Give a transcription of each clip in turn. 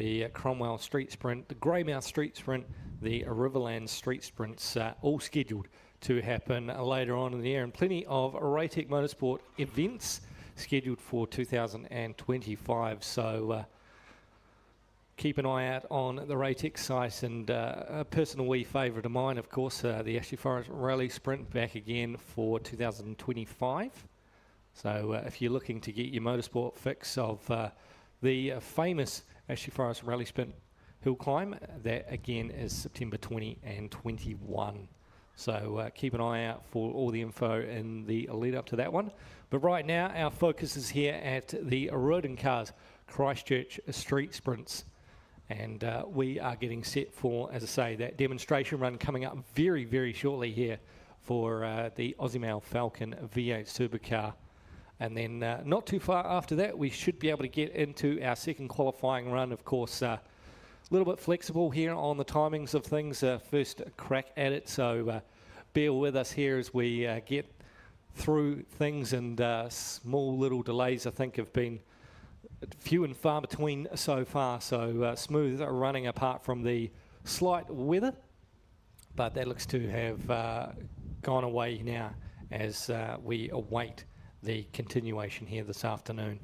the Cromwell Street Sprint, the Greymouth Street Sprint, the Riverland Street Sprints, all scheduled to happen later on in the year, and plenty of Raitec Motorsport events scheduled for 2025. So keep an eye out on the Raitec site, and a personal wee favourite of mine, of course, the Ashley Forest Rally Sprint back again for 2025. So if you're looking to get your motorsport fix of the famous Ashley Forest Rally Sprint hill climb, that again is September 20 and 21. So keep an eye out for all the info in the lead up to that one. But right now, our focus is here at the Rodin Cars Christchurch Street Sprints. And we are getting set for, as I say, that demonstration run coming up very, very shortly here for the Aussie Falcon V8 Supercar. And then not too far after that, we should be able to get into our second qualifying run. Of course, a little bit flexible here on the timings of things. First crack at it, so bear with us here as we get through things. And small little delays, I think, have been few and far between so far. So smooth running apart from the slight weather. But that looks to have gone away now as we await the continuation here this afternoon.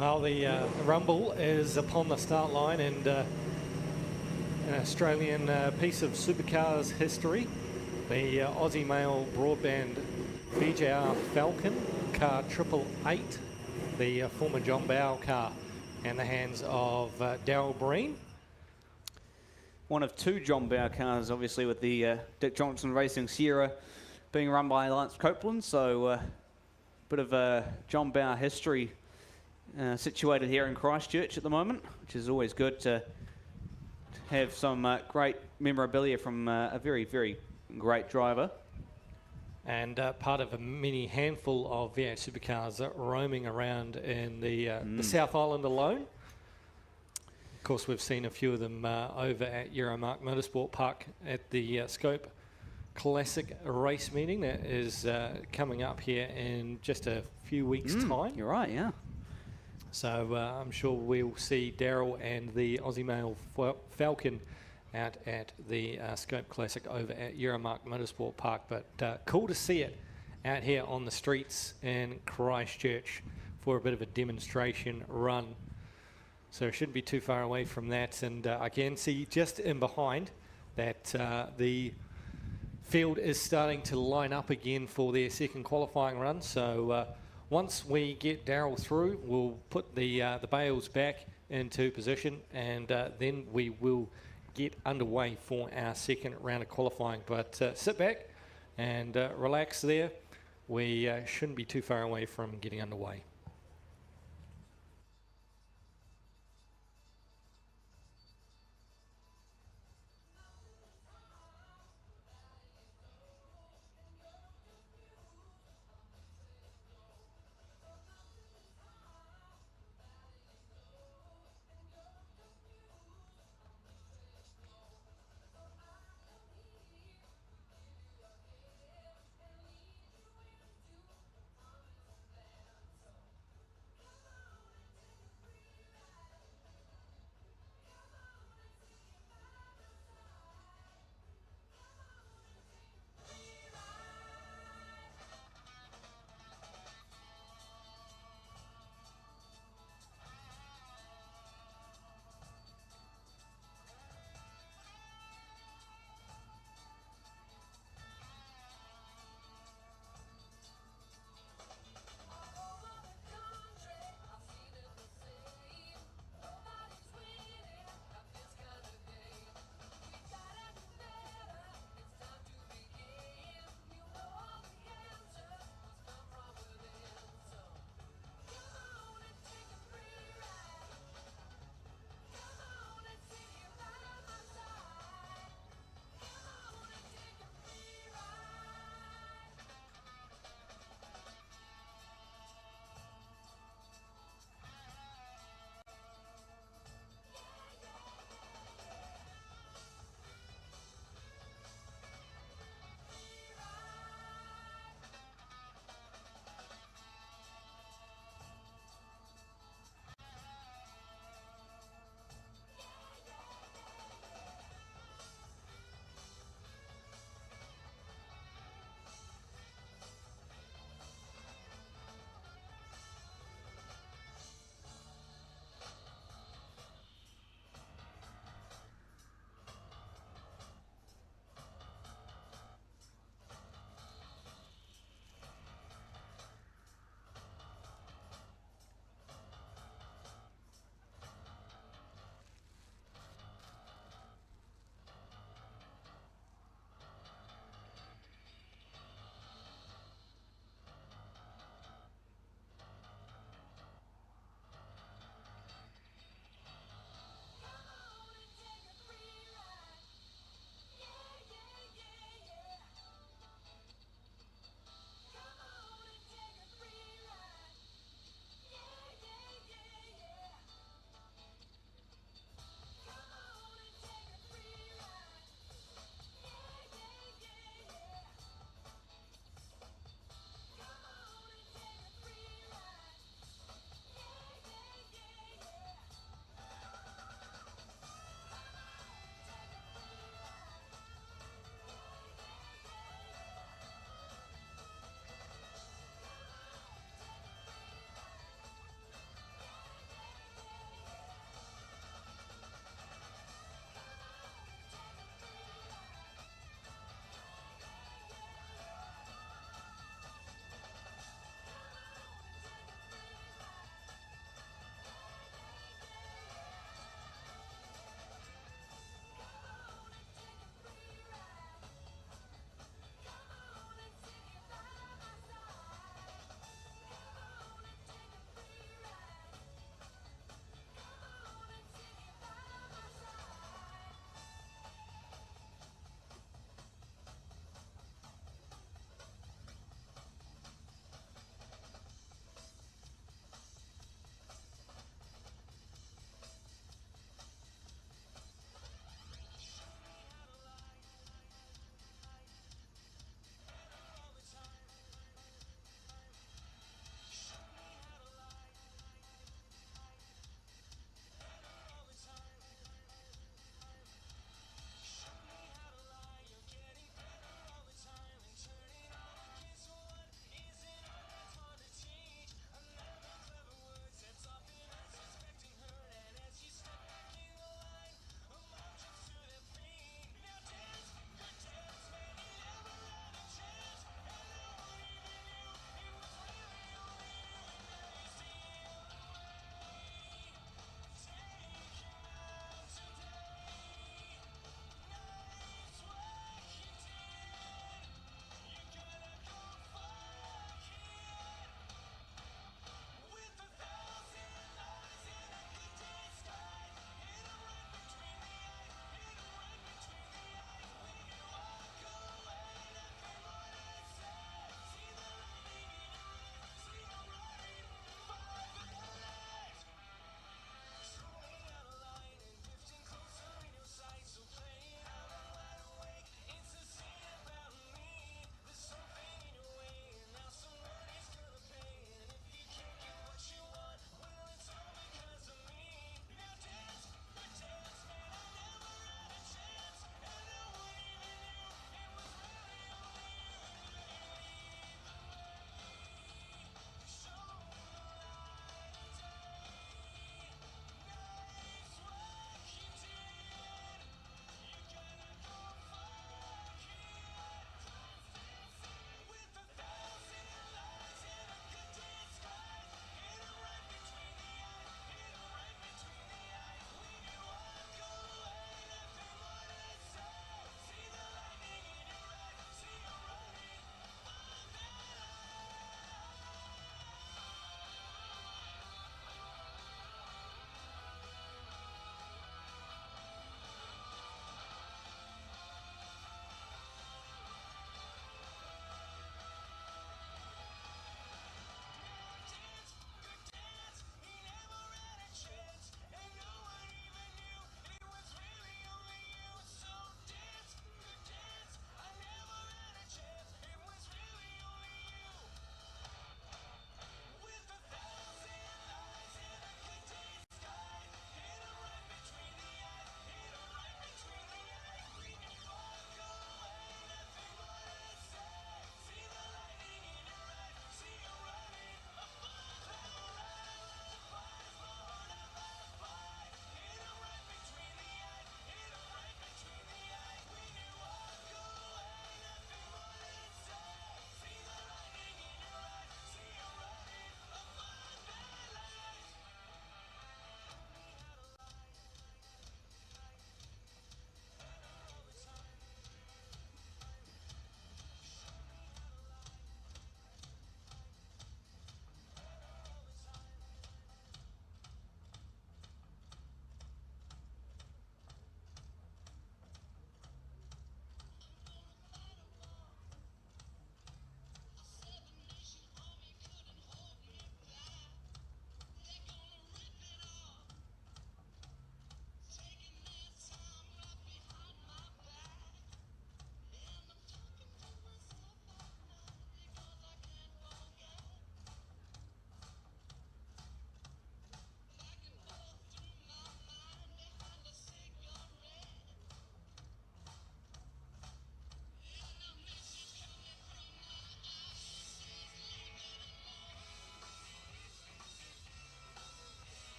Well, the rumble is upon the start line, and an Australian piece of supercars history. The Aussie Mail Broadband BJR Falcon, car 888, the former John Bow car, in the hands of Darryl Breen. One of 2 John Bow cars, obviously, with the Dick Johnson Racing Sierra being run by Lance Copeland. So a bit of John Bow history situated here in Christchurch at the moment, which is always good to have some great memorabilia from a very, very great driver. And part of a mini handful of V8 supercars roaming around in the South Island alone. Of course, we've seen a few of them over at Euromark Motorsport Park at the Scope Classic race meeting that is coming up here in just a few weeks' time. You're right, yeah. So I'm sure we'll see Darryl and the Aussie Mail Falcon out at the Scope Classic over at Euromark Motorsport Park. But cool to see it out here on the streets in Christchurch for a bit of a demonstration run. So it shouldn't be too far away from that. And I can see just in behind that the field is starting to line up again for their second qualifying run. So once we get Darryl through, we'll put the bales back into position, and then we will get underway for our second round of qualifying. But sit back and relax there. We shouldn't be too far away from getting underway.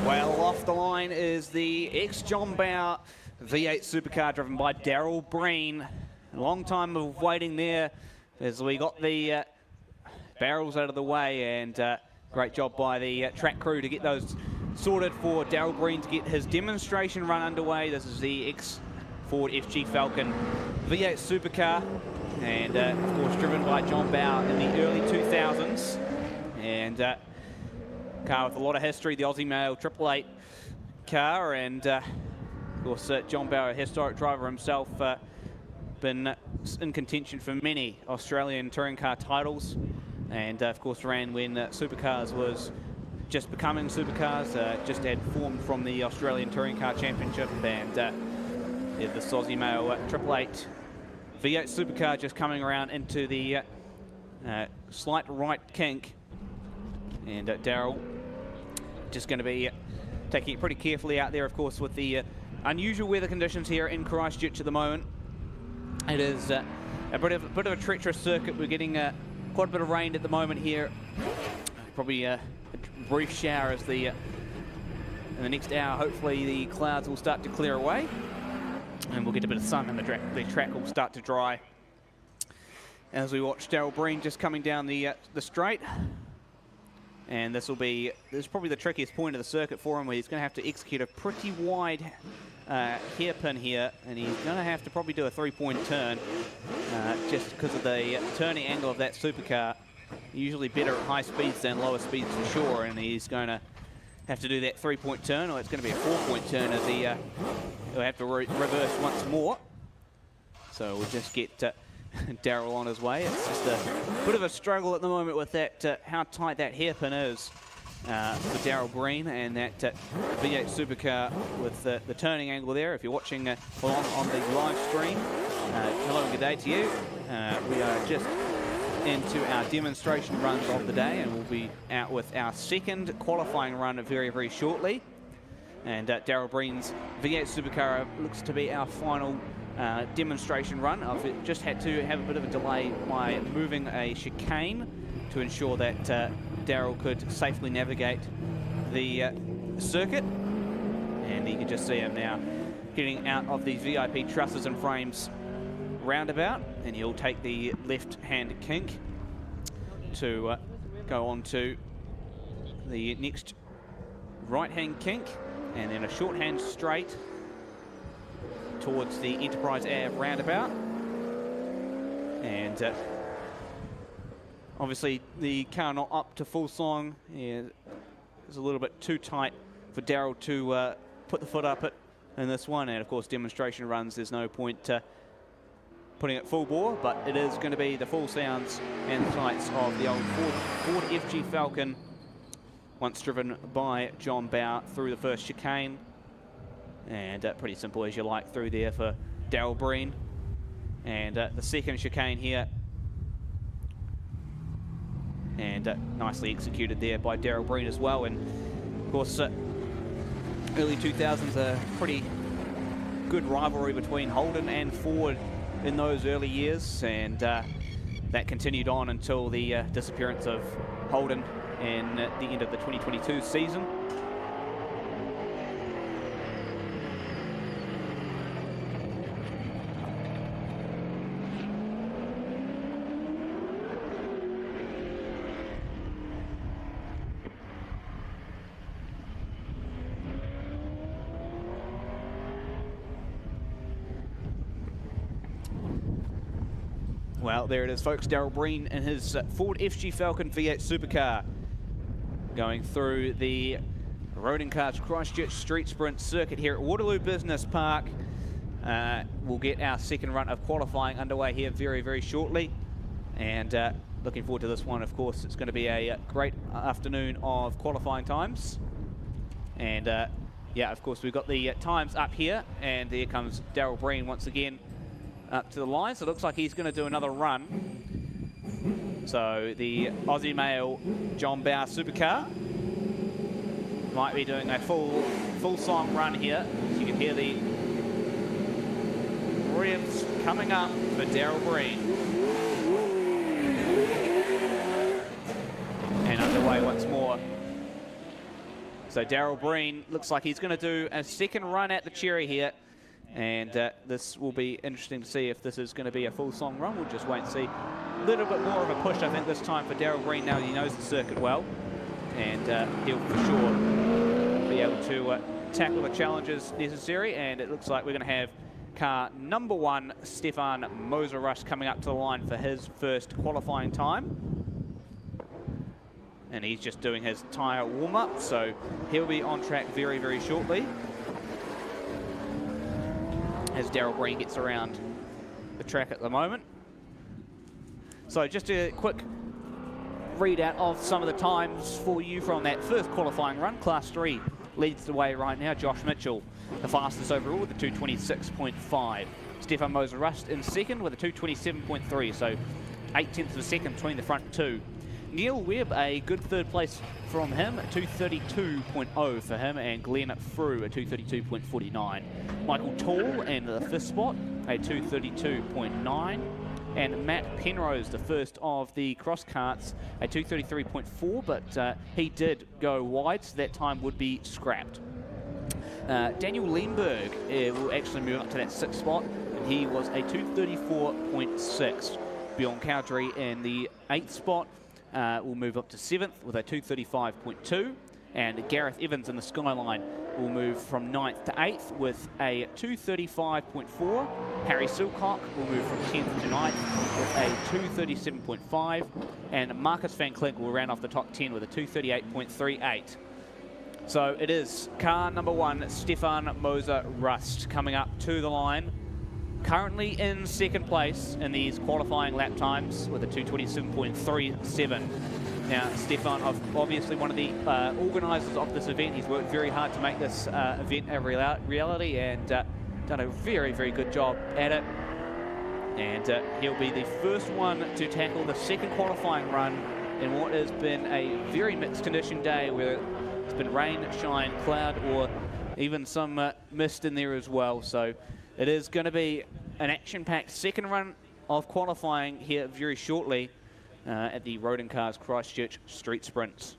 Well, off the line is the ex-John Bower V8 supercar driven by Daryl Breen. A long time of waiting there as we got the barrels out of the way, and great job by the track crew to get those sorted for Daryl Breen to get his demonstration run underway. This is the ex-Ford FG Falcon V8 supercar, and of course driven by John Bower in the early 2000s, and car with a lot of history, the Aussie Mail 888 car, and of course John Bower, a historic driver himself, been in contention for many Australian touring car titles, and of course ran when supercars was just becoming supercars, just had formed from the Australian Touring Car Championship, and the Aussie Mail 888 V8 supercar just coming around into the slight right kink, and Daryl just going to be taking it pretty carefully out there, of course, with the unusual weather conditions here in Christchurch at the moment. It is a bit of a treacherous circuit. We're getting quite a bit of rain at the moment here. Probably a brief shower as in the next hour, hopefully the clouds will start to clear away and we'll get a bit of sun and the track will start to dry. As we watch Daryl Breen just coming down the straight. And this is probably the trickiest point of the circuit for him, where he's going to have to execute a pretty wide hairpin here, and he's going to have to probably do a 3-point turn just because of the turning angle of that supercar. Usually better at high speeds than lower speeds for sure, and he's going to have to do that 3-point turn, or it's going to be a 4-point turn as he'll have to reverse once more. So we'll just get Daryl on his way. It's just a bit of a struggle at the moment with that, how tight that hairpin is for Daryl Breen, and that V8 supercar with the turning angle there. If you're watching on the live stream, hello and good day to you. We are just into our demonstration runs of the day, and we'll be out with our second qualifying run very, very shortly. And Daryl Breen's V8 supercar looks to be our final demonstration run. I've just had to have a bit of a delay by moving a chicane to ensure that Daryl could safely navigate the circuit. And you can just see him now getting out of the VIP trusses and frames roundabout, and he'll take the left-hand kink to go on to the next right-hand kink, and then a shorthand straight towards the Enterprise Ave roundabout. And obviously the car not up to full song. Yeah, it's a little bit too tight for Daryl to put the foot up it in this one, and of course demonstration runs, there's no point putting it full bore, but it is going to be the full sounds and sights of the old Ford FG Falcon, once driven by John Bower through the first chicane. And pretty simple as you like through there for Daryl Breen. And the second chicane here. And nicely executed there by Daryl Breen as well. And of course, early 2000s, a pretty good rivalry between Holden and Ford in those early years. And that continued on until the disappearance of Holden in the end of the 2022 season. Well, there it is, folks. Daryl Breen in his Ford FG Falcon V8 supercar going through the Rodin Cars Christchurch Street Sprint circuit here at Waterloo Business Park. We'll get our second run of qualifying underway here very, very shortly. And looking forward to this one, of course. It's going to be a great afternoon of qualifying times. And yeah, of course, we've got the times up here. And there comes Daryl Breen once again up to the line. So it looks like he's going to do another run. So the Aussie Mail John Bower supercar might be doing a full song run here. As you can hear the revs coming up for Daryl Breen. And underway once more. So Daryl Breen looks like he's going to do a second run at the cherry here. And this will be interesting to see if this is going to be a full song run. We'll just wait and see. A little bit more of a push, I think, this time for Daryl Breen now that he knows the circuit well. And he'll for sure be able to tackle the challenges necessary. And it looks like we're going to have car number 1, Stefan Moser-Rust, coming up to the line for his first qualifying time. And he's just doing his tyre warm-up, so he'll be on track very, very shortly as Daryl Breen gets around the track at the moment. So just a quick readout of some of the times for you from that first qualifying run. Class 3 leads the way right now. Josh Mitchell, the fastest overall with a 2:26.5. Stefan Moser-Rust in second with a 2:27.3, so 0.8 of a second between the front two. Neil Webb, a good third place from him, 2:32.0 for him, and Glenn Frew, a 2:32.49. Michael Tall in the fifth spot, a 2:32.9. And Matt Penrose, the first of the cross carts, a 2:33.4, but he did go wide, so that time would be scrapped. Daniel Lemberg will actually move up to that sixth spot, and he was a 2:34.6. Bjorn Cowdery in the eighth spot will move up to seventh with a 2:35.2, and Gareth Evans in the Skyline will move from 9th to 8th with a 2:35.4. Harry Silcock will move from 10th to 9th with a 2:37.5, and Marcus Van Klink will round off the top 10 with a 2:38.38. So it is car number 1, Stefan Moser-Rust, coming up to the line. Currently in second place in these qualifying lap times with a 2:27.37. Now, Stefan, obviously one of the organisers of this event. He's worked very hard to make this event a reality and done a very, very good job at it. And he'll be the first one to tackle the second qualifying run in what has been a very mixed condition day, where it's been rain, shine, cloud, or even some mist in there as well. So it is going to be an action-packed second run of qualifying here very shortly at the Rodin Cars Christchurch Street Sprints.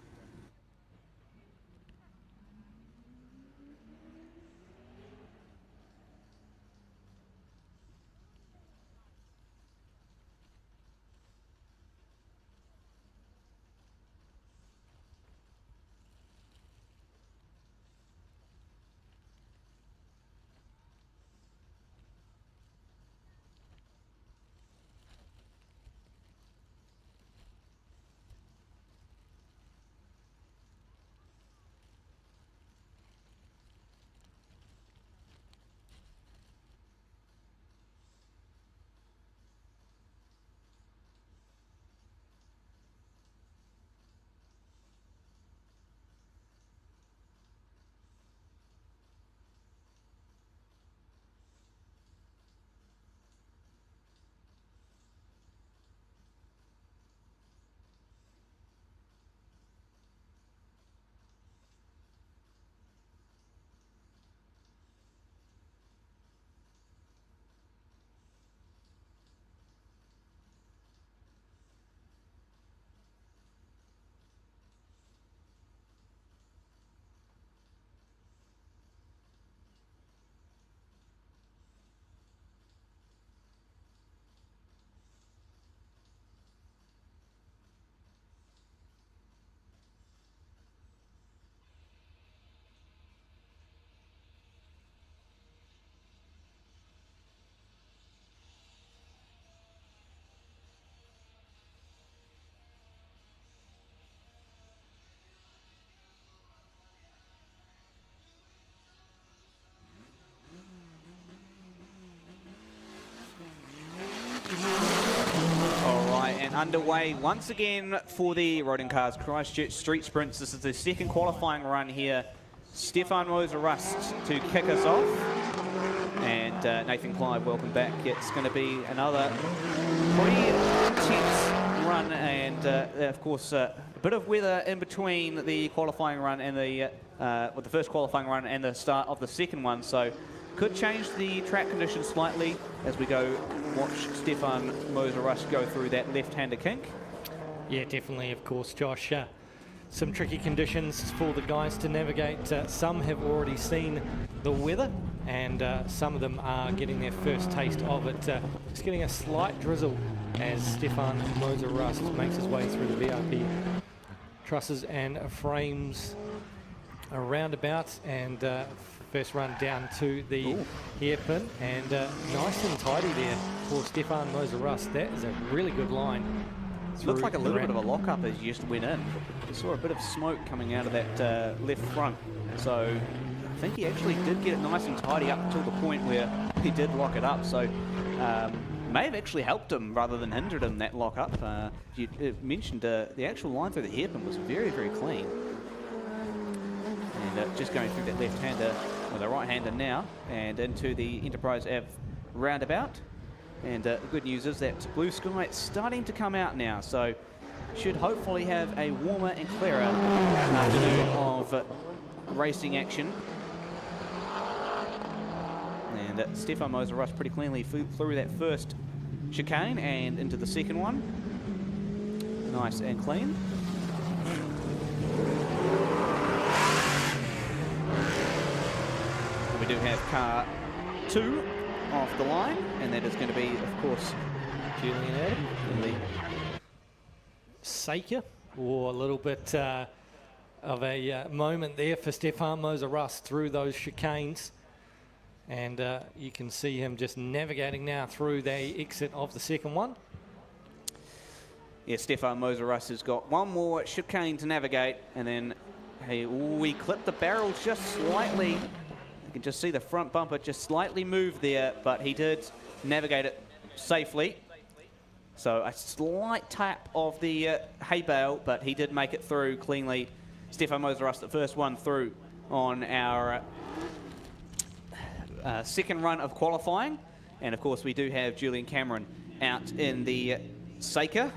Underway once again for the Rodin Cars Christchurch Street Sprints. This is the second qualifying run here. Stefan Moser-Rust to kick us off. And Nathan Clive, welcome back. It's going to be another pretty intense run, and of course a bit of weather in between the qualifying run and the first qualifying run and the start of the second one. So could change the track conditions slightly as we go watch Stefan Moser-Rust go through that left-hander kink. Yeah, definitely, of course, Josh. some tricky conditions for the guys to navigate. Some have already seen the weather, and some of them are getting their first taste of it. Just getting a slight drizzle as Stefan Moser-Rust makes his way through the VIP trusses and frames around about, and first run down to the hairpin, and nice and tidy there for Stefan Moser-Rust. That is a really good line. Looks like a little bit of a lock-up as you just went in. You saw a bit of smoke coming out of that left front, so I think he actually did get it nice and tidy up until the point where he did lock it up, so may have actually helped him rather than hindered him, that lock-up. You mentioned the actual line through the hairpin was very, very clean. And just going through that left-hander, or the right-hander now, and into the Enterprise Ave roundabout. And the good news is that blue sky is starting to come out now, so should hopefully have a warmer and clearer afternoon of racing action. And Stefan Moser-Rust pretty cleanly through that first chicane and into the second one. Nice and clean. We do have car 2 off the line, and that is going to be, of course, Julian Adam in the Saker, or a little bit of a moment there for Stefan Moser-Rust through those chicanes. And you can see him just navigating now through the exit of the second one. Yeah, Stefan Moser-Rust has got one more chicane to navigate, and then we clipped the barrel just slightly. You can just see the front bumper just slightly move there, but he did navigate it safely. So a slight tap of the hay bale, but he did make it through cleanly. Stefan Moser-Rust, the first one through on our second run of qualifying. And of course we do have Julian Cameron out in the Saker.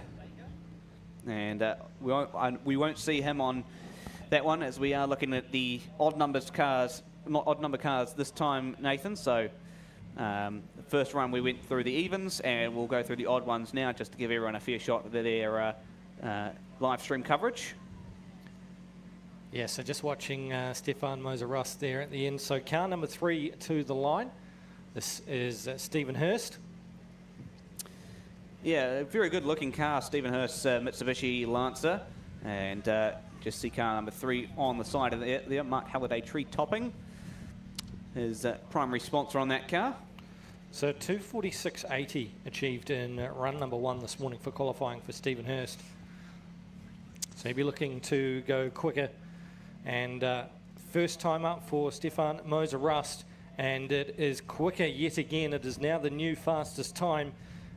And we won't see him on that one, as we are looking at the odd number cars this time, Nathan. So the first run we went through the evens, and we'll go through the odd ones now just to give everyone a fair shot of their live stream coverage. Yeah, so just watching Stefan Moser-Rust there at the end. So car number 3 to the line. This is Stephen Hurst. Yeah, a very good looking car, Stephen Hurst's Mitsubishi Lancer. And just see car number 3 on the side of there, Mark Halliday tree topping. His primary sponsor on that car. So 2:46.80 achieved in run number 1 this morning for qualifying for Stephen Hurst. So he'll be looking to go quicker. And first time up for Stefan Moser-Rust, and it is quicker yet again. It is now the new fastest time,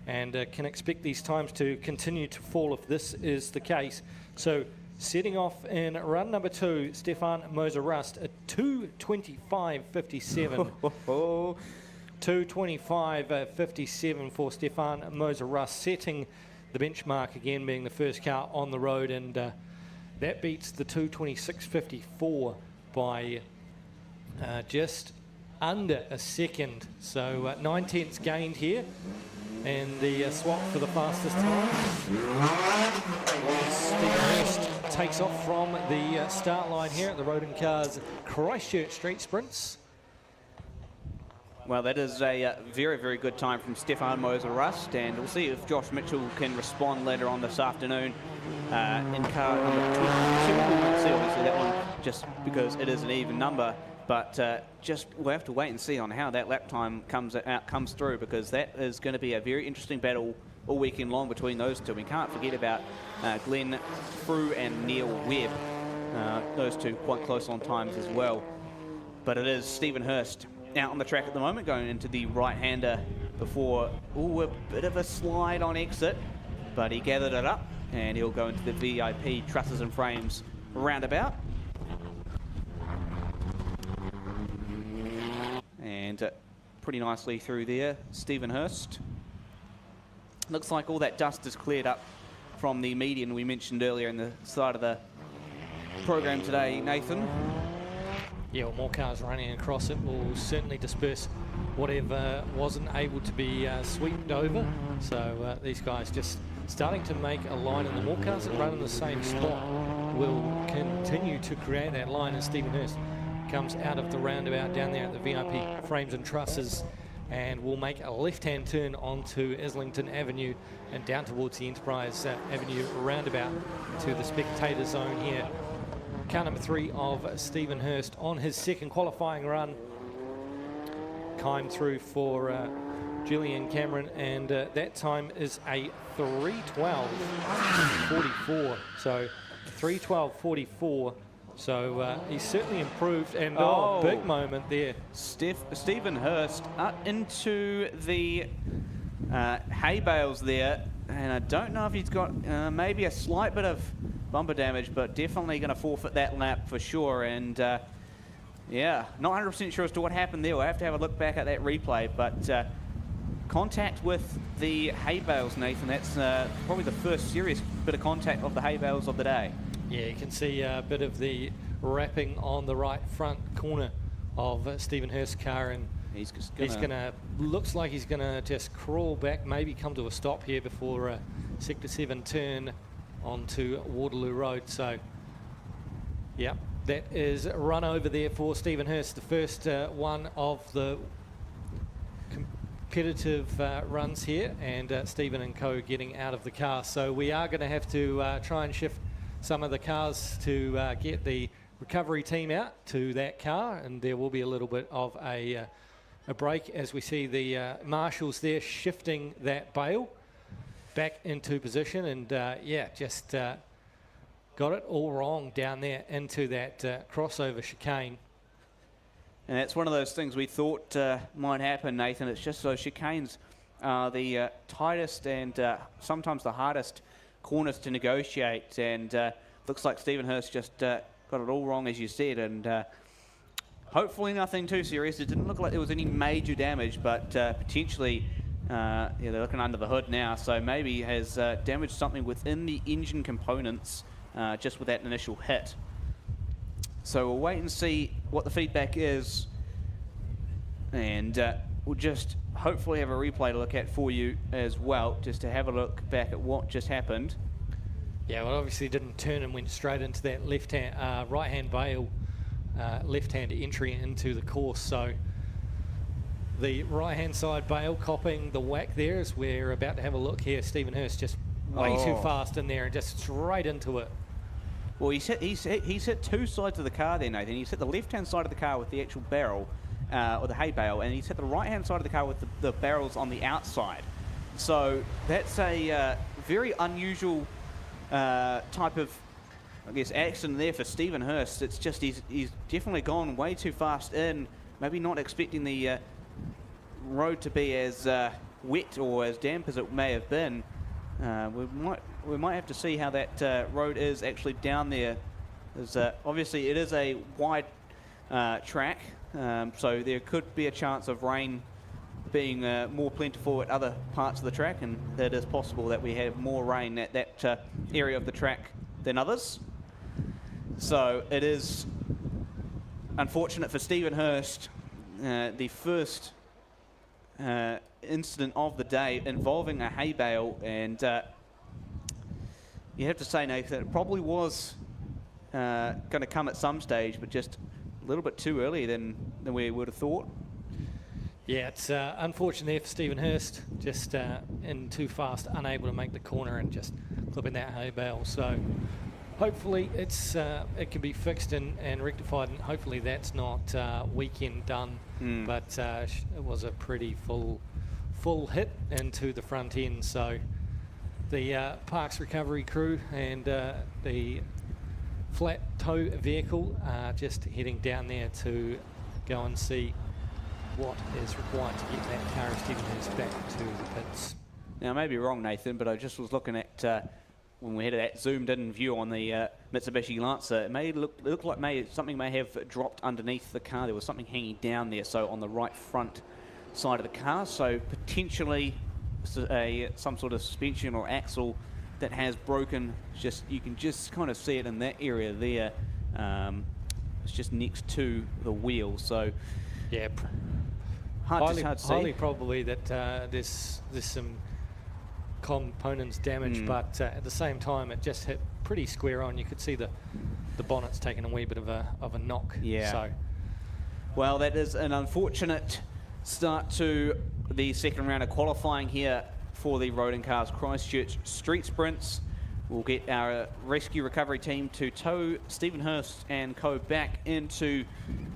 and can expect these times to continue to fall if this is the case. So setting off in run number 2, Stefan Moser-Rust, a 2:25.57. 2:25.57 for Stefan Moser-Rust, setting the benchmark again, being the first car on the road, and that beats the 2:26.54 by just under a second. So 9 tenths gained here, and the swap for the fastest time. Stephen Hurst takes off from the start line here at the Rodin Cars Christchurch Street Sprints. Well, that is a very, very good time from Stefan Moser-Rust, and we'll see if Josh Mitchell can respond later on this afternoon in car number 22. We won't see, obviously, that one just because it is an even number, but we'll have to wait and see on how that lap time comes through, because that is going to be a very interesting battle all weekend long between those two. We can't forget about Glenn Frew and Neil Webb. Those two quite close on times as well. But it is Stephen Hurst out on the track at the moment, going into the right-hander before a bit of a slide on exit, but he gathered it up, and he'll go into the VIP trusses and frames roundabout. And pretty nicely through there, Stephen Hurst. Looks like all that dust is cleared up from the median we mentioned earlier in the start of the program today, Nathan. Yeah, well, more cars running across it will certainly disperse whatever wasn't able to be swept over. So these guys just starting to make a line, and the more cars that run in the same spot, will continue to create that line as Stephen Hurst comes out of the roundabout down there at the VIP frames and trusses, and will make a left-hand turn onto Islington Avenue and down towards the Enterprise Avenue roundabout to the spectator zone here. Car number 3 of Stephen Hurst on his second qualifying run. Climb through for Julian Cameron, and that time is a 3:12.44. So 3:12.44. So he's certainly improved, and big moment there. Stephen Hurst up into the hay bales there, and I don't know if he's got maybe a slight bit of bumper damage, but definitely going to forfeit that lap for sure. And yeah, not 100% sure as to what happened there. We'll have to have a look back at that replay, but contact with the hay bales, Nathan. That's probably the first serious bit of contact of the hay bales of the day. Yeah, you can see a bit of the wrapping on the right front corner of Stephen Hurst's car, and he's gonna looks like he's gonna just crawl back, maybe come to a stop here before Sector 7 turn onto Waterloo Road. So yeah, that is a run over there for Stephen Hurst, the first one of the competitive runs here, and Stephen and co getting out of the car. So we are going to have to try and shift some of the cars to get the recovery team out to that car, and there will be a little bit of a break as we see the marshals there shifting that bale back into position, and yeah, just got it all wrong down there into that crossover chicane. And that's one of those things we thought might happen, Nathan. It's just those chicanes are the tightest and sometimes the hardest corners to negotiate, and looks like Stephen Hurst just got it all wrong, as you said, and hopefully nothing too serious. It didn't look like there was any major damage, but potentially yeah, they're looking under the hood now, so maybe has damaged something within the engine components just with that initial hit. So we'll wait and see what the feedback is, and we'll just hopefully have a replay to look at for you as well, just to have a look back at what just happened. Yeah, well, obviously didn't turn and went straight into that left-hand, right-hand bale, left-hand entry into the course. So the right-hand side bale copping the whack there, as we're about to have a look here. Stephen Hurst just way too fast in there and just straight into it. Well, he's hit two sides of the car there, Nathan. He's hit the left-hand side of the car with the actual barrel, or the hay bale, and he's hit the right-hand side of the car with the barrels on the outside. So that's a very unusual type of, I guess, accident there for Stephen Hurst. It's just he's definitely gone way too fast in, maybe not expecting the road to be as wet or as damp as it may have been. We might have to see how that road is actually down there. Obviously it is a wide track, so there could be a chance of rain being more plentiful at other parts of the track, and it is possible that we have more rain at that area of the track than others. So it is unfortunate for Stephen Hurst, the first incident of the day involving a hay bale, and you have to say, Nathan, it probably was going to come at some stage, but just a little bit too early than we would have thought. Yeah, it's unfortunate there for Stephen Hurst, just in too fast, unable to make the corner and just clipping that hay bale. So hopefully it's it can be fixed and rectified, and hopefully that's not weekend done. But it was a pretty full hit into the front end. So the Parks recovery crew and the flat tow vehicle are just heading down there to go and see what is required to get that car of Stephen Hurst back to the pits. Now, I may be wrong, Nathan, but I just was looking at when we had that zoomed-in view on the Mitsubishi Lancer. It may look like something may have dropped underneath the car. There was something hanging down there, so on the right front side of the car. So potentially some sort of suspension or axle that has broken. You can just kind of see it in that area there. It's just next to the wheel. So yeah. Hard to see. Highly probably that there's some components damaged, but at the same time it just hit pretty square on. You could see the bonnet's taken a wee bit of a knock. Yeah. So, well, that is an unfortunate start to the second round of qualifying here for the Rodin Cars Christchurch Street Sprints. We'll get our rescue recovery team to tow Stephen Hurst and co back into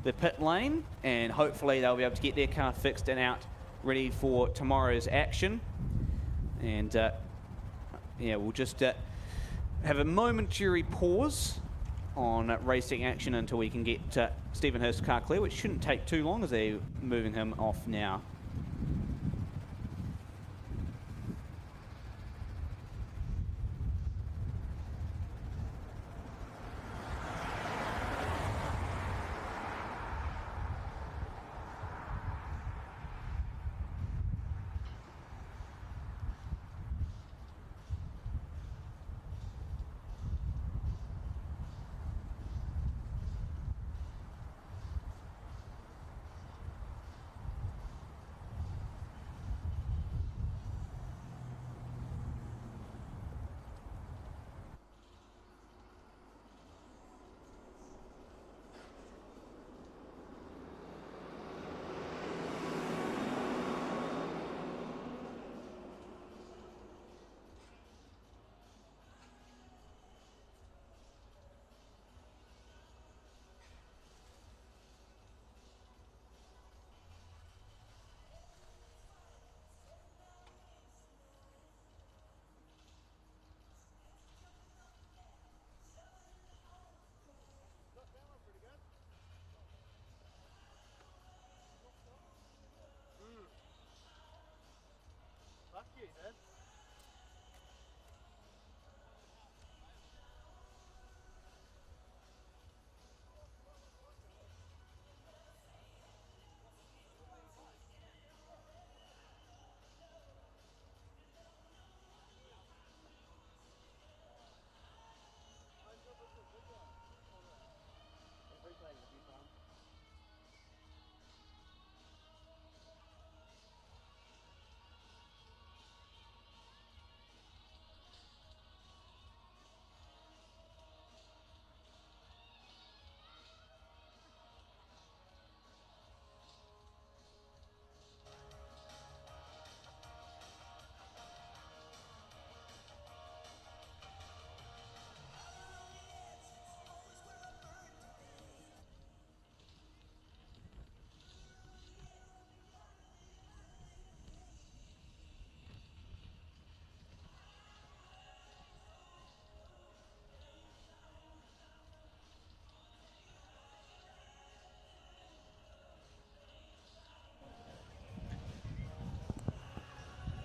the pit lane, and hopefully they'll be able to get their car fixed and out ready for tomorrow's action. And yeah, we'll just have a momentary pause on racing action until we can get Stephen Hurst's car clear, which shouldn't take too long as they're moving him off now.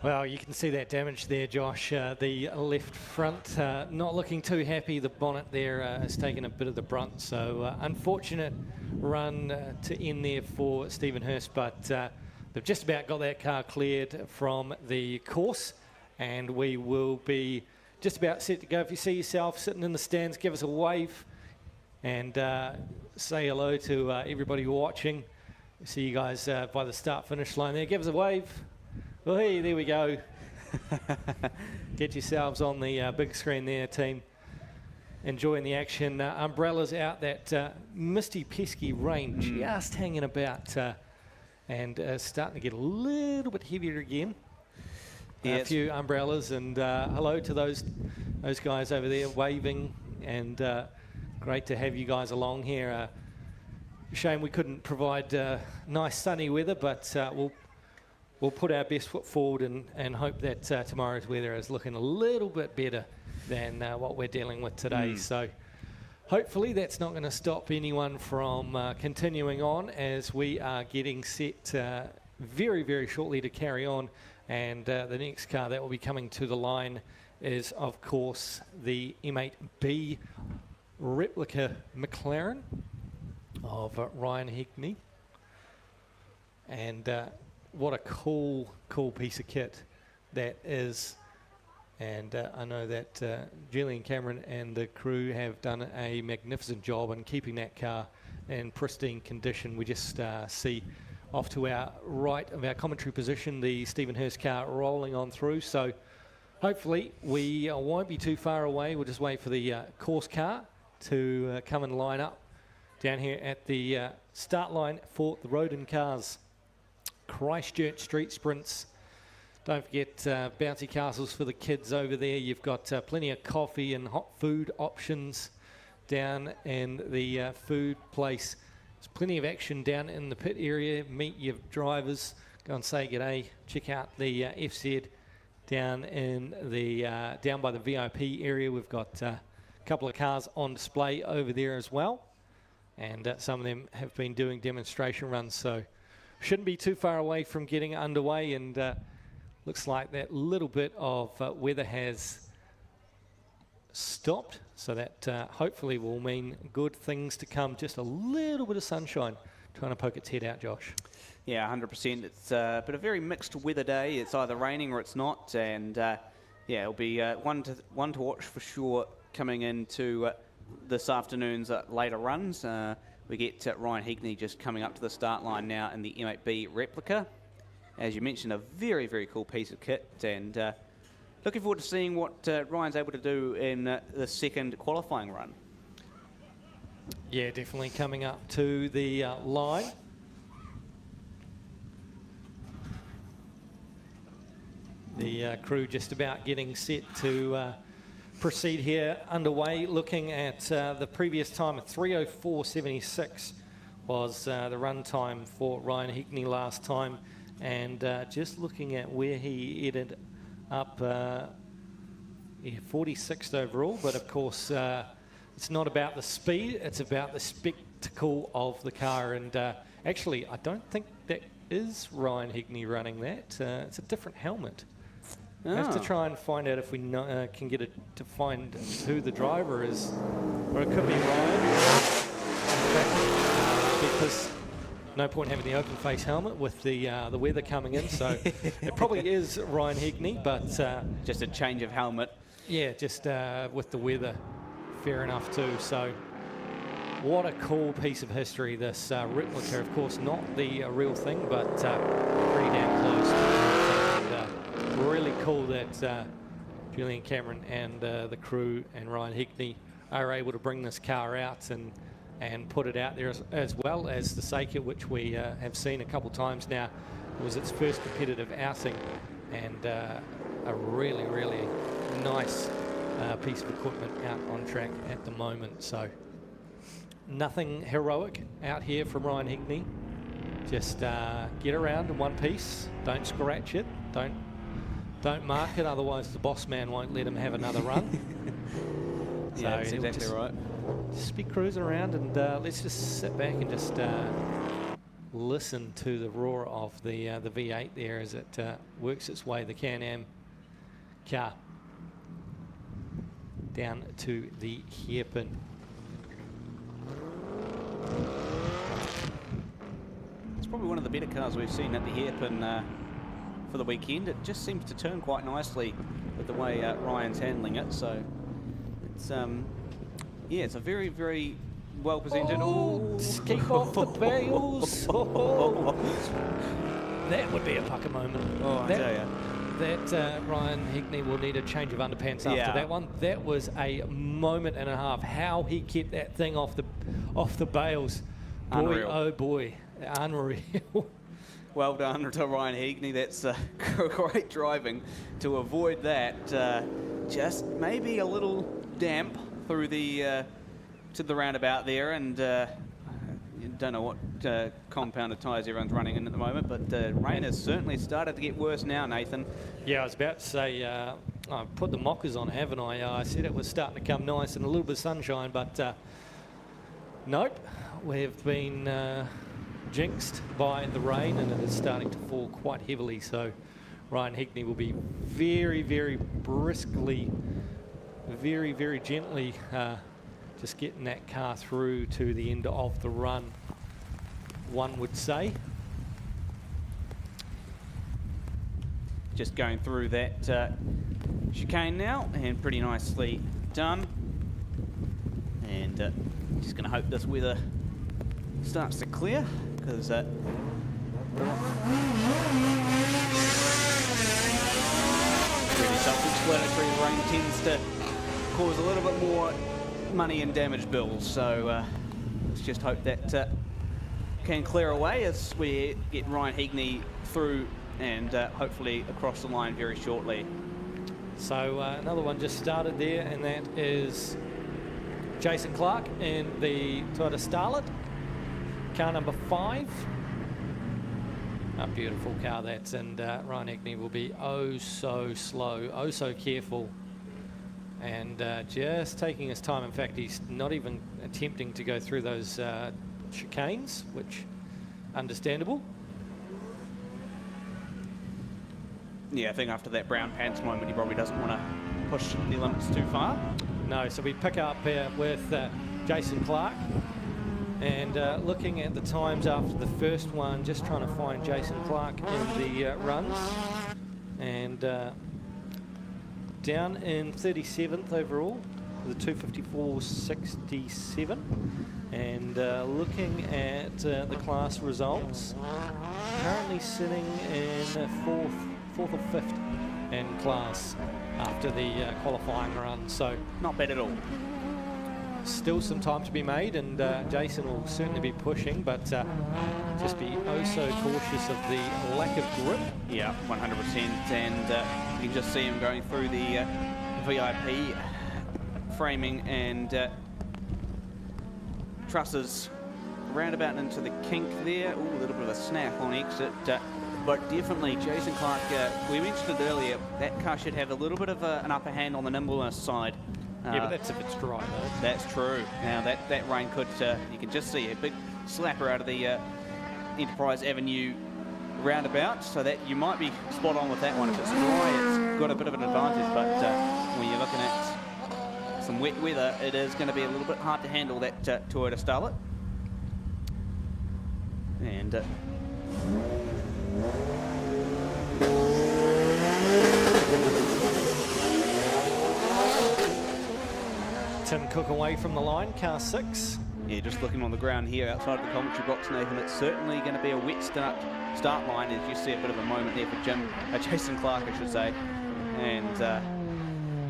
well, you can see that damage there, Josh. The left front not looking too happy. The bonnet there has taken a bit of the brunt. So unfortunate run to end there for Stephen Hurst, but they've just about got that car cleared from the course, and we will be just about set to go. If you see yourself sitting in the stands, give us a wave and say hello to everybody watching. See you guys by the start-finish line there. Give us a wave. Well, hey, there we go. Get yourselves on the big screen there, team. Enjoying the action. Umbrellas out, that misty, pesky rain just hanging about and starting to get a little bit heavier again. Yeah, a few umbrellas, and hello to those guys over there waving, and great to have you guys along here. Shame we couldn't provide nice sunny weather, but we'll put our best foot forward and hope that tomorrow's weather is looking a little bit better than what we're dealing with today. So hopefully that's not going to stop anyone from continuing on, as we are getting set very, very shortly to carry on. And the next car that will be coming to the line is, of course, the M8B replica McLaren of Ryan Hickney. And what a cool piece of kit that is. And I know that Julian Cameron and the crew have done a magnificent job in keeping that car in pristine condition. We just see off to our right of our commentary position the Stephen Hurst car rolling on through. So Hopefully we won't be too far away. We'll just wait for the course car to come and line up down here at the start line for the Rodin cars. Christchurch Street Sprints. Don't forget bouncy castles for the kids over there. You've got plenty of coffee and hot food options down in the food place. There's plenty of action down in the pit area. Meet your drivers. Go and say g'day. Check out the FZ down in the down by the VIP area. We've got a couple of cars on display over there as well, and some of them have been doing demonstration runs, so shouldn't be too far away from getting underway. And looks like that little bit of weather has stopped, so that hopefully will mean good things to come. Just a little bit of sunshine trying to poke its head out, Josh. Yeah, 100%. It's but a very mixed weather day. It's either raining or it's not, and yeah, it'll be one to watch for sure coming into this afternoon's later runs. We get Ryan Higney just coming up to the start line now in the M8B replica. As you mentioned, a very, very cool piece of kit, and looking forward to seeing what Ryan's able to do in the second qualifying run. Yeah, definitely coming up to the line. The crew just about getting set to proceed here underway. Looking at the previous time of 3:04.76 was the run time for Ryan Higney last time, and just looking at where he ended up, 46th overall. But of course, it's not about the speed; it's about the spectacle of the car. And actually, I don't think that is Ryan Higney running that. It's a different helmet. I have to try and find out if we can get it to find who the driver is, or it could be Ryan. Because no point having the open face helmet with the weather coming in, so it probably is Ryan Higney, but just a change of helmet. Yeah, just with the weather, fair enough too. So what a cool piece of history, this replica. Of course, not the real thing, but pretty damn close to it. Really cool that Julian Cameron and the crew and Ryan Higney are able to bring this car out and put it out there, as well as the Seika, which we have seen a couple times now. It was its first competitive outing, and a really, really nice piece of equipment out on track at the moment. So nothing heroic out here from Ryan Higney. Just get around in one piece. Don't scratch it. Don't mark it, otherwise the boss man won't let him have another run. Yeah, so that's exactly right. Just be cruising around, and let's just sit back and just listen to the roar of the V8 there as it works its way, the Can-Am car, down to the hairpin. It's probably one of the better cars we've seen at the hairpin for the weekend. It just seems to turn quite nicely with the way Ryan's handling it. So it's yeah, it's a very, very well presented. Oh, keep off the bales. Oh. That would be a pucker moment. Oh, I tell you. That Ryan Higney will need a change of underpants after that one. That was a moment and a half. How he kept that thing off the bales. Boy, unreal. Oh boy, unreal. Well done to Ryan Higney. That's great driving to avoid that. Just maybe a little damp through the to the roundabout there, and you don't know what compounded tyres everyone's running in at the moment, but rain has certainly started to get worse now, Nathan. Yeah, I was about to say, I put the mockers on, haven't I? I said it was starting to come nice and a little bit of sunshine, but nope, we've been jinxed by the rain, and it is starting to fall quite heavily. So Ryan Higney will be very, very briskly, very, very gently just getting that car through to the end of the run, one would say. Just going through that chicane now, and pretty nicely done. And just going to hope this weather starts to clear, because pretty selfish self-explanatory. The rain tends to cause a little bit more money and damage bills, so let's just hope that can clear away as we get Ryan Heagney through and hopefully across the line very shortly. So another one just started there, and that is Jason Clark in the Toyota Starlet, car number 5. A beautiful car that's, and Ryan Heagney will be oh so slow, oh so careful, and just taking his time. In fact, he's not even attempting to go through those chicanes, which understandable. Yeah, I think after that brown pants moment, he probably doesn't want to push the limits too far. No, so we pick up here with Jason Clark, and looking at the times after the first one, just trying to find Jason Clark in the runs, and down in 37th overall with a 254.67, and looking at the class results, currently sitting in fourth or fifth in class after the qualifying run, so not bad at all. Still some time to be made, and Jason will certainly be pushing, but just be oh so cautious of the lack of grip. Yeah, 100%, and you can just see him going through the VIP framing and trusses roundabout into the kink there. Ooh, a little bit of a snap on exit, but definitely Jason Clark, we mentioned it earlier, that car should have a little bit of an upper hand on the nimbleness side. Yeah, but that's if it's dry, though. That's true. Now, that rain could, you can just see a big slapper out of the Enterprise Avenue roundabout, so that you might be spot on with that one. If it's dry, it's got a bit of an advantage, but when you're looking at some wet weather, it is going to be a little bit hard to handle that Toyota Starlet. And Tim Cook away from the line, car 6. yeah, just looking on the ground here outside of the commentary box, Nathan, it's certainly going to be a wet start line, as you see a bit of a moment there for Jason Clark, I should say. And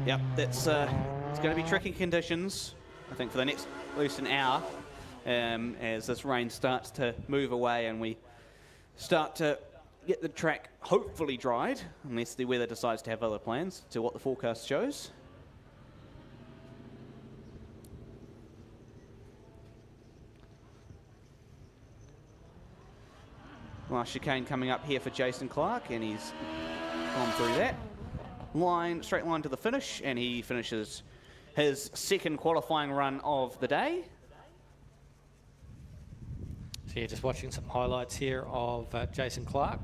yep, that's it's going to be tricky conditions, I think, for the next at least an hour, as this rain starts to move away and we start to get the track hopefully dried, unless the weather decides to have other plans to what the forecast shows. Last chicane coming up here for Jason Clark, and he's gone through that straight line to the finish, and he finishes his second qualifying run of the day. So yeah, just watching some highlights here of Jason Clark,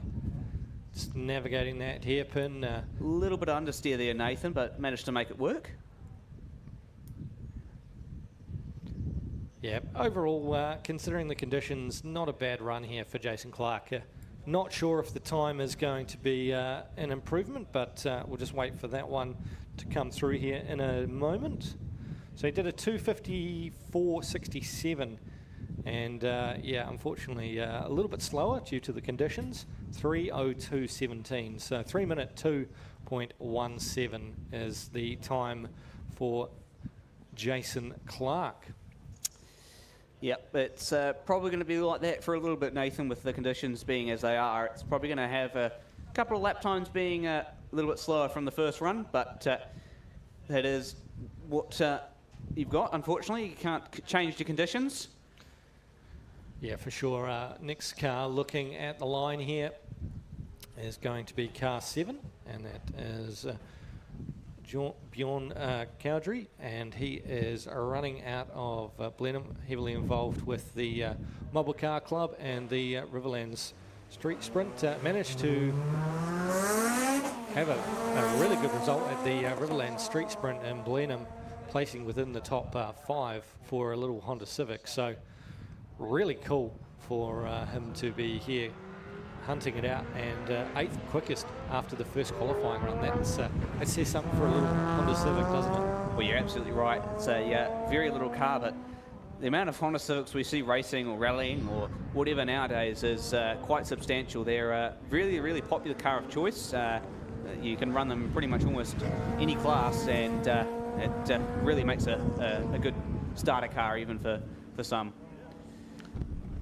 just navigating that hairpin. A little bit of understeer there, Nathan, but managed to make it work. Yeah, overall, considering the conditions, not a bad run here for Jason Clark. Not sure if the time is going to be an improvement, but we'll just wait for that one to come through here in a moment. So he did a 254.67, and yeah, unfortunately a little bit slower due to the conditions. 3:02.17, so 3 minute 2.17 is the time for Jason Clark. Yep, it's probably going to be like that for a little bit, Nathan, with the conditions being as they are. It's probably going to have a couple of lap times being a little bit slower from the first run, but that is what you've got. Unfortunately, you can't change the conditions. Yeah, for sure. Next car looking at the line here is going to be car 7, and that is Bjorn Cowdrey, and he is running out of Blenheim, heavily involved with the Mobile Car Club and the Riverlands Street Sprint. Managed to have a really good result at the Riverlands Street Sprint in Blenheim, placing within the top 5 for a little Honda Civic. So really cool for him to be here hunting it out, and 8th quickest after the first qualifying run. That says something for a little Honda Civic, doesn't it? Well, you're absolutely right. It's a very little car, but the amount of Honda Civics we see racing or rallying or whatever nowadays is quite substantial. They're a really, really popular car of choice. You can run them pretty much almost any class, and it really makes a good starter car even for some.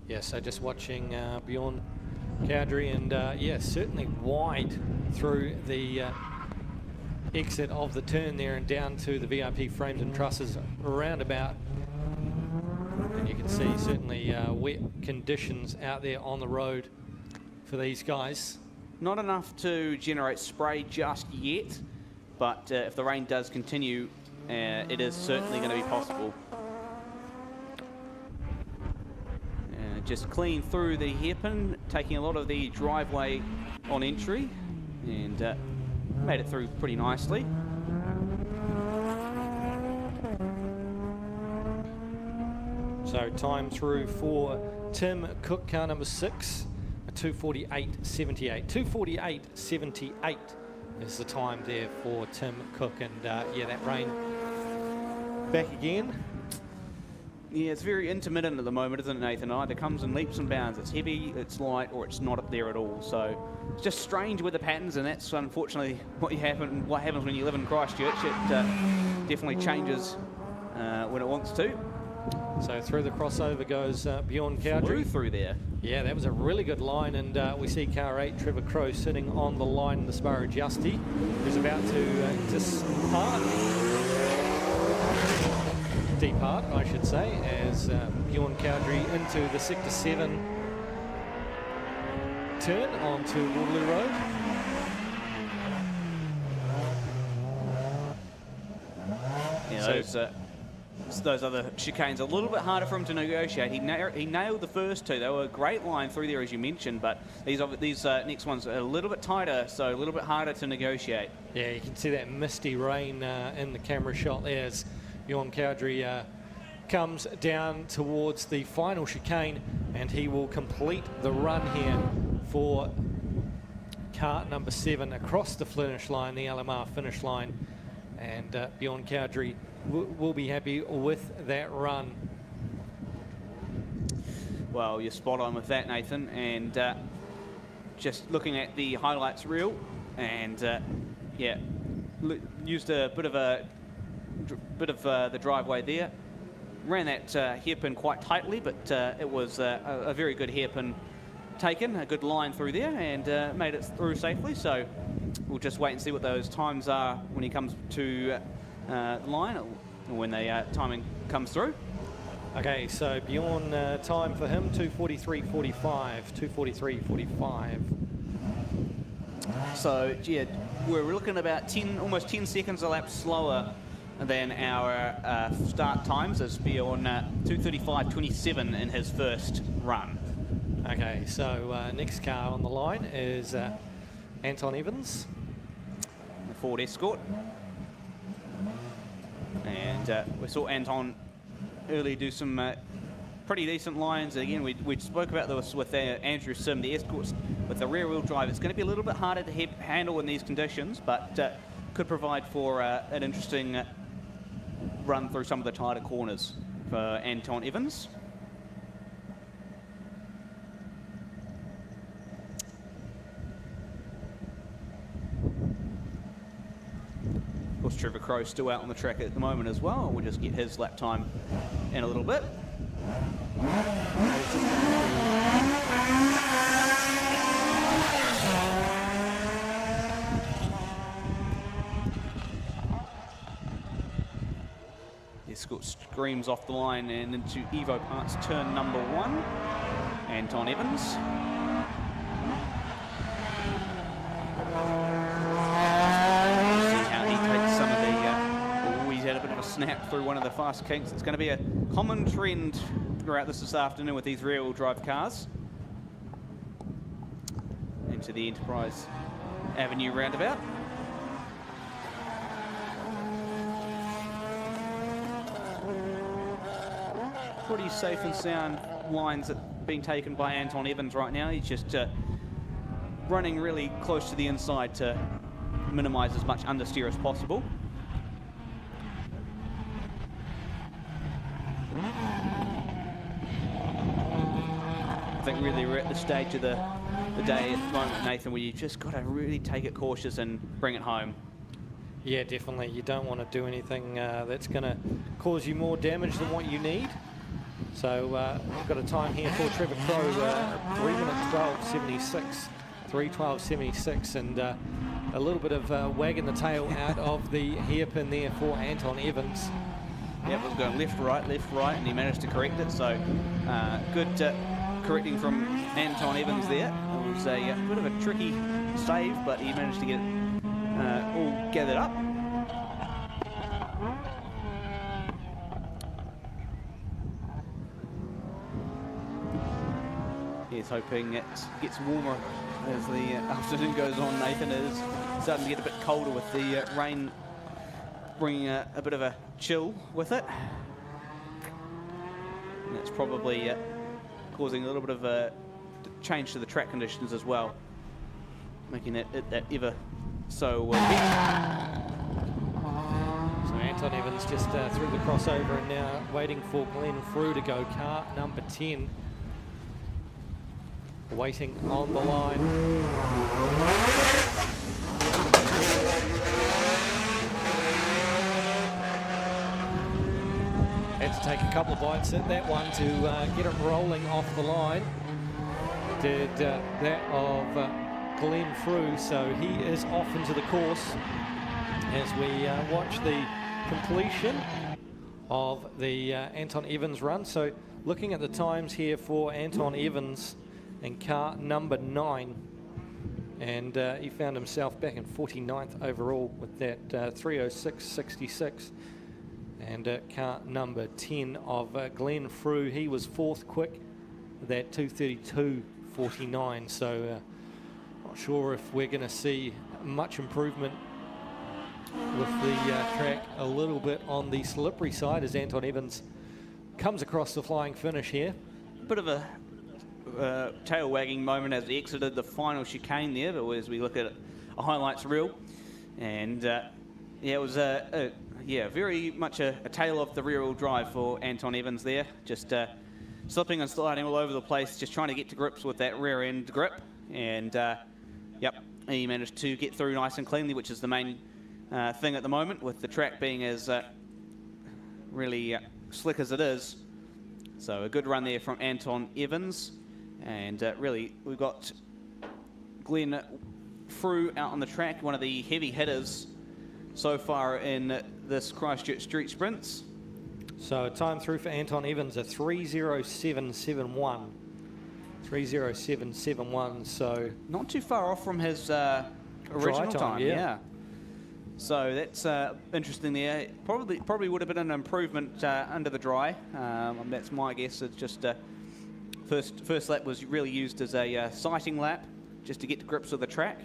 Yeah, so just watching Bjorn Cowdery, and yeah, certainly wide through the exit of the turn there and down to the VIP frames and trusses around about. And you can see certainly wet conditions out there on the road for these guys. Not enough to generate spray just yet, but if the rain does continue, it is certainly going to be possible. Just clean through the hairpin, taking a lot of the driveway on entry, and made it through pretty nicely. So time through for Tim Cook, car number 6, a 2:48.78. 2:48.78 is the time there for Tim Cook, and yeah, that rain back again. Yeah, it's very intermittent at the moment, isn't it, Nathan? It either comes in leaps and bounds. It's heavy, it's light, or it's not up there at all. So it's just strange weather patterns, and that's unfortunately what happens when you live in Christchurch. It definitely changes when it wants to. So through the crossover goes Bjorn Cowdery. Through there. Yeah, that was a really good line, and we see car 8, Trevor Crowe, sitting on the line in the Sparrow Justy, who's about to depart, I should say, as Bjorn Cowdery into the Sector 7 turn onto Waterloo Road. Yeah, So, those other chicanes a little bit harder for him to negotiate. He nailed the first two. They were a great line through there, as you mentioned, but these next ones are a little bit tighter, so a little bit harder to negotiate. yeah, you can see that misty rain in the camera shot there as Bjorn Cowdery comes down towards the final chicane, and he will complete the run here for car number 7 across the finish line, the LMR finish line, and Bjorn Cowdery will be happy with that run. Well, you're spot on with that, Nathan, and just looking at the highlights reel, and yeah, used a bit of the driveway there. Ran that hairpin quite tightly, but it was a very good hairpin taken, a good line through there, and made it through safely. So we'll just wait and see what those times are when he comes to the line, or when the timing comes through. Okay, so Bjorn, time for him, 2:43.45, 2:43.45. So yeah, we're looking about almost 10 seconds a lap slower than our start times, as Bjorn 2:35.27 in his first run. Okay, so next car on the line is Anton Evans. The Ford Escort. And we saw Anton early do some pretty decent lines. Again, we spoke about this with Andrew Sim, the Escorts with the rear wheel drive. It's going to be a little bit harder to handle in these conditions, but could provide for an interesting run through some of the tighter corners for Anton Evans. Of course, Trevor Crowe still out on the track at the moment as well. We'll just get his lap time in a little bit. The Escort screams off the line and into Evo Parts turn number 1. Anton Evans. Snap through one of the fast kinks. It's going to be a common trend throughout this afternoon with these rear-wheel drive cars. Into the Enterprise Avenue roundabout. Pretty safe and sound lines that are being taken by Anton Evans right now. He's just running really close to the inside to minimise as much understeer as possible. think really we're at the stage of the day at the moment, Nathan, where you've just got to really take it cautious and bring it home. Yeah, definitely. You don't want to do anything that's going to cause you more damage than what you need. So we've got a time here for Trevor Crowe, 3 minutes 12.76, 3:12.76, and a little bit of wagging the tail out of the hairpin there for Anton Evans. Yep, it was going left, right, and he managed to correct it. So good correcting from Anton Evans there. It was a bit of a tricky save, but he managed to get it all gathered up. He's hoping it gets warmer as the afternoon goes on, Nathan. It is starting to get a bit colder with the rain bringing a bit of a chill with it. And that's probably causing a little bit of a change to the track conditions as well, making it that ever so So Anton Evans just through the crossover and now waiting for Glenn Frew to go, car number 10. Waiting on the line. Had to take a couple of bites at that one to get it rolling off the line. Did that of Glenn Frew, so he is off into the course as we watch the completion of the Anton Evans run. So looking at the times here for Anton Evans and car number 9, and he found himself back in 49th overall with that 3:06.66. And car number 10 of Glenn Frew, he was 4th quick, that 2:32.49. So not sure if we're going to see much improvement with the track a little bit on the slippery side as Anton Evans comes across the flying finish here. bit of a tail wagging moment as we exited the final chicane there, but as we look at a highlights reel, and yeah, it was very much a tale of the rear-wheel drive for Anton Evans there, just slipping and sliding all over the place, just trying to get to grips with that rear end grip, and yep, he managed to get through nice and cleanly, which is the main thing at the moment, with the track being as really slick as it is. So a good run there from Anton Evans. And really, we've got Glenn Frew out on the track, one of the heavy hitters so far in this Christchurch Street Sprints. So time through for Anton Evans, a 3:07.71. 3:07.71, so... Not too far off from his original time, yeah. So that's interesting there. Probably would have been an improvement under the dry. That's my guess. It's just... First lap was really used as a sighting lap, just to get to grips with the track,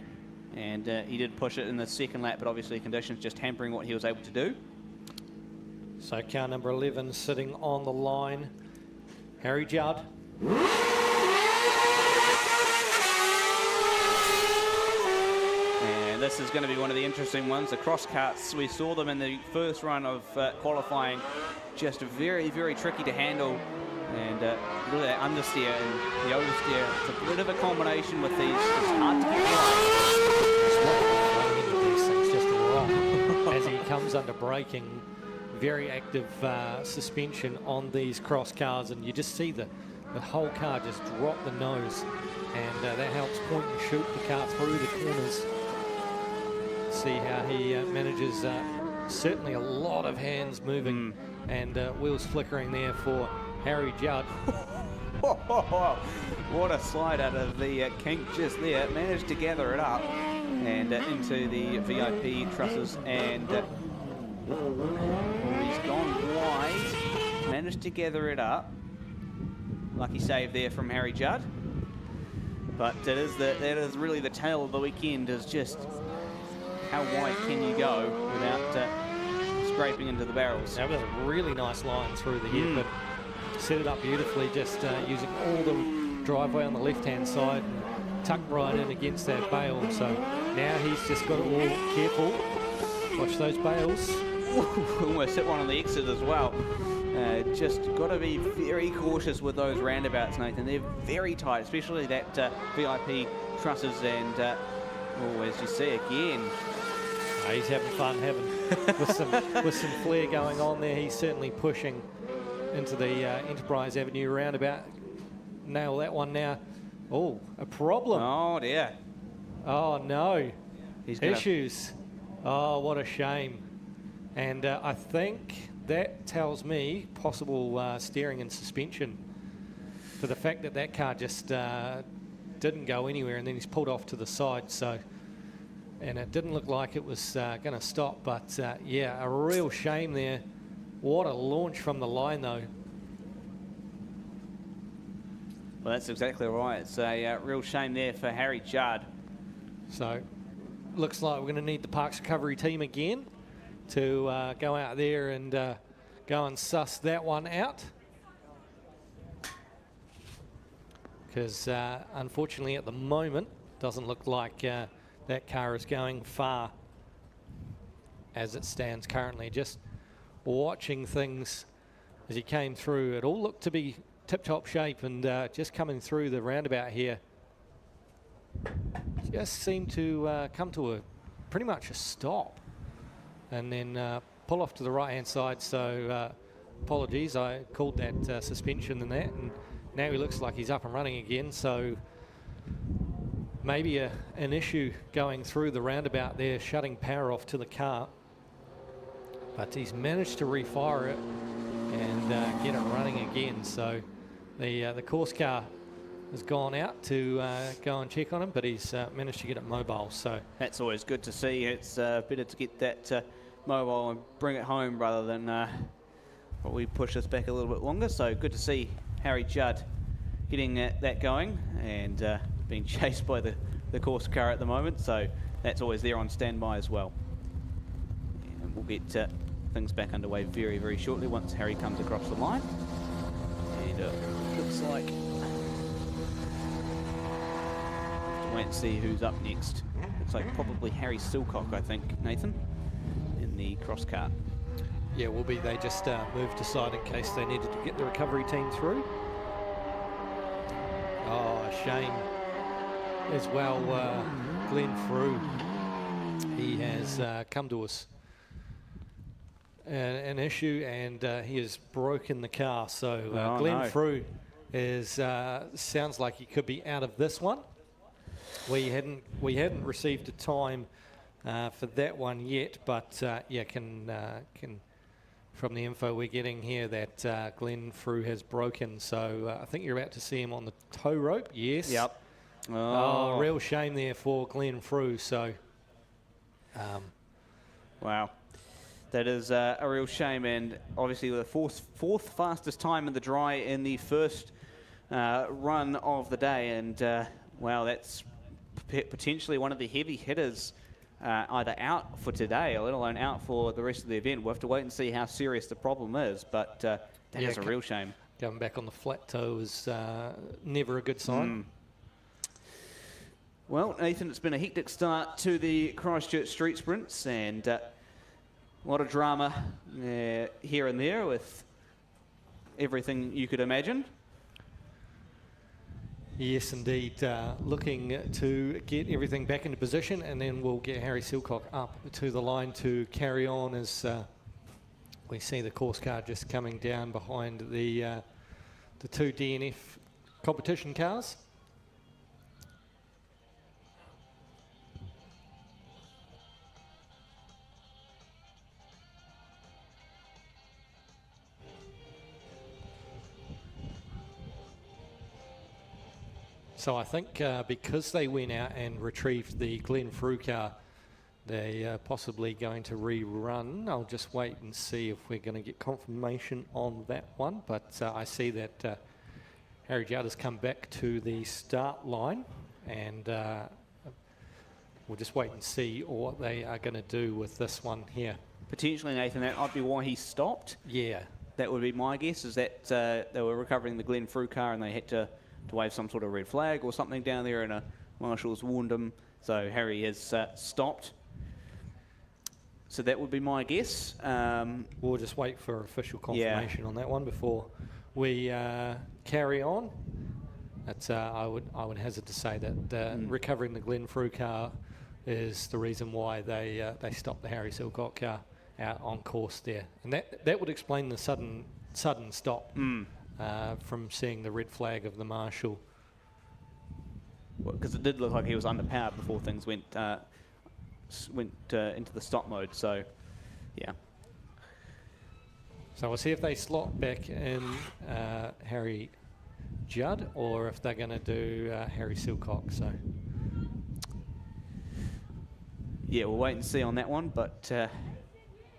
and he did push it in the second lap, but obviously conditions just hampering what he was able to do. So car number 11 sitting on the line, Harry Judd. And this is going to be one of the interesting ones. The cross carts, we saw them in the first run of qualifying, just very, very tricky to handle. And really that understeer and the oversteer, it's a bit of a combination with these. It's hard to get right. As he comes under braking, very active suspension on these cross cars, and you just see the whole car just drop the nose, and that helps point and shoot the car through the corners. See how he manages, certainly a lot of hands moving and wheels flickering there for Harry Judd. What a slide out of the kink just there. Managed to gather it up and into the VIP trusses, and he's gone wide. Managed to gather it up. Lucky save there from Harry Judd. But that is really the tale of the weekend, is just how wide can you go without scraping into the barrels. That was a really nice line through the head, but set it up beautifully, just using all the driveway on the left-hand side and tucked right in against that bale. So now he's just got it all careful. Watch those bales. Almost hit one on the exit as well. Just got to be very cautious with those roundabouts, Nathan. They're very tight, especially that VIP trusses and, as you see again. He's having fun, with some flair going on there. He's certainly pushing into the Enterprise Avenue roundabout. Nail that one now. Oh, a problem. Oh, dear. Oh, no. He's Issues. Oh, what a shame. And I think that tells me possible steering and suspension for the fact that that car just didn't go anywhere, and then he's pulled off to the side. So, and it didn't look like it was going to stop, but yeah, a real shame there. What a launch from the line, though. Well, that's exactly right. It's a real shame there for Harry Judd. So, looks like we're going to need the Parks Recovery team again to go out there and go and suss that one out. Because unfortunately at the moment, doesn't look like that car is going far as it stands currently. Just watching things as he came through, it all looked to be tip-top shape, and just coming through the roundabout here just seemed to come to pretty much a stop and then pull off to the right-hand side. So apologies, I called that suspension and that, and now he looks like he's up and running again. So maybe an issue going through the roundabout there, shutting power off to the car. But he's managed to refire it and get it running again. So the course car has gone out to go and check on him, but he's managed to get it mobile. So that's always good to see. It's better to get that mobile and bring it home rather than probably push this back a little bit longer. So good to see Harry Judd getting that going and being chased by the course car at the moment. So that's always there on standby as well. And we'll get things back underway very, very shortly once Harry comes across the line. And looks like wait and see who's up next. Looks like probably Harry Silcock, I think, Nathan, in the cross car. Yeah, will be. They just moved aside in case they needed to get the recovery team through. Oh, shame as well. Glenn Frew, he has come to us an issue, and he has broken the car. So Glenn Frew is sounds like he could be out of this one. We hadn't received a time for that one yet, but yeah, can from the info we're getting here that Glenn Frew has broken. So I think you're about to see him on the tow rope. Yes. Yep. Oh, real shame there for Glenn Frew. So, wow, that is a real shame, and obviously the fourth fastest time in the dry in the first run of the day, and wow, that's potentially one of the heavy hitters either out for today, or let alone out for the rest of the event. We'll have to wait and see how serious the problem is, but that is a real shame. Going back on the flat toe is never a good sign. Well, Nathan, it's been a hectic start to the Christchurch Street Sprints, and a lot of drama here and there with everything you could imagine. Yes, indeed. Looking to get everything back into position, and then we'll get Harry Silcock up to the line to carry on as we see the course car just coming down behind the two DNF competition cars. So I think because they went out and retrieved the Glenn Frew car, they're possibly going to rerun. I'll just wait and see if we're going to get confirmation on that one. But I see that Harry Judd has come back to the start line, and we'll just wait and see what they are going to do with this one here. Potentially, Nathan, that might be why he stopped. Yeah. That would be my guess, is that they were recovering the Glenn Frew car and they had to wave some sort of red flag or something down there, and a marshal's warned him. So Harry has stopped. So that would be my guess. We'll just wait for official confirmation on that one before we carry on. That's, I would hazard to say that recovering the Glenfrew car is the reason why they stopped the Harry Silcock car out on course there, and that would explain the sudden stop from seeing the red flag of the marshal. Because it did look like he was underpowered before things went into the stop mode. So, yeah. So we'll see if they slot back in Harry Judd or if they're going to do Harry Silcock. So, yeah, we'll wait and see on that one. But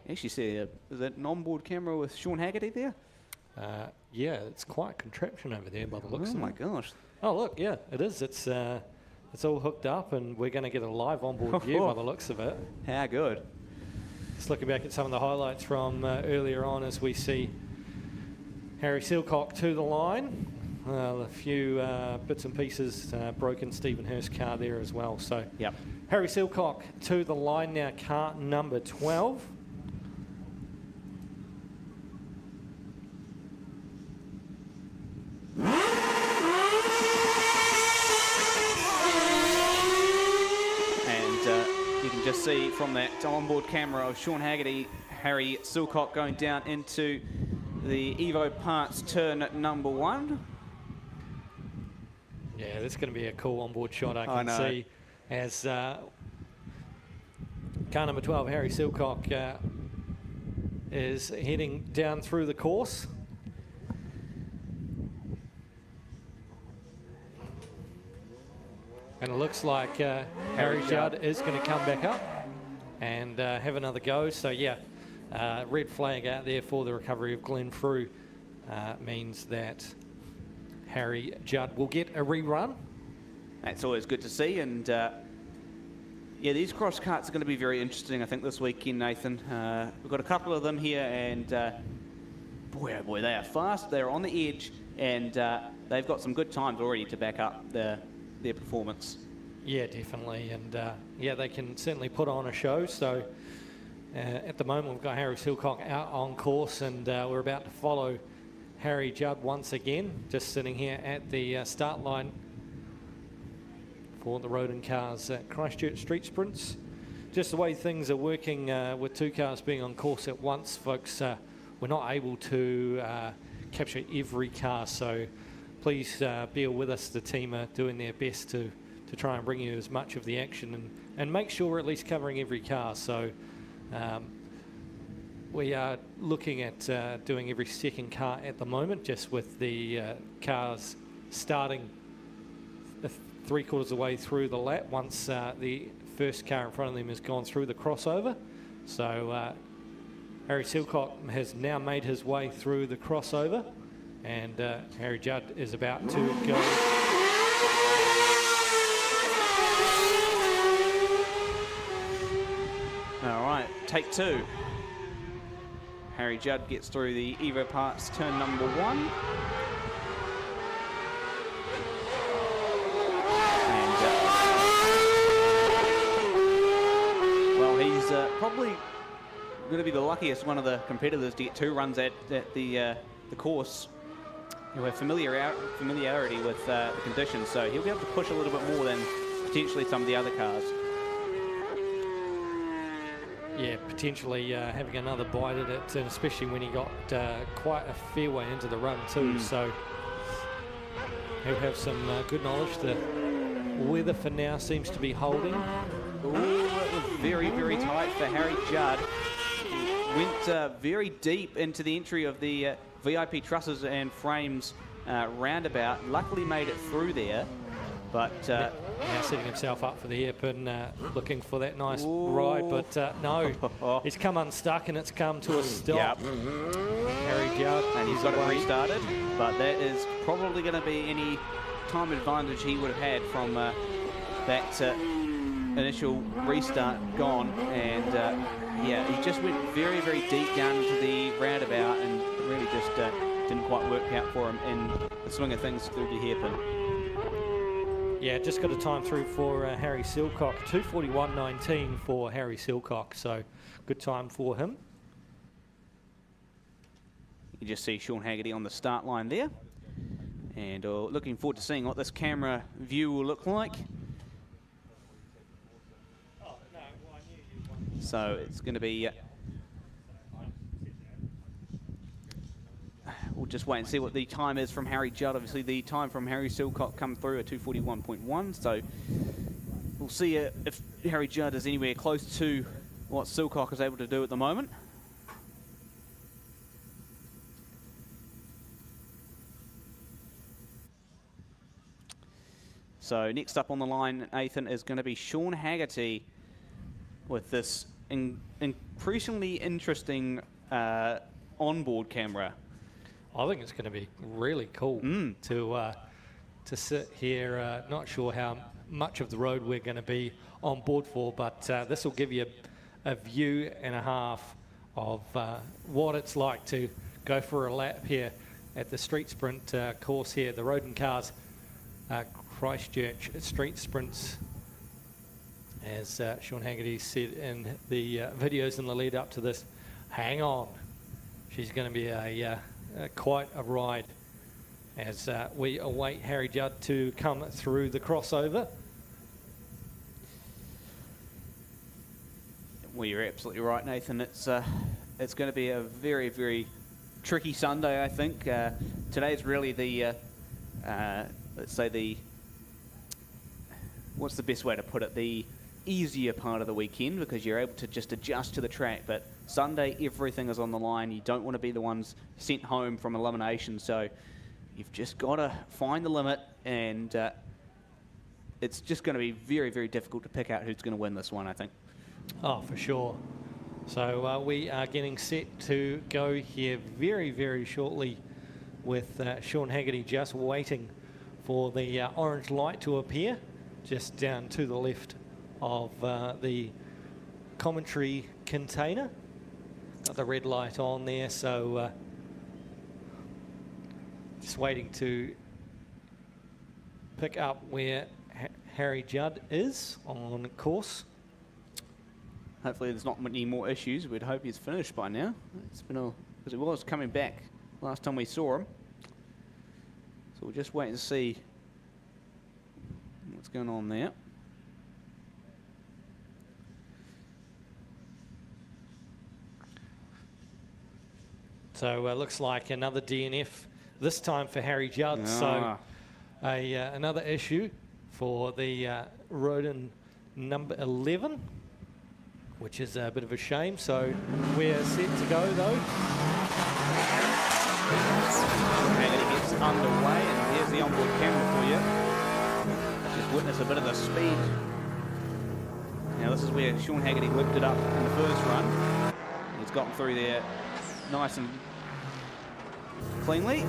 actually, see, is that an onboard camera with Sean Haggerty there? Yeah, it's quite a contraption over there by the looks of it. Oh my gosh! Oh look, yeah, it is. It's all hooked up, and we're going to get a live onboard view by the looks of it. How good! Just looking back at some of the highlights from earlier on, as we see Harry Silcock to the line. A few bits and pieces broken Stephen Hurst's car there as well. So, yep. Harry Silcock to the line now, car number 12. You can just see from that onboard camera of Sean Haggerty, Harry Silcock going down into the Evo Parts turn number 1. Yeah, that's going to be a cool onboard shot, I can see, as car number 12, Harry Silcock, is heading down through the course. And it looks like Harry Judd is going to come back up and have another go. So, yeah, red flag out there for the recovery of Glenfrew means that Harry Judd will get a rerun. That's always good to see. And, yeah, these cross carts are going to be very interesting, I think, this weekend, Nathan. We've got a couple of them here, and boy, oh boy, they are fast. They're on the edge, and they've got some good times already to back up their performance. Yeah, definitely, and yeah, they can certainly put on a show. So at the moment, we've got Harry Silcock out on course, and we're about to follow Harry Judd once again, just sitting here at the start line for the Rodin cars at Christchurch Street Sprints. Just the way things are working with two cars being on course at once, folks, we're not able to capture every car, so please bear with us. The team are doing their best to try and bring you as much of the action and make sure we're at least covering every car. So we are looking at doing every second car at the moment, just with the cars starting 3/4 of the way through the lap once the first car in front of them has gone through the crossover. So Harry Silcock has now made his way through the crossover, and Harry Judd is about to go. All right, take 2. Harry Judd gets through the Evo Parts turn number 1. And, well, he's probably going to be the luckiest one of the competitors to get 2 runs at the course. He'll have familiarity with the conditions, so he'll be able to push a little bit more than potentially some of the other cars. Yeah, potentially having another bite at it, and especially when he got quite a fair way into the run too. So he'll have some good knowledge. The weather for now seems to be holding. Ooh, it was very, very tight for Harry Judd. Went very deep into the entry of the VIP trusses and frames roundabout. Luckily made it through there, but now setting himself up for the hairpin, looking for that nice ride, but no, it's come unstuck and it's come to a stop. Yep. Harry Judd, and he's got it restarted, but that is probably going to be any time advantage he would have had from that initial restart gone. And yeah, he just went very, very deep down into the roundabout and really just didn't quite work out for him in the swing of things through the hairpin. Yeah, just got a time through for Harry Silcock. 2:41.19 for Harry Silcock, so good time for him. You just see Sean Haggerty on the start line there. And looking forward to seeing what this camera view will look like. So it's going to be... we'll just wait and see what the time is from Harry Judd. Obviously, the time from Harry Silcock come through at 2:41.1. So we'll see if Harry Judd is anywhere close to what Silcock is able to do at the moment. So next up on the line, Nathan, is going to be Sean Haggerty with this increasingly interesting onboard camera. I think it's going to be really cool to sit here. Not sure how much of the road we're going to be on board for, but this will give you a view and a half of what it's like to go for a lap here at the street sprint course here, the Rodin Cars Christchurch street sprints. As Sean Haggerty said in the videos in the lead up to this, hang on, she's going to be quite a ride as we await Harry Judd to come through the crossover. Well, you're absolutely right, Nathan. It's going to be a very, very tricky Sunday, I think. Today's really the, let's say what's the best way to put it? The easier part of the weekend, because you're able to just adjust to the track. But Sunday, everything is on the line. You don't want to be the ones sent home from elimination. So you've just got to find the limit, and it's just going to be very, very difficult to pick out who's going to win this one, I think. Oh, for sure. So we are getting set to go here very, very shortly with Sean Haggerty just waiting for the orange light to appear just down to the left of the commentary container. Got the red light on there, so just waiting to pick up where Harry Judd is on course. Hopefully there's not many more issues. We'd hope he's finished by now. It's been because it was coming back last time we saw him. So we'll just wait and see what's going on there. So looks like another DNF, this time for Harry Judd. So another issue for the Rodin number 11, which is a bit of a shame. So we're set to go though. Haggerty gets underway, and here's the onboard camera for you. Just witness a bit of the speed. Now this is where Sean Haggerty whipped it up in the first run. He's gotten through there nice and cleanly.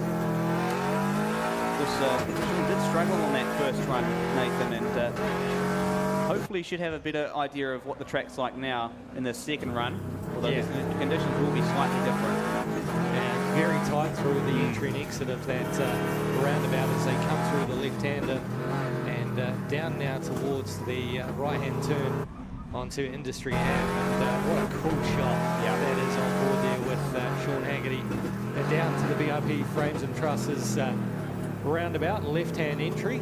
Sean did struggle on that first run, Nathan, and hopefully should have a better idea of what the track's like now in the second run, although the conditions will be slightly different. And very tight through the entry and exit of that roundabout as they come through the left-hander, and down now towards the right-hand turn onto Industry Ave, and what a cool shot that is on board there with Sean Haggerty. Down to the VIP frames and trusses roundabout, left-hand entry,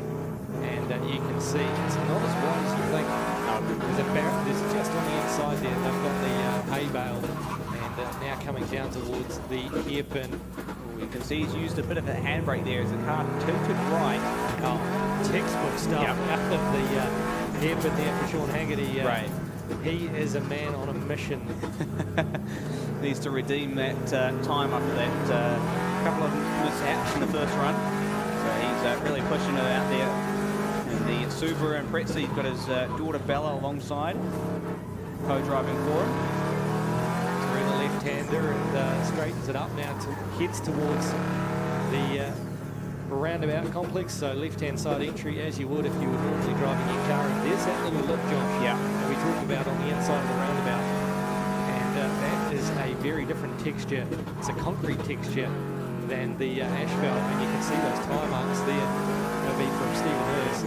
and you can see it's not as wide as you think. There's a barrier, there's just on the inside there, they've got the hay bale, and now coming down towards the hairpin. You can see he's used a bit of a handbrake there as the car tilted right. Oh, textbook stuff out of the hairpin there for Sean Haggerty. Right. He is a man on a mission. Needs to redeem that time after that couple of mishaps in the first run. So he's really pushing it out there. And the Subaru and Pretzel, he's got his daughter Bella alongside, co-driving for him. Through the left-hander and straightens it up now, heads towards the roundabout complex. So left-hand side entry as you would if you were normally driving your car. And there's that little lip, Josh, that we talked about on the inside of the roundabout. And that is a very different texture. It's a concrete texture than the asphalt, and you can see those tyre marks there. They'll be from Stephen Hurst.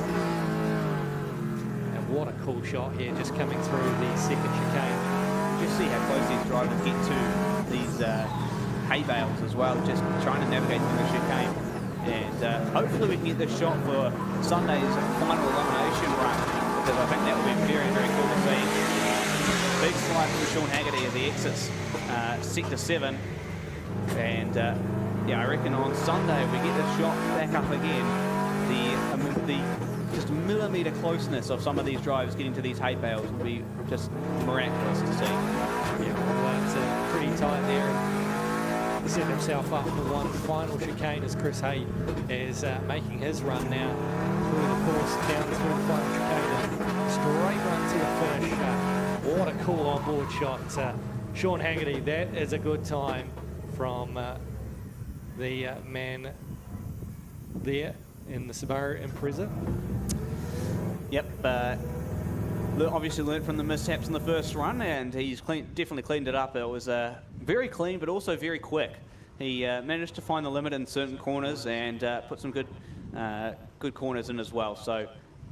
what a cool shot here, just coming through the second chicane. Just see how close these drivers get to these hay bales as well, just trying to navigate through the chicane. And hopefully we can get this shot for Sunday's final elimination run, because I think that would be very, very cool to see. Big slide from Sean Haggerty as he exits Sector 7. And yeah, I reckon on Sunday if we get this shot back up again, the just millimetre closeness of some of these drivers getting to these hay bales will be just miraculous to see. Yeah, well, it's pretty tight there. And set himself up for one final chicane as Chris Hay is making his run now through the course, down through the final chicane, and straight run to the finish. What a cool on-board shot. Sean Haggerty, that is a good time from the man there in the Subaru Impreza. Yep, obviously learnt from the mishaps in the first run, and he's definitely cleaned it up. It was very clean, but also very quick. He managed to find the limit in certain corners and put some good corners in as well. So,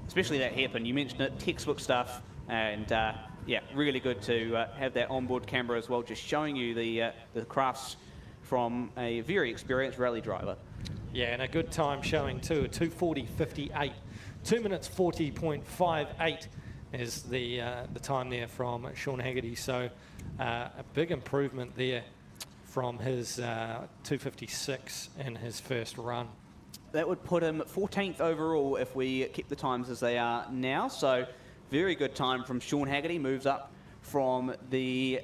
especially that hairpin, you mentioned it, textbook stuff, and yeah, really good to have that onboard camera as well, just showing you the crafts from a very experienced rally driver. Yeah, and a good time showing too, 2:40.58. 2 minutes 40.58 is the time there from Sean Haggerty. So a big improvement there from his 2:56 in his first run. That would put him 14th overall if we keep the times as they are now. So very good time from Sean Haggerty, moves up from the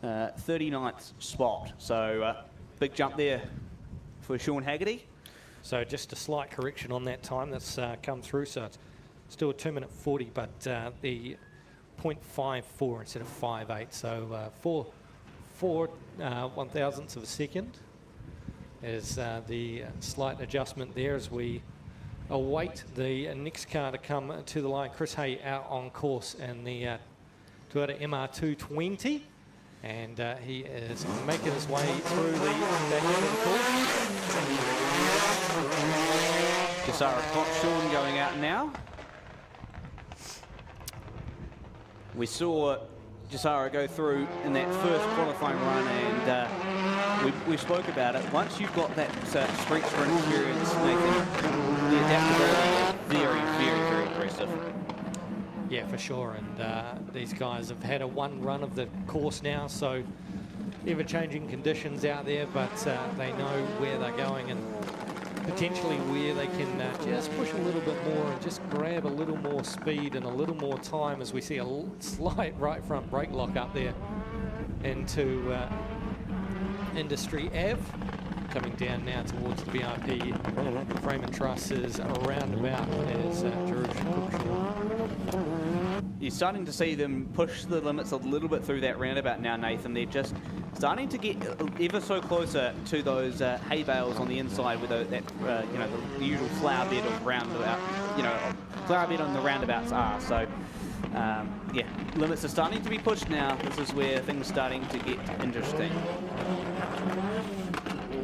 39th spot. So big jump there for Sean Haggerty. So just a slight correction on that time that's come through. So it's still a 2 minute 40, but the 0.54 instead of 5.8. So four 1,000ths of a second is the slight adjustment there as we await the next car to come to the line. Chris Hay out on course in the Toyota MR220. And he is making his way through the back end of the course. Jasara Coxshorn going out now. We saw Jasara go through in that first qualifying run, and we spoke about it. Once you've got that street sprint experience, Nathan, the adaptability is very, very, very impressive. Yeah, for sure. And these guys have had a one run of the course now, so ever-changing conditions out there, but they know where they're going and potentially where they can just push a little bit more and just grab a little more speed and a little more time, as we see a slight right front brake lock up there into Industry Ave. Coming down now towards the VIP. Frame and truss is around about as You're starting to see them push the limits a little bit through that roundabout now, Nathan. They're just starting to get ever so closer to those hay bales on the inside with that you know, the usual flower bed of roundabout, you know, flower bed on the roundabouts are. So yeah, limits are starting to be pushed now. This is where things are starting to get interesting.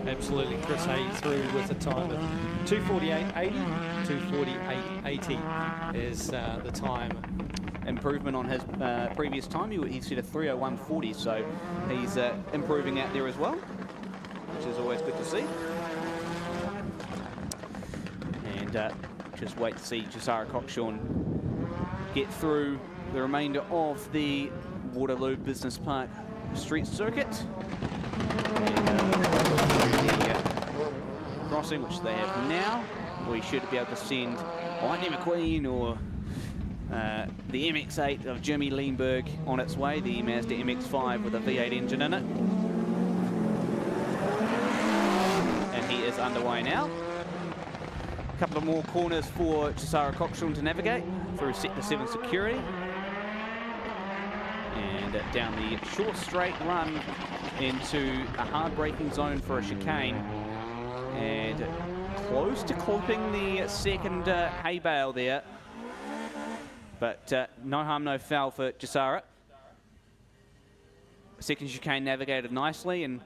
Absolutely, Chris Hay through with a time of 2:48.80. 2:48.80 is the time. Improvement on his previous time. He set a 3:01.40, so he's improving out there as well, which is always good to see. And just wait to see Jasara Coxshorn get through the remainder of the Waterloo Business Park street circuit. Crossing, which they have now, we should be able to send Lightning McQueen or the MX-8 of Jimmy Leenberg on its way, the Mazda MX-5 with a V8 engine in it. And he is underway now. A couple of more corners for Jasara Coxshorn to navigate through Sector 7 security. And down the short straight run into a hard braking zone for a chicane. And close to clipping the second hay bale there. But no harm, no foul for Jasara. Second chicane navigated nicely, and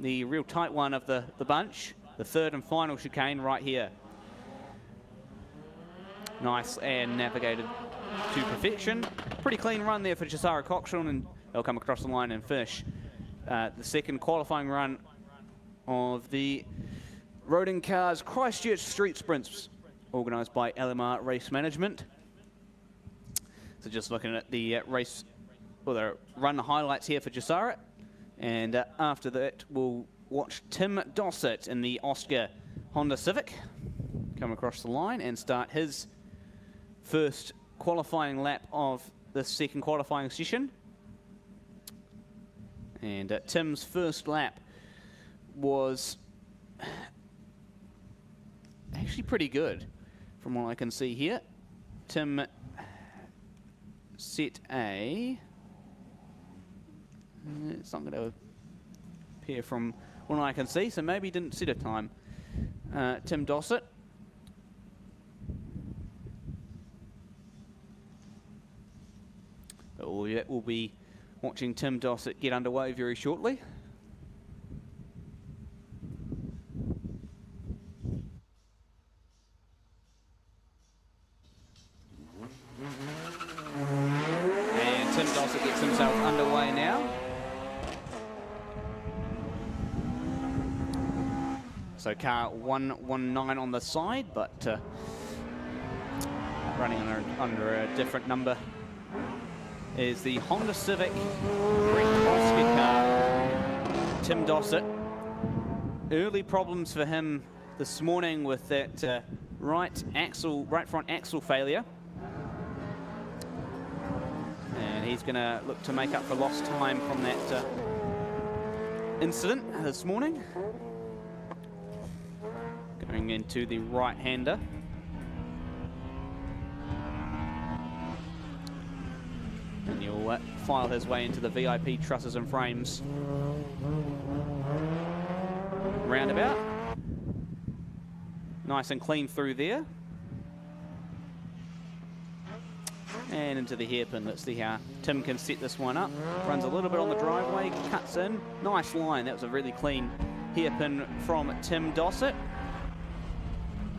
the real tight one of the bunch, the third and final chicane right here. Nice and navigated to perfection. Pretty clean run there for Jisara Cockshorn, and they'll come across the line and finish the second qualifying run of the Rodin Cars Christchurch Street Sprints, organised by LMR Race Management. So just looking at the race, or the run highlights here for Jisara, and after that we'll watch Tim Dossett in the Oscar Honda Civic come across the line and start his first qualifying lap of the second qualifying session. And Tim's first lap was actually pretty good from what I can see here. Tim set a... It's not going to appear from what I can see, so maybe he didn't set a time. Tim Dossett. We'll be watching Tim Dossett get underway very shortly. And Tim Dossett gets himself underway now. So car 119 on the side, but running under a different number is the Honda Civic Oscar car. Tim Dossett. Early problems for him this morning with that right front axle failure. And he's going to look to make up for lost time from that incident this morning. Going into the right-hander. And he'll file his way into the VIP trusses and frames roundabout. Nice and clean through there. And into the hairpin. Let's see how Tim can set this one up. Runs a little bit on the driveway, cuts in. Nice line. That was a really clean hairpin from Tim Dossett.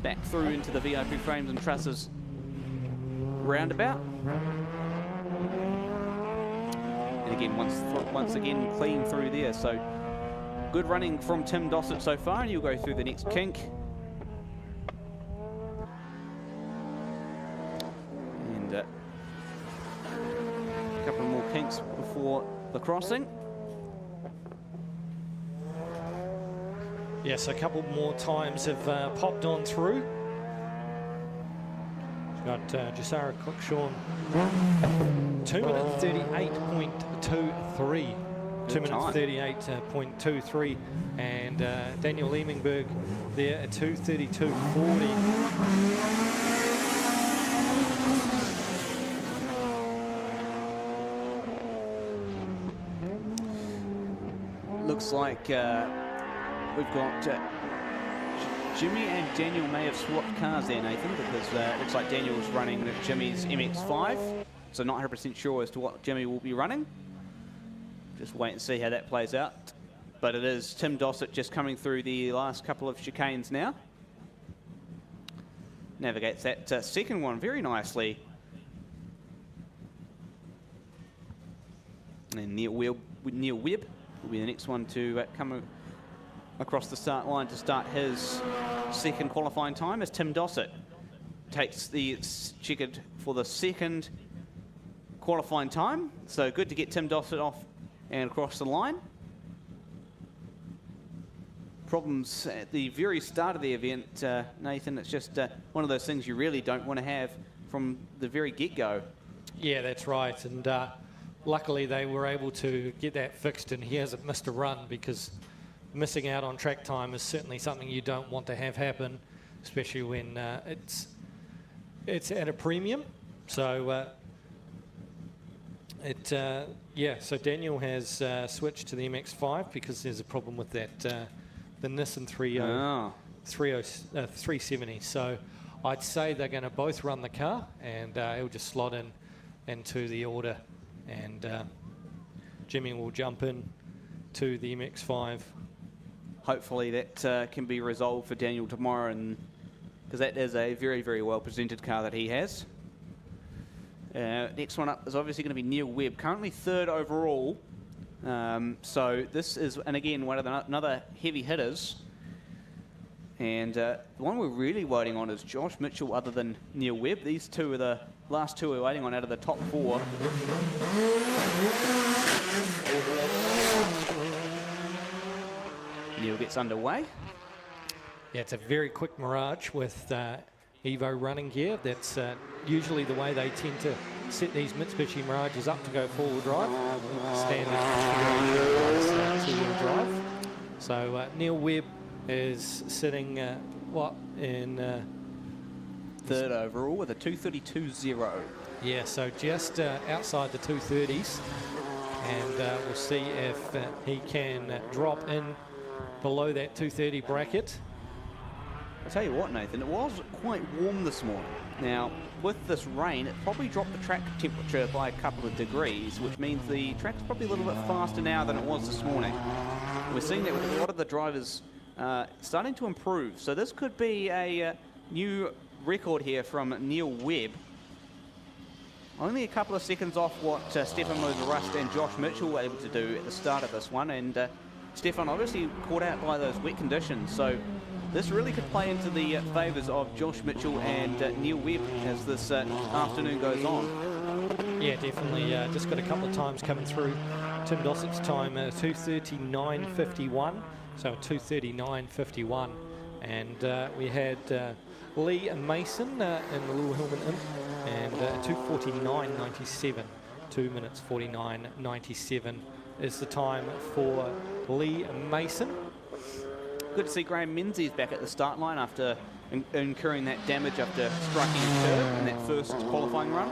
Back through into the VIP frames and trusses roundabout. And again, once again, clean through there. So good running from Tim Dossett so far, and he'll go through the next kink. And a couple more kinks before the crossing. Yes, a couple more times have popped on through. Got Jisara Cockshorn, 2 minutes 38.23. 2 minutes 38.23, and Daniel Leemingberg there at 2:32.40. Looks like we've got Jimmy and Daniel may have swapped cars there, Nathan, because it looks like Daniel's running Jimmy's MX-5, so not 100% sure as to what Jimmy will be running. Just wait and see how that plays out. But it is Tim Dossett just coming through the last couple of chicanes now. Navigates that second one very nicely. And Neil Webb will be the next one to come across the start line to start his second qualifying time, as Tim Dossett takes the checkered for the second qualifying time. So good to get Tim Dossett off and across the line. Problems at the very start of the event, Nathan. It's just one of those things you really don't want to have from the very get-go. Yeah, that's right. And luckily they were able to get that fixed, and he hasn't missed a run, because missing out on track time is certainly something you don't want to have happen, especially when it's at a premium. So so Daniel has switched to the MX-5 because there's a problem with that the Nissan 370. So I'd say they're going to both run the car, and he'll just slot in into the order, and Jimmy will jump in to the MX-5. Hopefully that can be resolved for Daniel tomorrow, and because that is a very, very well presented car that he has. Next one up is obviously going to be Neil Webb, currently 3rd overall. So this is, and again, one of the another heavy hitters. And the one we're really waiting on is Josh Mitchell, other than Neil Webb. These two are the last two we're waiting on out of the top 4. Neil gets underway. Yeah, it's a very quick Mirage with Evo running gear. That's usually the way they tend to set these Mitsubishi Mirages up to go four-wheel drive. Standard two-wheel drive. So Neil Webb is sitting, in... 3rd overall with a 232.0. Yeah, so just outside the 230s. And we'll see if he can drop in below that 230 bracket. I'll tell you what, Nathan, it was quite warm this morning. Now, with this rain, it probably dropped the track temperature by a couple of degrees, which means the track's probably a little bit faster now than it was this morning. We're seeing that with a lot of the drivers starting to improve. So this could be a new record here from Neil Webb. Only a couple of seconds off what Stefan Moser-Rust and Josh Mitchell were able to do at the start of this one. And Stefan obviously caught out by those wet conditions. So this really could play into the favours of Josh Mitchell and Neil Webb as this afternoon goes on. Yeah, definitely. Just got a couple of times coming through. Tim Dossett's time, 2:39.51. So 2:39.51. And we had Lee and Mason in the Lure Hillman Imp, and 2:49.97. 2 minutes 49.97 is the time for Lee and Mason. Good to see Graham Menzies back at the start line after incurring that damage after striking a curb in that first qualifying run.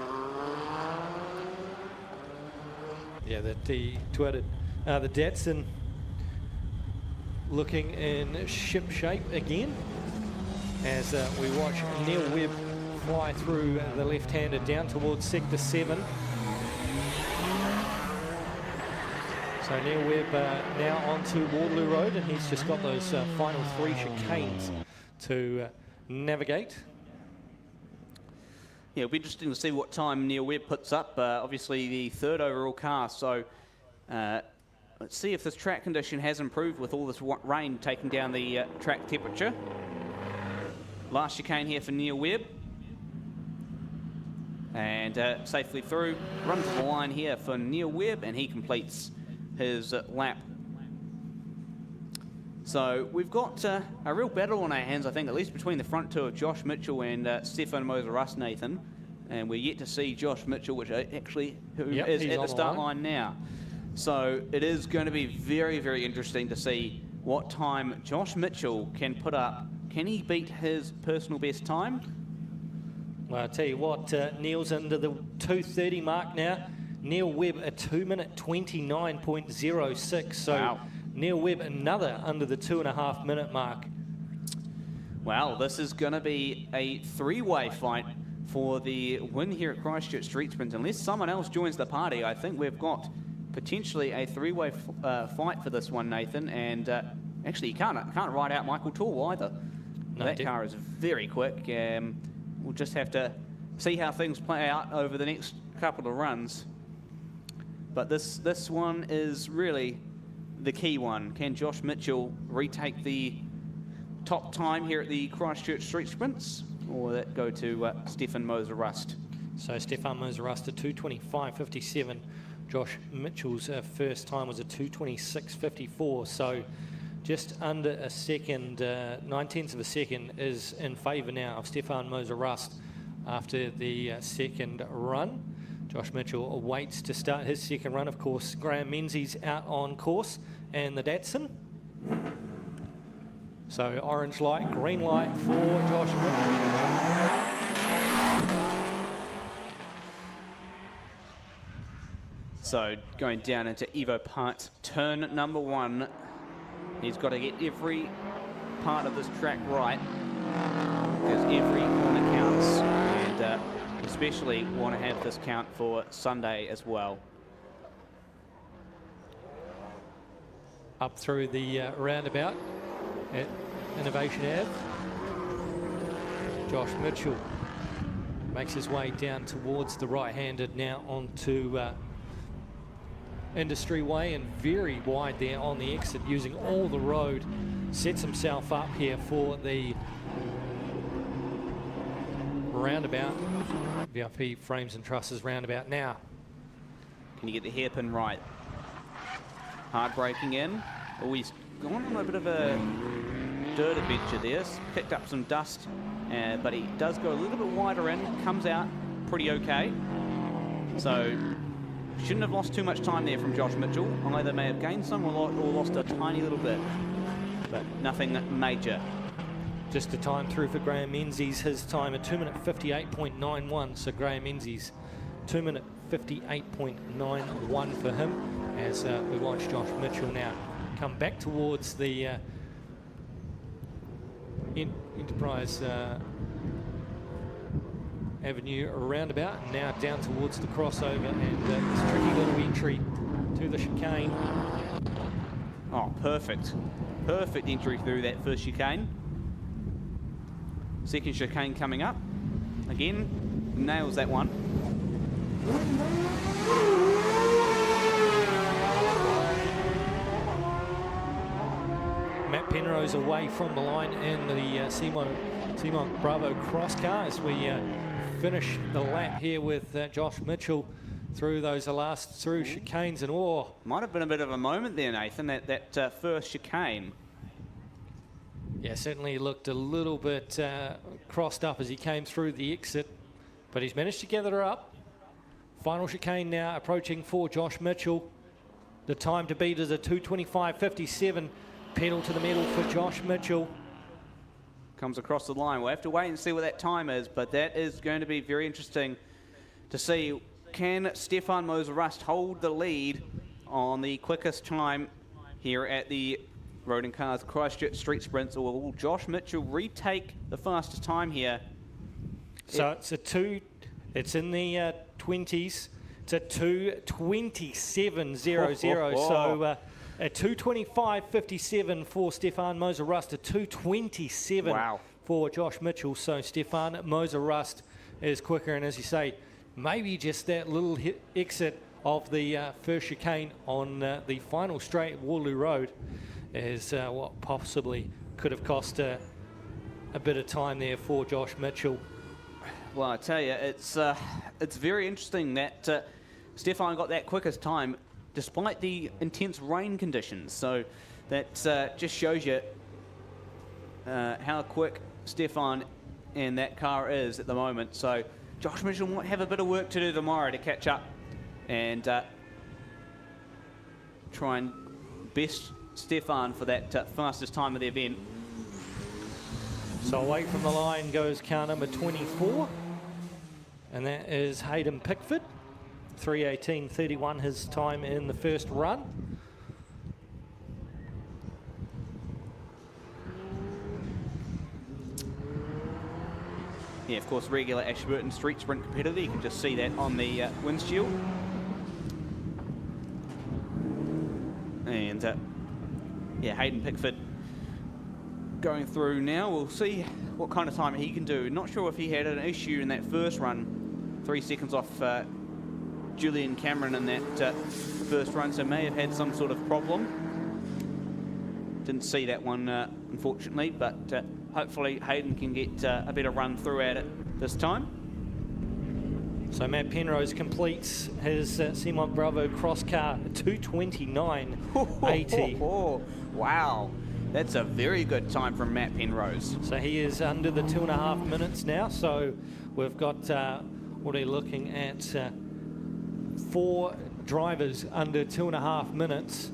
Yeah, the Datsun looking in ship shape again as we watch Neil Webb fly through the left-hander down towards Sector 7. So Neil Webb now onto Waterloo Road, and he's just got those final 3 chicanes to navigate. Yeah, it'll be interesting to see what time Neil Webb puts up. Obviously the 3rd overall car, so let's see if this track condition has improved with all this rain taking down the track temperature. Last chicane here for Neil Webb. And safely through, runs the line here for Neil Webb, and he completes his lap. So we've got a real battle on our hands, I think, at least between the front two of Josh Mitchell and Stefan Moser-Rust, Nathan. And we're yet to see Josh Mitchell, who is at the start line now. So it is going to be very, very interesting to see what time Josh Mitchell can put up. Can he beat his personal best time? Well, I'll tell you what, Neil's into the 2:30 mark now. Neil Webb a 2 minute 29.06. So wow. Neil Webb another under the 2.5 minute mark. Well, this is going to be a 3-way fight for the win here at Christchurch Street Sprint. Unless someone else joins the party, I think we've got potentially a 3-way fight for this one, Nathan. And actually, you can't ride out Michael Tall either. No, that car is very quick. We'll just have to see how things play out over the next couple of runs. But this one is really the key one. Can Josh Mitchell retake the top time here at the Christchurch Street Sprints, or will that go to Stefan Moser-Rust? So Stefan Moser-Rust a 2:25.57. Josh Mitchell's first time was a 2:26.54. So just under a second, 9/10 of a second is in favour now of Stefan Moser-Rust after the second run. Josh Mitchell awaits to start his second run. Of course, Graham Menzies out on course and the Datsun. So orange light, green light for Josh Mitchell. So going down into Evo Park's turn number 1. He's got to get every part of this track right, because every corner counts, and especially want to have this count for Sunday as well. Up through the roundabout at Innovation Ave. Josh Mitchell makes his way down towards the right-handed now onto Industry Way, and very wide there on the exit, using all the road. Sets himself up here for the roundabout. VIP Frames and Trusses roundabout now. Can you get the hairpin right? Hard braking in. Oh, he's gone on a bit of a dirt adventure there. Picked up some dust, but he does go a little bit wider in. Comes out pretty okay. So shouldn't have lost too much time there from Josh Mitchell. Either may have gained some or lost a tiny little bit, but nothing major. Just a time through for Graham Menzies. His time at 2 minute 58.91. So Graham Menzies, 2 minute 58.91 for him, as we watch Josh Mitchell now come back towards the Enterprise Avenue roundabout, and now down towards the crossover, and this tricky little entry to the chicane. Oh, perfect. Perfect entry through that first chicane. Second chicane coming up. Again, nails that one. Matt Penrose away from the line in the Simon Bravo cross car as we finish the lap here with Josh Mitchell through those last chicanes, and might have been a bit of a moment there, Nathan, that first chicane. Yeah, certainly looked a little bit crossed up as he came through the exit, but he's managed to gather her up. Final chicane now approaching for Josh Mitchell. The time to beat is a 2:25.57. Pedal to the metal for Josh Mitchell. Comes across the line. We'll have to wait and see what that time is, but that is going to be very interesting to see. Can Stefan Moser-Rust hold the lead on the quickest time here at the Rodin Cars Christchurch Street Sprints, or will Josh Mitchell retake the fastest time here? So it's in the 20s. It's a 2:27.00. So a 2:25.57 for Stefan Moser-Rust, a 2:27 for Josh Mitchell. So Stefan Moser-Rust is quicker, and as you say, maybe just that little exit of the first chicane on the final straight at Waterloo Road is what possibly could have cost a bit of time there for Josh Mitchell. Well, I tell you, it's very interesting that Stefan got that quickest time despite the intense rain conditions. So that just shows you how quick Stefan and that car is at the moment. So Josh Mitchell might have a bit of work to do tomorrow to catch up and try and best Stefan for that fastest time of the event. So away from the line goes car number 24, and that is Hayden Pickford. 3:18.31 his time in the first run. Yeah, of course, regular Ashburton Street Sprint competitor. You can just see that on the windshield. And yeah, Hayden Pickford going through now. We'll see what kind of time he can do. Not sure if he had an issue in that first run. 3 seconds off Julian Cameron in that first run, so may have had some sort of problem. Didn't see that one, unfortunately, but hopefully Hayden can get a better run through at it this time. So Matt Penrose completes his Simon Bravo cross car at 2:29.80. Wow, that's a very good time from Matt Penrose. So he is under the 2.5 minutes now. So we've got, what are you looking at? 4 drivers under 2.5 minutes.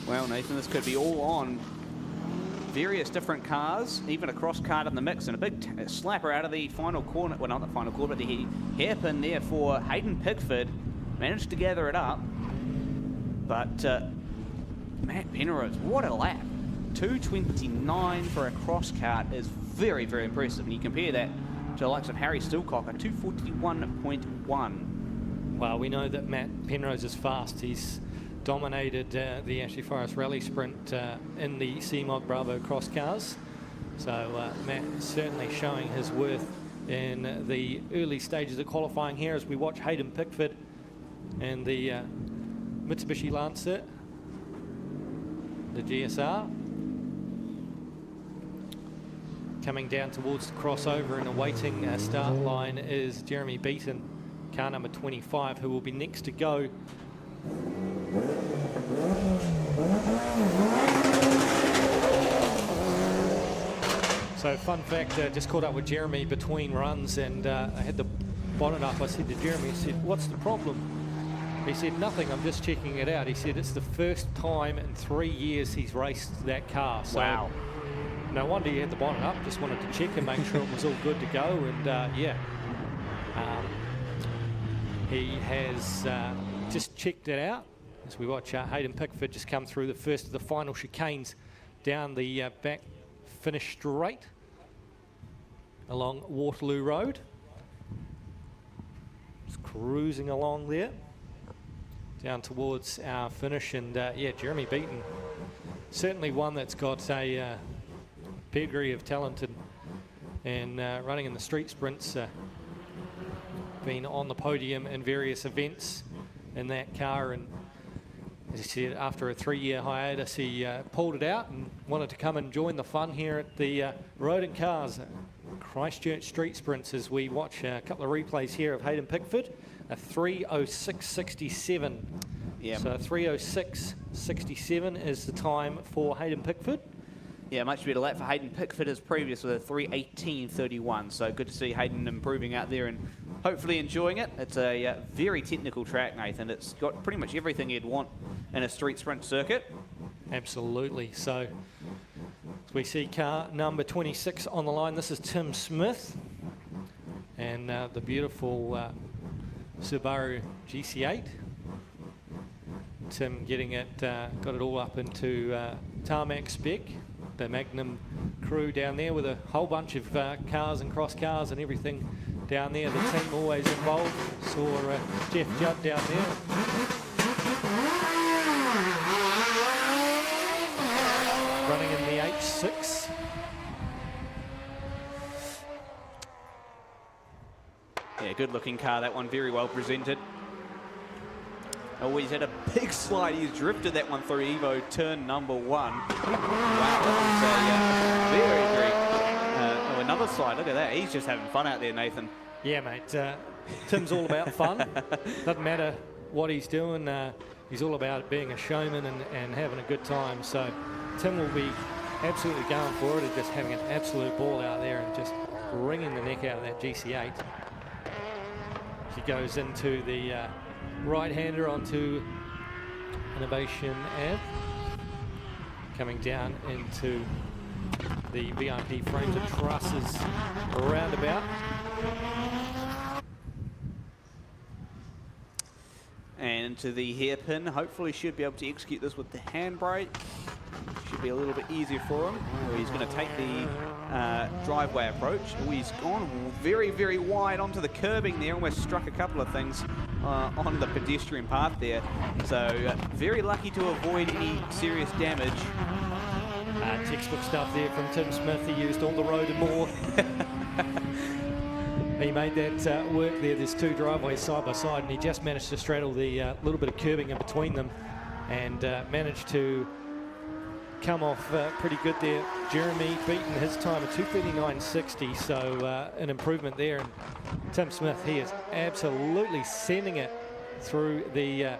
Well, Nathan, this could be all on various different cars, even a cross car in the mix, and a big slapper out of the final corner. Well, not the final corner, but the hairpin there for Hayden Pickford. Managed to gather it up, but Matt Penrose, what a lap. 2:29 for a cross car is very, very impressive. And you compare that to the likes of Harry Stillcocker, 2:41.1. Well, we know that Matt Penrose is fast. He's dominated the Ashley Forest Rally Sprint in the CMOG Bravo cross cars. So Matt certainly showing his worth in the early stages of qualifying here as we watch Hayden Pickford and the Mitsubishi Lancer, the GSR. Coming down towards the crossover and awaiting start line is Jeremy Beaton, car number 25, who will be next to go. So fun fact, just caught up with Jeremy between runs, and I had the bonnet up. I said to Jeremy, I said, what's the problem? He said, nothing, I'm just checking it out. He said it's the first time in 3 years he's raced that car. So wow. No wonder he had the bonnet up, just wanted to check and make sure it was all good to go. And yeah, he has just checked it out as we watch Hayden Pickford just come through the first of the final chicanes down the back finish straight along Waterloo Road. Just cruising along there down towards our finish. And yeah, Jeremy Beaton, certainly one that's got a pedigree of talent and running in the street sprints, been on the podium in various events in that car. And as he said, after a 3-year hiatus, he pulled it out and wanted to come and join the fun here at the Rodin Cars Christchurch Street Sprints as we watch a couple of replays here of Hayden Pickford. A 3:06.67. Yeah. So 3:06.67 is the time for Hayden Pickford. Yeah, much better lap for Hayden Pickford as previous with a 3:18.31. So good to see Hayden improving out there and hopefully enjoying it. It's a very technical track, Nathan. It's got pretty much everything you'd want in a street sprint circuit. Absolutely. So we see car number 26 on the line. This is Tim Smith and the beautiful Subaru GC8. Tim getting it, got it all up into tarmac spec. The Magnum crew down there with a whole bunch of cars and cross cars and everything down there. The team always involved. Saw Jeff Judd down there. Running in the H6. Yeah, good looking car, that one, very well presented. Oh, he's had a big slide. He's drifted that one through Evo turn number 1. Wow, that was very, very... oh, another slide. Look at that. He's just having fun out there, Nathan. Yeah, mate. Tim's all about fun. Doesn't matter what he's doing. He's all about being a showman and having a good time. So Tim will be absolutely going for it and just having an absolute ball out there and just wringing the neck out of that GC8. He goes into the right-hander onto Innovation Ave, coming down into the VIP frames and trusses roundabout. And into the hairpin. Hopefully should be able to execute this with the handbrake. Should be a little bit easier for him. He's going to take the driveway approach. He's gone very, very wide onto the curbing there. Almost struck a couple of things on the pedestrian path there. So very lucky to avoid any serious damage. Textbook stuff there from Tim Smith. He used all the road and more. He made that work there. There's two driveways side by side, and he just managed to straddle the little bit of curbing in between them and managed to come off pretty good there. Jeremy beaten his time of 2:39.60, so an improvement there. And Tim Smith, he is absolutely sending it through the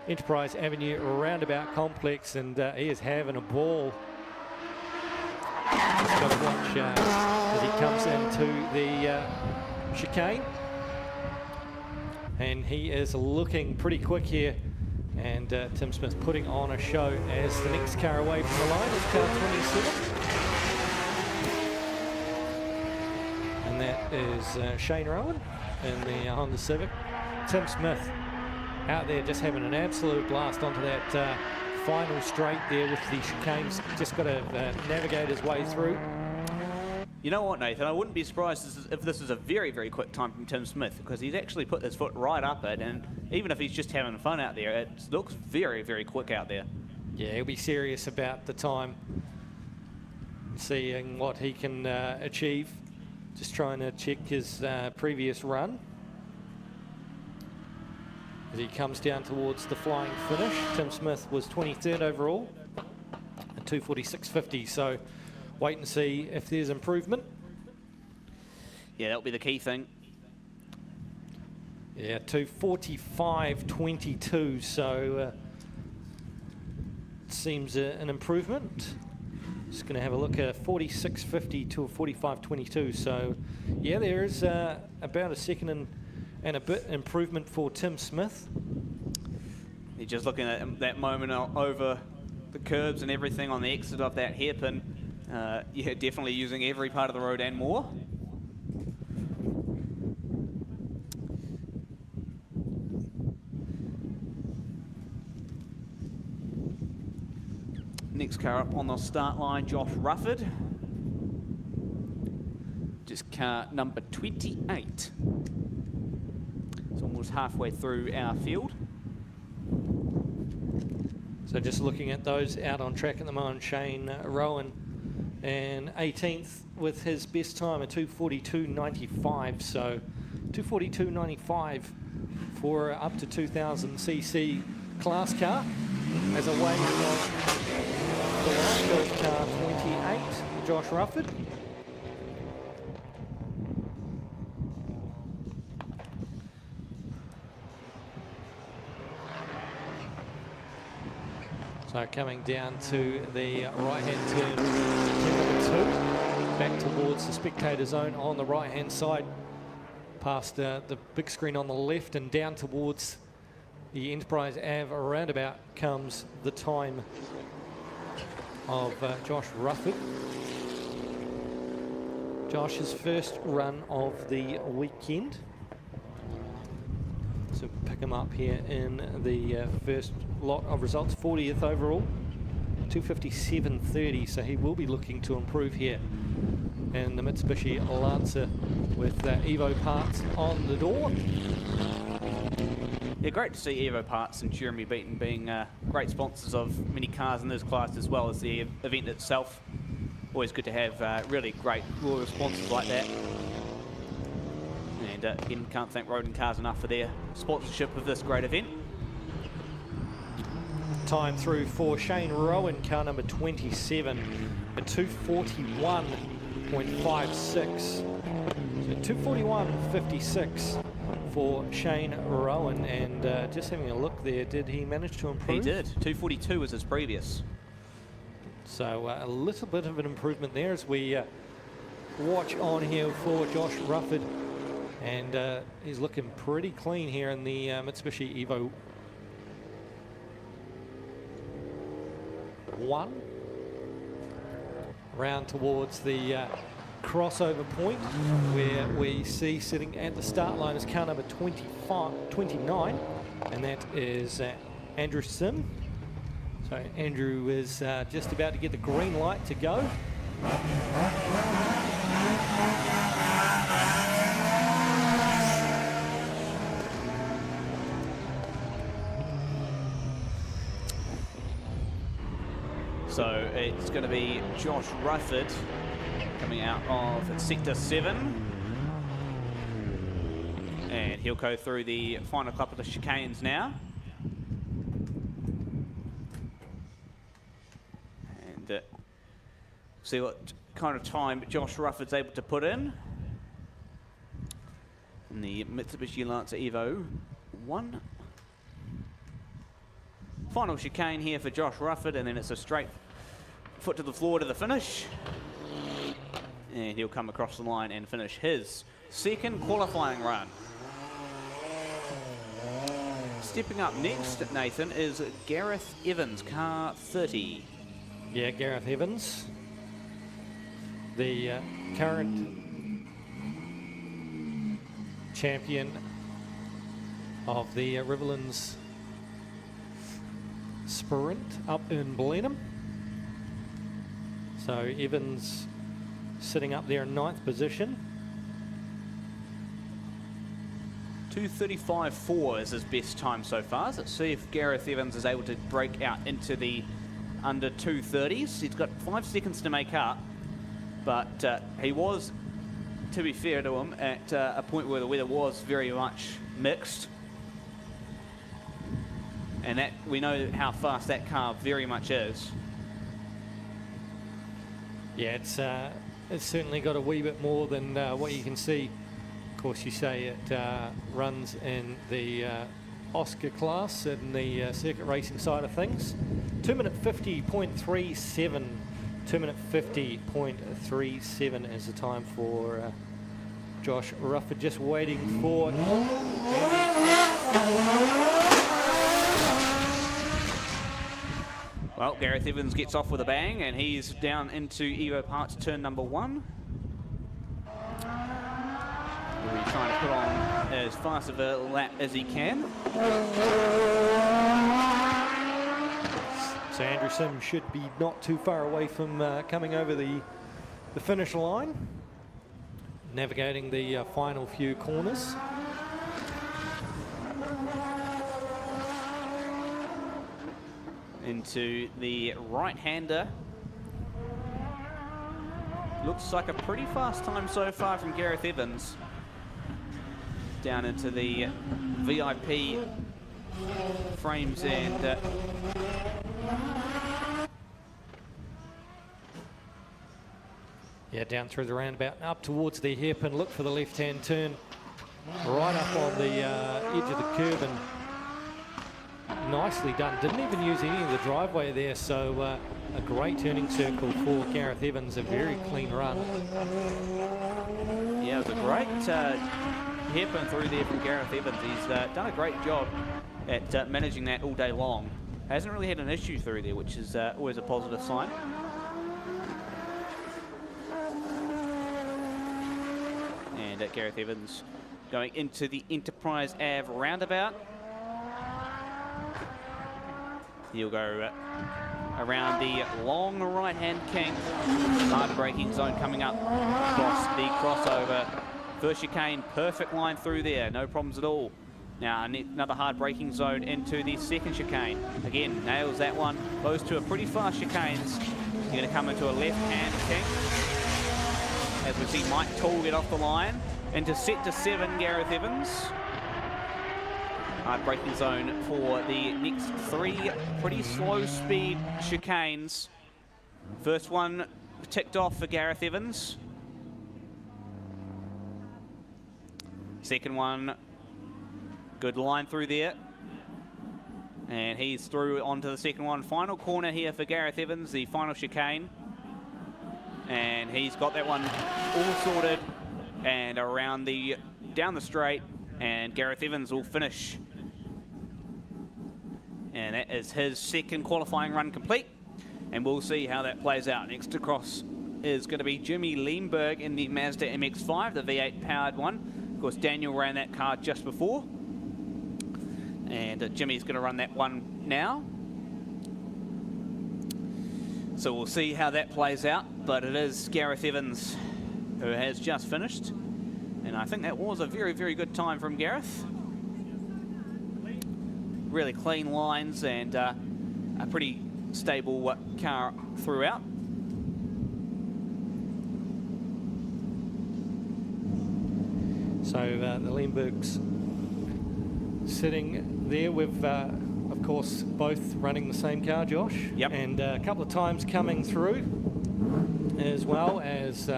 Enterprise Avenue roundabout complex, and he is having a ball. Just got to watch as he comes into the chicane, and he is looking pretty quick here. And Tim Smith putting on a show as the next car away from the line is car 27. And that is Shane Rowan in the Honda Civic. Tim Smith out there just having an absolute blast onto that final straight there with the chicanes. Just got to navigate his way through. You know what, Nathan? I wouldn't be surprised if this is a very, very quick time from Tim Smith, because he's actually put his foot right up it, and even if he's just having fun out there, it looks very, very quick out there. Yeah, he'll be serious about the time. seeing what he can achieve. Just trying to check his previous run. As he comes down towards the flying finish. Tim Smith was 23rd overall at 2:46.50. So wait and see if there's improvement. Yeah, that'll be the key thing. Yeah, 2:45.22. So seems an improvement. Just going to have a look at 46.50 to a 45.22. So yeah, there is about a second and a bit improvement for Tim Smith. You're just looking at that moment over the curbs and everything on the exit of that hairpin. Yeah, definitely using every part of the road and more. Next car up on the start line, Josh Rufford. Just car number 28. It's almost halfway through our field. So just looking at those out on track at the moment, Shane Rowan and 18th with his best time at 2:42.95. So 2:42.95 for up to 2000cc class car as away from the right of car 28, Josh Rufford. So coming down to the right-hand turn, number 2, back towards the spectator zone on the right-hand side, past the big screen on the left and down towards the Enterprise Ave roundabout comes the time of Josh Rufford. Josh's first run of the weekend. So pick him up here in the first lot of results, 40th overall, 2:57.30. So he will be looking to improve here. And the Mitsubishi Lancer with Evo parts on the door. Yeah, great to see Evo Parts and Jeremy Beaton being great sponsors of many cars in this class, as well as the event itself. Always good to have really great loyal sponsors like that. And again, can't thank Rodin Cars enough for their sponsorship of this great event. Time through for Shane Rowan, car number 27, at 2:41.56. So 2:41.56 for Shane Rowan. And just having a look there, did he manage to improve? He did. 2:42 was his previous. So a little bit of an improvement there as we watch on here for Josh Rufford. And he's looking pretty clean here in the Mitsubishi Evo 1. Round towards the crossover point, where we see sitting at the start line is car number 29, and that is Andrew Sim. So Andrew is just about to get the green light to go. So it's going to be Josh Rufford coming out of Sector 7. And he'll go through the final couple of chicanes now. And see what kind of time Josh Rufford's able to put in the Mitsubishi Lancer Evo 1. Final chicane here for Josh Rufford, and then it's a straight foot to the floor to the finish. And he'll come across the line and finish his second qualifying run. Stepping up next, Nathan, is Gareth Evans, car 30. Yeah, Gareth Evans, the current champion of the Riverlands Sprint up in Blenheim. So Evans sitting up there in 9th position. 2:35.4 is his best time so far. So let's see if Gareth Evans is able to break out into the under 2:30s. He's got 5 seconds to make up. But he was, to be fair to him, at a point where the weather was very much mixed. And that we know how fast that car very much is. Yeah, it's certainly got a wee bit more than what you can see. Of course, you say it runs in the Oscar class in the circuit racing side of things. 2-minute 50.37. 2-minute 50.37 is the time for Josh Rufford, just waiting for... Well, Gareth Evans gets off with a bang, and he's down into Evo Park's turn number 1. He's trying to put on as fast of a lap as he can. So Andrew Sim should be not too far away from coming over the finish line, navigating the final few corners. Into the right-hander. Looks like a pretty fast time so far from Gareth Evans. Down into the VIP frames and yeah, down through the roundabout, up towards the hairpin. Look for the left-hand turn, right up on the edge of the curb, and nicely done. Didn't even use any of the driveway there, so a great turning circle for Gareth Evans, a very clean run. Yeah, it was a great hairpin through there from Gareth Evans. He's done a great job at managing that all day long. Hasn't really had an issue through there, which is always a positive sign. And Gareth Evans going into the Enterprise Ave roundabout. He'll go around the long right-hand kink. Hard braking zone coming up across the crossover. First chicane, perfect line through there, no problems at all. Now another hard braking zone into the second chicane. Again, nails that one. Those two are pretty fast chicanes. You're going to come into a left-hand kink. As we see Mike Toole get off the line. Into set to 7, Gareth Evans. Hard braking zone for the next 3 pretty slow speed chicanes. First one ticked off for Gareth Evans. Second one, good line through there. And he's through onto the second one. Final corner here for Gareth Evans, the final chicane. And he's got that one all sorted. And around the, down the straight, and Gareth Evans will finish. And that is his second qualifying run complete. And we'll see how that plays out. Next across is going to be Jimmy Lemberg in the Mazda MX-5, the V8 powered one. Of course, Daniel ran that car just before. And Jimmy's going to run that one now. So we'll see how that plays out. But it is Gareth Evans who has just finished. And I think that was a very, very good time from Gareth. Really clean lines and a pretty stable car throughout. So the Lembergs sitting there with, of course, both running the same car, Josh. Yep. And a couple of times coming through, as well as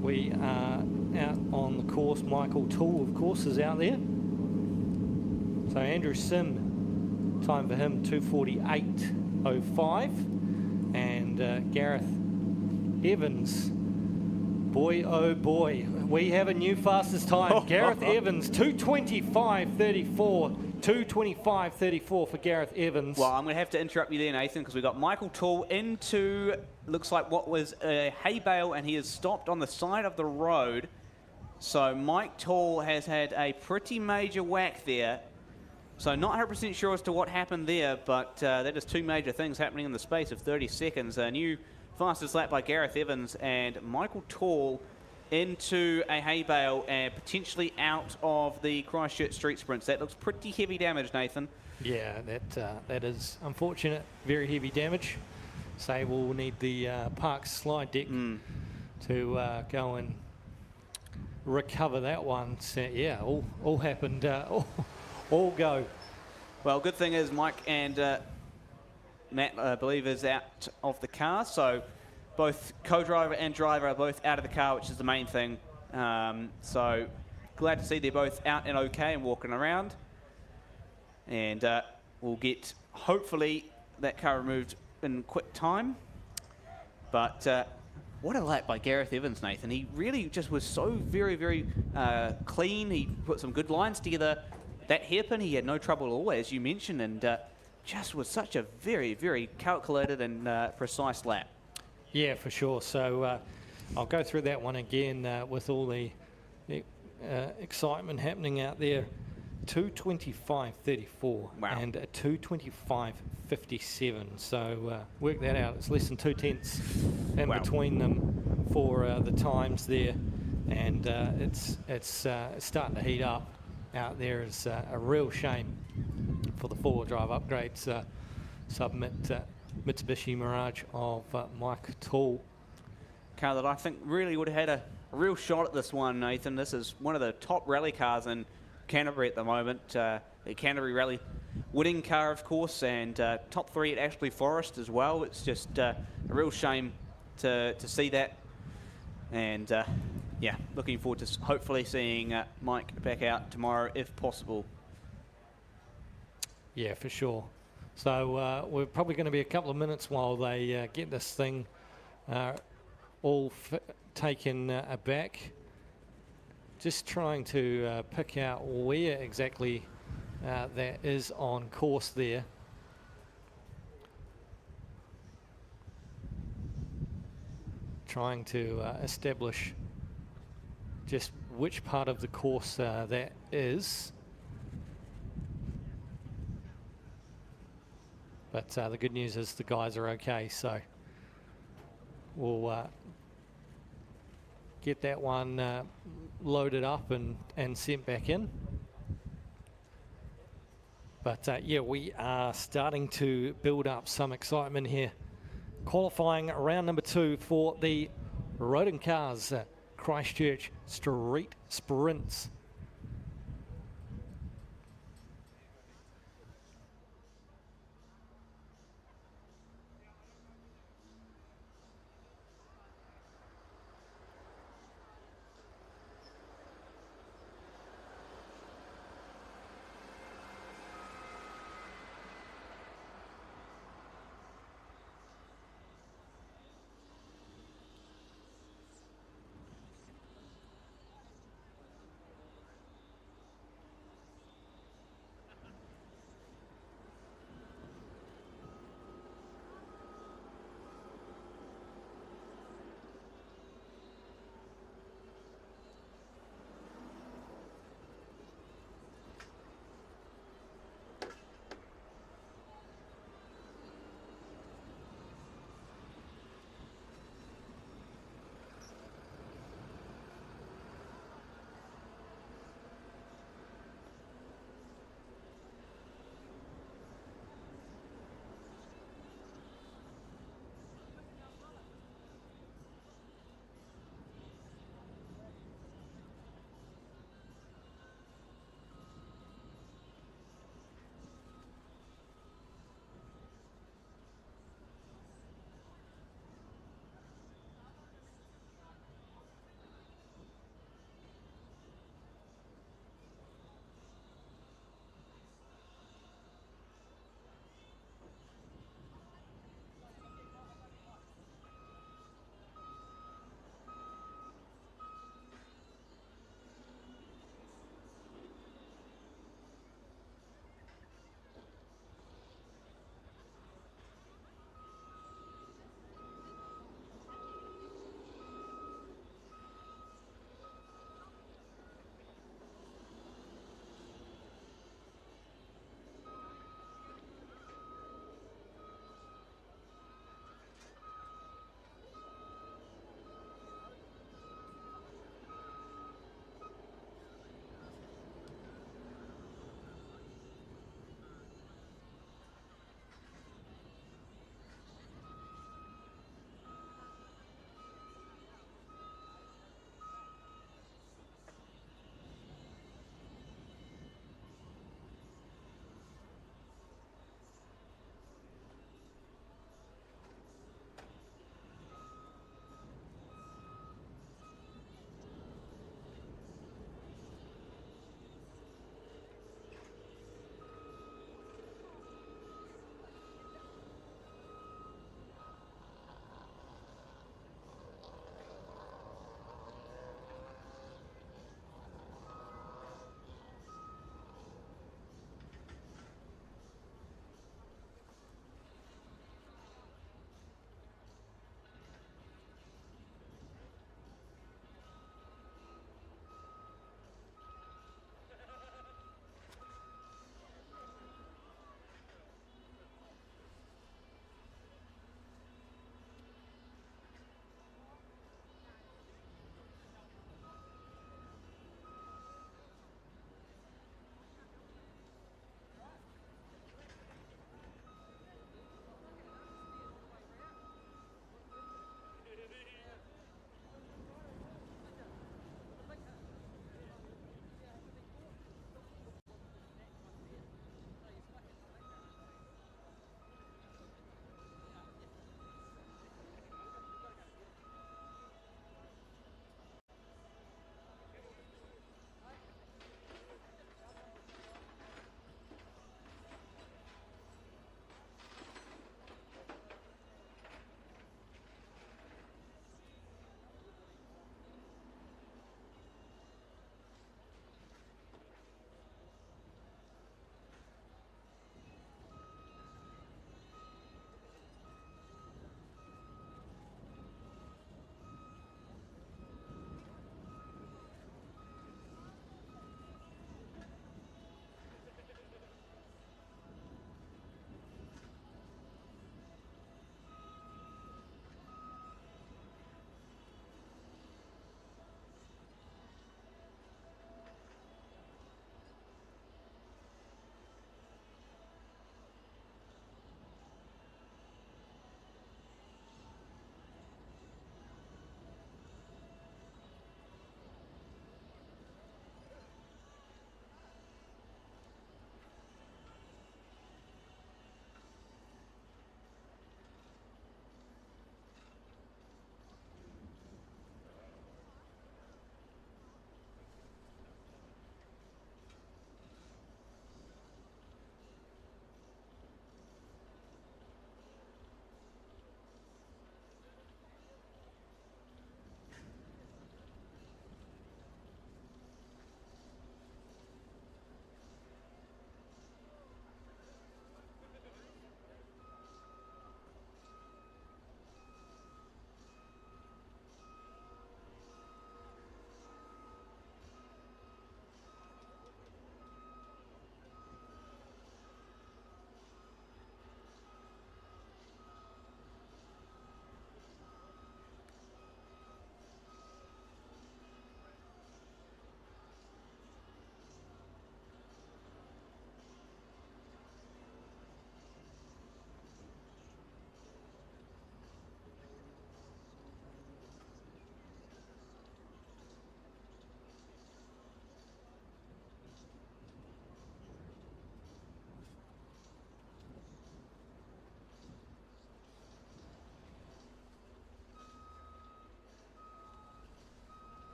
we are out on the course. Michael Toole, of course, is out there. So Andrew Sim, time for him, 2:48.05. And Gareth Evans, boy, oh boy, we have a new fastest time. Gareth Evans, 2:25.34. 2:25.34 for Gareth Evans. Well, I'm going to have to interrupt you there, Nathan, because we've got Michael Toole into, looks like what was a hay bale, and he has stopped on the side of the road. So Mike Toole has had a pretty major whack there. So not 100% sure as to what happened there, but that is 2 major things happening in the space of 30 seconds. A new fastest lap by Gareth Evans and Michael Toole into a hay bale and potentially out of the Christchurch street sprints. That looks pretty heavy damage, Nathan. Yeah, that is unfortunate, very heavy damage. say we'll need the park slide deck to go and recover that one. So, yeah, all happened, all go. Well, good thing is Mike and Matt, I believe, is out of the car. So both co-driver and driver are both out of the car, which is the main thing. So glad to see they're both out and okay and walking around. And we'll get, hopefully, that car removed in quick time. But what a lap by Gareth Evans, Nathan. He really just was so very, very clean. He put some good lines together. That hairpin, he had no trouble at all, as you mentioned, and just was such a very, very calculated and precise lap. Yeah, for sure. So I'll go through that one again with all the excitement happening out there. 2:25.34 Wow. and a 2:25.57. So work that out. It's less than 2 tenths in between them for the times there, and it's starting to heat up out there. It's a real shame for the four-wheel drive upgrades submit Mitsubishi Mirage of Mike Tall. Car that I think really would have had a real shot at this one, Nathan. This is one of the top rally cars in Canterbury at the moment. The Canterbury Rally winning car, of course, and top 3 at Ashley Forest as well. It's just a real shame to see that. And yeah, looking forward to hopefully seeing Mike back out tomorrow if possible. Yeah, for sure. So we're probably going to be a couple of minutes while they get this thing all taken aback. Just trying to pick out where exactly that is on course there. Trying to establish just which part of the course that is. But the good news is the guys are okay, so we'll get that one loaded up and sent back in. But yeah, we are starting to build up some excitement here. Qualifying round number 2 for the Rodin Cars Christchurch Street Sprints.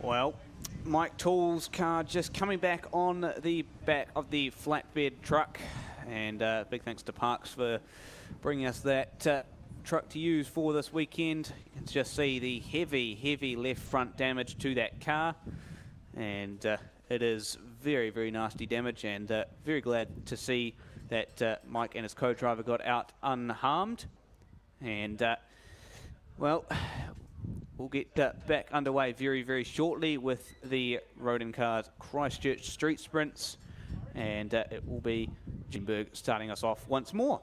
Well, Mike Toole's car just coming back on the back of the flatbed truck, and big thanks to Parks for bringing us that truck to use for this weekend. You can just see the heavy left front damage to that car, and it is very nasty damage, and very glad to see that Mike and his co-driver got out unharmed. And well, we'll get back underway very shortly with the Rodin cars Christchurch street sprints, and it will be Jimberg starting us off once more.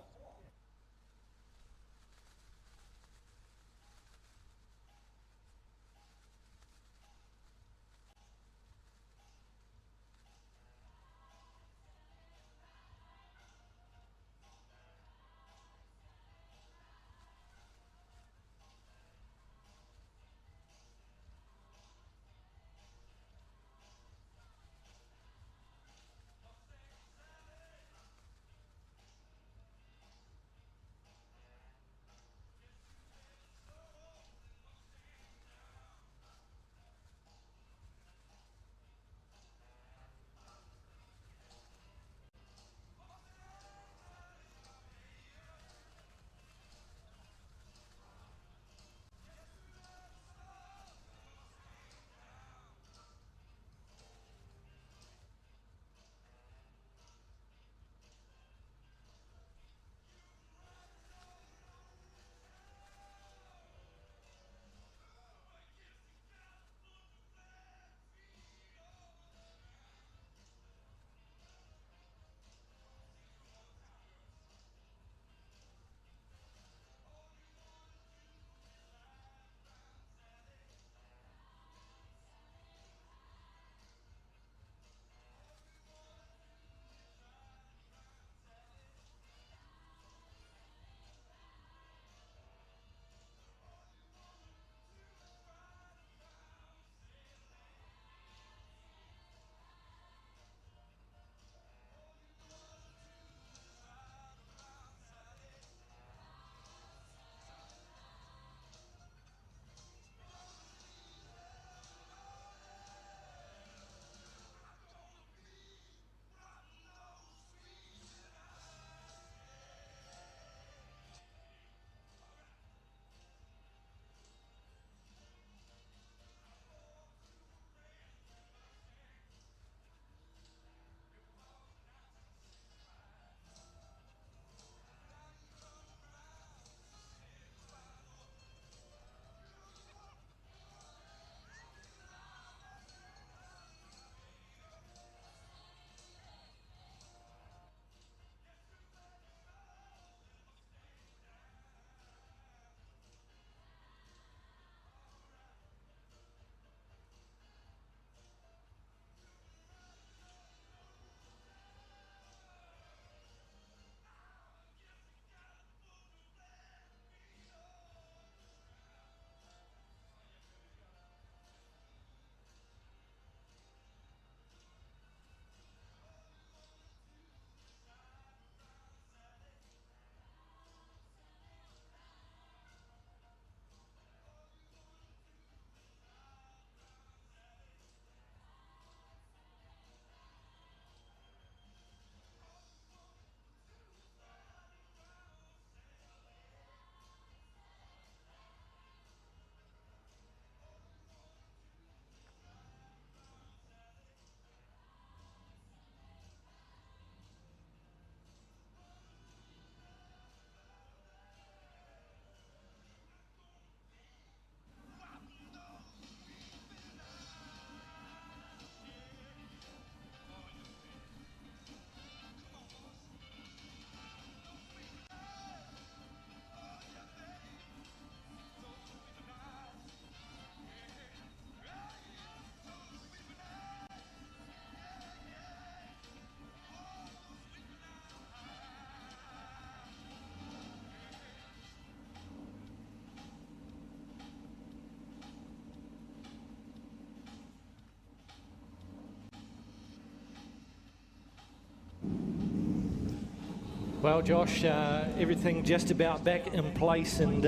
Well, Josh, everything just about back in place, and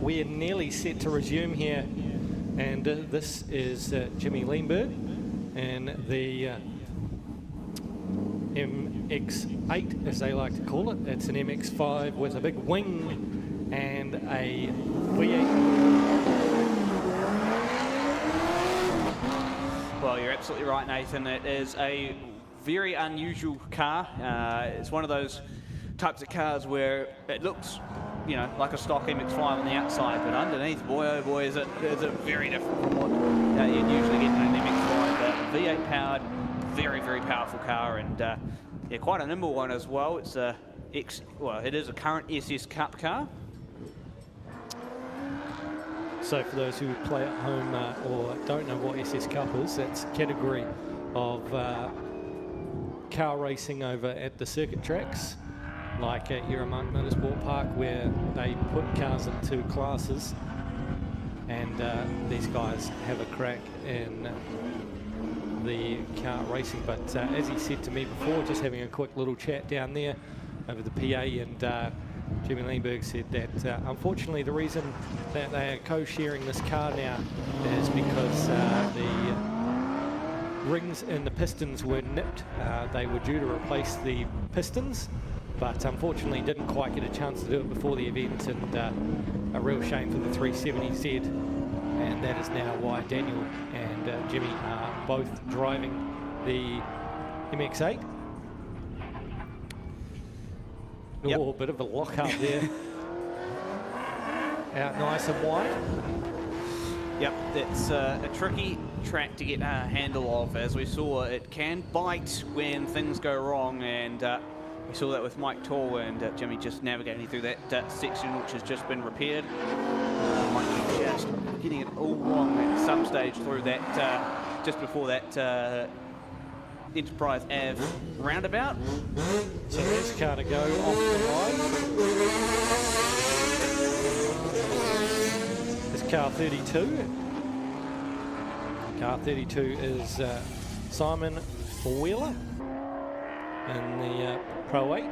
we're nearly set to resume here And this is Jimmy Leenberg and the MX-8, as they like to call it. It's an MX-5 with a big wing and a V8. Well, you're absolutely right, Nathan. It is a very unusual car. It's one of those types of cars where it looks, you know, like a stock MX-5 on the outside, but underneath, boy oh boy, is it very different from what you'd usually get in an MX-5. V8 powered, very, very powerful car, and yeah, quite a nimble one as well. It's it is a current SS Cup car. So for those who play at home or don't know what SS Cup is, it's a category of car racing over at the circuit tracks, like at Yarramunk Motorsport Park, where they put cars into classes, and these guys have a crack in the car racing. But as he said to me before, just having a quick little chat down there over the PA, and Jimmy Leenberg said that unfortunately the reason that they are co-sharing this car now is because the rings and the pistons were nipped. They were due to replace the pistons, but unfortunately didn't quite get a chance to do it before the event, and a real shame for the 370Z, and that is now why Daniel and Jimmy are both driving the MX-8. Yep. Oh, a bit of a lock-up there. Out nice and wide. Yep, it's a tricky track to get a handle of. As we saw, it can bite when things go wrong, and we saw that with Mike Tall, and Jimmy just navigating through that section, which has just been repaired. Mike just getting it all wrong at some stage through that, just before that Enterprise Ave roundabout. So this car to go off the line. It's car 32. Car 32 is Simon Wheeler in the Pro 8.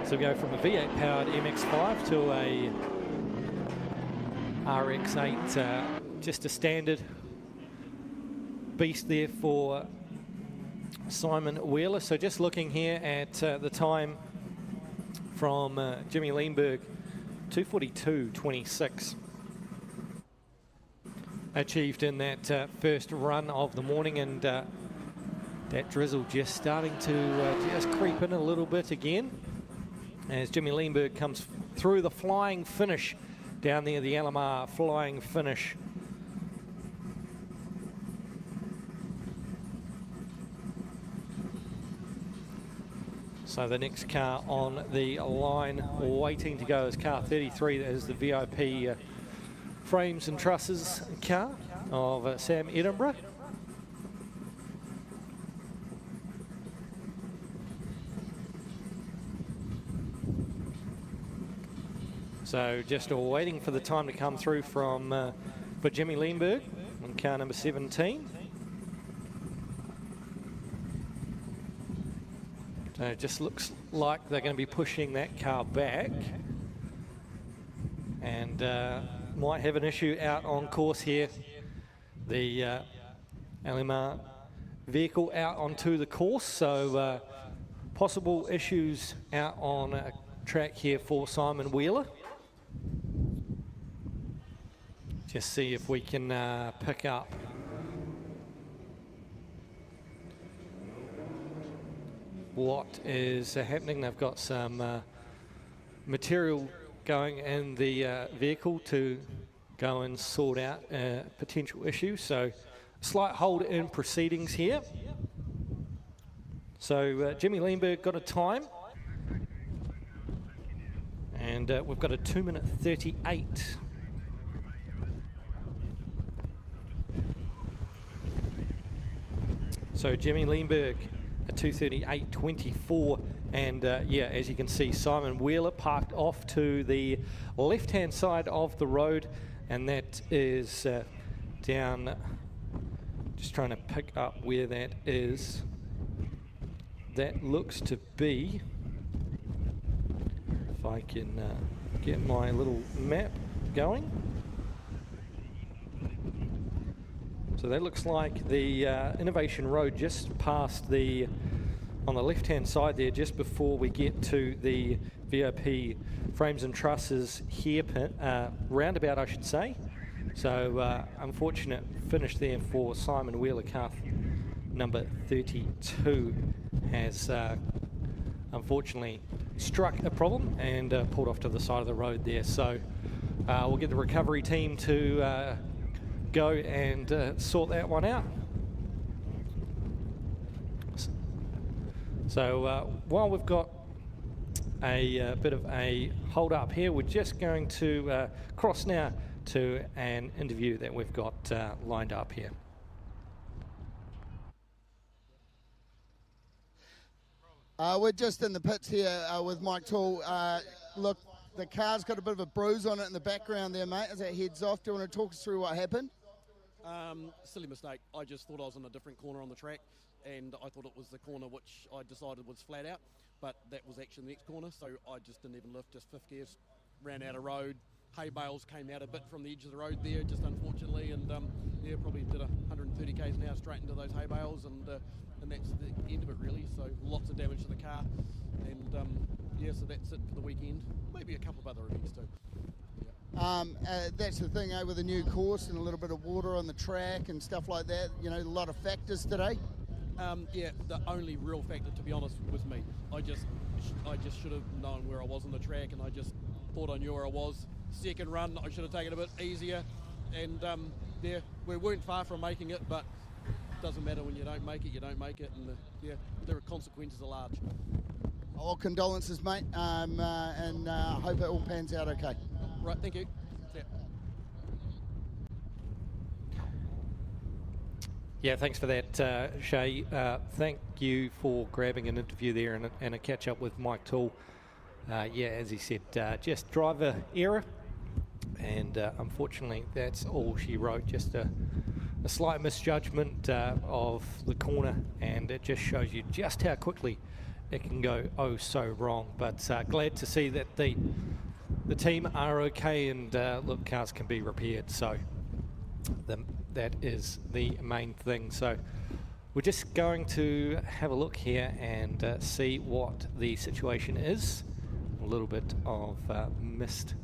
So we go from a V8 powered MX-5 to a RX-8, just a standard beast there for Simon Wheeler. So just looking here at the time from Jimmy Leenberg, 2:42.26 achieved in that first run of the morning, and that drizzle just starting to just creep in a little bit again as Jimmy Leenberg comes through the flying finish down there, the LMR flying finish. So the next car on the line waiting to go is car 33. That is the VIP frames and trusses car of Sam Edinburgh. So just waiting for the time to come through from for Jimmy Leenberg on car number 17. So it just looks like they're going to be pushing that car back, and might have an issue out on course here. The LMR vehicle out onto the course, so possible issues out on a track here for Simon Wheeler. Just see if we can pick up what is happening. They've got some material going in the vehicle to go and sort out potential issues. So slight hold in proceedings here. So Jimmy Leenberg got a time, and we've got a 2:38. So Jimmy Leenberg, a 2:38.24, and yeah, as you can see, Simon Wheeler parked off to the left-hand side of the road, and that is down, just trying to pick up where that is. That looks to be, if I can get my little map going. So that looks like the Innovation Road just past on the left-hand side there, just before we get to the VIP frames and trusses hairpin, roundabout I should say. So unfortunate finish there for Simon Wheeler. Car number 32 has unfortunately struck a problem and pulled off to the side of the road there. So we'll get the recovery team to go and sort that one out. So while we've got a bit of a hold up here, we're just going to cross now to an interview that we've got lined up here. We're just in the pits here with Mike Toole. Look, the car's got a bit of a bruise on it in the background there, mate, as it heads off. Do you want to talk us through what happened? Silly mistake. I just thought I was in a different corner on the track, and I thought it was the corner which I decided was flat out, but that was actually the next corner, so I just didn't even lift, just fifth gears, ran out of road. Hay bales came out a bit from the edge of the road there, just unfortunately, and yeah, probably did 130 k's an hour straight into those hay bales, and that's the end of it really. So lots of damage to the car, and yeah, so that's it for the weekend. Maybe a couple of other events too. That's the thing, with a new course and a little bit of water on the track and stuff like that. You know, a lot of factors today. Yeah, the only real factor, to be honest, was me. I just should have known where I was on the track, and I just thought I knew where I was. Second run, I should have taken it a bit easier, and yeah, we weren't far from making it, but it doesn't matter when you don't make it, and yeah, the consequences are large. Well, condolences, mate, and I hope it all pans out okay. Right, thank you. Yeah. Yeah, thanks for that, Shay. Thank you for grabbing an interview there and a catch up with Mike Toole. Yeah, as he said, just driver error, and unfortunately that's all she wrote, just a slight misjudgment of the corner, and it just shows you just how quickly it can go oh so wrong. But glad to see that the team are okay, and look, cars can be repaired, so that is the main thing. So we're just going to have a look here and see what the situation is. A little bit of mist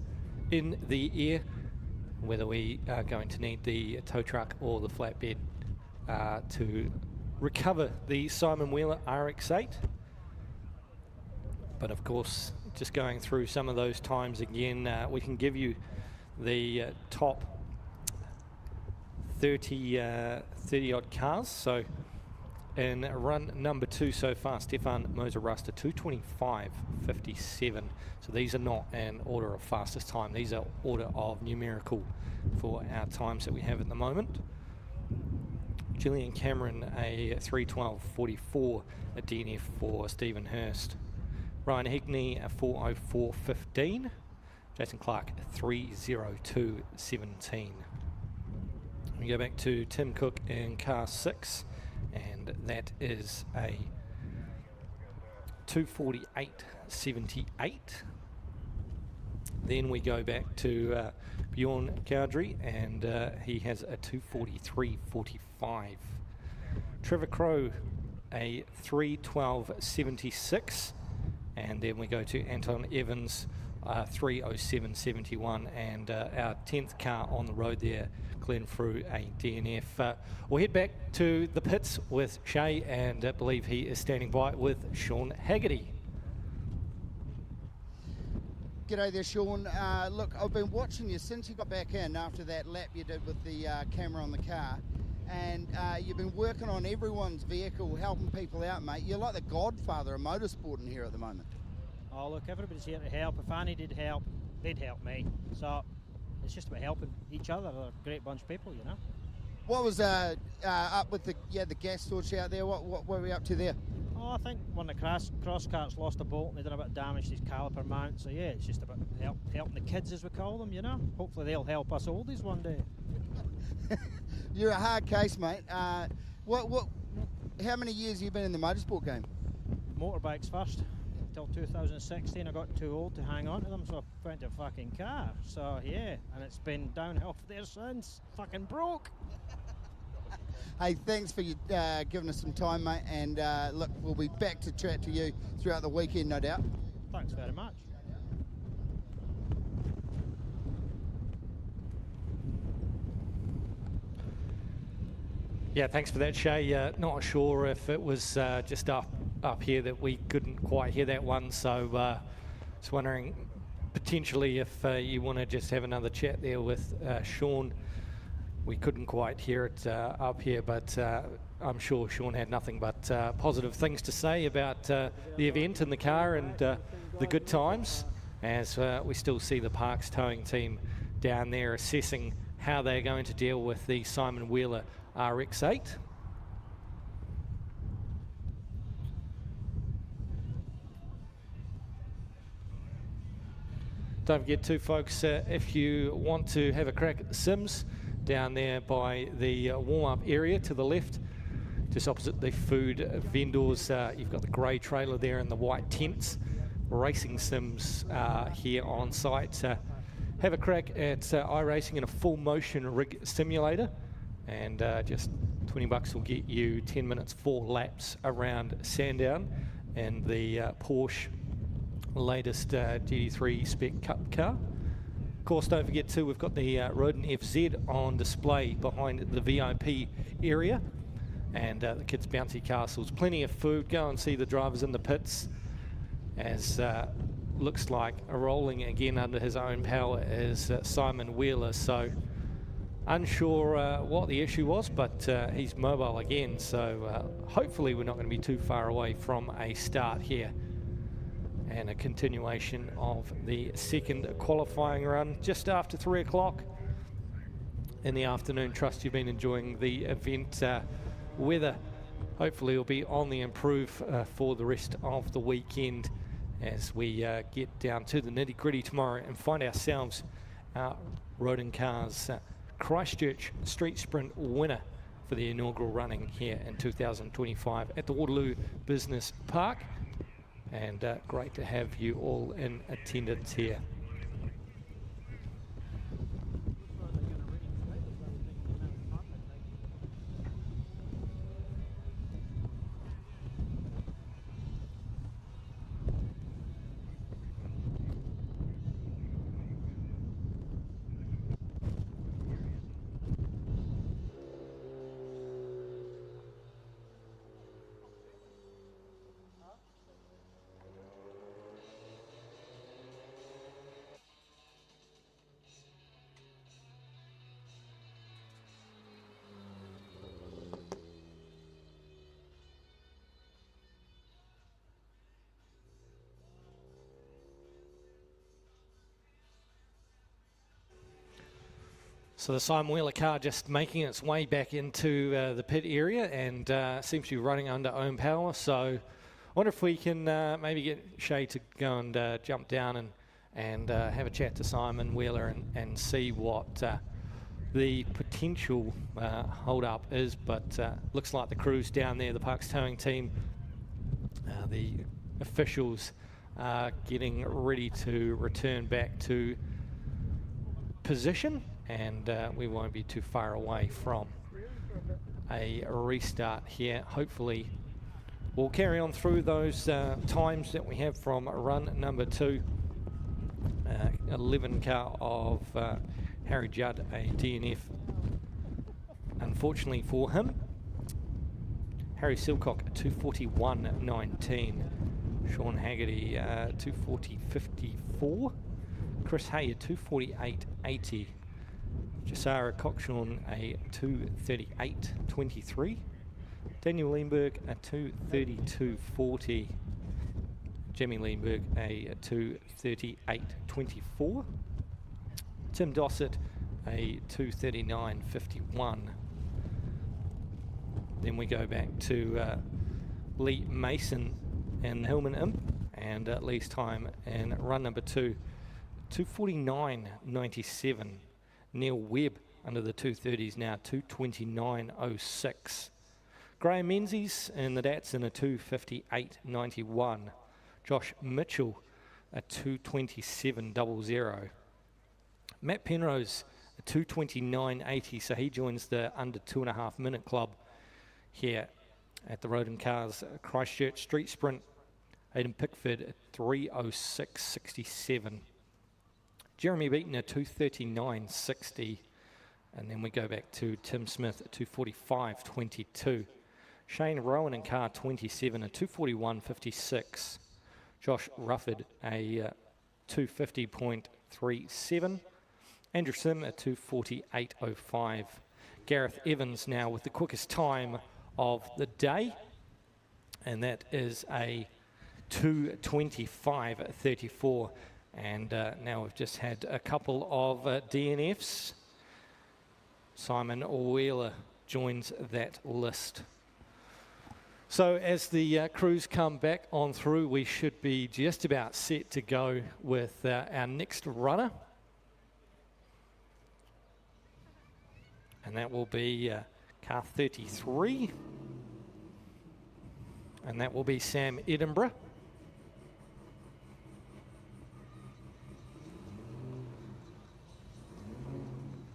in the air, whether we are going to need the tow truck or the flatbed to recover the Simon Wheeler RX-8. But of course, just going through some of those times again, we can give you the top 30 odd cars. So in run number 2 so far, Stefan Moser-Ruster 2:25.57. So these are not an order of fastest time, these are order of numerical for our times that we have at the moment. Gillian Cameron a 3:12.44, a DNF for Stephen Hurst. Ryan Higney a 4:04.15. Jason Clark 3:02.17. We go back to Tim Cook in car 6, and that is a 2:48.78. Then we go back to Bjorn Cowdrey, and he has a 2:43.45. Trevor Crow a 3:12.76. And then we go to Anton Evans, 3:07.71, and our 10th car on the road there, Glenn Frew, a DNF. We'll head back to the pits with Shay, and I believe he is standing by with Sean Haggerty. G'day there, Sean. Look, I've been watching you since you got back in after that lap you did with the camera on the car. And you've been working on everyone's vehicle, helping people out, mate. You're like the godfather of motorsport in here at the moment. Oh, look, everybody's here to help. If Annie did help, they'd help me. So it's just about helping each other. They're a great bunch of people, you know. What was up with the gas torch out there? What were we up to there? Oh, I think one of the cross carts lost a bolt and they did a bit of damage to his caliper mount. So yeah, it's just about helping the kids, as we call them, you know. Hopefully they'll help us oldies one day. You're a hard case, mate. How many years have you been in the motorsport game? Motorbikes first. Till 2016, I got too old to hang on to them, so I went to a fucking car. So yeah, and it's been downhill there since. Fucking broke. Hey, thanks for giving us some time, mate. And look, we'll be back to chat to you throughout the weekend, no doubt. Thanks very much. Yeah, thanks for that, Shay. Not sure if it was just up here that we couldn't quite hear that one, so just wondering potentially if you want to just have another chat there with Sean. We couldn't quite hear it up here, but I'm sure Sean had nothing but positive things to say about the event in the car and the good times, as we still see the Parks towing team down there assessing how they're going to deal with the Simon Wheeler RX-8. Don't forget too, folks, if you want to have a crack at the Sims, down there by the warm-up area to the left, just opposite the food vendors, you've got the grey trailer there and the white tents. Racing Sims here on site. Have a crack at iRacing in a full motion rig simulator, and just $20 will get you 10 minutes, 4 laps around Sandown, and the Porsche latest GT3 Spec Cup car. Of course, don't forget too, we've got the Rodin FZ on display behind the VIP area, and the kids' bouncy castles. Plenty of food. Go and see the drivers in the pits, as looks like rolling again under his own power is Simon Wheeler. So unsure what the issue was, but he's mobile again, so hopefully we're not going to be too far away from a start here and a continuation of the second qualifying run just after 3 o'clock in the afternoon. Trust you've been enjoying the event. Weather hopefully will be on the improve for the rest of the weekend, as we get down to the nitty-gritty tomorrow and find ourselves our Rodin Cars Christchurch Street Sprint winner for the inaugural running here in 2025 at the Waterloo Business Park. And great to have you all in attendance here. So the Simon Wheeler car just making its way back into the pit area, and seems to be running under own power. So I wonder if we can maybe get Shay to go and jump down and have a chat to Simon Wheeler and see what the potential hold up is. But looks like the crew's down there, the Parks towing team, the officials are getting ready to return back to position, and we won't be too far away from a restart here. Hopefully we'll carry on through those times that we have from run number 2. 11 car of Harry Judd, a DNF unfortunately for him. Harry Silcock 241.19, Sean Haggerty 240.54, Chris Hay 248.80, Jasara Cockshawn a 238.23, Daniel Leenberg a 232.40, Jamie Leenberg a 238.24, Tim Dossett a 239.51. Then we go back to Lee Mason and Hillman Imp, and Lee's time in run number 2, 249.97. Neil Webb under the 230s now, 229.06. Graham Menzies in the Datsun a 258.91. Josh Mitchell a 227.00. Matt Penrose a 229.80, so he joins the under 2.5 minute club here at the Rodin Cars Christchurch Street Sprint. Aidan Pickford at 3:06.67. Jeremy Beaton at 2:39.60. And then we go back to Tim Smith at 2:45.22. Shane Rowan in car 27 at 2:41.56. Josh Rufford a 2:50.37. Andrew Sim at 2:48.05. Gareth Evans now with the quickest time of the day, and that is a 2:25.34. And now we've just had a couple of DNFs. Simon Wheeler joins that list. So as the crews come back on through, we should be just about set to go with our next runner. And that will be car 33. And that will be Sam Edinburgh.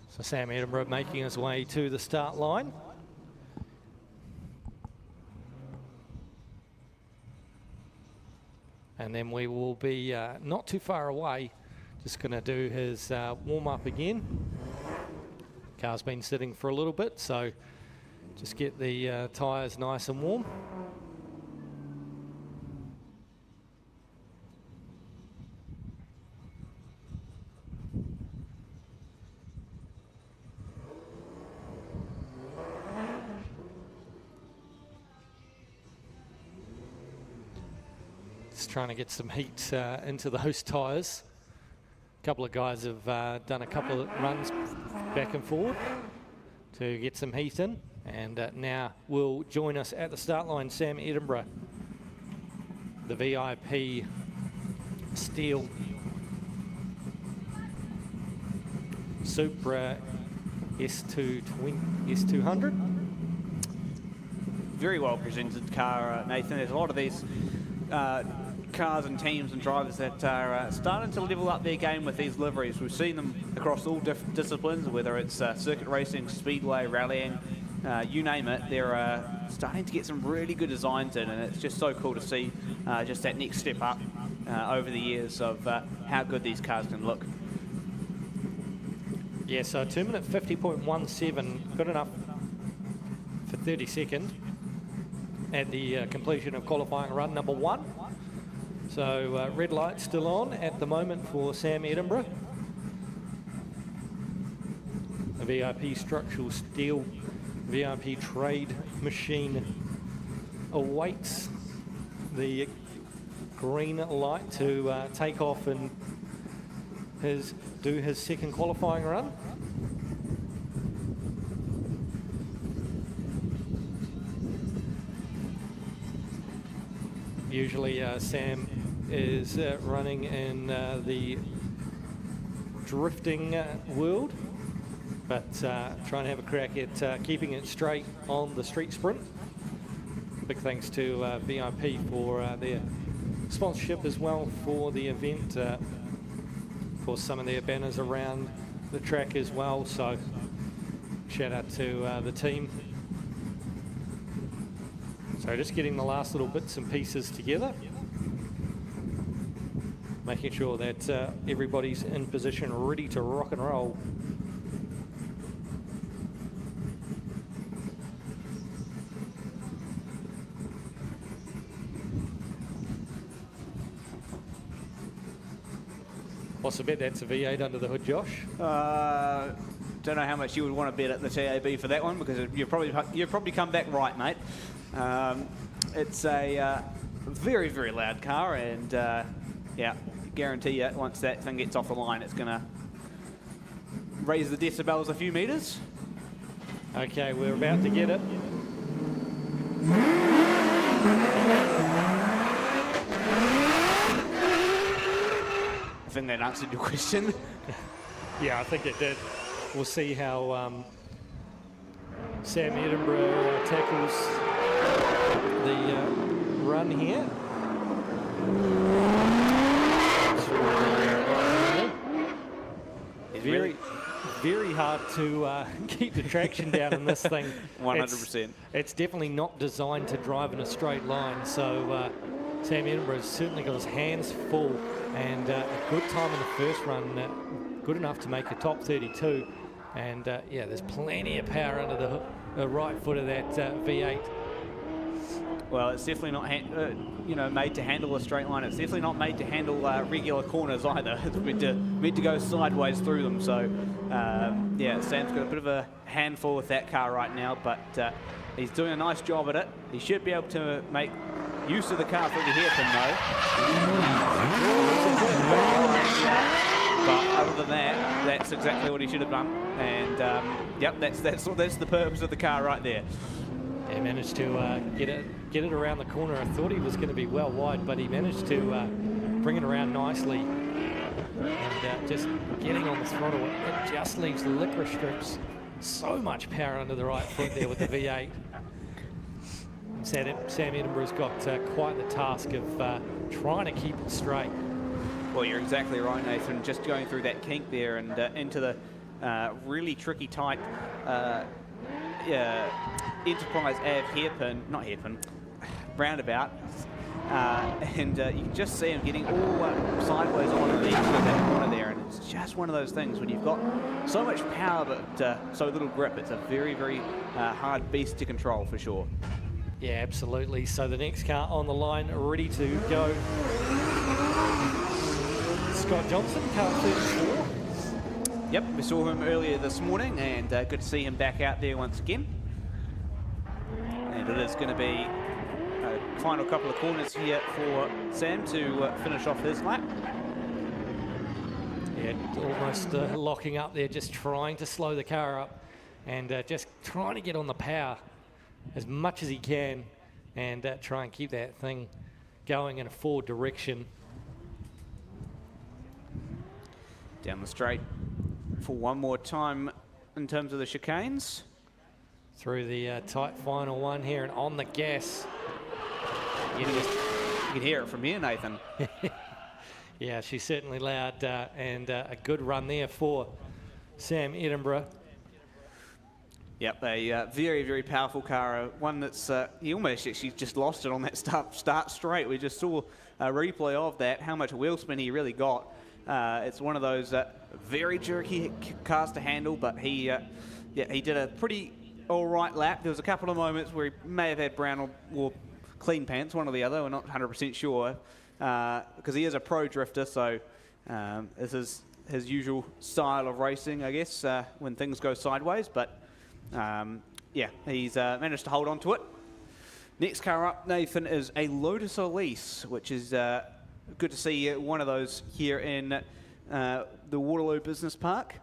So Sam Edinburgh making his way to the start line. And then we will be not too far away, just going to do his warm-up again. Car's been sitting for a little bit, so just get the tyres nice and warm. Trying to get some heat into those tyres. A couple of guys have done a couple of runs back and forward to get some heat in, and now will join us at the start line Sam Edinburgh, the VIP Steel Supra S200. Very well presented car, Nathan. There's a lot of these cars and teams and drivers that are starting to level up their game with these liveries. We've seen them across all different disciplines, whether it's circuit racing, speedway, rallying, you name it. They're starting to get some really good designs in, and it's just so cool to see just that next step up over the years of how good these cars can look. Yeah, so 2 minute 50.17, good enough for 32nd at the completion of qualifying run number 1. So red light still on at the moment for Sam Edinburgh. A VIP structural steel, VIP trade machine awaits the green light to take off and do his second qualifying run. Usually Sam is running in the drifting world, but trying to have a crack at keeping it straight on the street sprint. Big thanks to VIP for their sponsorship as well for the event, for some of their banners around the track as well, so shout out to the team. So just getting the last little bits and pieces together, making sure that everybody's in position, ready to rock and roll. What's the bet? That's a V8 under the hood, Josh. Don't know how much you would want to bet at the TAB for that one, because you'll probably come back right, mate. It's a very, very loud car, and yeah, guarantee you once that thing gets off the line, it's going to raise the decibels a few metres. Okay, we're about to get it. I think that answered your question. Yeah, I think it did. We'll see how Sam Edinburgh tackles the run here. very hard to keep the traction down in this thing. 100%. It's definitely not designed to drive in a straight line. So Sam Edinburgh has certainly got his hands full, and a good time in the first run, good enough to make a top 32. And yeah, there's plenty of power under the right foot of that V8. Well, it's definitely not, made to handle a straight line. It's definitely not made to handle regular corners either. It's meant to go sideways through them. So, yeah, Sam's got a bit of a handful with that car right now, but he's doing a nice job at it. He should be able to make use of the car for the hairpin, though. But other than that, that's exactly what he should have done. And yep, that's the purpose of the car right there. He managed to get it around the corner. I thought he was going to be well wide, but he managed to bring it around nicely. And just getting on the throttle, it just leaves the licorice strips. So much power under the right foot there with the V8. Sam Edinburgh's got quite the task of trying to keep it straight. Well, you're exactly right, Nathan. Just going through that kink there and into the really tricky tight Enterprise roundabout, and you can just see him getting all sideways on the edge of that corner there, and it's just one of those things when you've got so much power but so little grip. It's a very, very hard beast to control for sure. Yeah, absolutely. So the next car on the line, ready to go. Scott Johnson, car 34. Yep, we saw him earlier this morning, and good to see him back out there once again. And it is going to be a final couple of corners here for Sam to finish off his lap. Yeah, almost locking up there, just trying to slow the car up and just trying to get on the power as much as he can and try and keep that thing going in a forward direction. Down the straight for one more time in terms of the chicanes. Through the tight final one here and on the gas. You can hear it from here, Nathan. Yeah, she's certainly loud and a good run there for Sam Edinburgh. Yep, a very, very powerful car. One that's, he almost actually just lost it on that start straight. We just saw a replay of that, how much wheel spin he really got. It's one of those very jerky cars to handle, but he did a pretty all right lap. There was a couple of moments where he may have had brown or clean pants, one or the other. We're not 100% sure because he is a pro drifter, so this is his usual style of racing, I guess, when things go sideways. But yeah, he's managed to hold on to it. Next car up, Nathan, is a Lotus Elise, which is good to see one of those here in the Waterloo Business Park.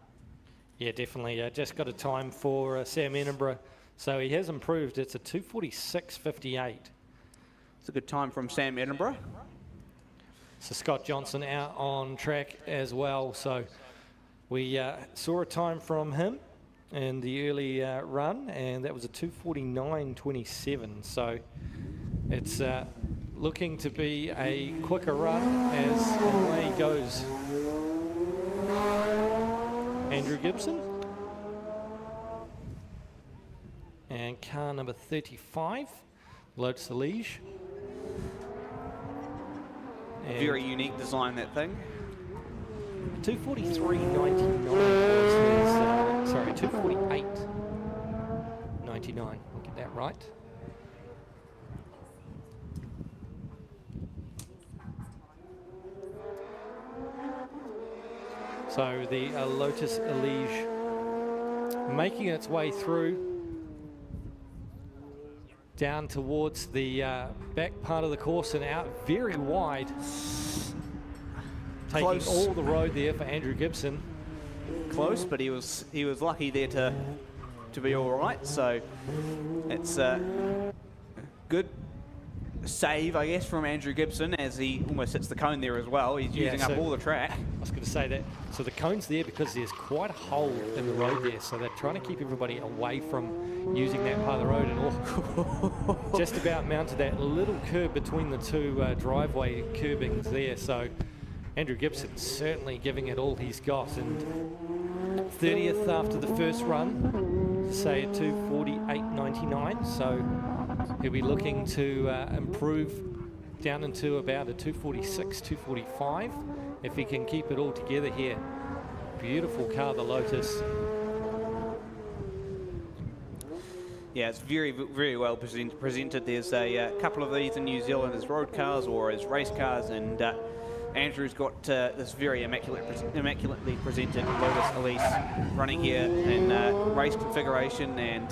Yeah, definitely. Just got a time for Sam Edinburgh, so he has improved. It's a 2:46.58. It's a good time from Sam Edinburgh. So Scott Johnson out on track as well. So we saw a time from him in the early run, and that was a 2:49.27. So it's looking to be a quicker run as away goes Andrew Gibson. And car number 35, Lotus Elise. Very unique design, that thing. 2:43.99 was his, sorry, 2:48.99. I'll get that right. So the Lotus Elise making its way through down towards the back part of the course and out very wide. Taking Close. all the road there for Andrew Gibson. Close, but he was lucky there to be all right. So it's a good save, I guess, from Andrew Gibson as he almost hits the cone there as well. He's using up all the track. I was going to say that. So the cone's there because there's quite a hole in the road there. So they're trying to keep everybody away from using that part of the road, and all just about mounted that little curb between the two driveway curbings there. So Andrew Gibson certainly giving it all he's got, and 30th after the first run, say a 2:48.99. So he'll be looking to improve down into about a 2:46, 2:45 if he can keep it all together here. Beautiful car, the Lotus. Yeah, it's very, very well presented. There's a couple of these in New Zealand as road cars or as race cars, and Andrew's got this very immaculately presented Lotus Elise running here in race configuration, and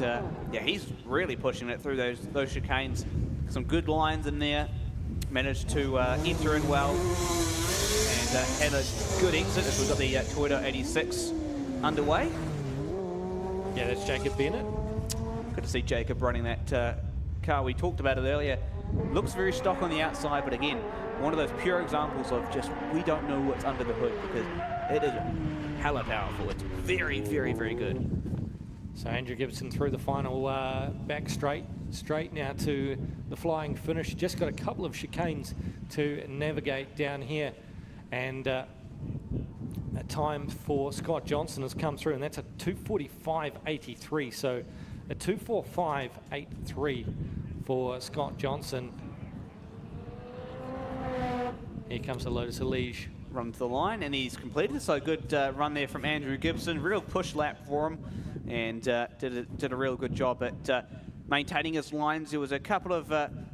yeah, he's really pushing it through those chicanes. Some good lines in there, managed to enter in well, and had a good exit as we've got the Toyota 86 underway. Yeah, that's Jacob Bennett. Good to see Jacob running that car. We talked about it earlier. Looks very stock on the outside, but again, one of those pure examples of just we don't know what's under the hood, because it is hella powerful. It's very, very, very good. So Andrew Gibson through the final back straight now to the flying finish. Just got a couple of chicanes to navigate down here, and a time for Scott Johnson has come through, and that's a 2:45.83. So a 2:45.83 for Scott Johnson. Here comes the Lotus Elise. Run to the line, and he's completed. So good run there from Andrew Gibson. Real push lap for him, and did a real good job at maintaining his lines. There was a couple of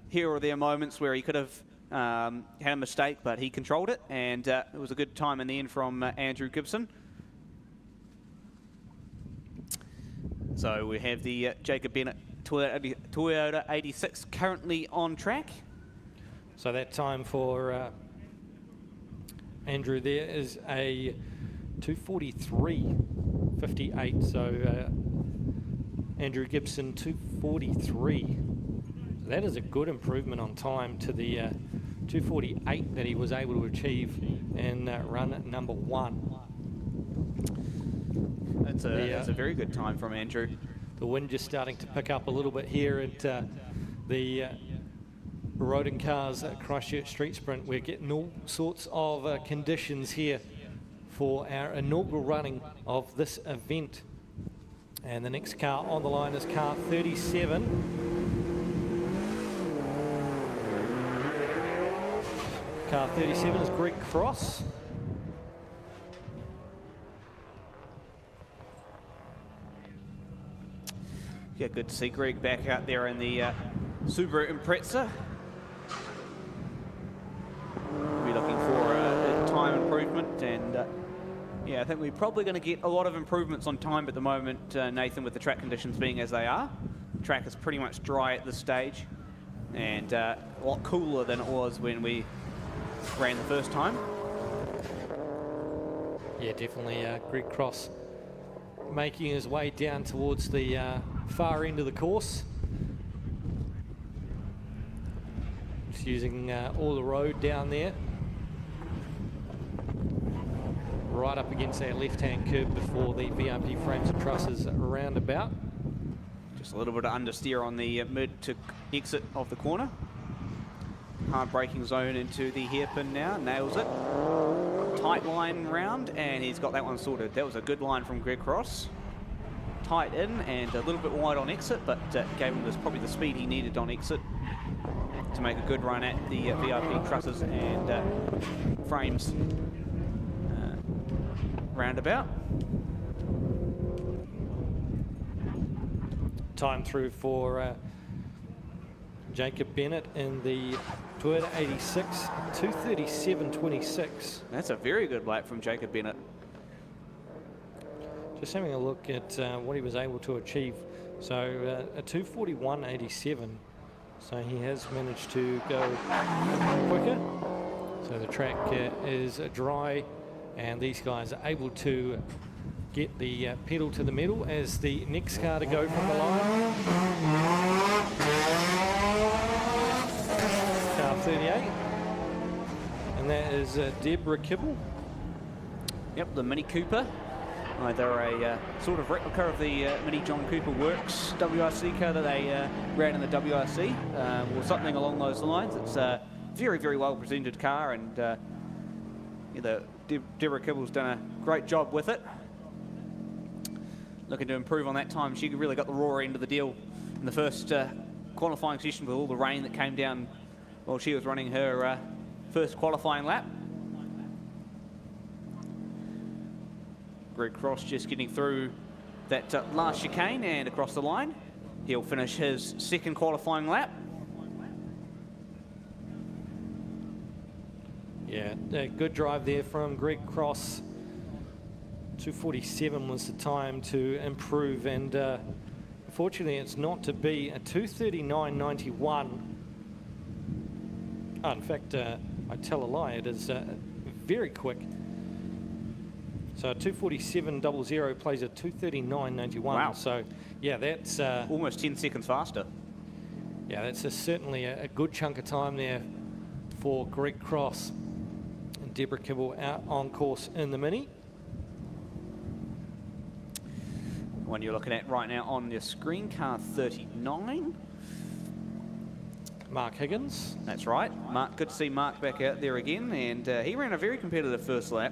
here or there moments where he could have had a mistake, but he controlled it, and it was a good time in the end from Andrew Gibson. So we have the Jacob Bennett Toyota 86 currently on track. So that time for Andrew there is a 2:43.58. So Andrew Gibson 2:43. So that is a good improvement on time to the 2:48 that he was able to achieve in run number 1. That's a very good time from Andrew. The wind just starting to pick up a little bit here at the Rodin cars at Christchurch Street Sprint. We're getting all sorts of conditions here for our inaugural running of this event. And the next car on the line is car 37. Car 37 is Greg Cross. Yeah, good to see Greg back out there in the Subaru Impreza. We'll be looking for a time improvement, and yeah, I think we're probably going to get a lot of improvements on time at the moment, Nathan, with the track conditions being as they are. The track is pretty much dry at this stage, and a lot cooler than it was when we ran the first time. Yeah, definitely Greg Cross making his way down towards the far end of the course. Just using all the road down there. Right up against that left-hand curb before the VIP frames and trusses roundabout. Just a little bit of understeer on the mid to exit of the corner. Hard braking zone into the hairpin now, nails it. Tight line round, and he's got that one sorted. That was a good line from Greg Cross. Tight in and a little bit wide on exit, but gave him probably the speed he needed on exit to make a good run at the VIP trusses and frames roundabout. Time through for Jacob Bennett in the Toyota 86, 2:37.26. That's a very good lap from Jacob Bennett. Just having a look at what he was able to achieve. So a 2:41.87. So he has managed to go quicker. So the track is dry, and these guys are able to get the pedal to the metal as the next car to go from the line. Car 38. And that is Deborah Kibble. Yep, the Mini Cooper. They're a sort of replica of the Mini John Cooper Works WRC car that they ran in the WRC, or something along those lines. It's a very, very well presented car, and Deborah Kibble's done a great job with it. looking to improve on that time. She really got the raw end of the deal in the first qualifying session with all the rain that came down while she was running her first qualifying lap. Greg Cross just getting through that last chicane and across the line. He'll finish his second qualifying lap. Yeah, a good drive there from Greg Cross. 2:47 was the time to improve, and unfortunately it's not to be. A 2:39.91. Oh, in fact, I tell a lie, it is very quick. So 2:47.00 plays a 2:39.91. Wow. So yeah, that's Almost 10 seconds faster. yeah, that's certainly a good chunk of time there for Greg Cross. And Deborah Kibble out on course in the Mini. One you're looking at right now on your screen, car 39. Mark Higgins. That's right. Mark, good to see Mark back out there again, and he ran a very competitive first lap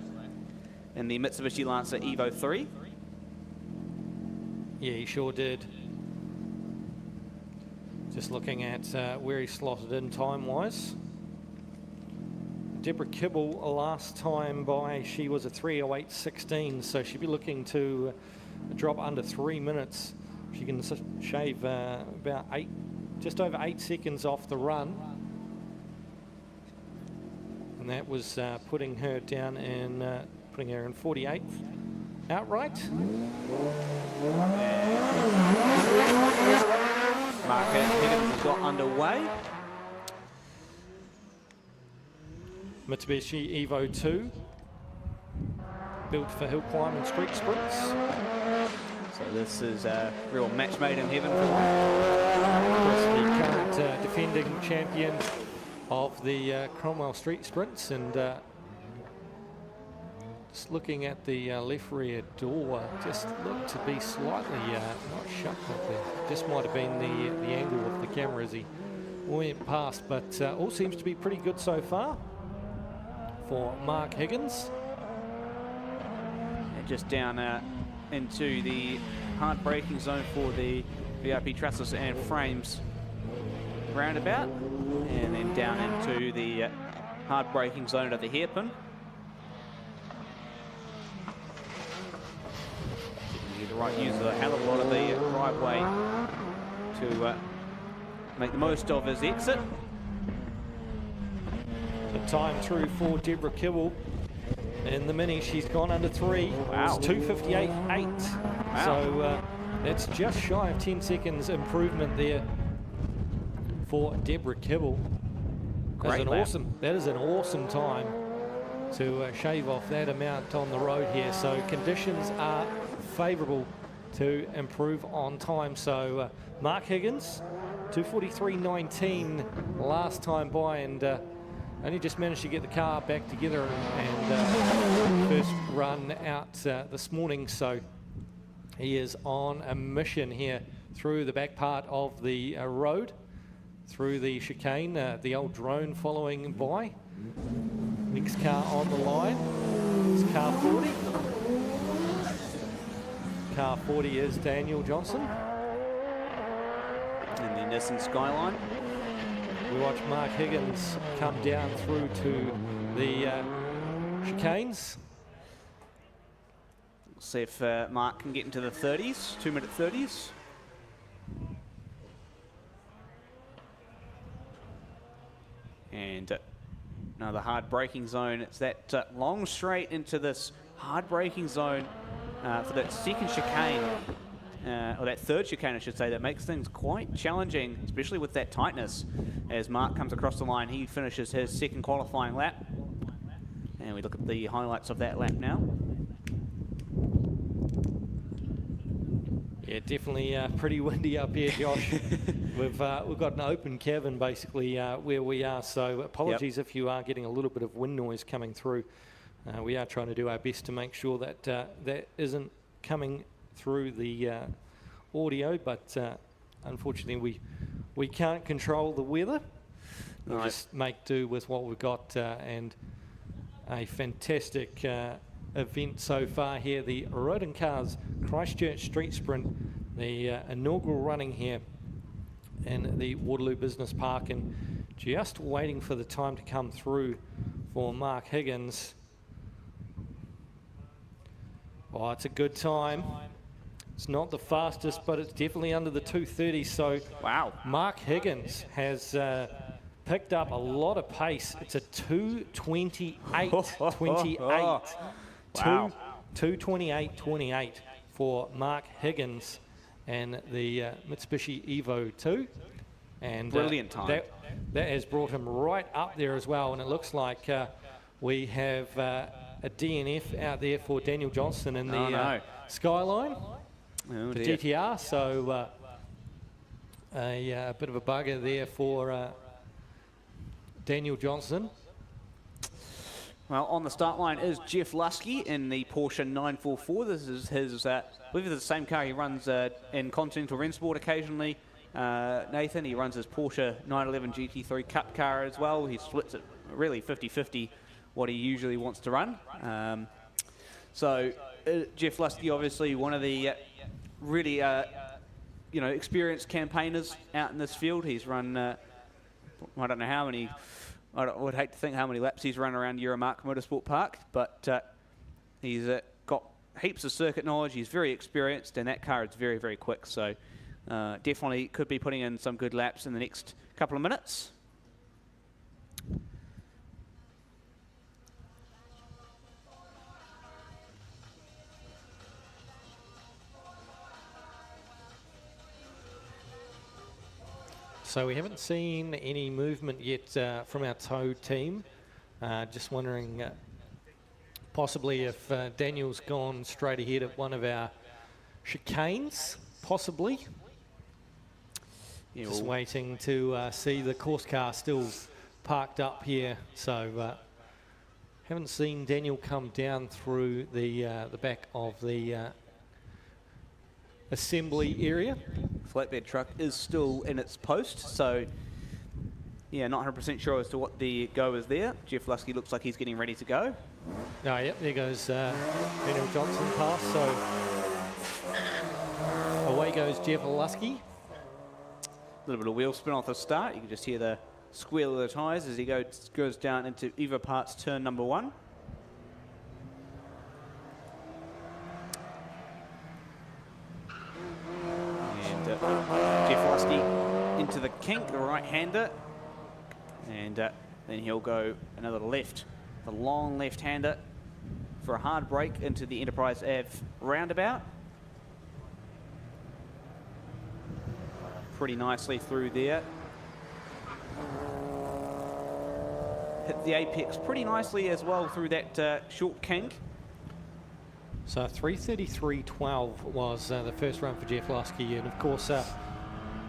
in the Mitsubishi Lancer Evo 3. Yeah, he sure did. Just looking at where he slotted in time-wise. Deborah Kibble, last time by, she was a 3:08.16, so she'd be looking to drop under 3 minutes. She can shave about just over 8 seconds off the run. And that was putting her down in, putting her in 48th outright. Mark Higgins has got underway. Mitsubishi Evo 2, built for hill climb and street sprints. So this is a real match made in heaven for one. Of course, the current defending champion of the Cromwell Street Sprints, and just looking at the left rear door, just looked to be slightly not shut up there. Just might have been the angle of the camera as he went past, but all seems to be pretty good so far for Mark Higgins. And just down into the hard braking zone for the VIP trusses and frames roundabout, and then down into the hard braking zone of the hairpin. Get the right use of a hell of a lot of the driveway to make the most of his exit. The time through for Deborah Kibble in the Mini, she's gone under 3. Wow. It's 2:58.8. Wow. So that's just shy of 10 seconds improvement there for Deborah Kibble. Great lap. That is an awesome time to shave off that amount on the road here. So conditions are favourable to improve on time. So Mark Higgins, 2:43.19 last time by, and only just managed to get the car back together and first run out this morning. So he is on a mission here through the back part of the road, through the chicane, the old drone following by. Next car on the line is car 40. Car 40 is Daniel Johnson. And the Nissan Skyline. We watch Mark Higgins come down through to the chicanes. See if Mark can get into the 30s, 2-minute 30s. And another hard braking zone. It's that long straight into this hard braking zone for that second chicane, or that third chicane, I should say, that makes things quite challenging, especially with that tightness. As Mark comes across the line, he finishes his second qualifying lap. And we look at the highlights of that lap now. Yeah, definitely pretty windy up here, Josh. We've got an open cabin basically where we are, so apologies if you are getting a little bit of wind noise coming through. We are trying to do our best to make sure that that isn't coming through the audio, but unfortunately we can't control the weather. We'll just make do with what we've got, and a fantastic event so far here. The Rodin cars Christchurch Street Sprint, the inaugural running here in the Waterloo Business Park, and just waiting for the time to come through for Mark Higgins. Oh, it's a good time. It's not the fastest, but it's definitely under the 2:30. So Wow. Mark Higgins has picked up a lot of pace. It's a 2:28.28. Wow. 2:28.28 for Mark Higgins and the Mitsubishi Evo 2. And Brilliant time. That has brought him right up there as well. And it looks like we have a DNF out there for Daniel Johnston in the Skyline, Oh, the dear. GTR. So a bit of a bugger there for Daniel Johnston. Well, on the start line is Jeff Lusky in the Porsche 944. This is his, I believe it's the same car he runs in Continental Rennsport occasionally. Nathan, he runs his Porsche 911 GT3 Cup car as well. He splits it really 50-50 what he usually wants to run. Jeff Lusky, obviously one of the really experienced campaigners out in this field. He's run, I don't know how many, I would hate to think how many laps he's run around Euromark Motorsport Park, but he's got heaps of circuit knowledge. He's very experienced, and that car is very, very quick. So definitely could be putting in some good laps in the next couple of minutes. So we haven't seen any movement yet from our tow team. Just wondering possibly if Daniel's gone straight ahead at one of our chicanes, possibly. Yeah, Just well, waiting to see the course car still parked up here. So haven't seen Daniel come down through the back of the assembly area. flatbed truck is still in its post, so yeah, not 100% sure as to what the go is there. Jeff Lusky looks like he's getting ready to go. Oh, yep, there goes Daniel Johnson past, so away goes Jeff Lusky. A little bit of wheel spin off the start. You can just hear the squeal of the tyres as he goes down into Evo Parts turn number 1. And Jeff Lusky into the kink, the right-hander. And then he'll go another left, the long left-hander for a hard brake into the Enterprise Ave roundabout. Pretty nicely through there. Hit the apex pretty nicely as well through that short kink. So 3:33.12 was the first run for Jeff Lusky, and of course a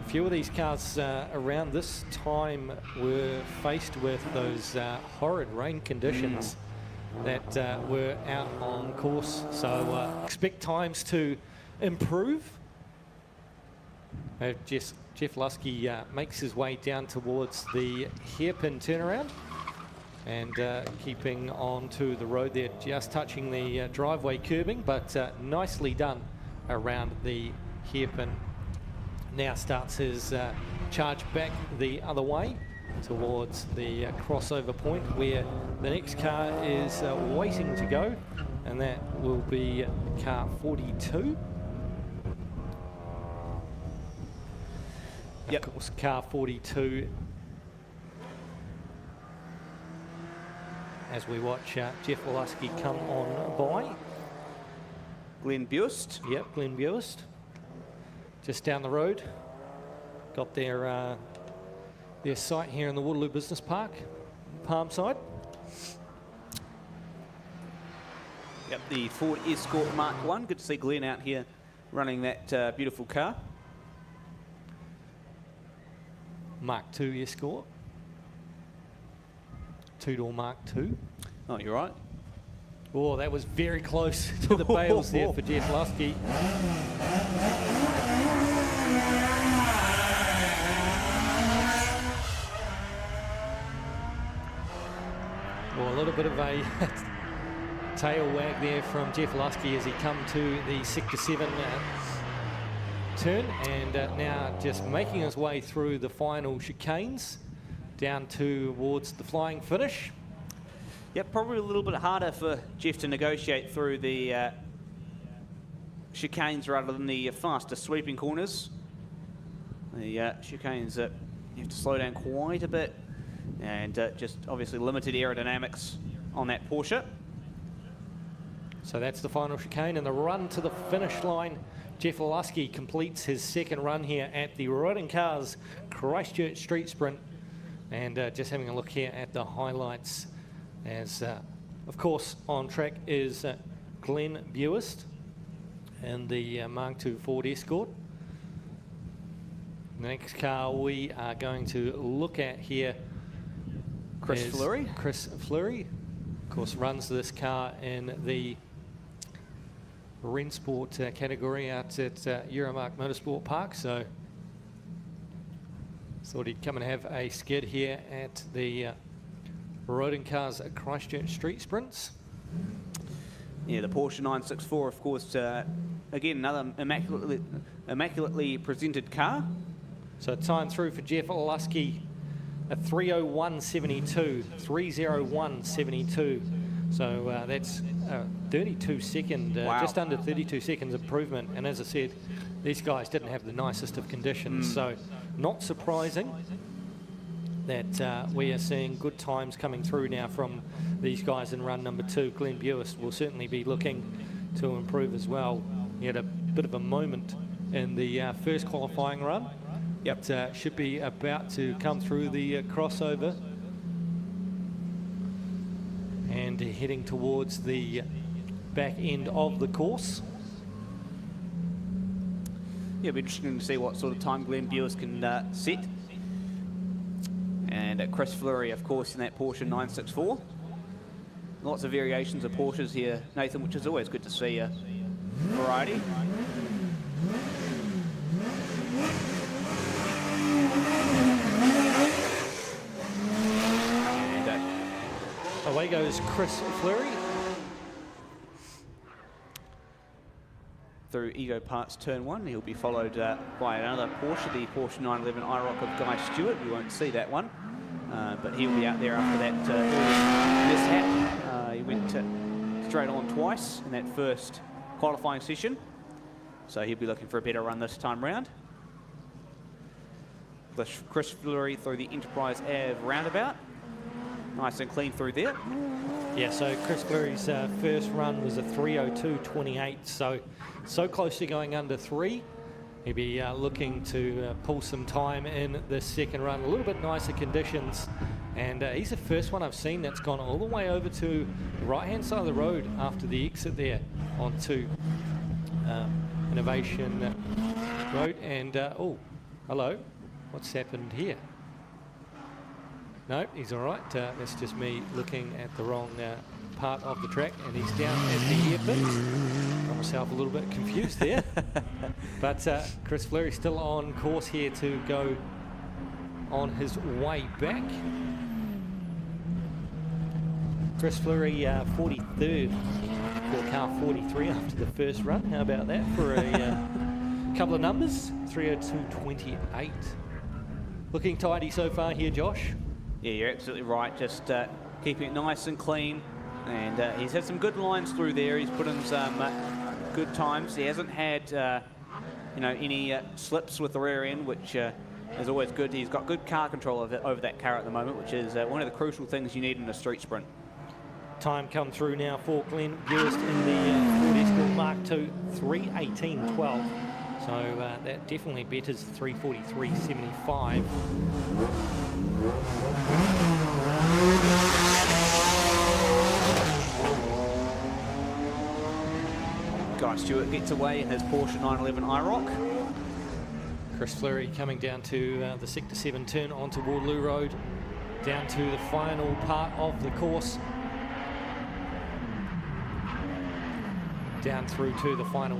few of these cars around this time were faced with those horrid rain conditions that were out on course, so expect times to improve. Jeff Lusky makes his way down towards the hairpin turnaround and keeping on to the road there, just touching the driveway curbing, but nicely done around the hairpin. Now starts his charge back the other way towards the crossover point where the next car is waiting to go, and that will be car 42. Yep. Of course, car 42. As we watch Jeff Lusky come on by. Glenn Buist. Yep, Glenn Buist. Just down the road. Got their site here in the Waterloo Business Park, Palmside. Yep, the Ford Escort Mark 1. Good to see Glenn out here running that beautiful car. Mark II Escort. Two-door Mark II. Oh, you're right. Oh, that was very close to the bales there for Jeff Lusky. Well, a little bit of a tail wag there from Jeff Lusky as he come to the Sector 7 turn, and now just making his way through the final chicanes down towards the flying finish. Yep, probably a little bit harder for Jeff to negotiate through the chicanes rather than the faster sweeping corners. The chicanes, you have to slow down quite a bit, and just obviously limited aerodynamics on that Porsche. So that's the final chicane, and the run to the finish line. Jeff Lusky completes his second run here at the Rodin Cars Christchurch Street Sprint. And just having a look here at the highlights, as of course on track is Glenn Buist and the Mark II Ford Escort. The next car we are going to look at here, Chris Fleury. Chris Fleury, of course, runs this car in the Rennsport category out at Euromark Motorsport Park. So thought he'd come and have a skid here at the Rodin Cars Christchurch Street Sprints. Yeah, the Porsche 964, of course, again, another immaculately presented car. So time through for Jeff Lusky, a 3:01.72, 3:01.72. So that's 32 second, wow. Just under 32 seconds improvement. And as I said, these guys didn't have the nicest of conditions. So not surprising that we are seeing good times coming through now from these guys in run number 2. Glenn Buist will certainly be looking to improve as well. He had a bit of a moment in the first qualifying run. Yep. Should be about to come through the crossover and heading towards the back end of the course. Yeah, it'll be interesting to see what sort of time Glenn Buist can set. And Chris Fleury, of course, in that Porsche 964. Lots of variations of Porsches here, Nathan, which is always good to see a variety. And away goes Chris Fleury. Through Ego Parts turn 1, he'll be followed by another Porsche, the Porsche 911 IROC of Guy Stewart. You won't see that one, but he'll be out there after that mishap. He went straight on twice in that first qualifying session, so he'll be looking for a better run this time round. Chris Fleury through the Enterprise Ave roundabout. Nice and clean through there. Yeah, so Chris Fleury's first run was a 3:02.28, so close to going under 3. He'll be looking to pull some time in the second run. A little bit nicer conditions, and he's the first one I've seen that's gone all the way over to the right-hand side of the road after the exit there onto Innovation Road. And oh, hello, what's happened here? No, he's all right. That's just me looking at the wrong part of the track, and he's down at the hairpin. Got myself a little bit confused there. But Chris Fleury still on course here to go on his way back. Chris Fleury 43rd for car 43 after the first run. How about that for a couple of numbers? 3:02.28. Looking tidy so far here, Josh. Yeah, you're absolutely right. Just keeping it nice and clean. And he's had some good lines through there. He's put in some good times. He hasn't had any slips with the rear end, which is always good. He's got good car control over that car at the moment, which is one of the crucial things you need in a street sprint. Time come through now for Glenn Buist in the Ford Escort Mark II, 3:18.12. So that definitely betters 3:43.75. Guy Stewart gets away in his Porsche 911 IROC. Chris Fleury coming down to the Sector 7 turn onto Waterloo Road, down to the final part of the course, down through to the final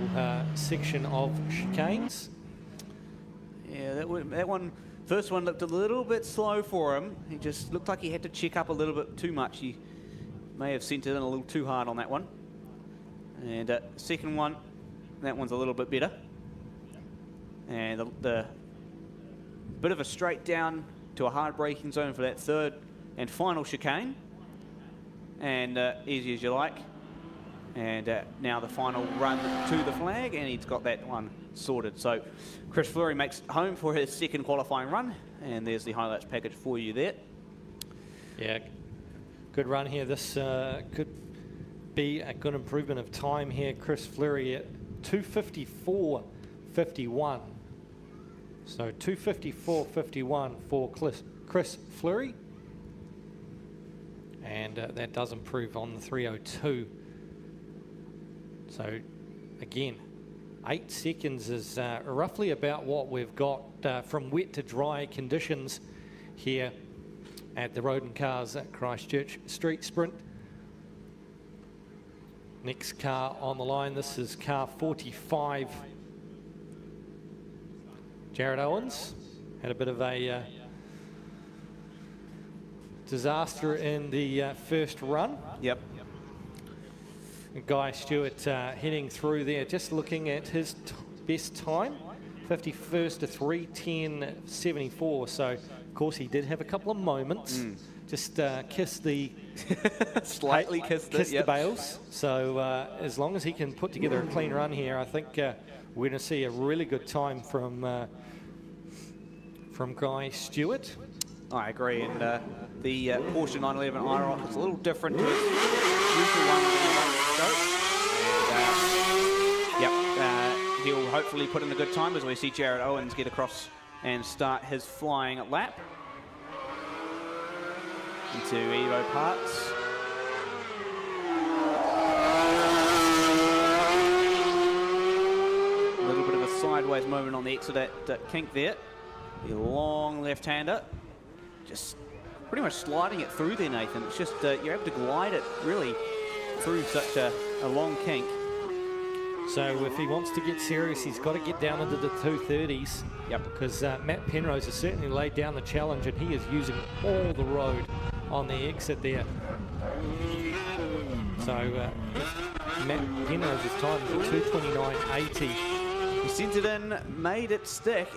section of chicanes. Yeah, that first one looked a little bit slow for him. He just looked like he had to check up a little bit too much. He may have sent it in a little too hard on that one. And second one, that one's a little bit better. And the bit of a straight down to a hard braking zone for that third and final chicane. And easy as you like. And now the final run to the flag, and he's got that one sorted. So Chris Fleury makes it home for his second qualifying run, and there's the highlights package for you there. Yeah, good run here. This could be a good improvement of time here. Chris Fleury at 2:54.51. So 2:54.51 for Chris Fleury. And that does improve on the 3:02. So again, 8 seconds is roughly about what we've got from wet to dry conditions here at the Rodin Cars at Christchurch Street Sprint. Next car on the line, this is car 45. Jared Owens had a bit of a disaster in the first run. Yep. Guy Stewart heading through there, just looking at his best time, 51st to 3:10.74. So, of course, he did have a couple of moments. Just kissed the slightly kissed the bails. So, as long as he can put together a clean run here, I think we're going to see a really good time from Guy Stewart. I agree, and the Porsche 911 IROC is a little different to its usual one. He'll hopefully put in a good time as we see Jared Owens get across and start his flying lap into Evo Parts. A little bit of a sideways moment on the exit at kink there. The long left-hander, just pretty much sliding it through there, Nathan. It's just you're able to glide it really through such a long kink. So if he wants to get serious, he's got to get down into the 230s. Yep. Because Matt Penrose has certainly laid down the challenge, and he is using all the road on the exit there. So Matt Penrose's time is at 2:29.80. He sent it in, made it stick.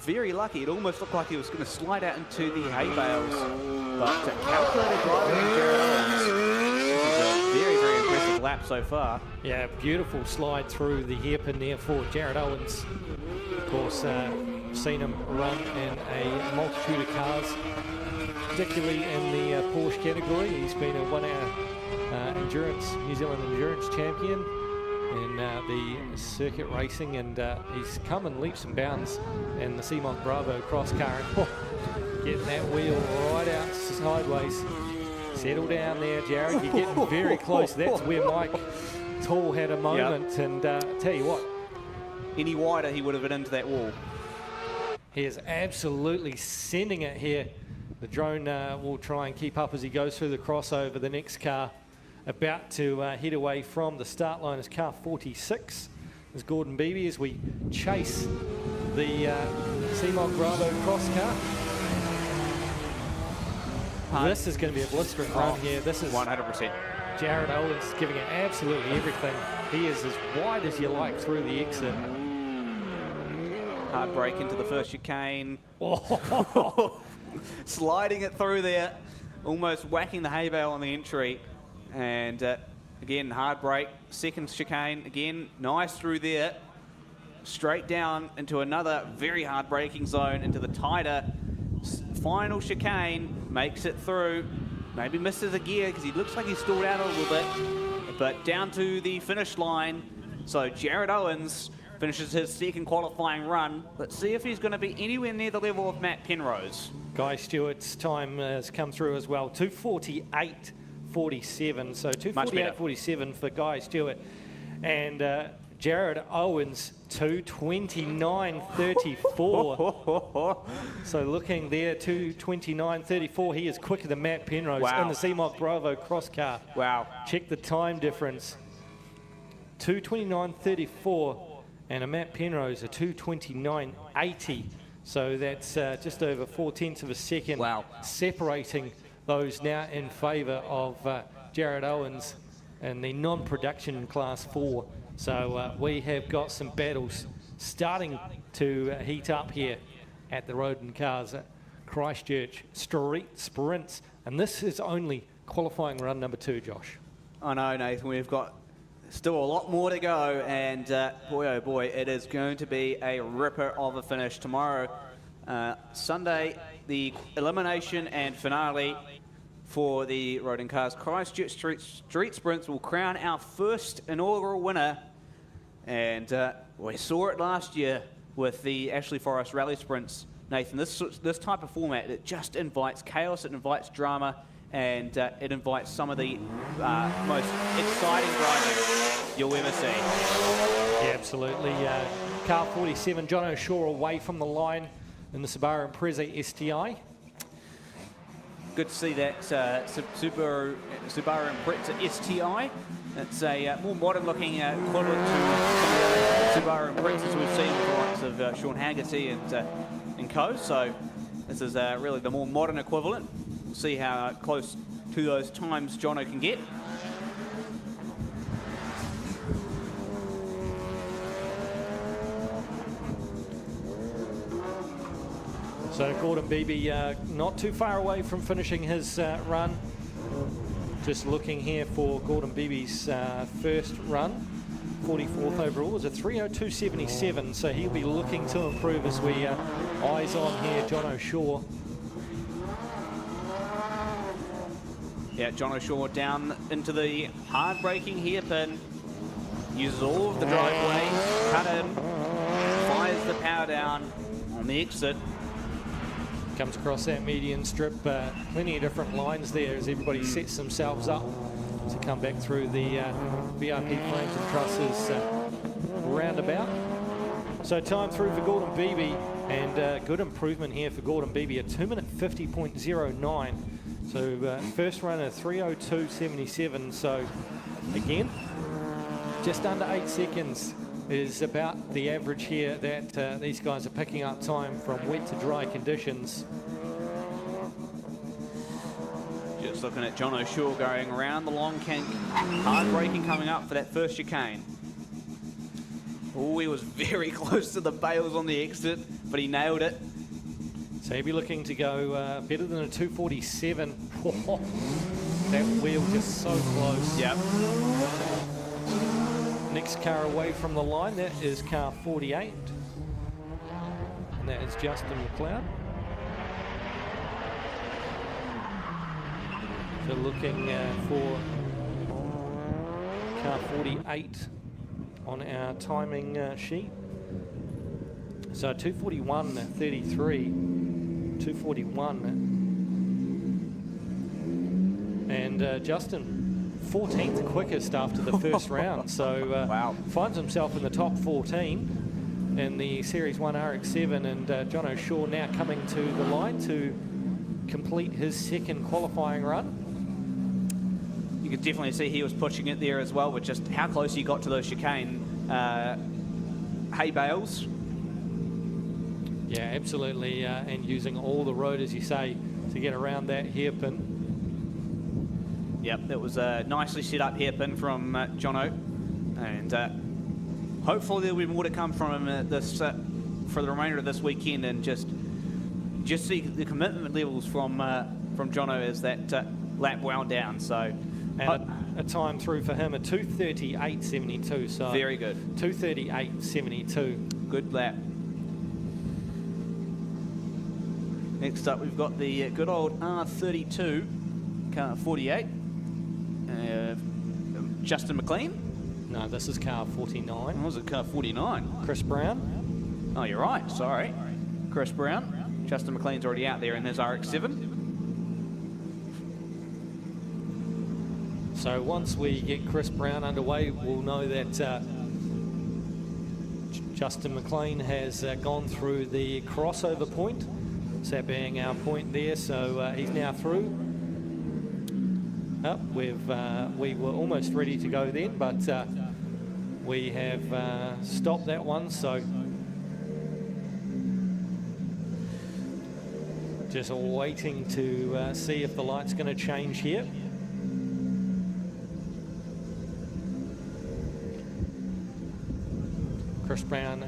Very lucky. It almost looked like he was going to slide out into the hay bales. But calculated driving from Jared Owens. This is a very, very impressive lap so far. Yeah, beautiful slide through the hairpin there for Jared Owens. Of course, seen him run in a multitude of cars, particularly in the Porsche category. He's been a one-hour New Zealand endurance champion in the circuit racing, and he's come in leaps and bounds in the Seamont Bravo cross car. Getting that wheel right out sideways. Settle down there, Jared. You're getting very close. That's where Mike Tall had a moment. Yep. And tell you what, any wider he would have been into that wall. He is absolutely sending it here. The drone will try and keep up as he goes through the crossover. The next car about to head away from the start line is car 46. There's Gordon Beebe as we chase the Seamont Bravo cross car. This is going to be a blistering run here. This is 100%. Jared Owens giving it absolutely everything. He is as wide as you like through the exit. Hard brake into the first chicane. Oh. Sliding it through there, almost whacking the hay bale on the entry. And again, hard brake, second chicane, again, nice through there. Straight down into another very hard braking zone, into the tighter final chicane, makes it through. Maybe misses a gear because he looks like he's stalled out a little bit. But down to the finish line. So Jared Owens finishes his second qualifying run. Let's see if he's going to be anywhere near the level of Matt Penrose. Guy Stewart's time has come through as well, 2:48.47. So 2:48.47 for Guy Stewart. And Jared Owens, 2:29.34. So looking there, 2:29.34. He is quicker than Matt Penrose in the Seamont Bravo cross car. Wow. Check the time difference. 2:29.34 and a Matt Penrose, a 2:29.80. So that's just over 0.4 of a second. Wow. Separating those now in favour of Jared Owens in the non-production Class 4. So we have got some battles starting to heat up here at the Rodin Cars Christchurch Street Sprints. And this is only qualifying run number 2, Josh. I know, Nathan, we've got still a lot more to go, and boy, oh boy, it is going to be a ripper of a finish tomorrow. Sunday, the elimination and finale for the Rodin Cars Christchurch Street Sprints will crown our first inaugural winner. And we saw it last year with the Ashley Forest Rally Sprints. Nathan, this type of format, it just invites chaos, it invites drama, and it invites some of the most exciting driving you'll ever see. Yeah, absolutely. Car 47, John O'Shaw away from the line in the Subaru Impreza STI. Good to see that Subaru Impreza STI. It's a more modern-looking equivalent to some of the Subaru Imprezas we've seen with the likes of Sean Haggerty and co. So this is really the more modern equivalent. We'll see how close to those times Jono can get. So Gordon Beebe not too far away from finishing his run. Just looking here for Gordon Beebe's first run. 44th overall was a 3:02.77, so he'll be looking to improve as we eyes on here John O'Shaw. Yeah, John O'Shaw down into the hard braking hairpin. Uses all of the driveway, cut in, fires the power down on the exit. Comes across that median strip, plenty of different lines there as everybody sets themselves up to come back through the VIP frames and trusses roundabout. So time through for Gordon Beebe, and good improvement here for Gordon Beebe, a 2-minute 50.09. So first run at 3:02.77, so again, just under 8 seconds is about the average here that these guys are picking up time from wet to dry conditions. Just looking at John O'Shaw going around the long kink, hard braking coming up for that first chicane. Oh, he was very close to the bales on the exit, but he nailed it. So he'll be looking to go better than a 2:47. That wheel just so close. Yep. Next car away from the line, that is car 48. And that is Justin McLeod. So looking for car 48 on our timing sheet. So 2:41.33, 2:41. And Justin, 14th quickest after the first round, so wow. Finds himself in the top 14 in the Series 1 RX-7, and John O'Shaw now coming to the line to complete his second qualifying run. You could definitely see he was pushing it there as well, with just how close he got to those chicane hay bales. Yeah, absolutely, and using all the road, as you say, to get around that hairpin. Yep, that was a nicely set up hairpin from Jono, and hopefully there'll be more to come from him this for the remainder of this weekend, and just see the commitment levels from Jono as that lap wound down. So, and a time through for him, a 2:38.72. So very good. 2:38.72. Good lap. Next up, we've got the good old R32, car 48. Justin McLean? No, this is car 49. Was it car 49? Chris Brown? Oh, you're right. Sorry. Chris Brown. Justin McLean's already out there in his RX-7. So once we get Chris Brown underway, we'll know that Justin McLean has gone through the crossover point. So that being our point there, so he's now through. We were almost ready to go then, but we have stopped that one, so just waiting to see if the light's going to change here. Chris Brown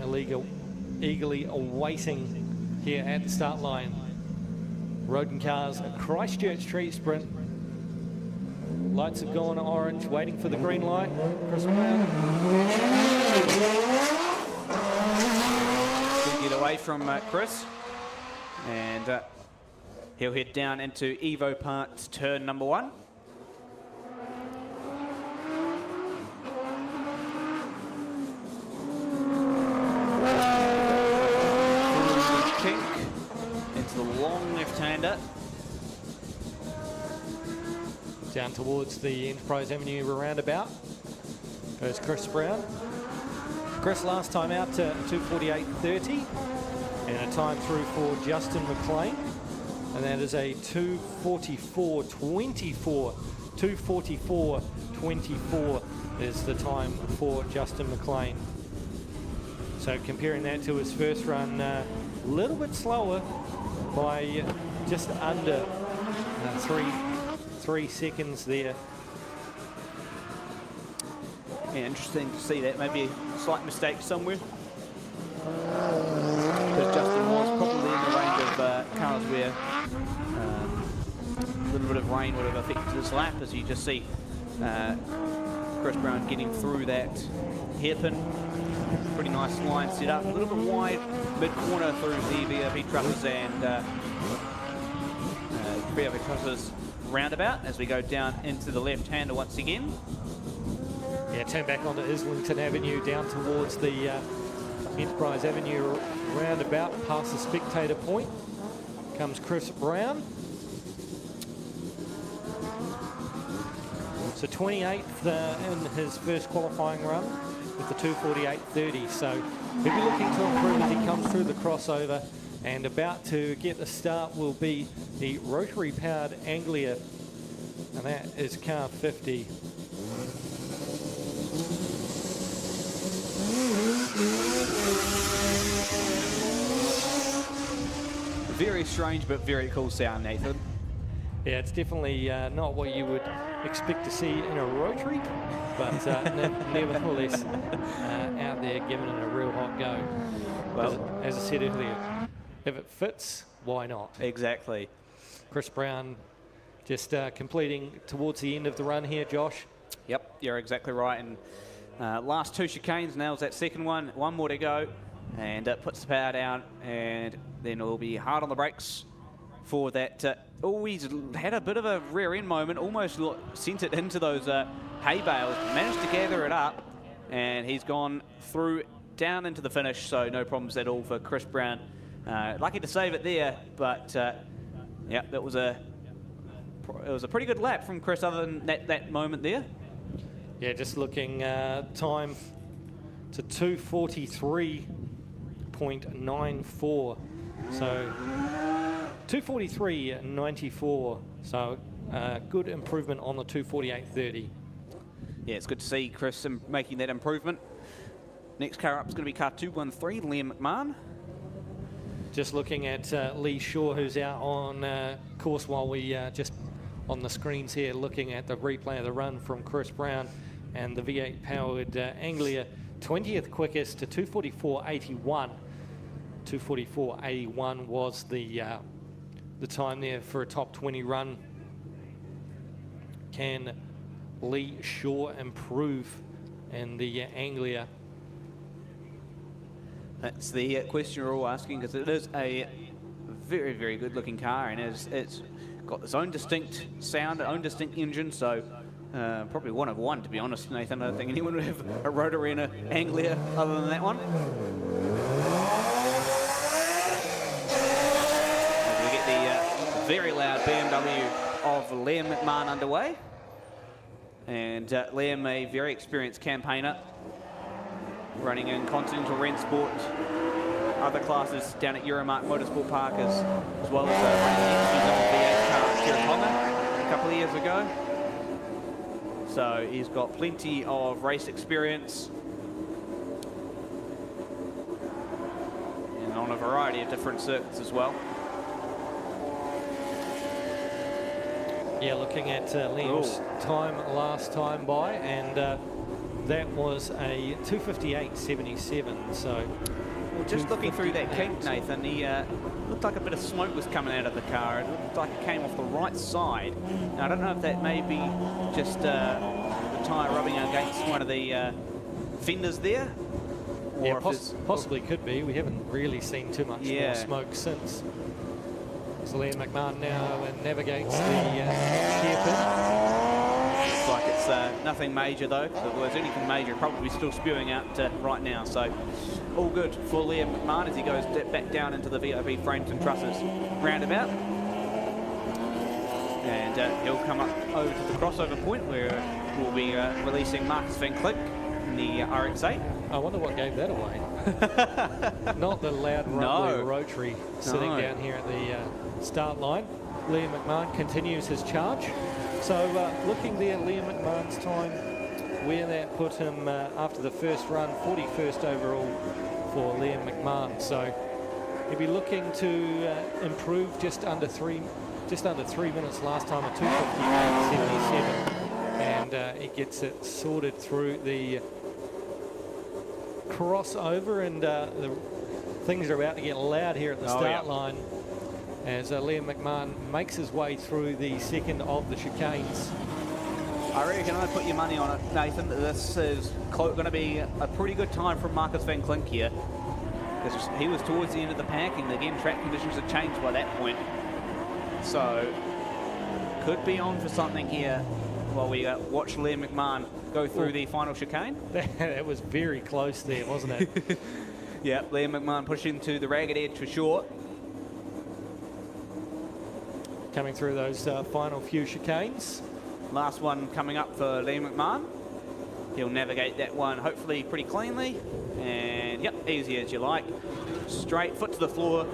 eagerly awaiting here at the start line. Rodin cars, a Christchurch street sprint. Lights have gone orange, waiting for the green light. Chris Brown. Good get away from Chris. And he'll head down into Evo Park's turn number 1. Kink into the long left-hander. Down towards the Enterprise Avenue roundabout goes Chris Brown. Chris last time out to 2:48.30 and a time through for Justin McLean, and that is a 2:44.24. 2:44.24 is the time for Justin McLean. So comparing that to his first run, a little bit slower by just under 3 seconds there. Yeah, interesting to see that. Maybe a slight mistake somewhere. Because Justin was probably in the range of cars where a little bit of rain would have affected his lap, as you just see Chris Brown getting through that hairpin. Pretty nice line set up. A little bit wide mid-corner through the VIP truckers and VIP truckers roundabout as we go down into the left-hander once again. Yeah, turn back onto Islington Avenue down towards the Enterprise Avenue roundabout, past the spectator point. Comes Chris Brown. So 28th in his first qualifying run with the 2:48.30. So he'll be looking to improve as he comes through the crossover. And about to get the start will be the rotary-powered Anglia, and that is car 50. Very strange but very cool sound, Nathan. Yeah, it's definitely not what you would expect to see in a rotary, but nevertheless out there giving it a real hot go. Well, as I said earlier, if it fits, why not? Exactly. Chris Brown just completing towards the end of the run here, Josh. Yep, you're exactly right. And last 2 chicanes, nails that second one. 1 more to go, and puts the power down, and then it'll be hard on the brakes for that. He's had a bit of a rear end moment, almost sent it into those hay bales, managed to gather it up, and he's gone through down into the finish, so no problems at all for Chris Brown. Lucky to save it there, but yeah, it was a pretty good lap from Chris other than that moment there. Yeah, just looking time to 2:43.94. So 2:43.94. So good improvement on the 2:48.30. Yeah, it's good to see Chris making that improvement. Next car up is going to be car 213, Liam McMahon. Just looking at Lee Shaw, who's out on course while we just on the screens here looking at the replay of the run from Chris Brown and the V8 powered Anglia, 20th quickest to 2:44.81. 2:44.81 was the time there for a top 20 run. Can Lee Shaw improve in the Anglia? That's the question we're all asking, because it is a very, very good looking car, and it's got its own distinct sound, its own distinct engine, so probably one of one, to be honest, Nathan. I don't think anyone would have a rotary and an Anglia other than that one. As we get the very loud BMW of Liam McMahon underway. And Liam, a very experienced campaigner, running in Continental Rennsport, other classes down at Euromark Motorsport Park, as well as running the New Zealand V8 car at Tonga a couple of years ago. So he's got plenty of race experience and on a variety of different circuits as well. Yeah, looking at Liam's time last time by, and that was a 2:58.77. So Well, just looking through that kink, 2:58. Nathan, he looked like a bit of smoke was coming out of the car. It looked like it came off the right side. Now, I don't know if that may be just the tyre rubbing against one of the fenders there. Or Yeah, if it's- possibly could be. We haven't really seen too much Yeah. more smoke since. So Liam McMahon now navigates the hairpin. Looks like it's nothing major though. If it was anything major, probably still spewing out right now. So all good for Liam McMahon as he goes back down into the VIP frames and trusses roundabout. And he'll come up over to the crossover point where we'll be releasing Marcus van Klink in the RX-8. I wonder what gave that away. Not the loud rumbly rotary sitting No. down here at the start line. Liam McMahon continues his charge. So looking there, Liam McMahon's time, where that put him after the first run, 41st overall for Liam McMahon. So he'll be looking to improve just under three minutes last time at 2:58.77, and he gets it sorted through the crossover, and the things are about to get loud here at the start line as Liam McMahon makes his way through the second of the chicanes. I reckon I put your money on it, Nathan, that this is going to be a pretty good time from Marcus van Klink here. Because he was towards the end of the pack, and again, track conditions have changed by that point. So, could be on for something here while we watch Liam McMahon go through the final chicane. That was very close there, wasn't it? Yeah, Liam McMahon pushing to the ragged edge for sure. Coming through those final few chicanes. Last one coming up for Liam McMahon. He'll navigate that one hopefully pretty cleanly. And yep, easy as you like. Straight, foot to the floor,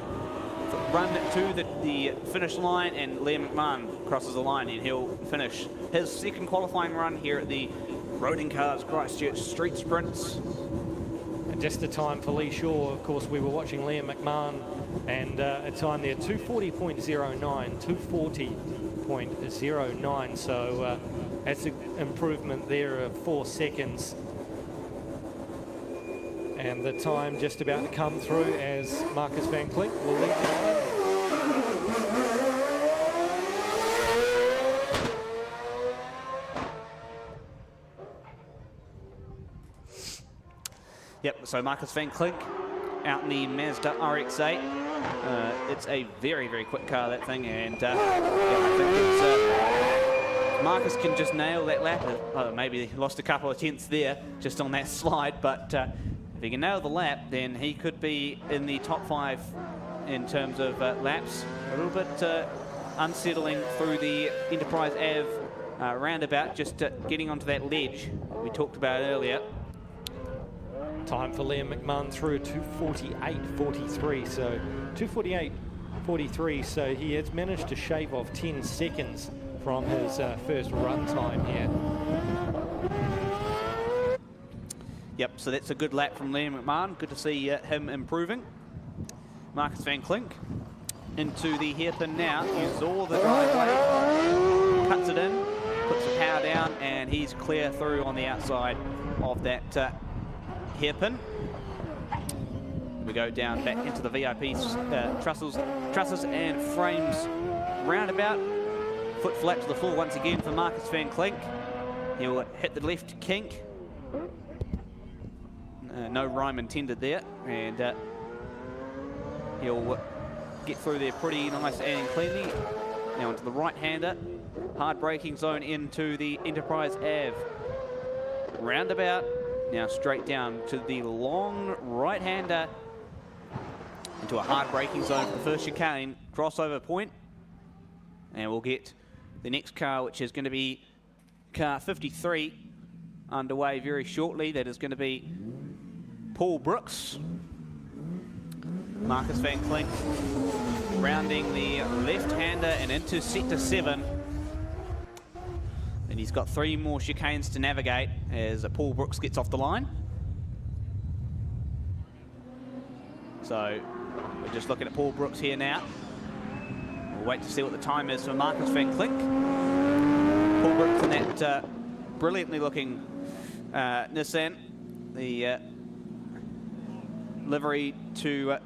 run to the finish line, and Liam McMahon crosses the line and he'll finish his second qualifying run here at the Rodin Cars Christchurch Street Sprints. And just the time for Lee Shaw, of course, we were watching Liam McMahon, and a time there, 2:40.09, 2:40.09. So that's an improvement there of 4 seconds. And the time just about to come through as Marcus van Klink will lead the line. Yep, so Marcus van Klink out in the Mazda RX-8. It's a very, very quick car, that thing, and yeah, I think it's, Marcus can just nail that lap. Maybe he lost a couple of tenths there just on that slide, but if he can nail the lap, then he could be in the top 5 in terms of laps. A little bit unsettling through the Enterprise Ave roundabout, just getting onto that ledge we talked about earlier. Time for Liam McMahon through 2:48.43, so 2:48.43, so he has managed to shave off 10 seconds from his first run time here. Yep, so that's a good lap from Liam McMahon. Good to see him improving. Marcus van Klink into the hairpin now. You saw the driveway, cuts it in, puts the power down, and he's clear through on the outside of that hairpin. We go down back into the VIP trusses and frames roundabout. Foot flat to the floor once again for Marcus van Klink. He'll hit the left kink. No rhyme intended there, and he'll get through there pretty nice and cleanly. Now into the right-hander, hard braking zone into the Enterprise Ave roundabout. Now straight down to the long right-hander into a hard braking zone for the first chicane, crossover point. And we'll get the next car, which is going to be car 53, underway very shortly. That is going to be Paul Brooks. Marcus van Klink rounding the left-hander and into sector 7. And he's got 3 more chicanes to navigate as Paul Brooks gets off the line. So we're just looking at Paul Brooks here now. We'll wait to see what the time is for Marcus van Klink. Paul Brooks in that brilliantly looking Nissan, the livery to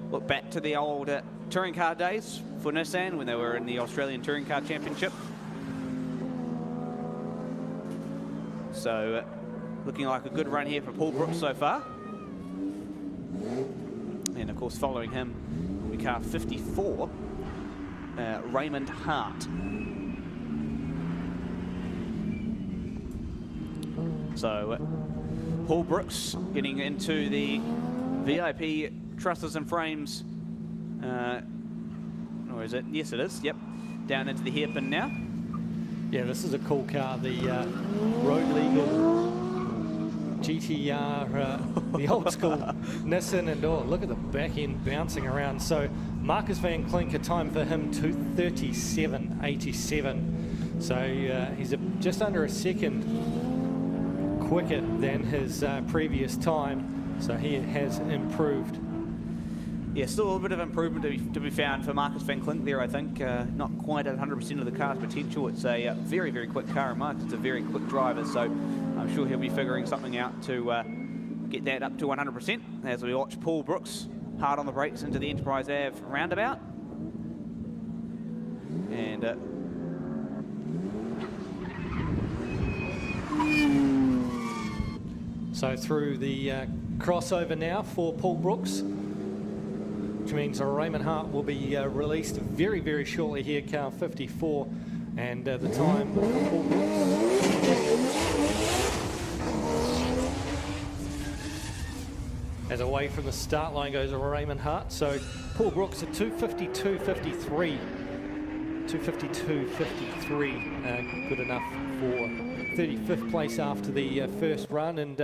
look back to the old touring car days for Nissan when they were in the Australian Touring Car Championship. So looking like a good run here for Paul Brooks so far. And of course following him will be car 54, Raymond Hart. So Paul Brooks getting into the VIP trusses and frames, or is it? Yes, it is. Yep, down into the hairpin now. Yeah, this is a cool car, the Road Legal GTR, the old school Nissan, and oh, look at the back end bouncing around. So Marcus van Klink, a time for him 2:37.87. So he's just under a second quicker than his previous time. So he has improved. Yeah, still a little bit of improvement to be found for Marcus van Klink there, I think. Not quite at 100% of the car's potential. It's a very, very quick car, and Marcus is a very quick driver, so I'm sure he'll be figuring something out to get that up to 100% as we watch Paul Brooks hard on the brakes into the Enterprise Ave roundabout. And so through the crossover now for Paul Brooks, which means Raymond Hart will be released very, very shortly here, car 54, and the time for Paul Brooks. As away from the start line goes Raymond Hart. So Paul Brooks at 2:52.53. 2:52.53, good enough for 35th place after the first run, and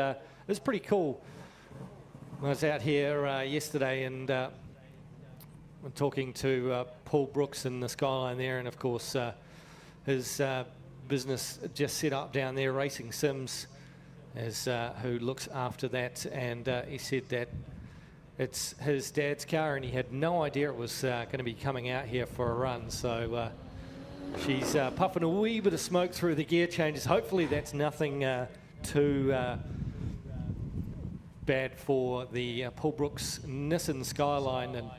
it's pretty cool. I was out here yesterday and talking to Paul Brooks in the skyline there, and of course his business just set up down there, Racing Sims, as who looks after that, and he said that it's his dad's car and he had no idea it was going to be coming out here for a run. So she's puffing a wee bit of smoke through the gear changes. Hopefully that's nothing too bad for the Paul Brooks Nissan Skyline. And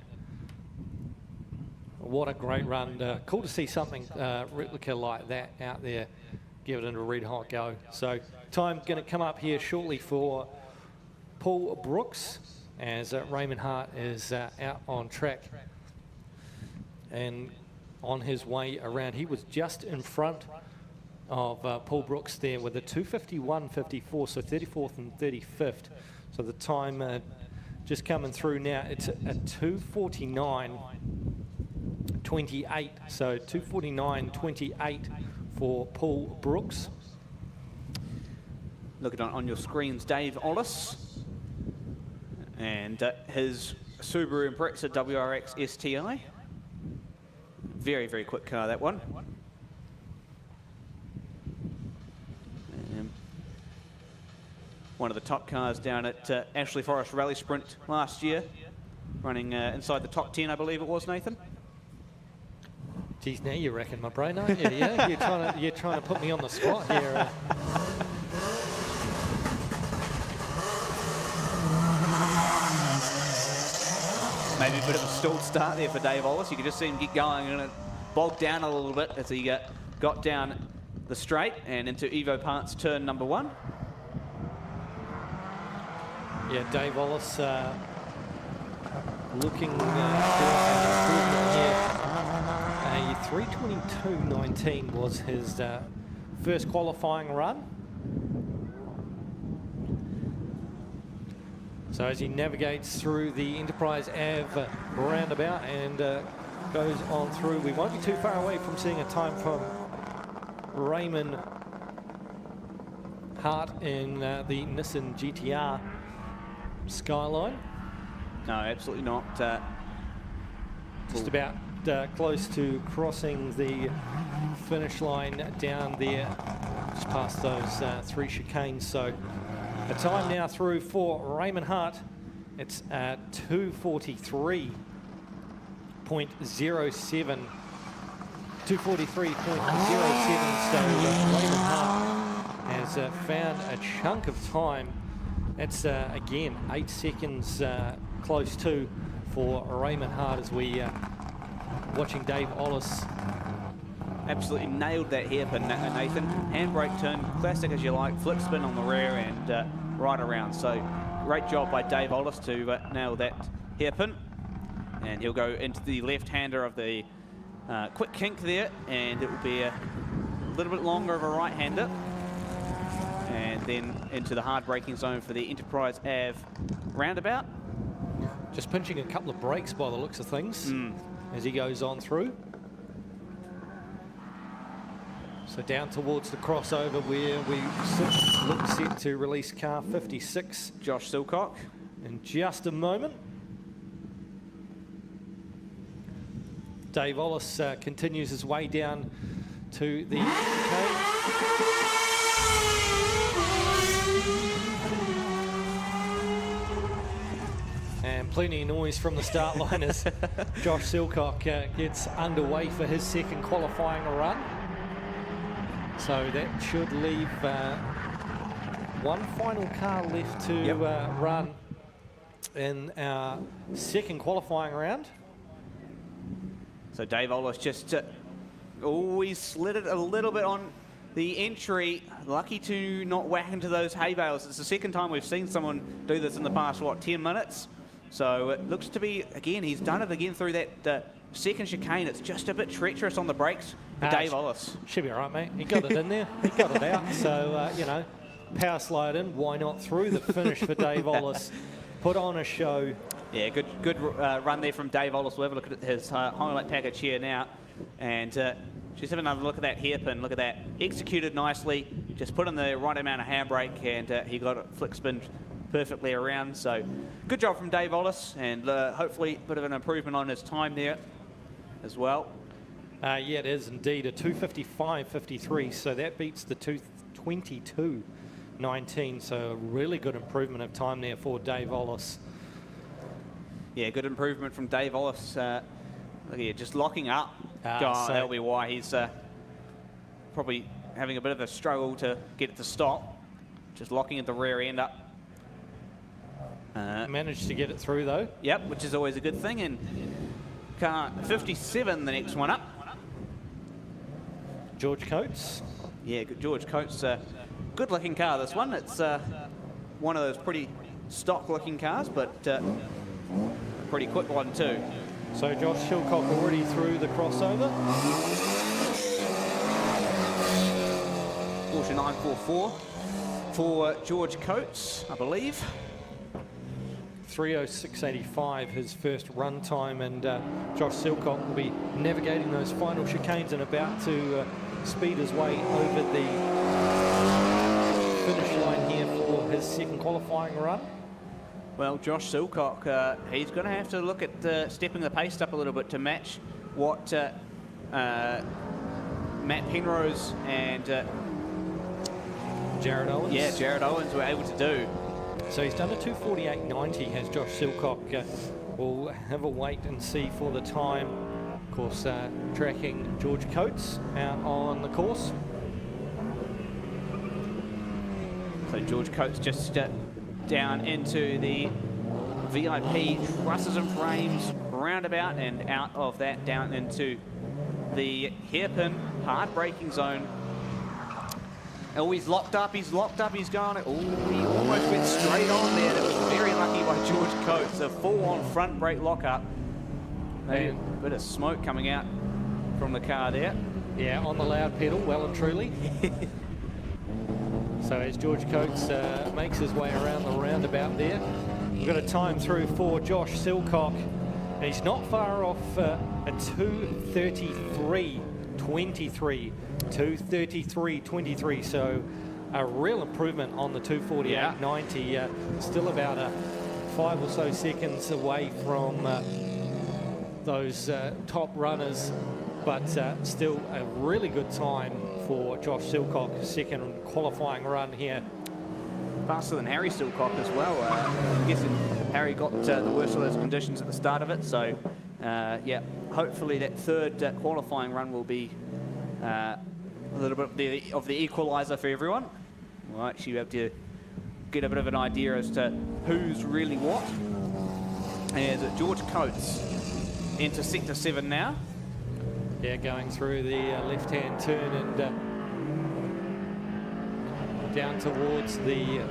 what a great run. Cool to see something replica like that out there. Give it a red hot go. So time going to come up here shortly for Paul Brooks as Raymond Hart is out on track and on his way around. He was just in front of Paul Brooks there with a 2:51.54, so 34th and 35th. So the time just coming through now, it's a 2:49.28, so 2:49.28 for Paul Brooks. looking on your screens, Dave Ollis and his Subaru Impreza WRX STI. Very, very quick car, that one. One of the top cars down at Ashley Forest Rally Sprint last year, running inside the top 10, I believe it was, Nathan. Geez, now you reckon my brain, aren't you? Yeah, you're trying to put me on the spot here. Maybe a bit of a stalled start there for Dave Ollis. You could just see him get going and it bogged down a little bit as he got down the straight and into Evo Parts turn number 1. Yeah, Dave Ollis looking for an improvement here. A 3:22.19 was his first qualifying run. So as he navigates through the Enterprise Ave roundabout and goes on through, we won't be too far away from seeing a time from Raymond Hart in the Nissan GTR Skyline. No, absolutely not. Just about close to crossing the finish line down there, just past those 3 chicanes. So a time now through for Raymond Hart. It's 2:43.07. So Raymond Hart has found a chunk of time. That's, again, 8 seconds close to for Raymond Hart as we watching Dave Ollis. Absolutely nailed that hairpin, Nathan. Handbrake turn, classic as you like, flip spin on the rear and right around. So great job by Dave Ollis to nail that hairpin. And he'll go into the left-hander of the quick kink there, and it will be a little bit longer of a right-hander. And then into the hard braking zone for the Enterprise Ave roundabout. Just pinching a couple of brakes by the looks of things as he goes on through. So down towards the crossover where we look set to release car 56. Josh Silcock. In just a moment. Dave Ollis continues his way down to the chicane. And plenty of noise from the start line as Josh Silcock gets underway for his second qualifying run. So that should leave one final car left to run in our second qualifying round. So Dave Ollis just always slid it a little bit on the entry. Lucky to not whack into those hay bales. It's the second time we've seen someone do this in the past, what, 10 minutes? So it looks to be, again, he's done it again through that second chicane. It's just a bit treacherous on the brakes for Dave Ollis. Should be all right, mate. He got it in there. He got it out. So, you know, power slide in. Why not through the finish for Dave Ollis? Put on a show. Yeah, good run there from Dave Ollis. We'll have a look at his highlight package here now. And just have another look at that hairpin. Look at that. Executed nicely. Just put in the right amount of handbrake, and he got it flick spin perfectly around. So good job from Dave Ollis, and hopefully a bit of an improvement on his time there as well. Yeah, it is indeed a 2:55.53, so that beats the 2:22.19, so a really good improvement of time there for Dave Ollis. Yeah, good improvement from Dave Ollis. Look here, just locking up. That'll be why he's probably having a bit of a struggle to get it to stop. Just locking at the rear end up. Managed to get it through though. Yep, which is always a good thing. And car 57, the next one up. George Coates. Yeah, George Coates. Good looking car, this one. It's one of those pretty stock looking cars, but pretty quick one too. So Josh Silcock already through the crossover. Porsche 944 for George Coates, I believe. 3:06.85 his first run time, and Josh Silcock will be navigating those final chicanes and about to speed his way over the finish line here for his second qualifying run. Well, Josh Silcock, he's going to have to look at stepping the pace up a little bit to match what Matt Penrose and Jared Owens. Yeah, Jared Owens were able to do. So he's done a 2:48.90, has Josh Silcock. We'll have a wait and see for the time. Of course, tracking George Coates out on the course. So George Coates just down into the VIP trusses and frames roundabout, and out of that down into the hairpin hard braking zone. Oh, he's locked up, he's going. Oh, he almost went straight on there. That was very lucky by George Coates. A full-on front brake lock-up. Maybe a bit of smoke coming out from the car there. Yeah, on the loud pedal, well and truly. So as George Coates makes his way around the roundabout there, we've got a time through for Josh Silcock. And he's not far off a 2:33.23. 2:33.23, so a real improvement on the 2:48.90. Still about 5 or so seconds away from those top runners, but still a really good time for Josh Silcock, second qualifying run here. Faster than Harry Silcock as well. I'm guessing Harry got the worst of those conditions at the start of it, so yeah, hopefully that third qualifying run will be a little bit of the equaliser for everyone. we'll actually be able to get a bit of an idea as to who's really what. As George Coates into Sector 7 now. Yeah, going through the left-hand turn and down towards the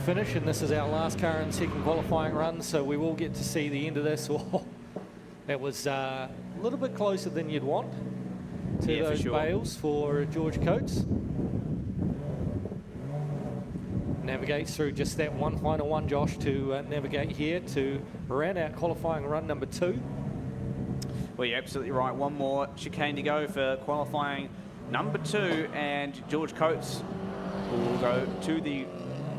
finish, and this is our last car in second qualifying run, so we will get to see the end of this. Oh, that was a little bit closer than you'd want to those bales for George Coates. Navigates through just that one final one, Josh, to navigate here to round out qualifying run number 2. Well, you're absolutely right. One more chicane to go for qualifying number 2, and George Coates will go to the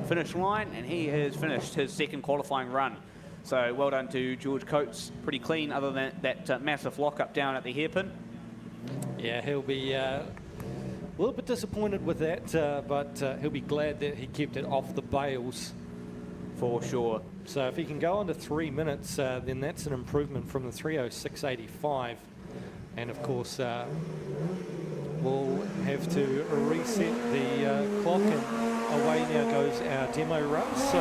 finish line, and he has finished his second qualifying run. So well done to George Coates. Pretty clean, other than that massive lock-up down at the hairpin. Yeah, he'll be a little bit disappointed with that, but he'll be glad that he kept it off the bales. For sure. So if he can go under 3 minutes, then that's an improvement from the 3:06.85. And of course, we'll have to reset the clock, and away now goes our demo run. So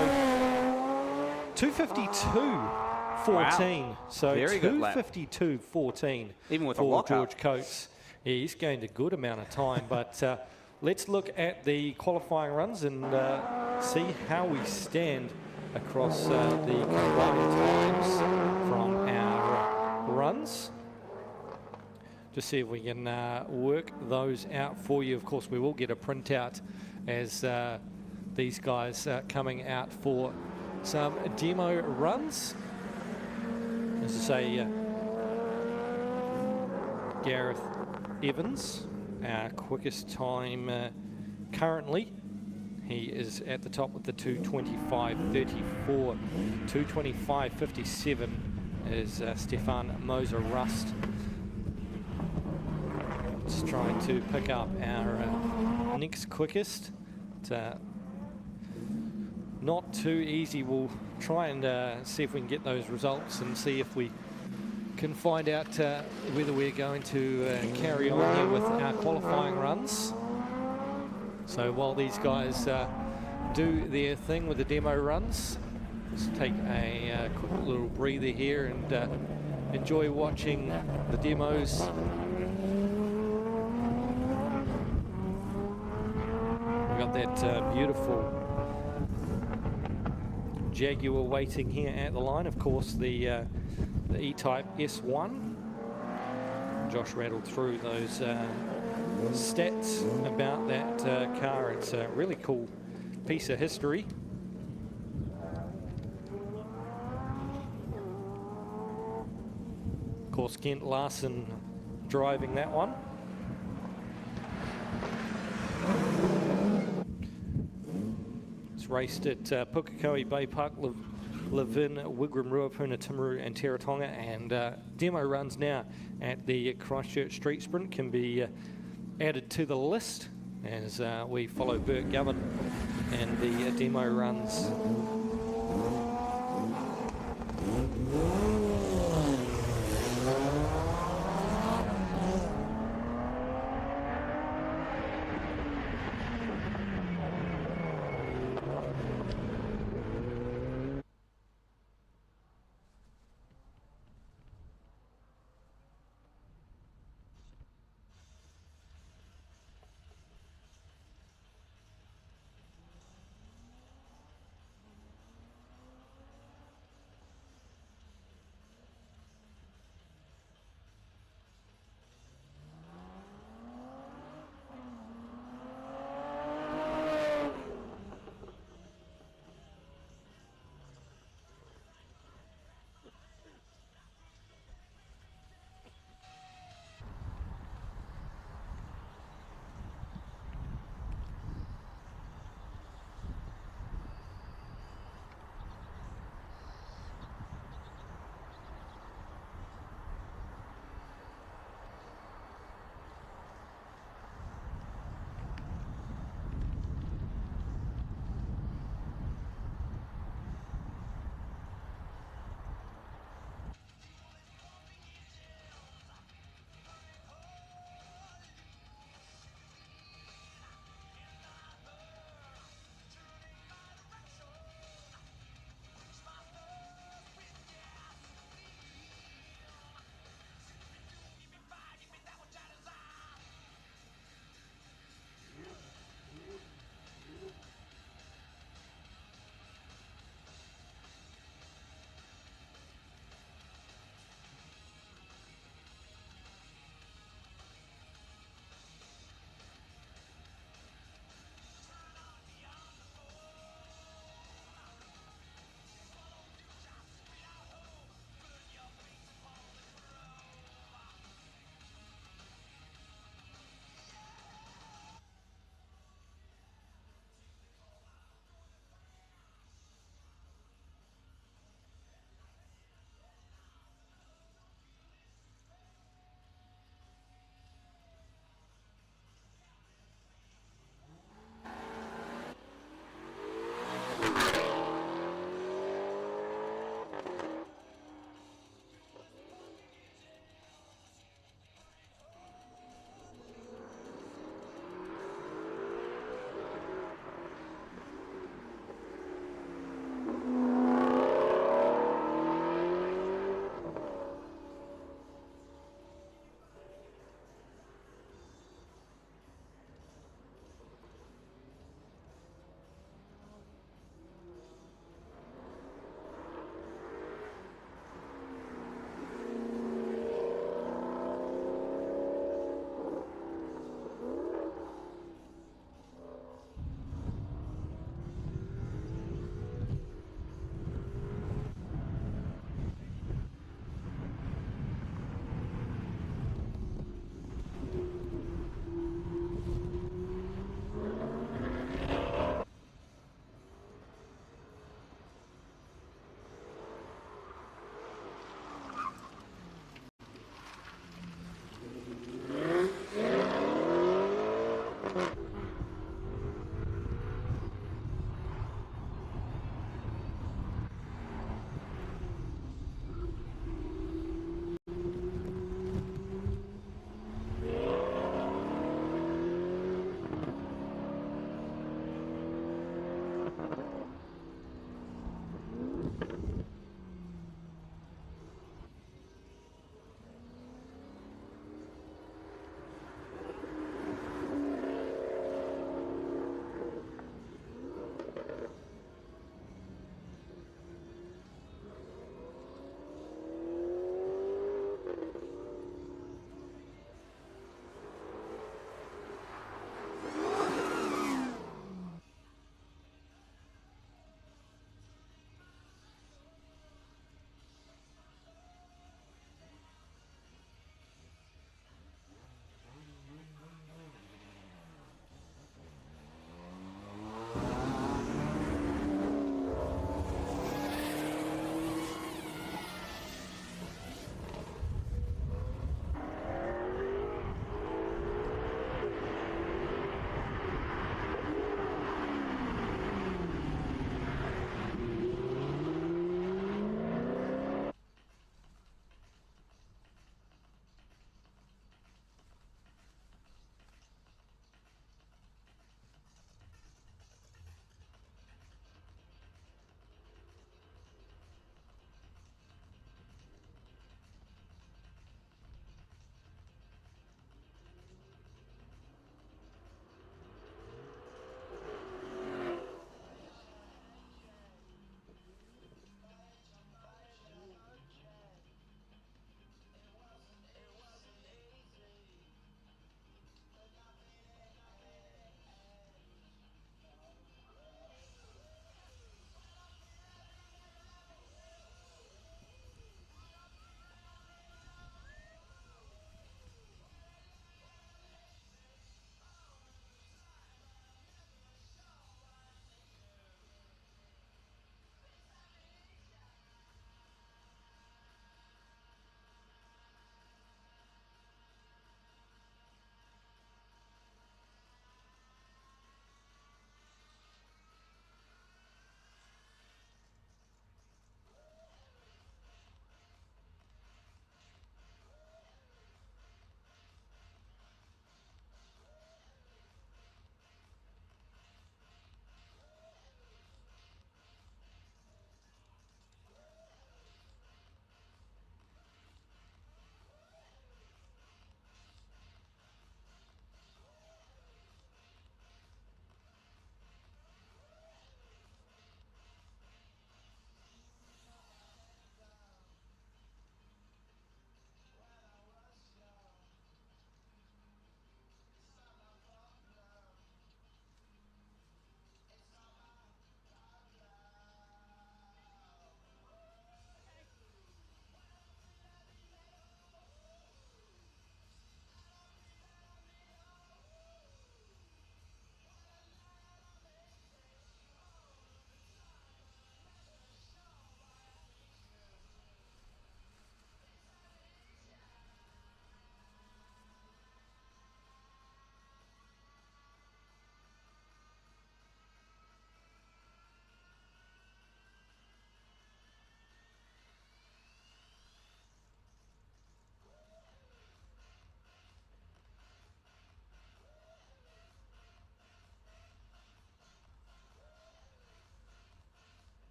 2:52.14. Wow. So Very good lap. 2:52.14 Even with a for lockup. George Coates. Yeah, he's gained a good amount of time, but let's look at the qualifying runs and see how we stand across the combined times from our runs. Just see if we can work those out for you. Of course, we will get a printout as these guys are coming out for some demo runs. As I say, Gareth Evans, our quickest time currently. He is at the top with the 2:25.34. 2:25.57 is Stefan Moser-Rust. Just trying to pick up our next quickest. Not too easy. We'll try and see if we can get those results and see if we can find out whether we're going to carry on here with our qualifying runs. So while these guys do their thing with the demo runs, let's take a quick little breather here and enjoy watching the demos. We've got that beautiful Jaguar waiting here at the line. Of course, the E-Type S1. Josh rattled through those stats about that car. It's a really cool piece of history. Of course, Kent Larson driving that one. It's raced at Pukekohe Bay Park, Levin, Wigram, Ruapuna, Timaru and Teretonga, and demo runs now at the Christchurch Street Sprint can be added to the list as we follow Bert Govan and the demo runs.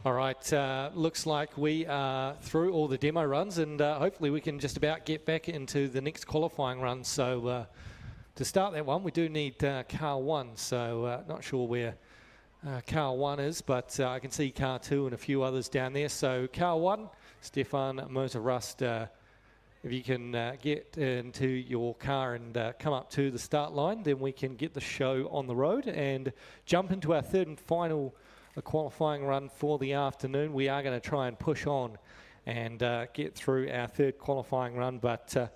All right, looks like we are through all the demo runs, and hopefully we can just about get back into the next qualifying run. So to start that one, we do need car 1, so not sure where car 1 is, but I can see car 2 and a few others down there. So car 1, Stefan Moser-Rust, if you can get into your car and come up to the start line, then we can get the show on the road and jump into our third and final qualifying run for the afternoon. We are going to try and push on and get through our third qualifying run, but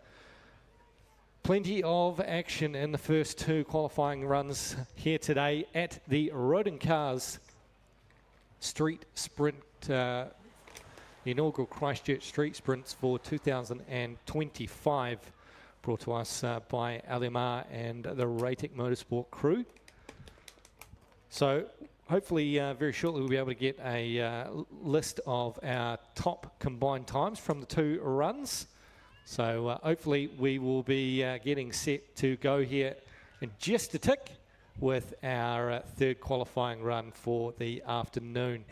plenty of action in the first 2 qualifying runs here today at the Rodin Cars Street Sprint, inaugural Christchurch Street Sprints for 2025, brought to us by LMR and the Ratek Motorsport crew. So hopefully very shortly we'll be able to get a list of our top combined times from the 2 runs. So hopefully we will be getting set to go here in just a tick with our third qualifying run for the afternoon.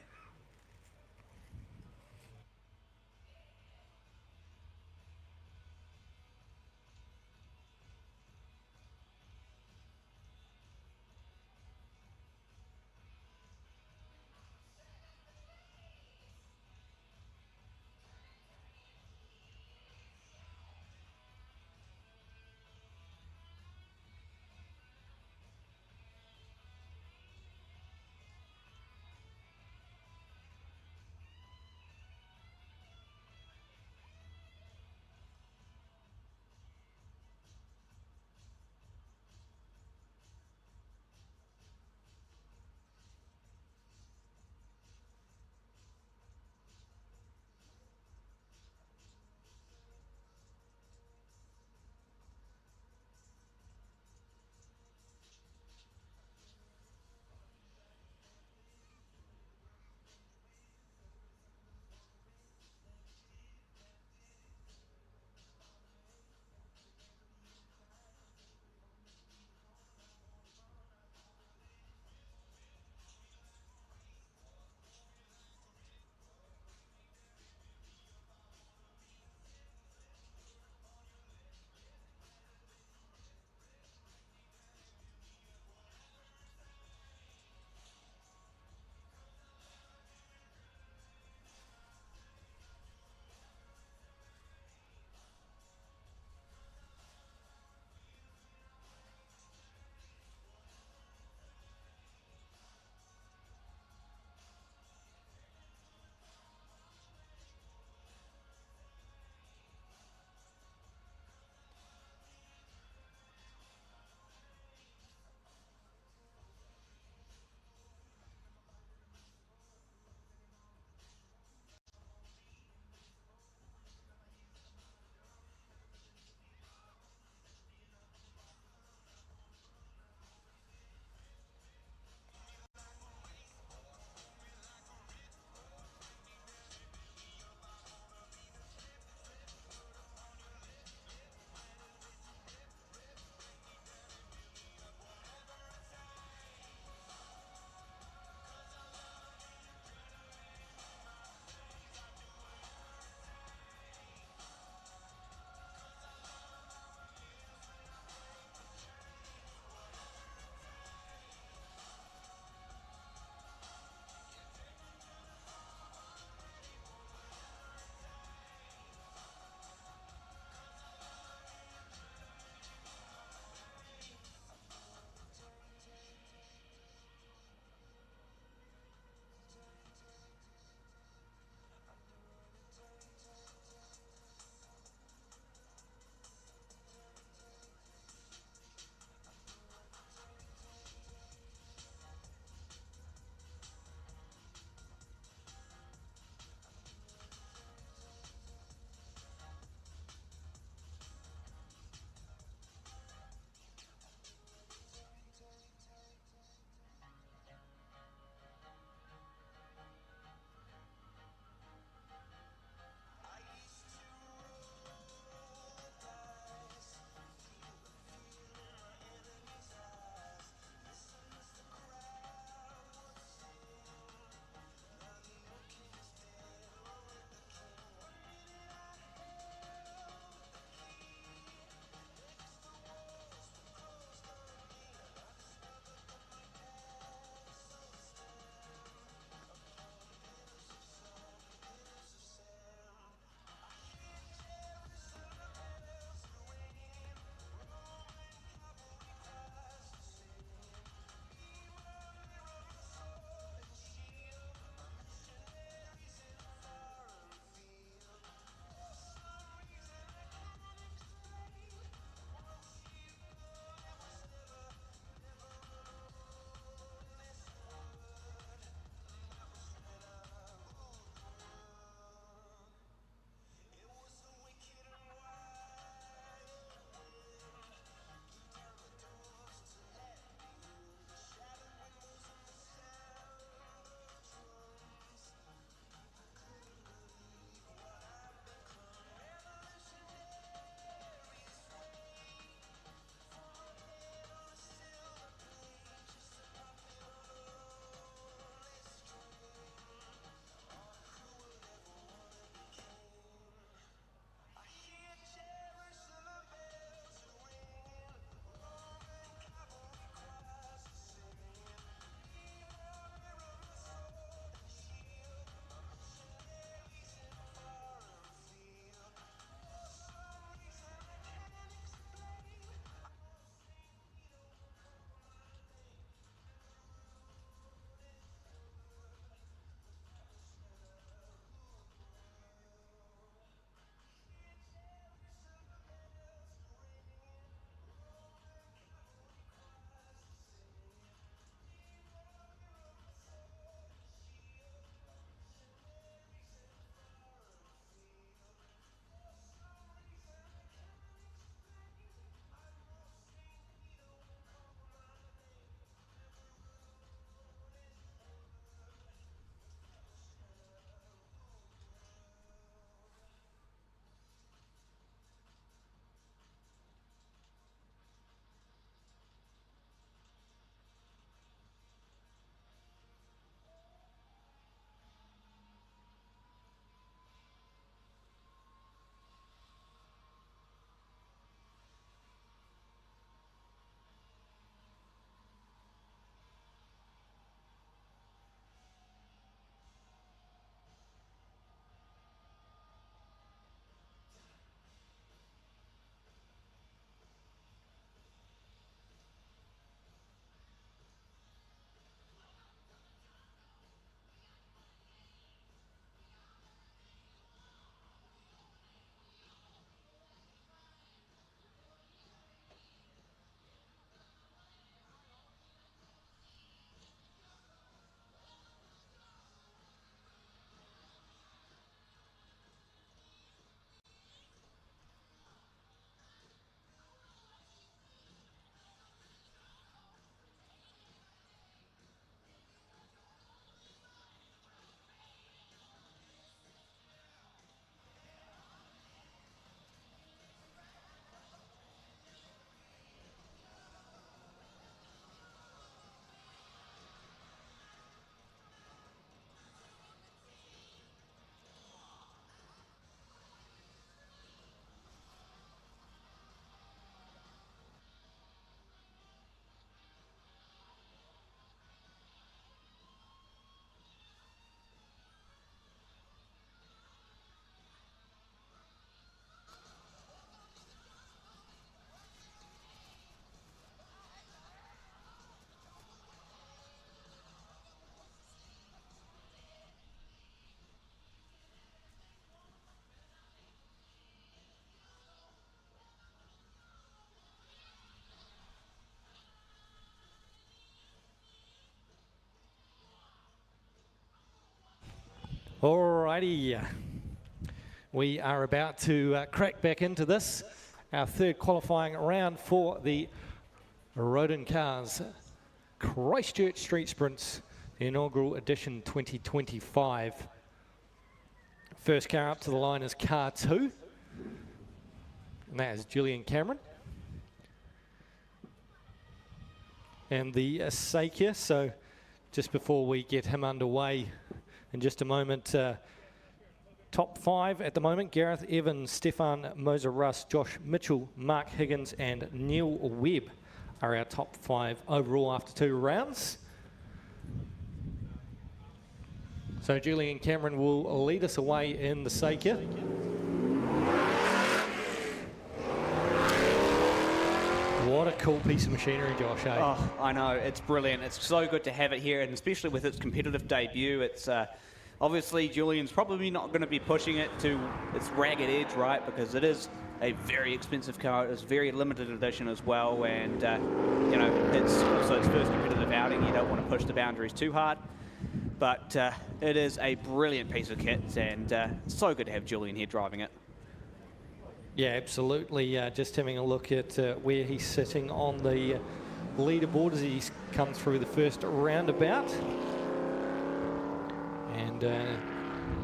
Alrighty, we are about to crack back into this, our third qualifying round for the Rodin Cars Christchurch Street Sprints, the inaugural edition 2025. First car up to the line is car 2, and that is Julian Cameron. And the Sakia, so just before we get him underway in just a moment, top 5 at the moment: Gareth Evans, Stefan Moser-Russ, Josh Mitchell, Mark Higgins and Neil Webb are our top 5 overall after 2 rounds. So Julian Cameron will lead us away in the Sakia. What a cool piece of machinery, Josh, eh? Oh, I know, it's brilliant. It's so good to have it here, and especially with its competitive debut. It's obviously Julian's probably not going to be pushing it to its ragged edge, right? Because it is a very expensive car. It's very limited edition as well, and you know, it's also its first competitive outing. You don't want to push the boundaries too hard, but it is a brilliant piece of kit, and it's so good to have Julian here driving it. Yeah, absolutely. Just having a look at where he's sitting on the leaderboard as he's come through the first roundabout. And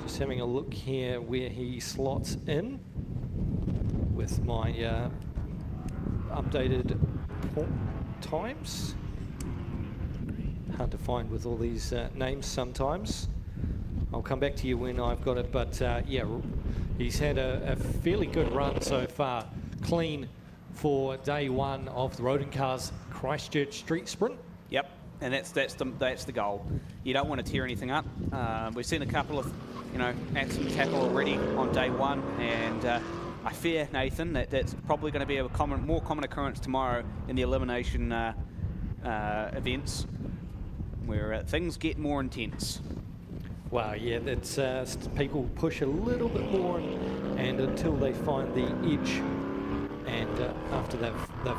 just having a look here where he slots in with my updated times. Hard to find with all these names sometimes. I'll come back to you when I've got it, but yeah, he's had a fairly good run so far. Clean for day 1 of the Rodin Cars Christchurch Street Sprint. Yep, and that's the goal. You don't want to tear anything up. We've seen a couple of, you know, accidents happen already on day 1, and I fear, Nathan, that that's probably going to be a more common occurrence tomorrow in the elimination events, where things get more intense. Wow, yeah, that's people push a little bit more, and until they find the edge, and after they've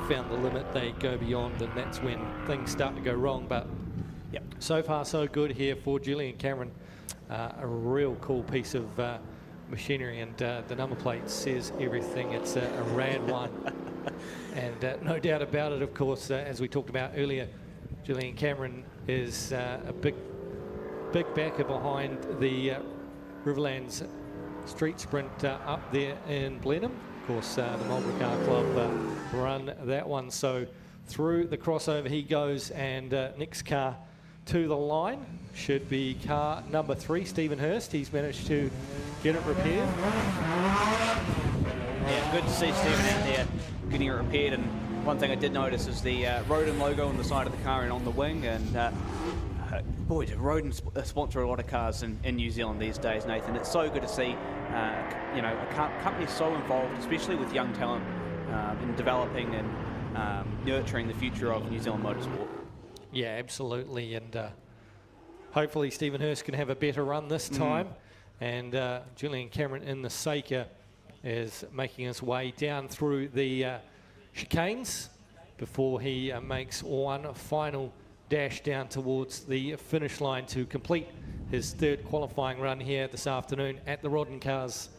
found the limit, they go beyond, and that's when things start to go wrong. But yep, so far so good here for Julian Cameron. A real cool piece of machinery, and the number plate says everything. It's a rad one, and no doubt about it. Of course, as we talked about earlier, Julian Cameron is a big backer behind the Riverlands Street Sprint up there in Blenheim. Of course, the Marlborough Car Club run that one. So through the crossover he goes, and next car to the line should be car number 3, Stephen Hurst. He's managed to get it repaired. Yeah, good to see Stephen out there getting it repaired. And one thing I did notice is the Rodin logo on the side of the car and on the wing, and boy, did Rodin sponsor a lot of cars in New Zealand these days, Nathan. It's so good to see, you know, a company so involved, especially with young talent, in developing and nurturing the future of New Zealand motorsport. Yeah, absolutely, and hopefully Stephen Hurst can have a better run this time. And Julian Cameron in the Saker is making his way down through the chicanes before he makes one final dash down towards the finish line to complete his 3rd qualifying run here this afternoon at the Rodin Cars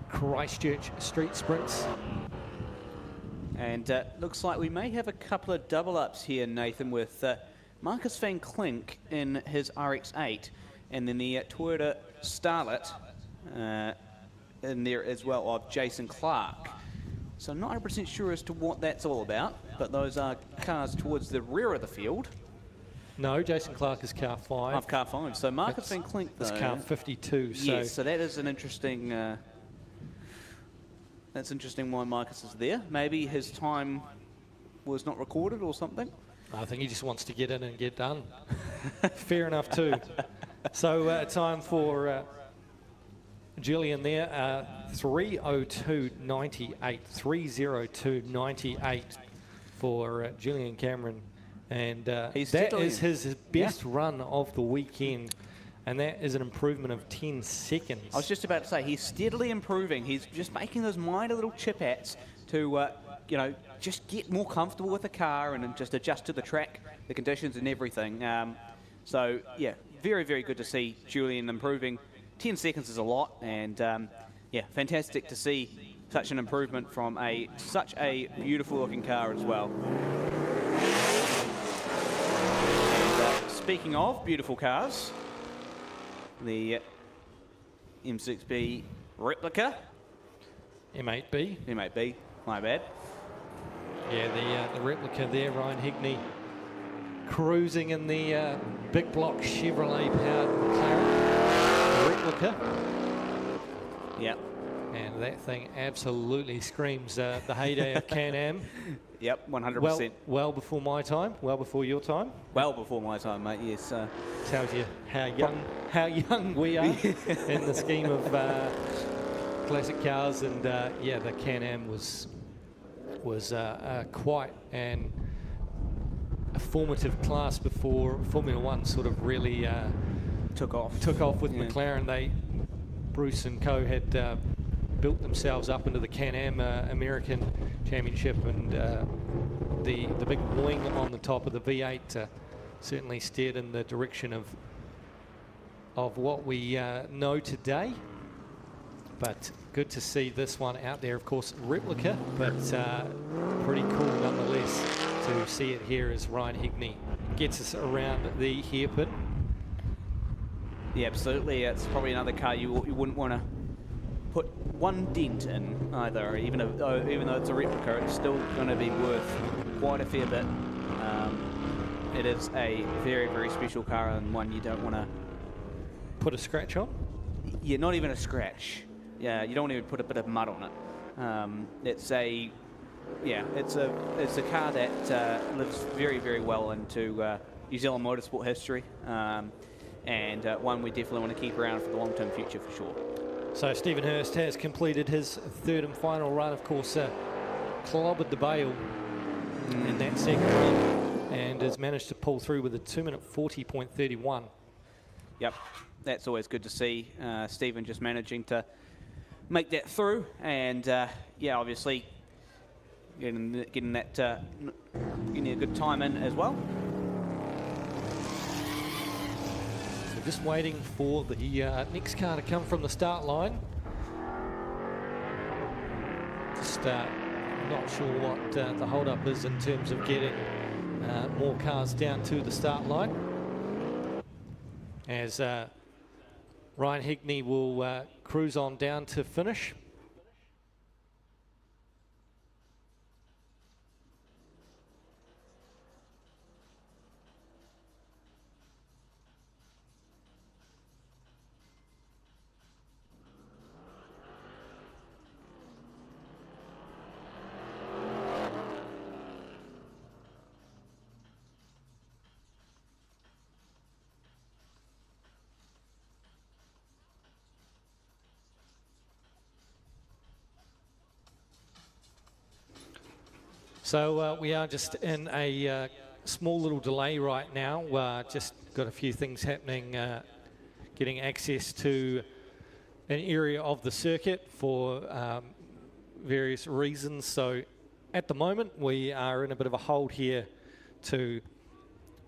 Christchurch Street Sprints. And looks like we may have a couple of double-ups here, Nathan, with Marcus van Klink in his RX-8, and then the Toyota Starlet in there as well of Jason Clark. So I'm not 100% sure as to what that's all about, but those are cars towards the rear of the field. No, Jason Clark is car 5. Of car 5. So Marcus van Klink, though, is car 52. So yes, so that is an interesting. That's interesting why Marcus is there. Maybe his time was not recorded or something. I think he just wants to get in and get done. Fair enough too. So time for Julian there, 3:02.98, 3:02.98 for Julian Cameron, and that is his best run of the weekend, and that is an improvement of 10 seconds. I was just about to say, he's steadily improving. He's just making those minor little chip-ats to, you know, just get more comfortable with the car and just adjust to the track, the conditions and everything. So, yeah, very, very good to see Julian improving. 10 seconds is a lot, and yeah, fantastic to see such an improvement from such a beautiful looking car as well. And speaking of beautiful cars, the M6B replica. M8B. M8B, my bad. Yeah, the replica there, Ryan Higney cruising in the big block Chevrolet powered McLaren replica. Yep. And that thing absolutely screams the heyday of Can-Am. Yep, 100%. Well before my time, well before your time. Well before my time, mate, yes. Tells you how young we are in the scheme of classic cars. And yeah, the Can-Am was quite a formative class before Formula One sort of really took off with McLaren. Bruce and co had built themselves up into the Can-Am American Championship, and the big wing on the top of the V8 certainly steered in the direction of what we know today. But good to see this one out there. Of course, replica, but pretty cool nonetheless to see it here as Ryan Higney gets us around the hairpin. Yeah, absolutely. It's probably another car you wouldn't want to put one dent in either. Even though it's a replica, it's still going to be worth quite a fair bit. It is a very, very special car, and one you don't want to put a scratch on. Yeah, not even a scratch. Yeah, you don't want to put a bit of mud on it. It's a car that lives very, very well into New Zealand motorsport history, and one we definitely want to keep around for the long-term future for sure. So Stephen Hurst has completed his third and final run. Of course, clobbered the bail in that second run, and has managed to pull through with a 2-minute 40.31. Yep, that's always good to see. Stephen just managing to make that through, and yeah, obviously getting a good time in as well. So just waiting for the next car to come from the start line. Just not sure what the hold-up is in terms of getting more cars down to the start line, as Ryan Higney will cruise on down to finish. So we are just in a small little delay right now. Just got a few things happening, getting access to an area of the circuit for various reasons. So at the moment we are in a bit of a hold here to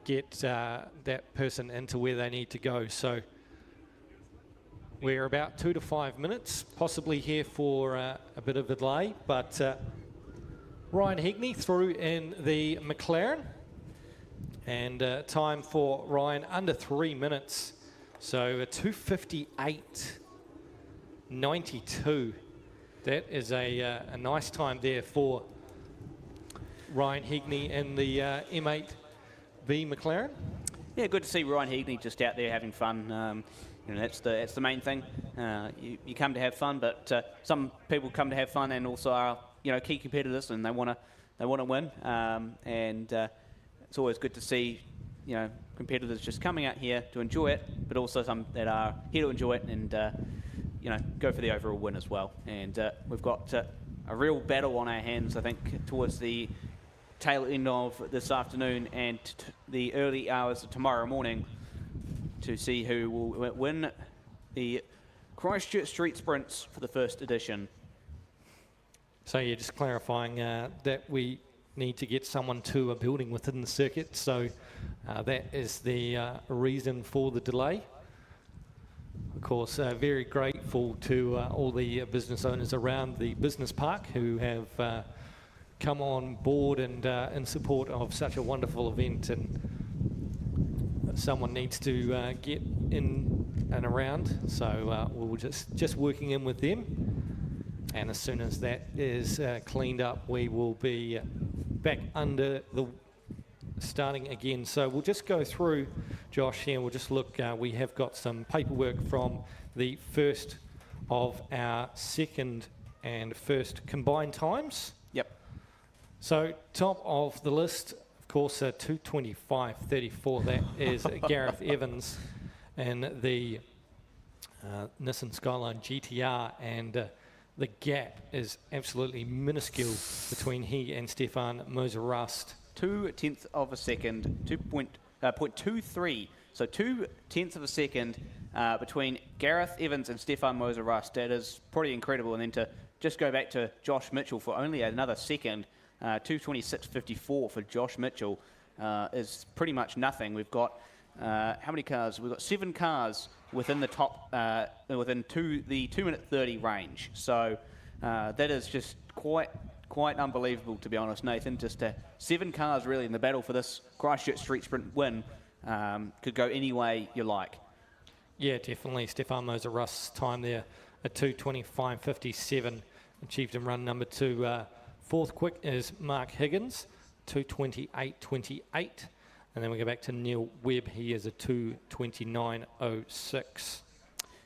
get that person into where they need to go. So we're about 2 to 5 minutes, possibly here for a bit of a delay, but Ryan Higney through in the McLaren, and time for Ryan under 3 minutes, so a 2:58.92. That is a nice time there for Ryan Higney in the M8B McLaren. Yeah, good to see Ryan Higney just out there having fun. You know, that's the main thing. You come to have fun, but some people come to have fun and also are key competitors, and they want to win. And it's always good to see competitors just coming out here to enjoy it, but also some that are here to enjoy it and go for the overall win as well. And we've got a real battle on our hands, I think, towards the tail end of this afternoon and the early hours of tomorrow morning, to see who will win the Christchurch Street Sprints for the first edition. So yeah, just clarifying that we need to get someone to a building within the circuit, so that is the reason for the delay. Of course, very grateful to all the business owners around the business park who have come on board and in support of such a wonderful event, and someone needs to get in and around, so we'll just working in with them, and as soon as that is cleaned up, we will be back under the starting again. So we'll just go through, Josh, here. We'll just look. We have got some paperwork from the first of our second and first combined times. Yep. So top of the list, of course, 2:25.34. That is Gareth Evans and the Nissan Skyline GTR, and the gap is absolutely minuscule between he and Stefan Moser-Rust. 0.2 of a second, 0.23. So 0.2 of a second between Gareth Evans and Stefan Moser-Rust. That is pretty incredible. And then to just go back to Josh Mitchell for only another second, 2:26.54 for Josh Mitchell is pretty much nothing. We've got how many cars? We've got 7 cars within the top, within the 2:30 range. So that is just quite unbelievable, to be honest, Nathan. Just 7 cars really in the battle for this Christchurch Street Sprint win. Could go any way you like. Yeah, definitely. Stefan Moser-Rust's time there at 2:25.57 achieved in run number 2. Fourth quick is Mark Higgins, 2:28.28. And then we go back to Neil Webb. He is a 2:29.06.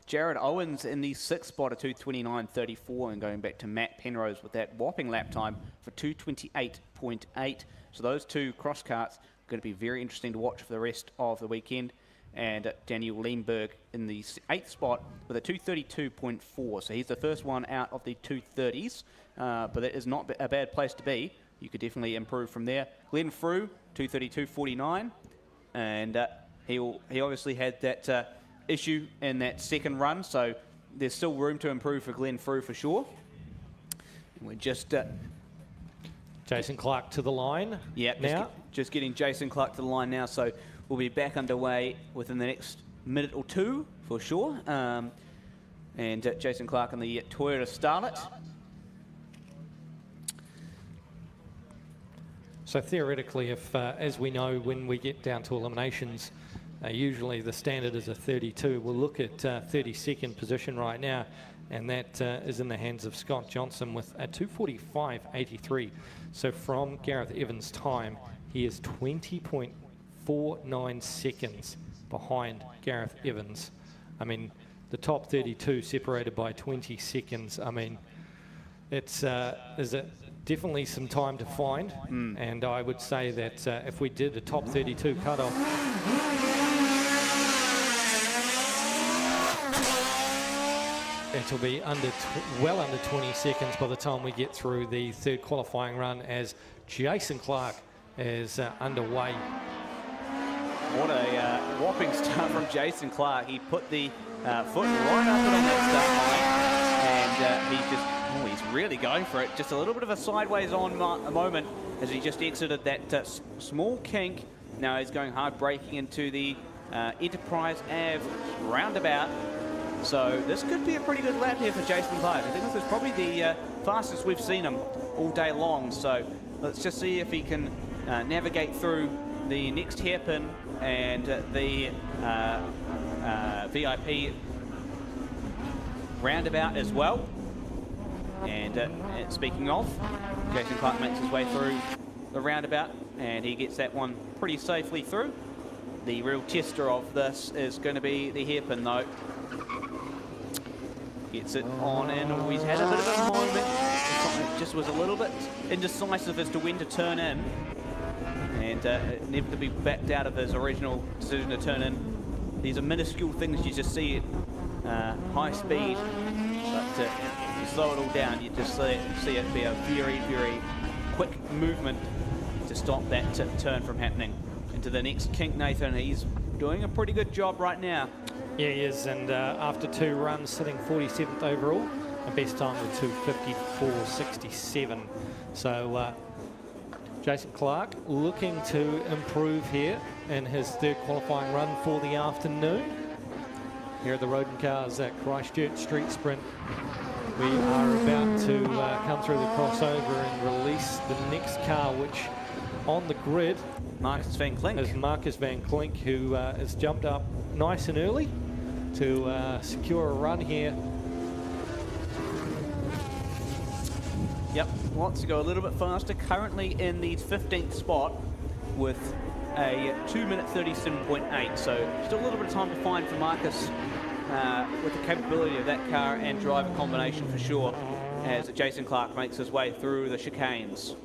Jared Owens in the 6th spot at 2:29.34, and going back to Matt Penrose with that whopping lap time for 2:28.8. So those two cross carts are going to be very interesting to watch for the rest of the weekend. And Daniel Leenberg in the 8th spot with a 2:32.4. So he's the first one out of the 2:30s, but that is not a bad place to be. You could definitely improve from there. Glenn Frew, 2:32.49, and he obviously had that issue in that second run, so there's still room to improve for Glenn Frew for sure. And we're just Jason Clark to the line. Yeah, now just getting Jason Clark to the line now, so we'll be back underway within the next minute or two for sure. And Jason Clark on the Toyota Starlet. So theoretically, if, as we know, when we get down to eliminations, usually the standard is a 32. We'll look at 32nd position right now, and that is in the hands of Scott Johnson with a 2:45.83. So from Gareth Evans' time, he is 20.49 seconds behind Gareth Evans. I mean, the top 32 separated by 20 seconds. I mean, it's definitely some time to find, and I would say that if we did a top 32 cutoff, it'll be well under 20 seconds by the time we get through the third qualifying run, as Jason Clark is underway. What a whopping start from Jason Clark. He put the foot right up on that start line, and he's really going for it. Just a little bit of a sideways on moment as he just exited that small kink. Now he's going hard, braking into the Enterprise Ave roundabout. So this could be a pretty good lap here for Jason Clark. I think this is probably the fastest we've seen him all day long. So let's just see if he can navigate through the next hairpin and the VIP roundabout as well. And speaking of, Jason Clark makes his way through the roundabout, and he gets that one pretty safely through. The real tester of this is going to be the hairpin, though. Gets it on in. He's had a bit of a moment. Just was a little bit indecisive as to when to turn in, and never to be backed out of his original decision to turn in. These are minuscule things you just see at high speed, but if you slow it all down, you just see it be a very, very quick movement to stop that turn from happening. Into the next kink, Nathan. He's doing a pretty good job right now. Yeah, he is, and after 2 runs, sitting 47th overall, the best time was 2:54.67. So Jason Clark looking to improve here in his third qualifying run for the afternoon. Here at the Rodin Cars at Christchurch Street Sprint. We are about to come through the crossover and release the next car, which on the grid Marcus Van Klink. is Marcus Van Klink, who has jumped up nice and early to secure a run here. Yep, wants to go a little bit faster. Currently in the 15th spot with a 2-minute 37.8. So still a little bit of time to find for Marcus with the capability of that car and driver combination for sure, as Jason Clark makes his way through the chicanes.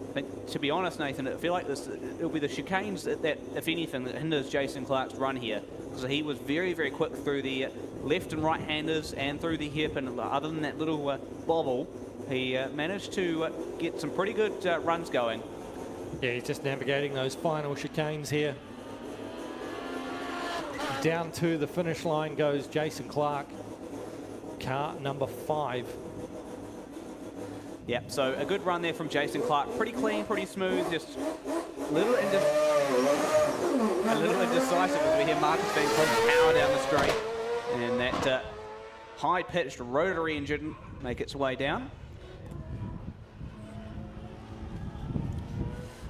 I think, to be honest, Nathan, I feel like it'll be the chicanes that, if anything, that hinders Jason Clark's run here. Because he was very, very quick through the left and right-handers and through the hairpin. Other than that little bobble, he managed to get some pretty good runs going. Yeah, he's just navigating those final chicanes here. Down to the finish line goes Jason Clark, car number 5. Yep, so a good run there from Jason Clark. Pretty clean, pretty smooth, just a little indecisive as we hear Marcus Van Klink power down the straight. And that high-pitched rotary engine make its way down.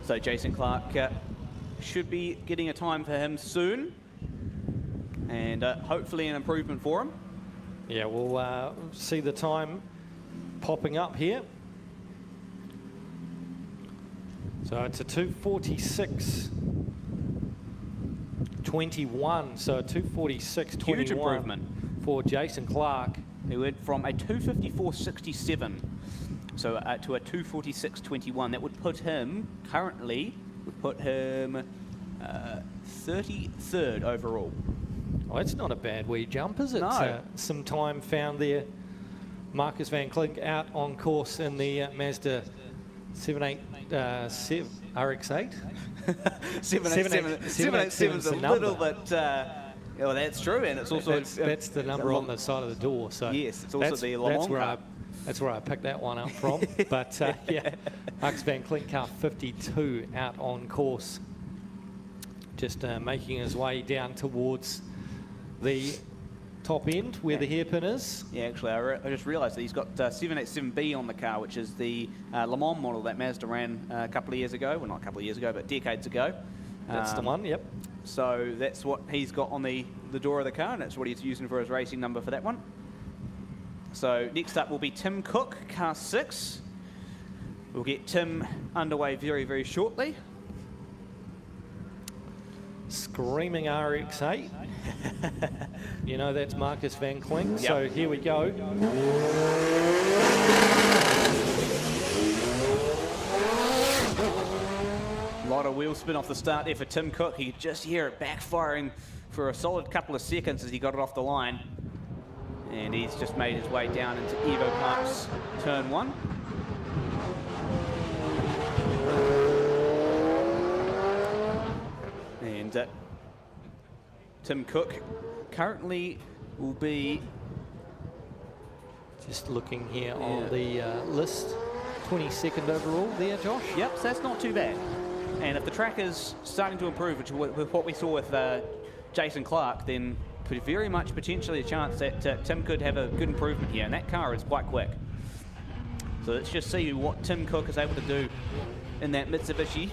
So Jason Clark should be getting a time for him soon. And hopefully an improvement for him. Yeah, we'll see the time popping up here. So it's a 2:46.21. So 2:46.21. Huge improvement for Jason Clark. He went from a 2:54.67 so to a 2:46.21. That would put him currently 33rd overall. Oh, it's not a bad wee jump, is it? No. Some time found there. Marcus Van Klink out on course in the Mazda 787 RX-8. 787 is a little bit... well, that's true, and it's also... That's the number on the side of the door. So yes, it's also the Le Mans car. That's where I picked that one up from. But yeah, Marcus Van Klink, car 52, out on course. Just making his way down towards the top end where the hairpin is. Yeah, actually, I just realised that he's got 787B on the car, which is the Le Mans model that Mazda ran a couple of years ago. Well, not a couple of years ago, but decades ago. That's the one, yep. So that's what he's got on the door of the car, and that's what he's using for his racing number for that one. So next up will be Tim Cook, car 6. We'll get Tim underway very, very shortly. Screaming RX-8. You know that's Marcus Van Klink. Yep. So here we go. A lot of wheel spin off the start there for Tim Cook. You could just hear it backfiring for a solid couple of seconds as he got it off the line. And he's just made his way down into Evo Park's turn 1. And Tim Cook currently will be... Just looking here on the list. 22nd overall there, Josh. Yep, so that's not too bad. And if the track is starting to improve, which with what we saw with Jason Clark, then very much potentially a chance that Tim could have a good improvement here. And that car is quite quick. So let's just see what Tim Cook is able to do in that Mitsubishi.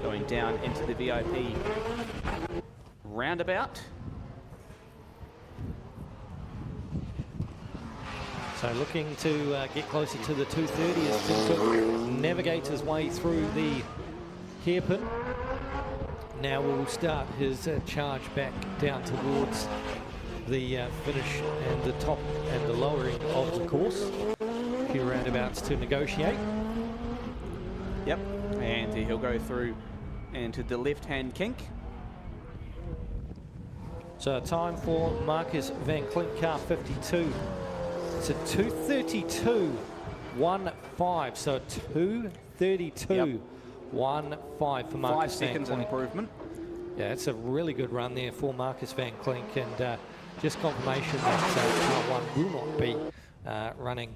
Going down into the VIP roundabout. So looking to get closer to the 230 as Tim Cook navigates his way through the hairpin. Now we'll start his charge back down towards the finish and the top and the lower end of the course. A few roundabouts to negotiate. Yep, and he'll go through into the left-hand kink. So time for Marcus Van Klink, car 52. It's a 2:32.15. So 2:32.15 for Marcus 5 seconds Van Klink. improvement. Yeah, it's a really good run there for Marcus Van Klink, and just confirmation that car 1 will not be running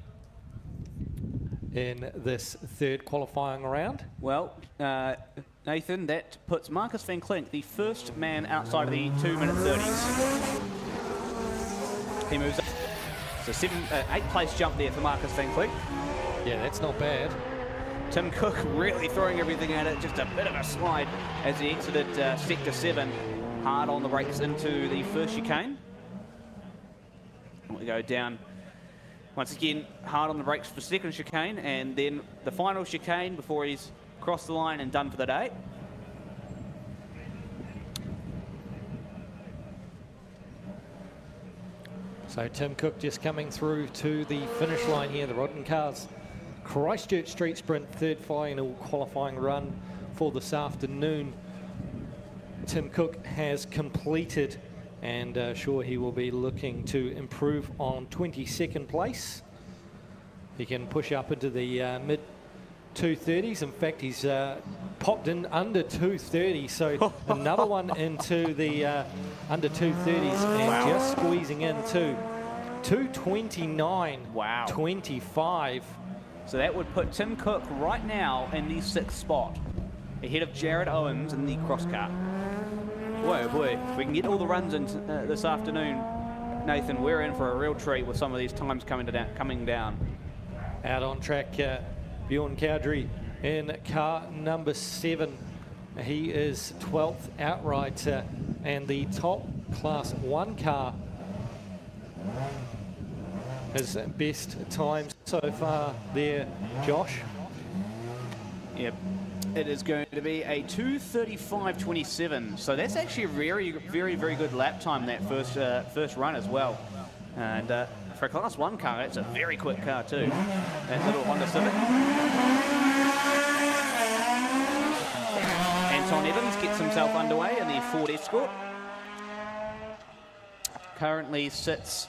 in this third qualifying round. Well, Nathan, that puts Marcus van Klink the first man outside of the 2-minute 30s. He moves up. It's a 8th place jump there for Marcus van Klink. Yeah, that's not bad. Tim Cook really throwing everything at it, just a bit of a slide as he exited Sector 7, hard on the brakes into the first chicane. We go down once again, hard on the brakes for second chicane, and then the final chicane before he's crossed the line and done for the day. So Tim Cook just coming through to the finish line here, the Rodin cars. Christchurch Street Sprint, third final qualifying run for this afternoon. Tim Cook has completed, and sure he will be looking to improve on 22nd place. He can push up into the mid 230s. In fact, he's popped in under 230, so another one into the under 230s, and just squeezing into 229. Wow. 25. So that would put Tim Cook right now in the 6th spot, ahead of Jared Owens in the cross car. Boy, oh boy, if we can get all the runs in this afternoon, Nathan, we're in for a real treat with some of these times coming down. Out on track, Bjorn Cowdrey in car number 7. He is 12th outright, and the top class 1 car. His best times so far there, Josh. Yep, it is going to be a 2:35.27. So that's actually a very, very, very good lap time, that first run as well. And for a class 1 car, it's a very quick car too. That little Honda Civic. Anton Evans gets himself underway in the Ford Escort. Currently sits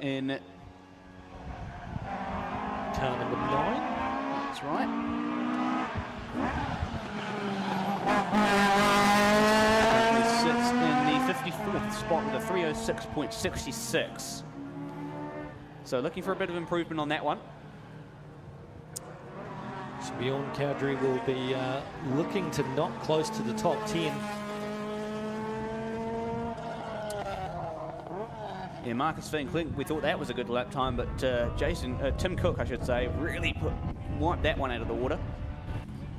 in car number 9. That's right. Currently sits in the 54th spot with a 306.66. So looking for a bit of improvement on that one. So Bjorn Cowdrey will be looking to knock close to the top 10. Yeah, Marcus van Klink, we thought that was a good lap time, but Tim Cook, I should say, really wiped that one out of the water.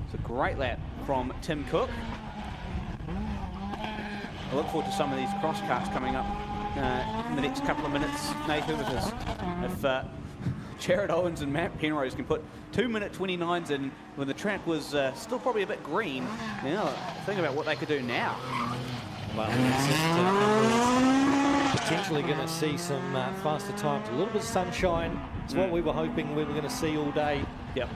It's a great lap from Tim Cook. I look forward to some of these cross carts coming up in the next couple of minutes, Nathan, because if Jared Owens and Matt Penrose can put 2-minute 29s in when the track was still probably a bit green, now think about what they could do now. Well, potentially going to see some faster times, a little bit of sunshine. It's what we were hoping we were going to see all day. Yep.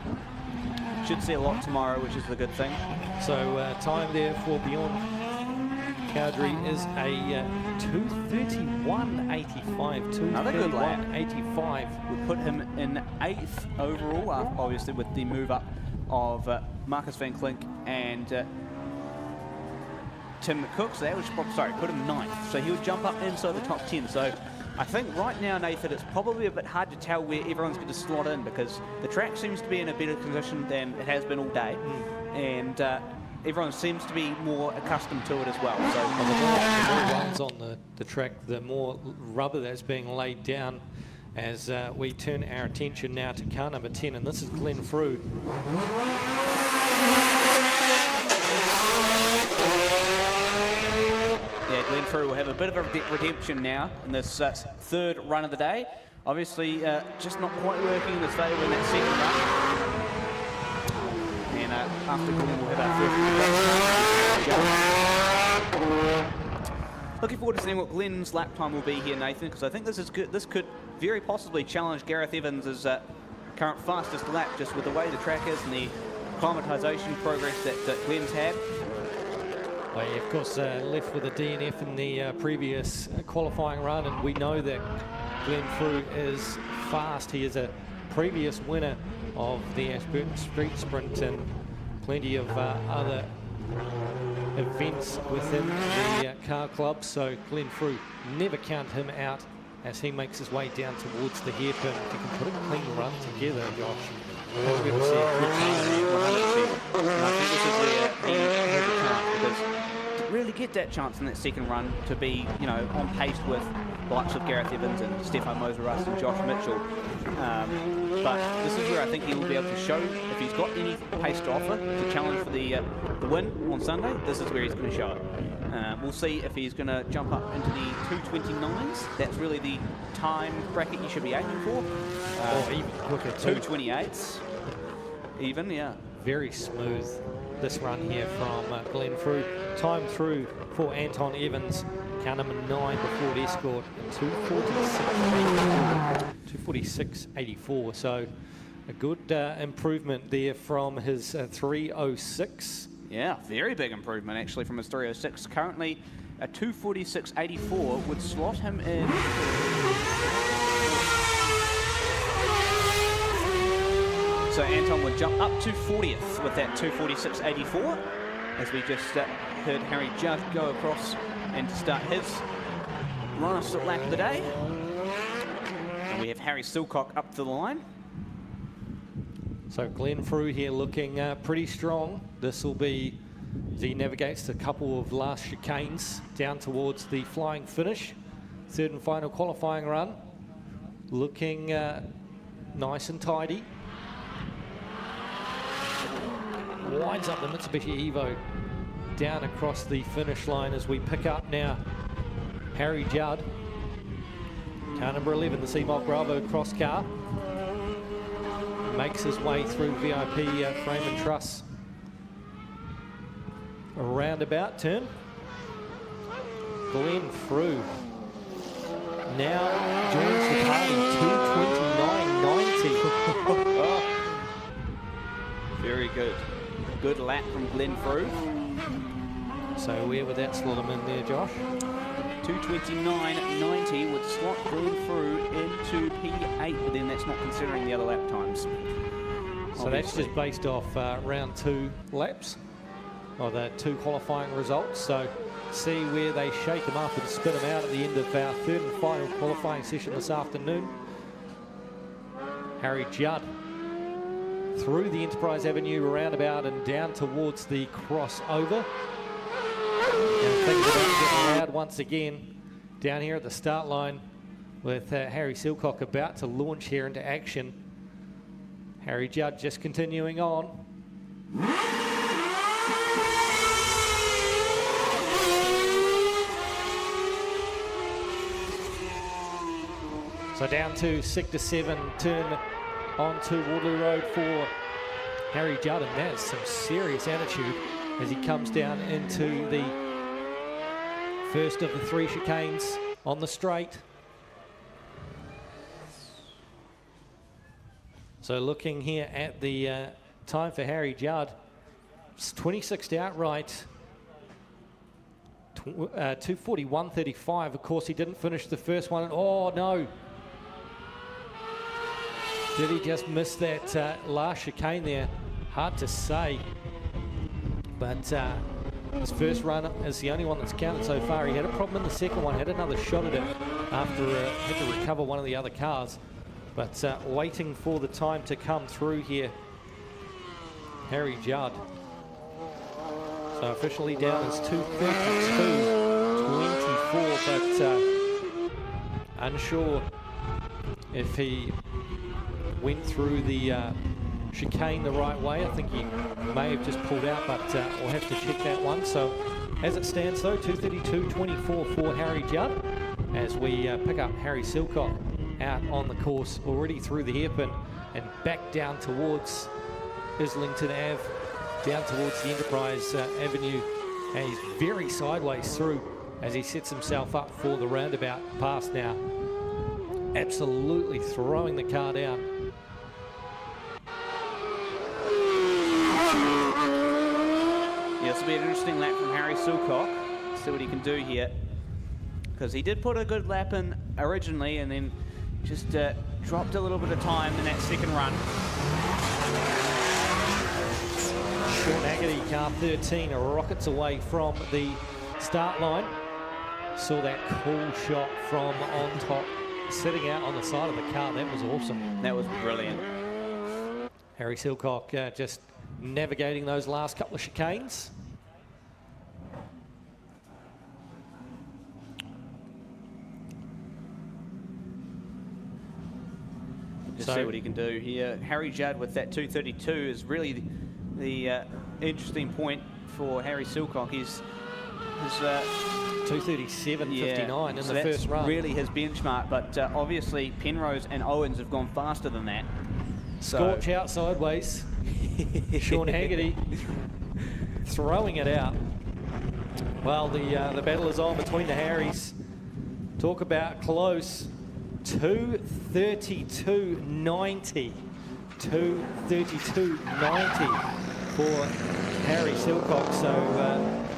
Should see a lot tomorrow, which is the good thing. So time there for Bjorn Cowdrey is a 2:31.85. Another good lap. 2:31.85. Would put him in 8th overall, obviously with the move up of Marcus van Klink and Tim Cook. So that would put him 9th. So he would jump up inside the top 10. So I think right now, Nathan, it's probably a bit hard to tell where everyone's going to slot in, because the track seems to be in a better condition than it has been all day, and everyone seems to be more accustomed to it as well. So the more runs on the track, the more rubber that's being laid down, as we turn our attention now to car number 10, and this is Glenn Frew. Yeah, Glenn Frew will have a bit of a redemption now in this third run of the day. Obviously, just not quite working in his favour in that second run. And after Glenn, we'll have our first. Looking forward to seeing what Glenn's lap time will be here, Nathan, because I think this is good. This could very possibly challenge Gareth Evans' current fastest lap, just with the way the track is and the acclimatisation progress that Glenn's had. Well, yeah, of course, left with a DNF in the previous qualifying run, and we know that Glenn Frew is fast. He is a previous winner of the Ashburton Street Sprint and plenty of other events within the car club. So Glenn Frew, never count him out as he makes his way down towards the hairpin. If he can put a clean run together, Josh, We're going to see a good time. 100%. And I think this is where he has a chance, because to really get that chance in that second run to be, you know, on pace with the likes of Gareth Evans and Stefan Moser-Russ and Josh Mitchell. But this is where I think he will be able to show if he's got any pace to offer to challenge for the win on Sunday. This is where he's going to show it. We'll see if he's going to jump up into the 229s. That's really the time bracket you should be aiming for. Or even quicker too. 228s. Even, yeah. Very smooth this run here from Glenn Frew. Time through for Anton Evans, car number 9 before escort, 246.84. So a good improvement there from his 306. Yeah, very big improvement actually from his 306. Currently a 246.84 would slot him in. So Anton would jump up to 40th with that 246.84, as we just heard Harry Judd go across and to start his last lap of the day. And we have Harry Silcock up to the line. So Glenn Frew here looking pretty strong. This will be, as he navigates a couple of last chicanes down towards the flying finish. Third and final qualifying run. Looking nice and tidy. Winds up the Mitsubishi Evo down across the finish line as we pick up now Harry Judd. Car number 11, the CMOC Bravo cross car. Makes his way through VIP frame and truss. A roundabout turn. Glenn Frew now joins the party, 229.90. Very good. Good lap from Glenn Frew. So where would that slot him in there, Josh? 229.90 would slot Glenn Frew into P8, but then that's not considering the other lap times. So that's just based off round 2 laps, or the 2 qualifying results. So see where they shake him up and spit him out at the end of our third and final qualifying session this afternoon. Harry Judd through the Enterprise Avenue roundabout and down towards the crossover. And things are getting loud once again down here at the start line with Harry Silcock about to launch here into action. Harry Judd just continuing on. So down to Sector 7, turn onto Waterloo Road for Harry Judd, and that's some serious attitude as he comes down into the first of the 3 chicanes on the straight. So looking here at the time for Harry Judd, it's 26th outright, 241.35. Of course, he didn't finish the first one. Oh no! Did he just miss that last chicane there? Hard to say. But his first run is the only one that's counted so far. He had a problem in the second one, had another shot at it after had to recover one of the other cars. But waiting for the time to come through here, Harry Judd. So officially down as 232.24, but unsure if he went through the chicane the right way. I think he may have just pulled out, but we'll have to check that one. So as it stands though, 232.24 for Harry Judd as we pick up Harry Silcock out on the course, already through the hairpin and back down towards Islington Ave, down towards the Enterprise Avenue, and he's very sideways through as he sets himself up for the roundabout pass now. Absolutely throwing the car down. Yeah, this will be an interesting lap from Harry Silcock. See what he can do here, because he did put a good lap in originally and then just dropped a little bit of time in that second run. Sean Haggerty, car 13, rockets away from the start line. Saw that cool shot from on top, sitting out on the side of the car. That was awesome. That was brilliant. Harry Silcock just navigating those last couple of chicanes. Just see what he can do here. Harry Judd with that 232 is really the interesting point for Harry Silcock. He's 237.59 in the first run. Really his benchmark, but obviously Penrose and Owens have gone faster than that. Scorch out sideways. Sean Haggerty throwing it out. Well, the battle is on between the Harrys. Talk about close. 232.90. 232.90 for Harry Silcock. So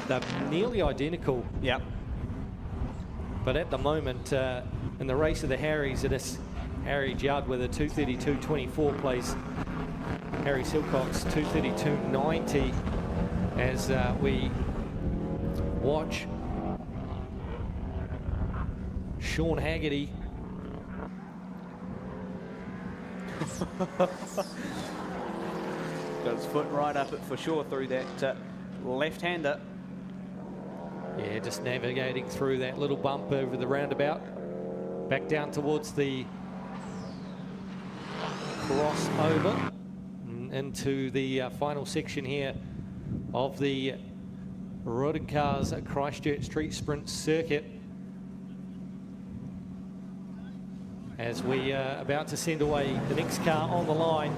they're nearly identical. Yep. But at the moment, in the race of the Harrys, it is Harry Judd with a 232.24 plays Harry Silcock's 232.90 as we watch Sean Haggerty. Got his foot right up it for sure through that left-hander. Yeah, just navigating through that little bump over the roundabout. Back down towards the crossover into the final section here of the Rodin Cars at Christchurch Street Sprint Circuit. As we are about to send away the next car on the line.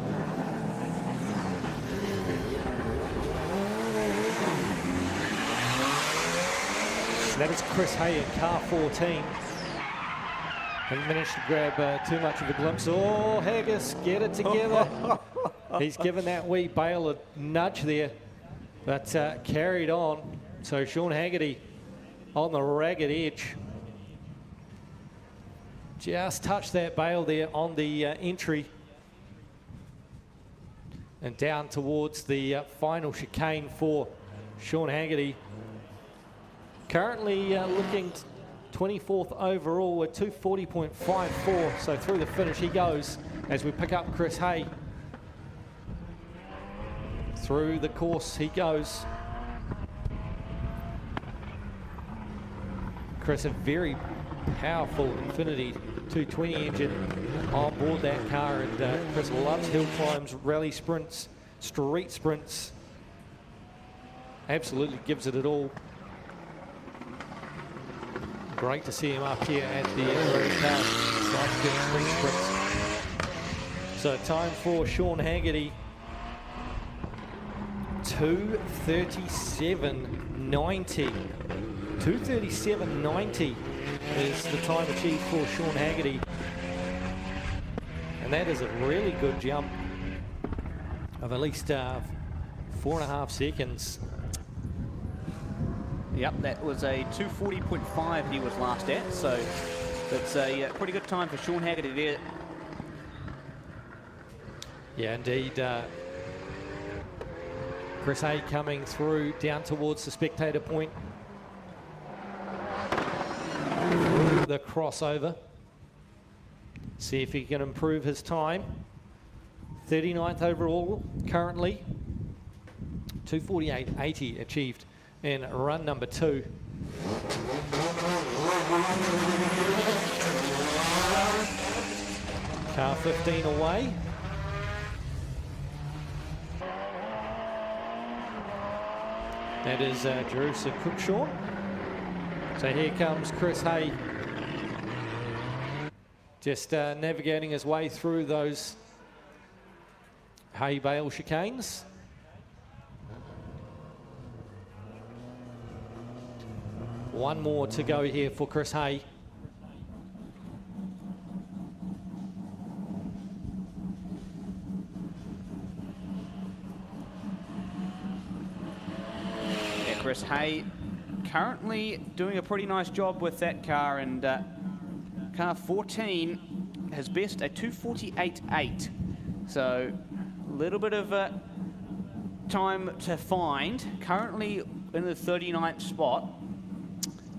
And that is Chris Hay in car 14. Haven't managed to grab too much of a glimpse. Oh, Haggis, get it together. He's given that wee Bale a nudge there, but carried on. So Sean Haggerty on the ragged edge. Just touched that Bale there on the entry. And down towards the final chicane for Sean Haggerty. Currently looking 24th overall with 240.54. So through the finish he goes as we pick up Chris Hay. Through the course he goes. Chris, a very powerful Infinity 220 engine on board that car, and Chris loves hill climbs, rally sprints, street sprints. Absolutely gives it all. Great to see him up here at the Rodin Cars street sprints. So time for Sean Haggerty. 2:37.90. 2:37.90 is the time achieved for Sean Haggerty. And that is a really good jump of at least 4.5 seconds. Yep, that was a 240.5 he was last at, so that's a pretty good time for Sean Haggerty there. Yeah, indeed. Chris Hay coming through down towards the spectator point. The crossover. See if he can improve his time. 39th overall currently. 2:48.80 achieved in run number 2. Car 15 away. That is Jerusha Cookshaw. So here comes Chris Hay. Just navigating his way through those hay bale chicanes. One more to go here for Chris Hay. Yeah, Chris Hay currently doing a pretty nice job with that car, and car 14 has best a 2:48.8. So a little bit of time to find. Currently in the 39th spot.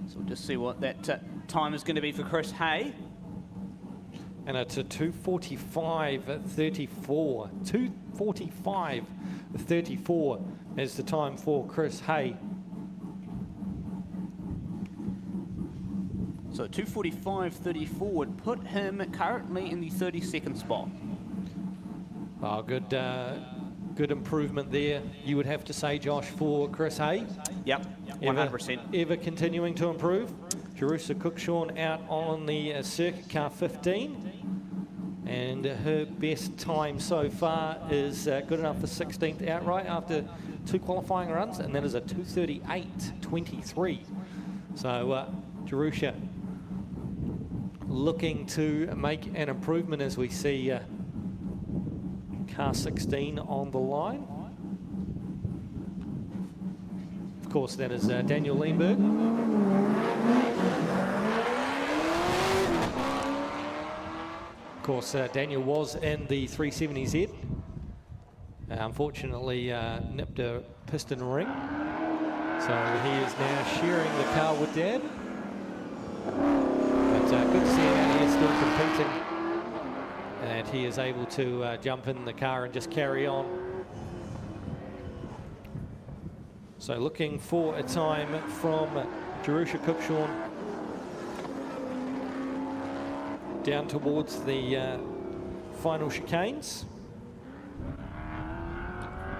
So we'll just see what that time is going to be for Chris Hay. And it's a 2:45.34. 2:45.34 is the time for Chris Hay. So 2:45.34 would put him currently in the 32nd spot. Oh, good improvement there, you would have to say, Josh, for Chris Hay. Yep, 100%. Ever continuing to improve. Jerusha Cookshawn out on the circuit car 15. And her best time so far is good enough for 16th outright after 2 qualifying runs, and that is a 2:38.23. So Jerusha looking to make an improvement as we see car 16 on the line. Of course, that is Daniel Lindberg. Of course, Daniel was in the 370Z. Unfortunately, nipped a piston ring. So he is now sharing the car with Dad. But good to see him out here still competing. And he is able to jump in the car and just carry on. So looking for a time from Jerusha Cookshawn down towards the final chicanes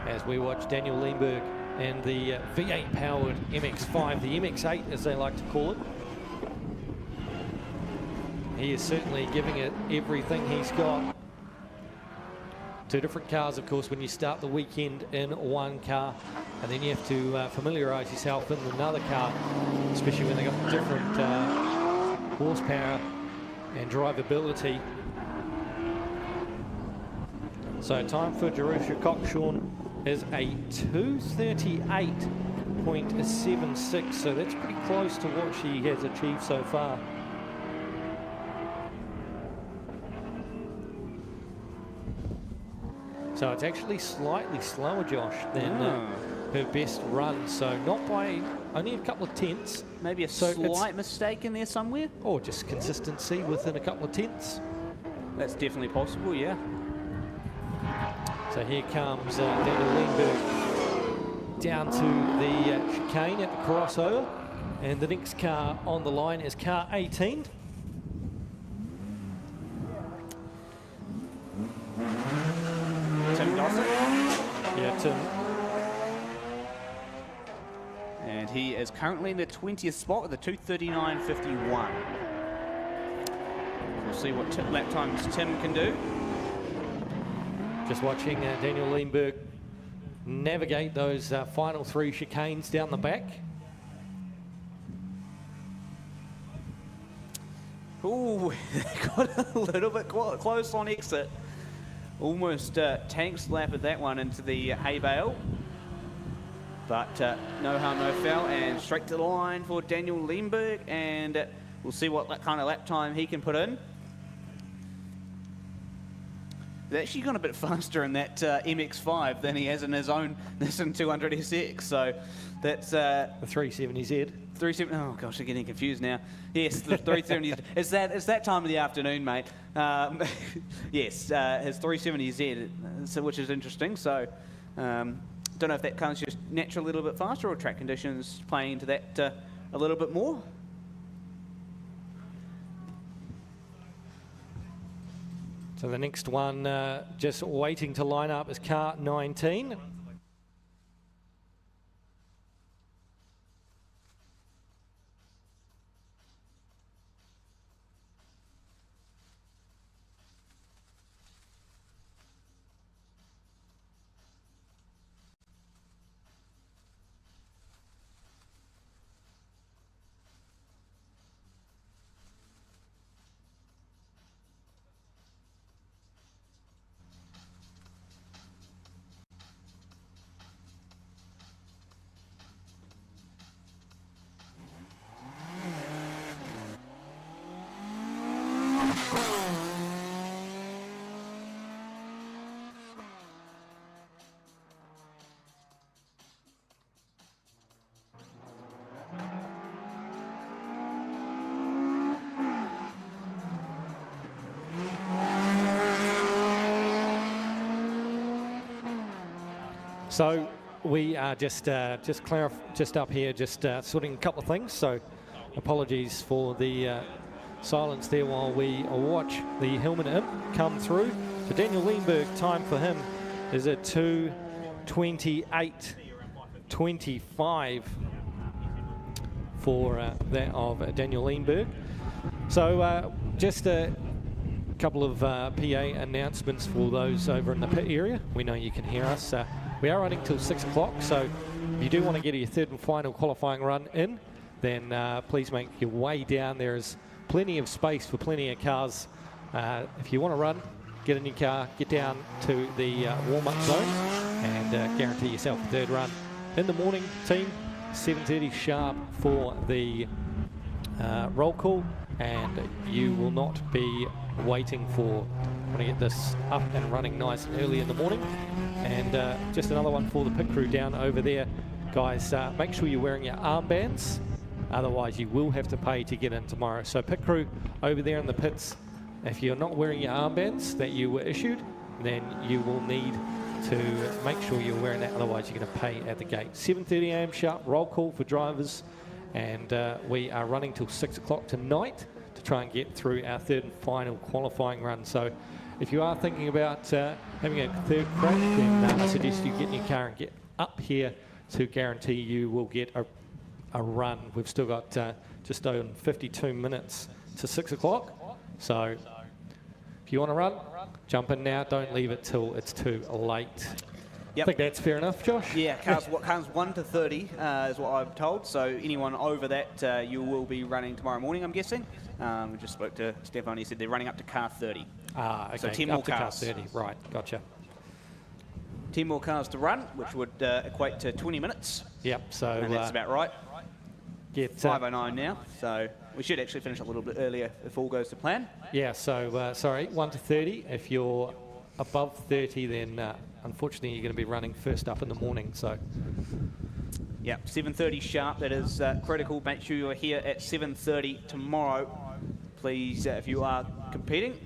as we watch Daniel Lindberg and the V8 powered MX-5, the MX-8 as they like to call it. He is certainly giving it everything he's got. 2 different cars, of course, when you start the weekend in one car, and then you have to familiarise yourself in another car, especially when they've got different horsepower and drivability. So time for Jerusha Cookshawn is a 2:38.76, so that's pretty close to what she has achieved so far. So it's actually slightly slower, Josh, than her best run. So not by only a couple of tenths. Maybe a slight mistake in there somewhere? Or just consistency within a couple of tenths. That's definitely possible, yeah. So here comes Daniel Lindberg down to the chicane at the crossover. And the next car on the line is car 18. Tim Dawson. Yeah, Tim. And he is currently in the 20th spot with a 2:39.51. We'll see what lap times Tim can do. Just watching Daniel Lindberg navigate those final 3 chicanes down the back. Ooh, got a little bit close on exit. Almost tanks lap at that one into the hay bale. But no harm, no foul, and straight to the line for Daniel Lindberg, and we'll see what kind of lap time he can put in. He's actually gone a bit faster in that MX-5 than he has in his own Nissan 200SX, so that's... the 370Z. 370, oh gosh, I'm getting confused now. Yes, the 370. It's that time of the afternoon, mate. Yes, his 370Z, so, which is interesting. So, don't know if that comes just naturally a little bit faster or track conditions playing into that a little bit more. So the next one just waiting to line up is car 19. So we are just up here, sorting a couple of things. So apologies for the silence there while we watch the Hillman Imp come through. So Daniel Lindberg, time for him is at 2:28.25 for that of Daniel Lindberg. So just a couple of PA announcements for those over in the pit area. We know you can hear us. We are running till 6 o'clock, so if you do want to get your third and final qualifying run in, then please make your way down. There is plenty of space for plenty of cars. If you want to run, get in your car, get down to the warm-up zone, and guarantee yourself a third run. In the morning, team, 7:30 sharp for the roll call, and you will not be waiting for, want to get this up and running nice and early in the morning. And just another one for the pit crew down over there. Guys, make sure you're wearing your armbands, otherwise you will have to pay to get in tomorrow. So pit crew over there in the pits, if you're not wearing your armbands that you were issued, then you will need to make sure you're wearing that, otherwise you're going to pay at the gate. 7:30 a.m. sharp, roll call for drivers, and we are running till 6 o'clock tonight to try and get through our third and final qualifying run. So if you are thinking about having a third crack, then I suggest you get in your car and get up here to guarantee you will get a run. We've still got just over 52 minutes to 6 o'clock. So if you want to run, jump in now. Don't leave it till it's too late. Yep. I think that's fair enough, Josh. Yeah, cars 1 to 30 is what I'm told. So anyone over that, you will be running tomorrow morning, I'm guessing. We just spoke to Stefan. He said they're running up to car 30. Okay. So 10 up more to cars. car 30. Right, gotcha. 10 more cars to run, which would equate to 20 minutes. Yep. So And that's about right. Get 5:09 now. So we should actually finish a little bit earlier if all goes to plan. Yeah. So sorry, 1 to 30. If you're above 30, then unfortunately you're going to be running first up in the morning. So. Yeah, 7:30 sharp. That is critical. Make sure you're here at 7:30 tomorrow, please, if you are competing.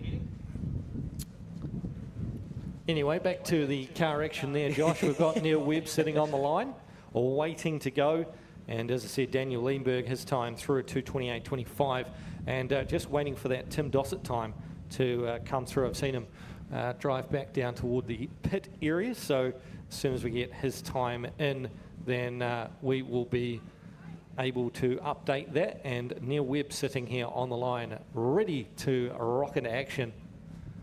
Anyway, back to the car action there, Josh. We've got Neil Webb sitting on the line, or waiting to go. And as I said, Daniel Lindberg, his time through at 2:28.25, and just waiting for that Tim Dossett time to come through. I've seen him drive back down toward the pit area, so as soon as we get his time in, then we will be able to update that. And Neil Webb sitting here on the line, ready to rock into action.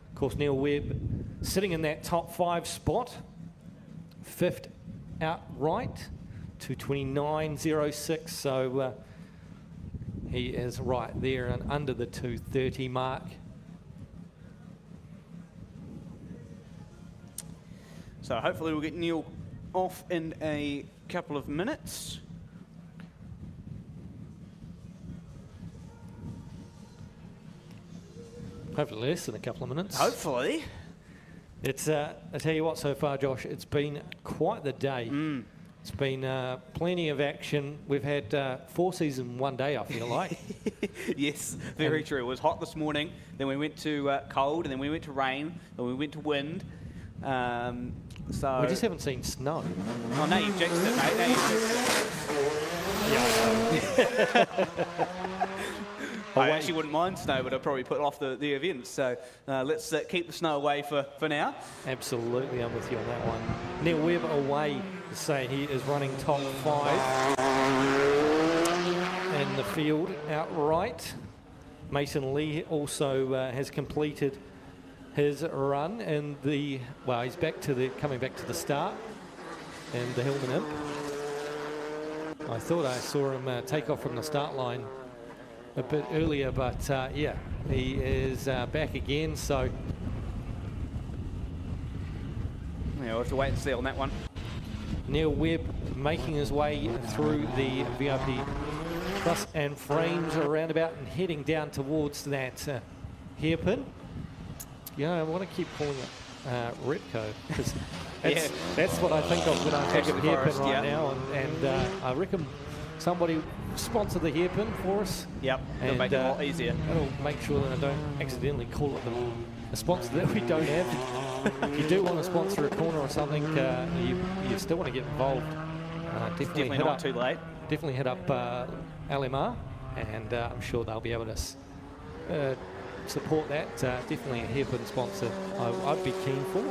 Of course, Neil Webb sitting in that top 5 spot, 5th outright, 2:29.06, so he is right there and under the 2:30 mark. So hopefully we'll get Neil off in a couple of minutes. Hopefully less than a couple of minutes. Hopefully. It's, I tell you what, so far, Josh, it's been quite the day. It's been plenty of action. We've had 4 seasons in one day, I feel like. Yes, very true. It was hot this morning, then we went to cold, and then we went to rain, and we went to wind. So We just haven't seen snow. Oh, now you've jinxed it, mate. Now you've jinxed it. I actually wouldn't mind snow, but I'd probably put off the event. So let's keep the snow away for now. Absolutely, I'm with you on that one. Neil Webb away to say he is running top 5 in the field outright. Mason Lee also has completed his run in the, well, he's back to the, coming back to the start in the Hillman Imp. I thought I saw him take off from the start line a bit earlier, but yeah, he is back again, so. Yeah, we'll have to wait and see on that one. Neil Webb making his way through the VIP truss and frames roundabout and heading down towards that hairpin. Yeah, I want to keep calling it Repco, because that's what I think of when I think of hairpin right now, and I reckon somebody sponsor the hairpin for us. Yep, it'll make it a lot easier. That'll make sure that I don't accidentally call it a sponsor that we don't have. If you do want to sponsor a corner or something, you still want to get involved. Definitely not too late. Definitely hit up LMR, and I'm sure they'll be able to support that. Definitely a hairpin sponsor I'd be keen for.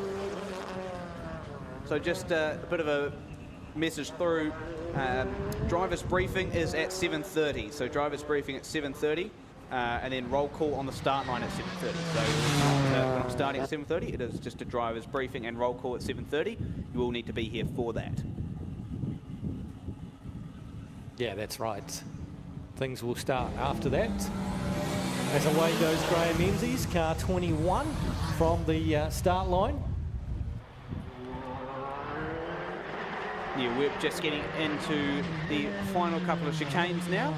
So just a bit of a message through. Driver's briefing is at 7:30. So driver's briefing at 7:30, and then roll call on the start line at 7:30. So we're not starting at 7:30. It is just a driver's briefing and roll call at 7:30. You will need to be here for that. Yeah, that's right. Things will start after that. As away goes Graham Menzies, car 21 from the start line. Yeah, we're just getting into the final couple of chicanes now.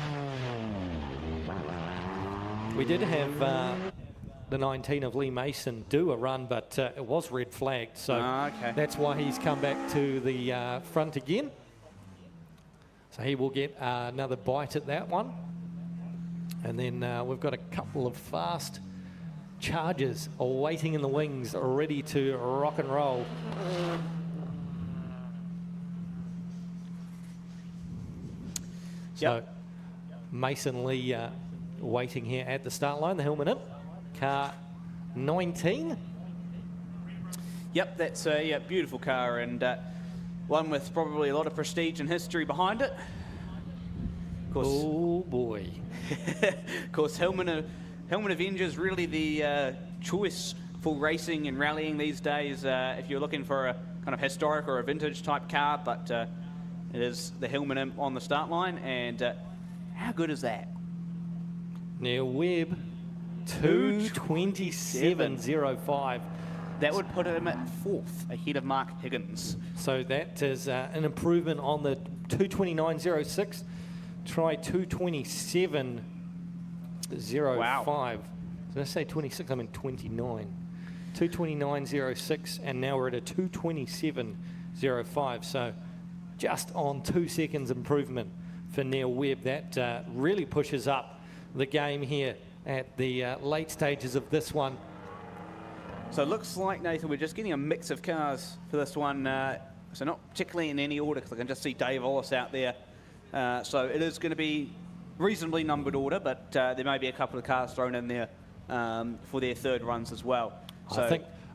We did have the 19 of Lee Mason do a run, but it was red flagged, so okay. That's why he's come back to the front again. So he will get another bite at that one. And then we've got a couple of fast chargers waiting in the wings, ready to rock and roll. So Mason Lee waiting here at the start line, the helmet in. Car 19. Yep, that's a beautiful car, and one with probably a lot of prestige and history behind it. Of course, oh boy. Of course, Hillman Avenger's really the choice for racing and rallying these days if you're looking for a kind of historic or a vintage type car, but it is the Hillman on the start line, and how good is that? Now Webb, 2:27.05. That would put him at fourth, ahead of Mark Higgins. So that is an improvement on the 2:29.06. Try 2:27.05. Wow. Did I say 26? I mean 29. 2:29.06, and now we're at a 2:27.05. So just on 2 seconds improvement for Neil Webb. That really pushes up the game here at the late stages of this one. So it looks like, Nathan, we're just getting a mix of cars for this one. So not particularly in any order, because I can just see Dave Ollis out there. So it is going to be reasonably numbered order, but there may be a couple of cars thrown in there for their third runs as well. So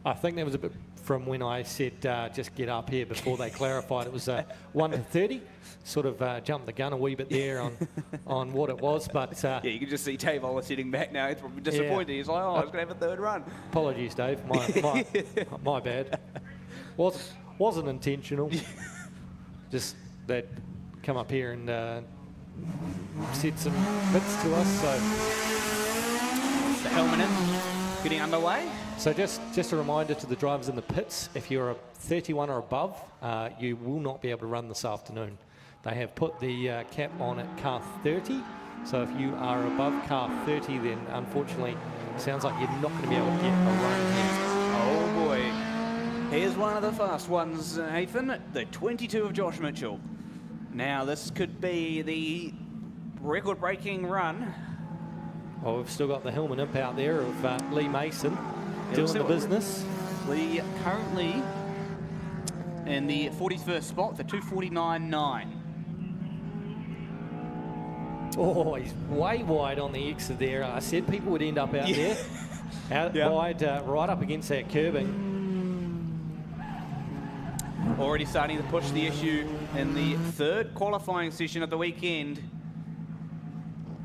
I think that was a bit from when I said just get up here before they clarified. It was 1 to 30. Sort of jumped the gun a wee bit there on what it was, but yeah, you can just see Dave Ollis sitting back now. He's probably disappointed. He's like, oh, I was going to have a third run. Apologies, Dave. My bad. Wasn't intentional. Just that come up here and said some bits to us. So the helmet in, getting underway. So just a reminder to the drivers in the pits, if you're a 31 or above, you will not be able to run this afternoon. They have put the cap on at car 30. So if you are above car 30, then unfortunately, sounds like you're not going to be able to get a run here. Oh boy. Here's one of the fast ones, Nathan, the 22 of Josh Mitchell. Now this could be the record-breaking run. Well, we've still got the helmet imp out there of Lee Mason doing the business. Lee currently in the 41st spot, the 2:49.9. Oh, he's way wide on the exit there. I said people would end up out there. Out wide, right up against that curbing. Already starting to push the issue in the third qualifying session of the weekend.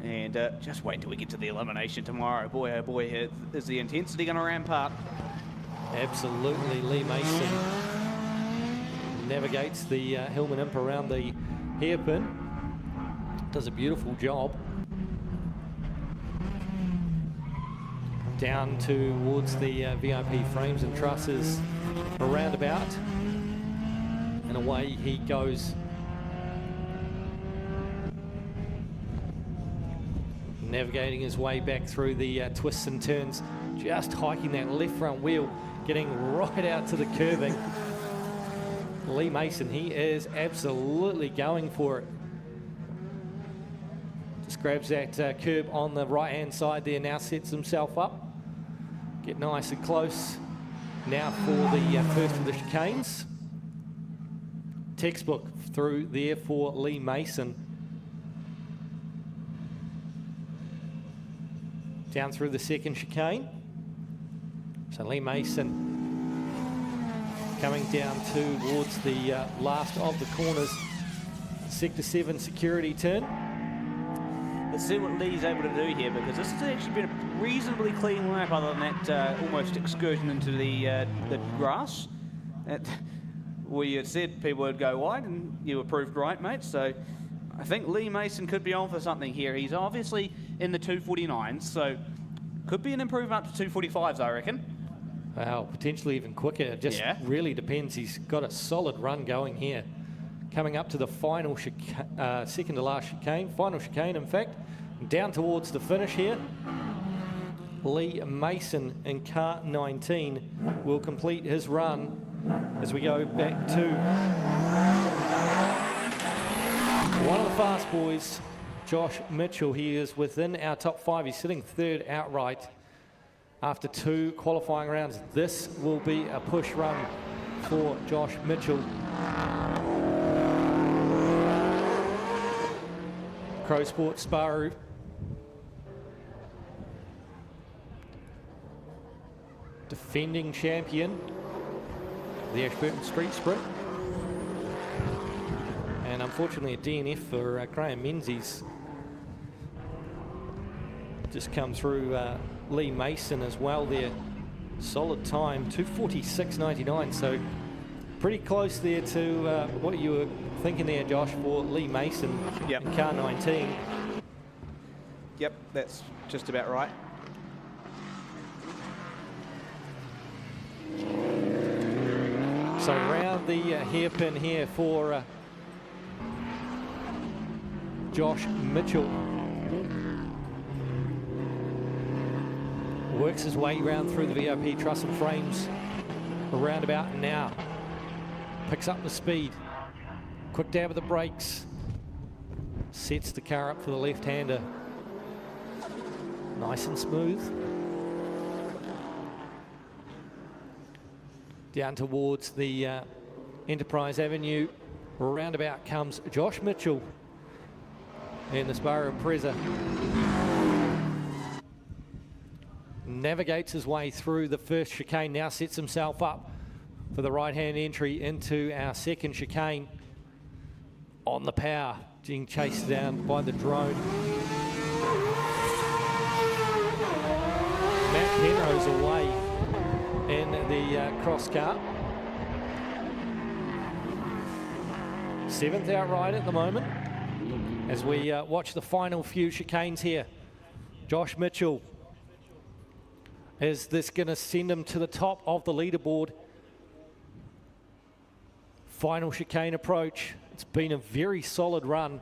And just wait till we get to the elimination tomorrow. Boy, oh boy, is the intensity going to ramp up. Absolutely. Lee Mason navigates the Hillman imp around the hairpin. Does a beautiful job. Down towards the VIP frames and trusses, a roundabout. And away he goes. Navigating his way back through the twists and turns, just hiking that left front wheel, getting right out to the curbing. Lee Mason, he is absolutely going for it. grabs that curb on the right-hand side there, now sets himself up. Get nice and close now for the first of the chicanes. Textbook through there for Lee Mason. Down through the second chicane. So Lee Mason coming down towards the last of the corners. Sector 7 security turn. Let's see what Lee's able to do here, because this has actually been a reasonably clean lap other than that almost excursion into the grass. Where you said people would go wide, and you were proved right, mate. So I think Lee Mason could be on for something here. He's obviously in the 249s, so could be an improvement up to 245s, I reckon. Wow, potentially even quicker. It just really depends. He's got a solid run going here. Coming up to the final second to last chicane, final chicane in fact, down towards the finish here. Lee Mason in car 19 will complete his run as we go back to one of the fast boys, Josh Mitchell. He is within our top 5. He's sitting third outright after 2 qualifying rounds. This will be a push run for Josh Mitchell. Crow Sports Sparrow. Defending champion, the Ashburton Street Sprint. And unfortunately a DNF for Graham Menzies. Just come through Lee Mason as well there. Solid time, 2:46.99, so pretty close there to what you were thinking there, Josh, for Lee Mason in car 19. Yep, that's just about right. So round the hairpin here for Josh Mitchell. Works his way round through the VIP truss and frames. A roundabout now. Picks up the speed. Quick dab of the brakes. Sets the car up for the left-hander. Nice and smooth. Down towards the Enterprise Avenue. Roundabout comes Josh Mitchell in the Sparrow Impreza. Navigates his way through the first chicane, now sets himself up for the right-hand entry into our second chicane. On the power, being chased down by the drone. Matt Penrose away in the cross car. 7th outright at the moment as we watch the final few chicanes here. Josh Mitchell, is this going to send him to the top of the leaderboard? Final chicane approach. It's been a very solid run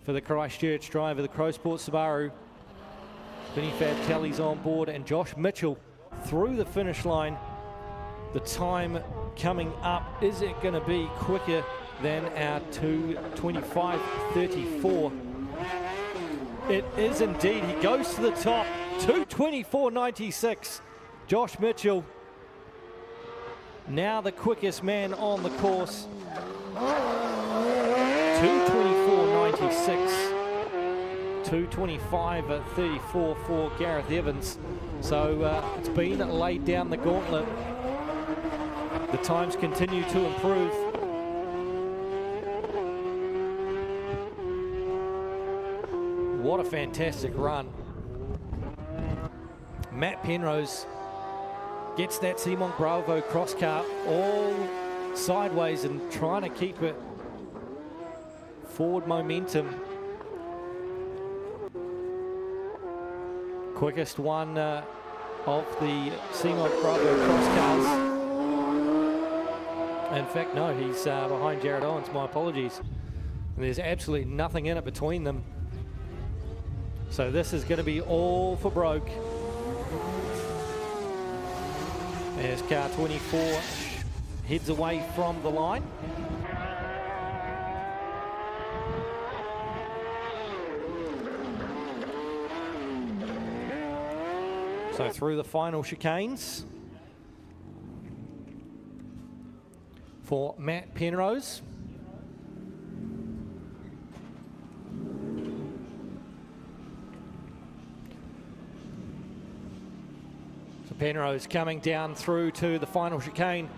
for the Christchurch driver, the Crow Sports Subaru. Vinny Fab Kelly's on board, and Josh Mitchell through the finish line. The time coming up, is it going to be quicker than our 2:25.34? It is indeed. He goes to the top, 2:24.96. Josh Mitchell, now the quickest man on the course. 2:24.96. 2:25.34 for Gareth Evans. So it's been laid down the gauntlet. The times continue to improve. What a fantastic run. Matt Penrose gets that Simon Bravo cross car all sideways and trying to keep it forward momentum. Quickest one of the Simon Bravo cross cars. In fact, no, he's behind Jared Owens, my apologies. And there's absolutely nothing in it between them. So this is going to be all for broke. As car 24 heads away from the line. So through the final chicanes for Matt Penrose. So Penrose coming down through to the final chicane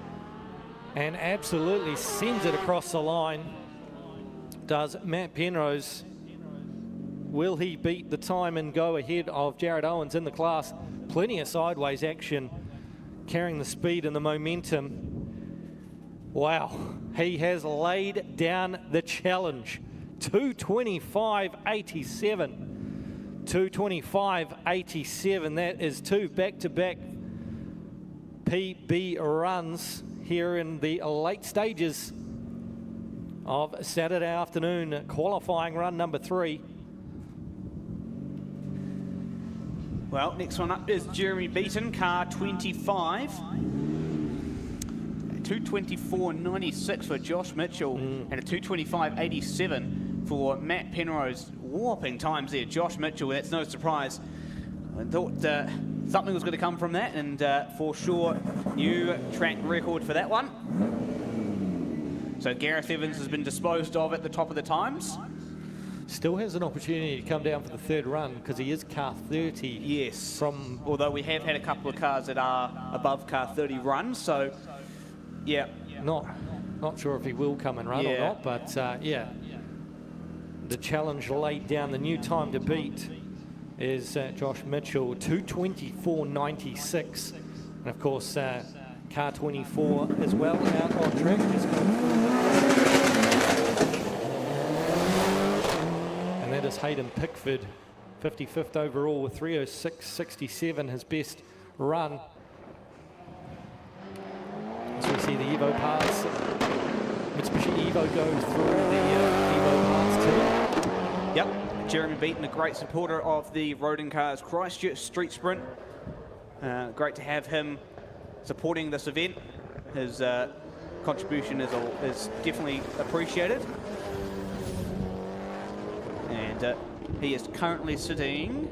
and absolutely sends it across the line. Does Matt Penrose. Will he beat the time and go ahead of Jared Owens in the class? Plenty of sideways action, carrying the speed and the momentum. Wow, he has laid down the challenge. 2:25.87. 2:25.87. That is two back-to-back PB runs here in the late stages of Saturday afternoon qualifying run number 3. Well, next one up is Jeremy Beaton, car 25. 2:24.96 for Josh Mitchell and a 2:25.87 for Matt Penrose. Whopping times there. Josh Mitchell, that's no surprise. I thought something was going to come from that, and for sure, new track record for that one. So Gareth Evans has been disposed of at the top of the times. Still has an opportunity to come down for the third run because he is car 30. Yes. From although we have had a couple of cars that are above car 30 runs, so yeah. Not sure if he will come and run or not, but yeah. The challenge laid down, the new time to beat is Josh Mitchell, 2:24.96. And of course, car 24 as well out on track. And that is Hayden Pickford, 55th overall with 3:06.67, his best run. So we see the Evo parts, Mitsubishi Evo goes through the Evo parts team. Yep, Jeremy Beaton, a great supporter of the Rodin Cars Christchurch Street Sprint. Great to have him supporting this event. His contribution is definitely appreciated. And he is currently sitting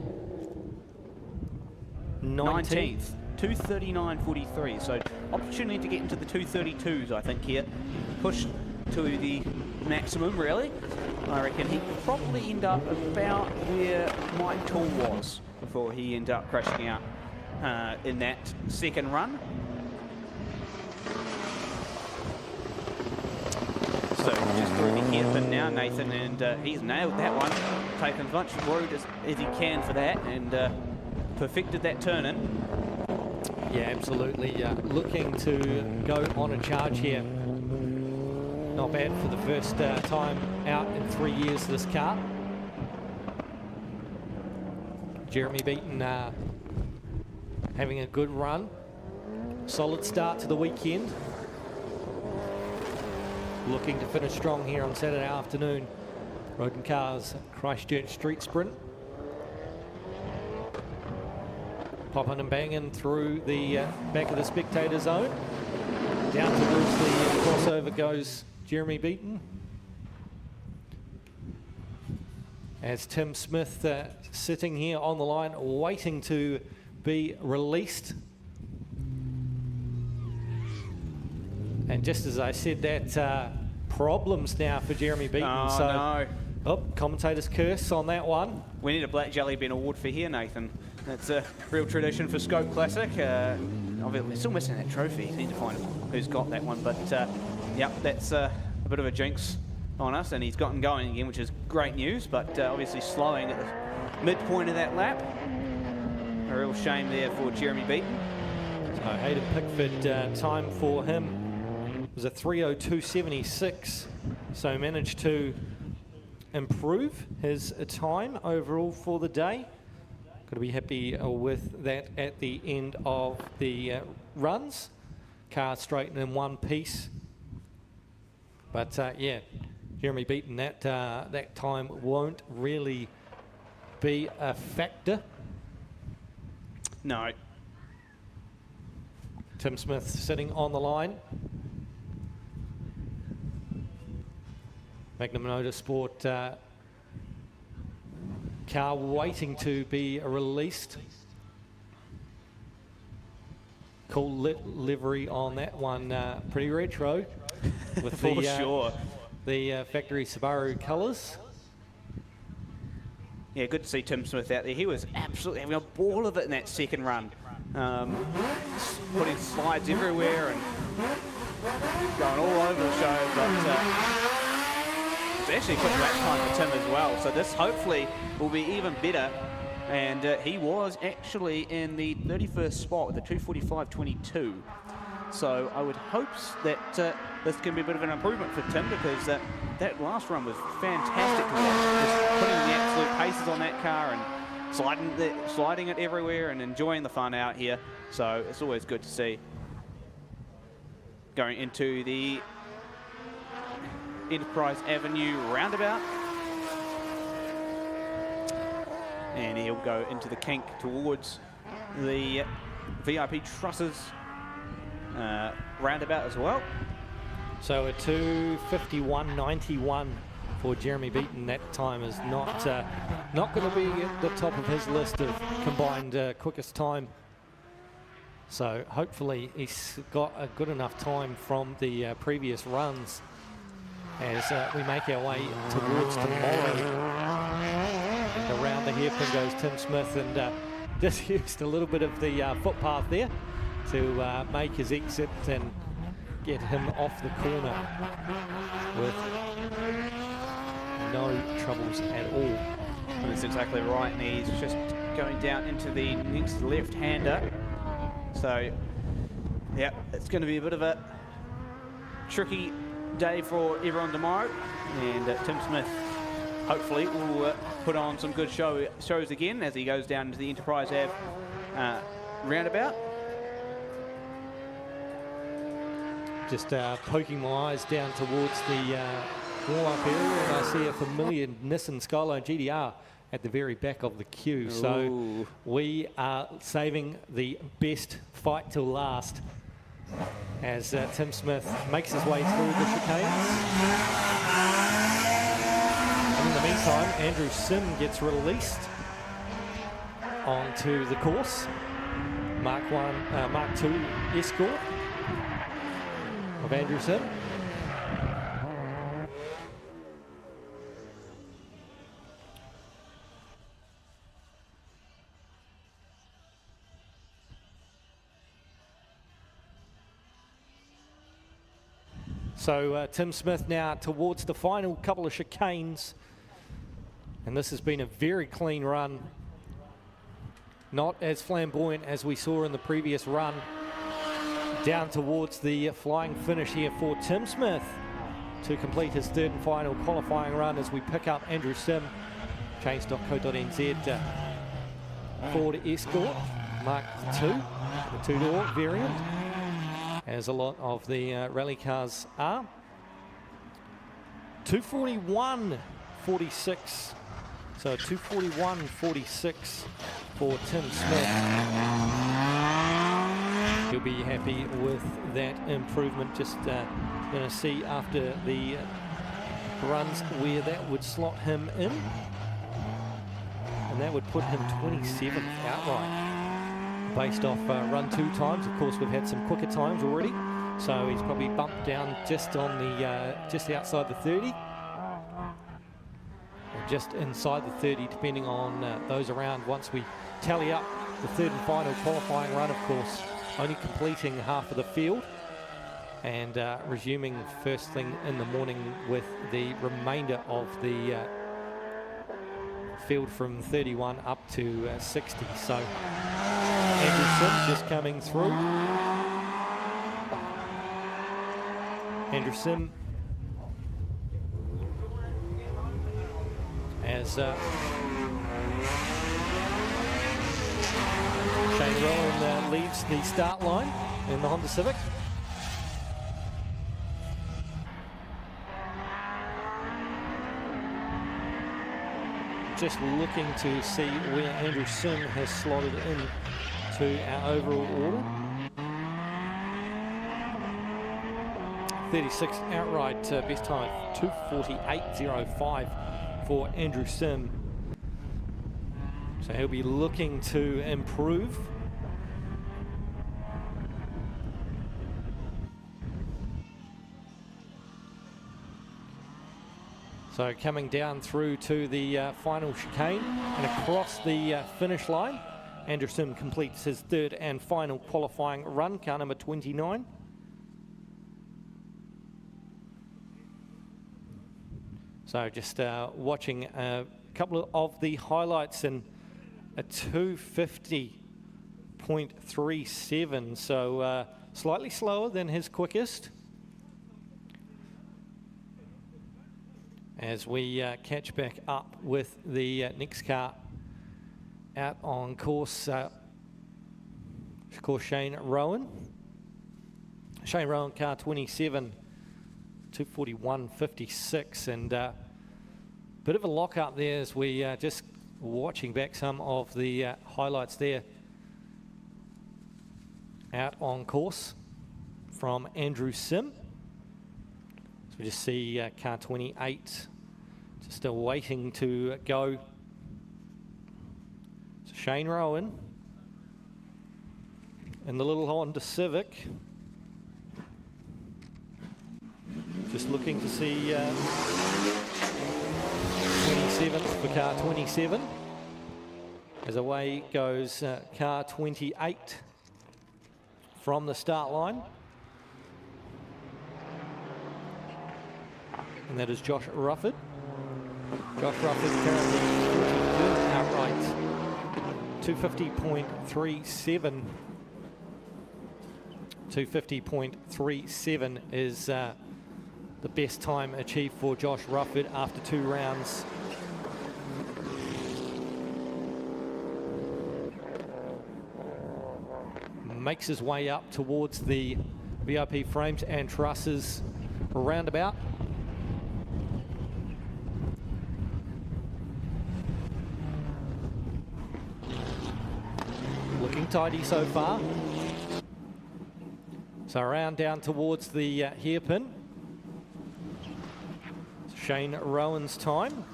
19th, 2:39.43. So opportunity to get into the 2:32s, I think, here. Push to the maximum, really. I reckon he could probably end up about where Mike Toole was before he ended up crashing out in that second run. So just through the hairpin now, Nathan, and he's nailed that one. Taken as much road as he can for that, and perfected that turn in. Yeah, absolutely. Looking to go on a charge here. Not bad for the first time out in 3 years, this car. Jeremy Beaton having a good run. Solid start to the weekend. Looking to finish strong here on Saturday afternoon. Rodin Cars Christchurch Street Sprint. Popping and banging through the back of the spectator zone. Down towards the crossover goes Jeremy Beaton. As Tim Smith sitting here on the line waiting to be released. And just as I said that, problems now for Jeremy Beaton. Oh, so, no. Oh, commentator's curse on that one. We need a Black Jelly Bean award for here, Nathan. That's a real tradition for Scope Classic. Obviously, we're still missing that trophy. Need to find who's got that one. But, yep, that's a bit of a jinx on us. And he's gotten going again, which is great news. But obviously slowing at the midpoint of that lap. A real shame there for Jeremy Beaton. So Hayden Pickford, time for him was a 3:02.76. So managed to improve his time overall for the day. Got to be happy with that at the end of the runs. Car straightened in one piece. But yeah, Jeremy Beaton, that time won't really be a factor. No. Tim Smith sitting on the line. Magnum Motorsport car waiting to be released. Cool livery on that one, pretty retro with For sure. the factory Subaru colours. Yeah, good to see Tim Smith out there. He was absolutely having a ball of it in that second run. Putting slides everywhere and going all over the show. But it's actually quick lap time for Tim as well. So this hopefully will be even better. And he was actually in the 31st spot with a 2:45.22. So I would hope that this can be a bit of an improvement for Tim, because that last run was fantastic to watch. Just putting the absolute paces on that car and sliding it everywhere and enjoying the fun out here. So it's always good to see. Going into the Enterprise Avenue roundabout. And he'll go into the kink towards the VIP Trusses roundabout as well. So a 2:51.91 for Jeremy Beaton. That time is not going to be at the top of his list of combined quickest time. So hopefully he's got a good enough time from the previous runs as we make our way towards tomorrow. And around the hairpin goes Tim Smith, and just used a little bit of the footpath there to make his exit and get him off the corner with no troubles at all. That's exactly right, and he's just going down into the next left-hander. So, yeah, it's going to be a bit of a tricky day for everyone tomorrow, and Tim Smith hopefully will put on some good shows again as he goes down into the Enterprise Ave roundabout. Just poking my eyes down towards the warm-up area, and I see a familiar Nissan Skyline GTR at the very back of the queue. So Ooh. we are saving the best fight till last as Tim Smith makes his way through the chicanes. In the meantime, Andrew Sim gets released onto the course. Mark 2 escort of Andrew Sim. So Tim Smith now towards the final couple of chicanes, and this has been a very clean run, not as flamboyant as we saw in the previous run. Down towards the flying finish here for Tim Smith to complete his third and final qualifying run as we pick up Andrew Sim, change.co.nz, Ford Escort Mark II, the two-door variant, as a lot of the rally cars are. 2:41.46, so 2:41.46 for Tim Smith. He'll be happy with that improvement. Just going to see after the runs where that would slot him in, and that would put him 27th outright based off run 2 times. Of course, we've had some quicker times already, so he's probably bumped down just on the just outside the 30, or just inside the 30, depending on those around. Once we tally up the third and final qualifying run, of course, only completing half of the field and resuming first thing in the morning with the remainder of the field from 31 up to 60. So Andrew Sim just coming through. Andrew Sim as Shane Rowan leaves the start line in the Honda Civic. Just looking to see where Andrew Sim has slotted in to our overall order. 36th outright, best time of 2:48.05 for Andrew Sim. So he'll be looking to improve So coming down through to the final chicane and across the finish line, Andrew Sim completes his third and final qualifying run, car number 29. So just watching a couple of the highlights in a 250.37, so slightly slower than his quickest. As we catch back up with the next car out on course, Shane Rowan. Shane Rowan, car 27, 241.56, and bit of a lock up there as we just watching back some of the highlights there out on course from Andrew Sim. So we just see car 28 just still waiting to go. So Shane Rowan in the little Honda Civic, just looking to see 27th for car 27. As away goes car 28 from the start line. And that is Josh Rufford. Josh Rufford currently 43rd outright. 250.37. 250.37 is the best time achieved for Josh Rufford after 2 rounds. Makes his way up towards the VIP frames and trusses roundabout. Looking tidy so far. So around down towards the hairpin. Shane Rowan's time,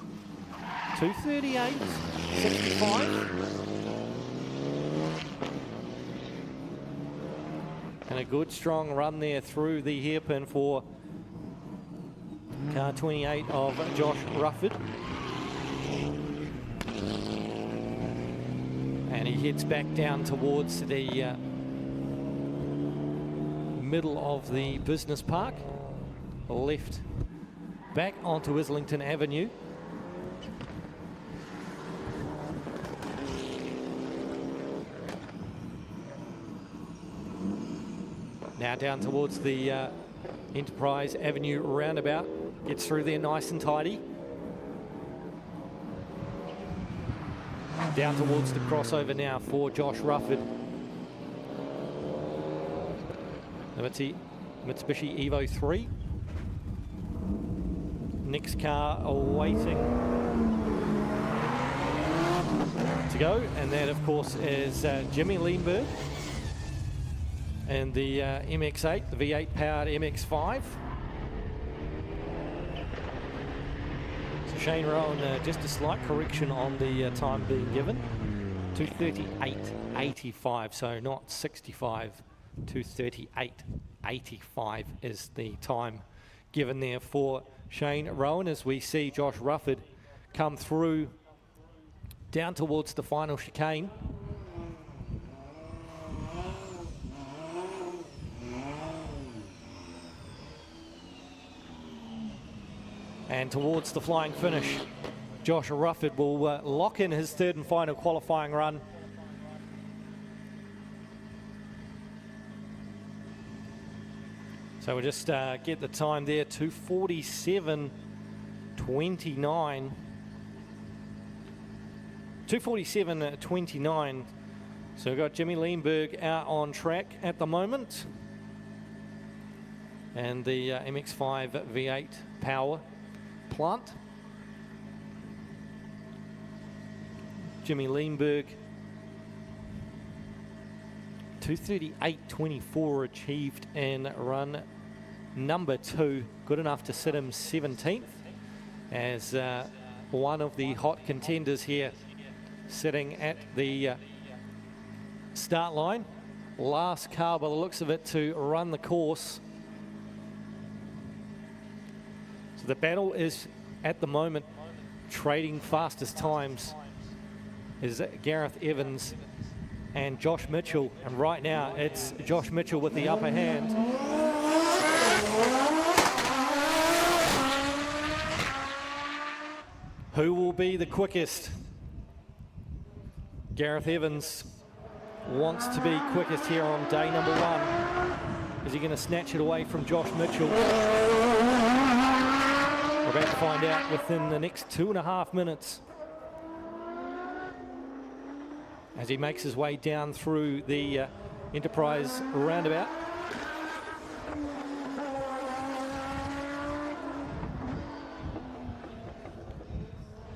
2:38.65. And a good strong run there through the hairpin for car 28 of Josh Rufford. And he heads back down towards the middle of the business park, left back onto Islington Avenue. Now down towards the Enterprise Avenue roundabout, gets through there nice and tidy. Down towards the crossover now for Josh Rufford. The Mitsubishi Evo 3. Next car awaiting to go, and that of course is Jimmy Leenberg and the MX-8, the V8 powered MX-5. So Shane Rowan, just a slight correction on the time being given, 2:38.85, so not 65, 2:38.85 is the time given there for Shane Rowan, as we see Josh Rufford come through down towards the final chicane. And towards the flying finish, Josh Rufford will lock in his third and final qualifying run. So we'll just get the time there, 2:47.29. 2:47.29. So we've got Jimmy Leenberg out on track at the moment. And the MX-5 V8 power plant. Jimmy Leenberg, 2:38.24 achieved in run number 2, good enough to sit him 17th as one of the hot contenders here sitting at the start line. Last car by the looks of it to run the course. So the battle is at the moment trading fastest times is Gareth Evans and Josh Mitchell, and right now it's Josh Mitchell with the upper hand. Who will be the quickest? Gareth Evans wants to be quickest here on day number 1. Is he going to snatch it away from Josh Mitchell? We're about to find out within the next 2.5 minutes. As he makes his way down through the Enterprise roundabout.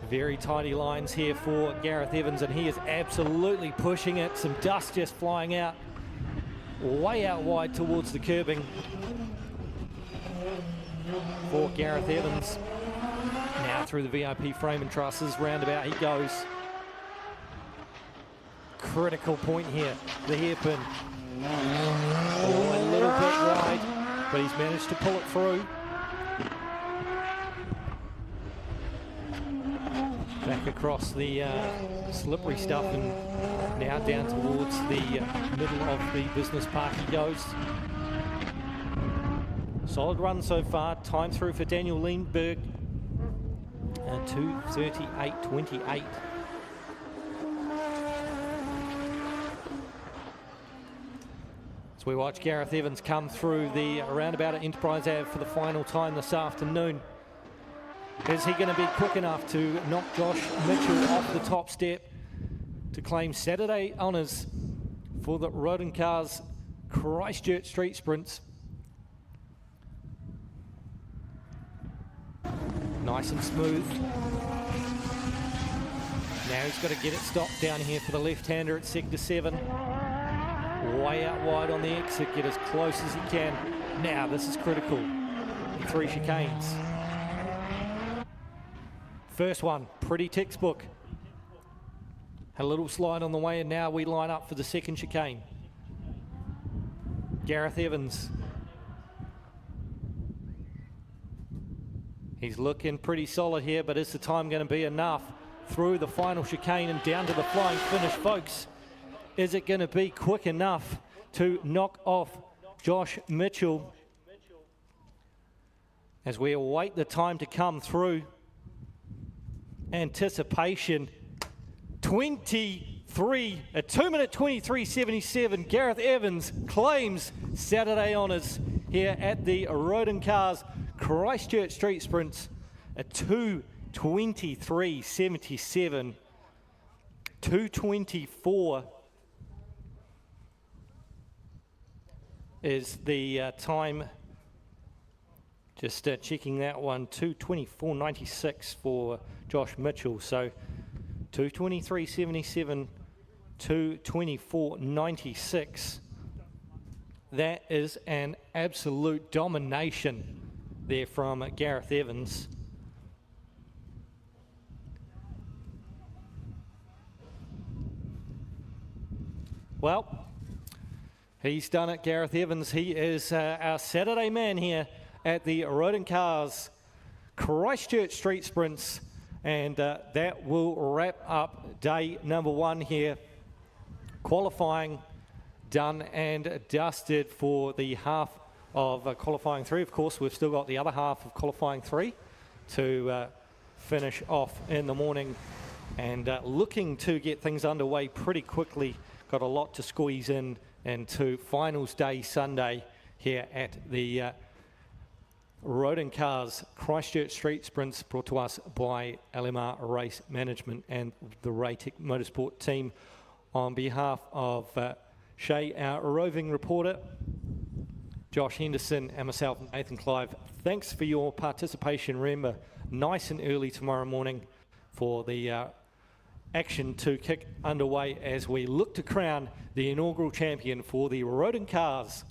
Very tidy lines here for Gareth Evans, and he is absolutely pushing it. Some dust just flying out, way out wide towards the curbing for Gareth Evans. Now through the VIP frame and trusses, roundabout he goes. Critical point here, the hairpin. Oh, a little bit wide, but he's managed to pull it through. Back across the slippery stuff and now down towards the middle of the business park he goes. Solid run so far. Time through for Daniel Lindberg. 2:38.28. As we watch Gareth Evans come through the roundabout at Enterprise Ave for the final time this afternoon. Is he going to be quick enough to knock Josh Mitchell off the top step to claim Saturday honours for the Rodin Cars Christchurch Street Sprints? Nice and smooth. Now he's got to get it stopped down here for the left-hander at Sector 7. Way out wide on the exit, get as close as he can. Now this is critical. 3 chicanes. First one, pretty textbook. Had a little slide on the way, and now we line up for the second chicane. Gareth Evans. He's looking pretty solid here, but is the time going to be enough? Through the final chicane and down to the flying finish, folks. Is it going to be quick enough to knock off Josh Mitchell? As we await the time to come through. Anticipation. 2 minute 23.77. Gareth Evans claims Saturday honours here at the Rodin Cars Christchurch Street Sprints. A 2:23.77. 2:24 is the time. Just checking that one. 2:24.96 for Josh Mitchell. So 2:23.77, 2:24.96. That is an absolute domination there from Gareth Evans. Well, he's done it, Gareth Evans. He is our Saturday man here at the Rodin Cars Christchurch Street Sprints, and that will wrap up day number 1 here. Qualifying done and dusted for the half of qualifying 3. Of course, we've still got the other half of qualifying 3 to finish off in the morning, and looking to get things underway pretty quickly. Got a lot to squeeze in into finals day Sunday here at the Rodin Cars Christchurch Street Sprints, brought to us by LMR Race Management and the Raytech Motorsport team. On behalf of Shay, our roving reporter, Josh Henderson, and myself, Nathan Clive, thanks for your participation. Remember, nice and early tomorrow morning for the action to kick underway as we look to crown the inaugural champion for the Rodin Cars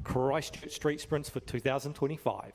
Christchurch Street Sprints for 2025.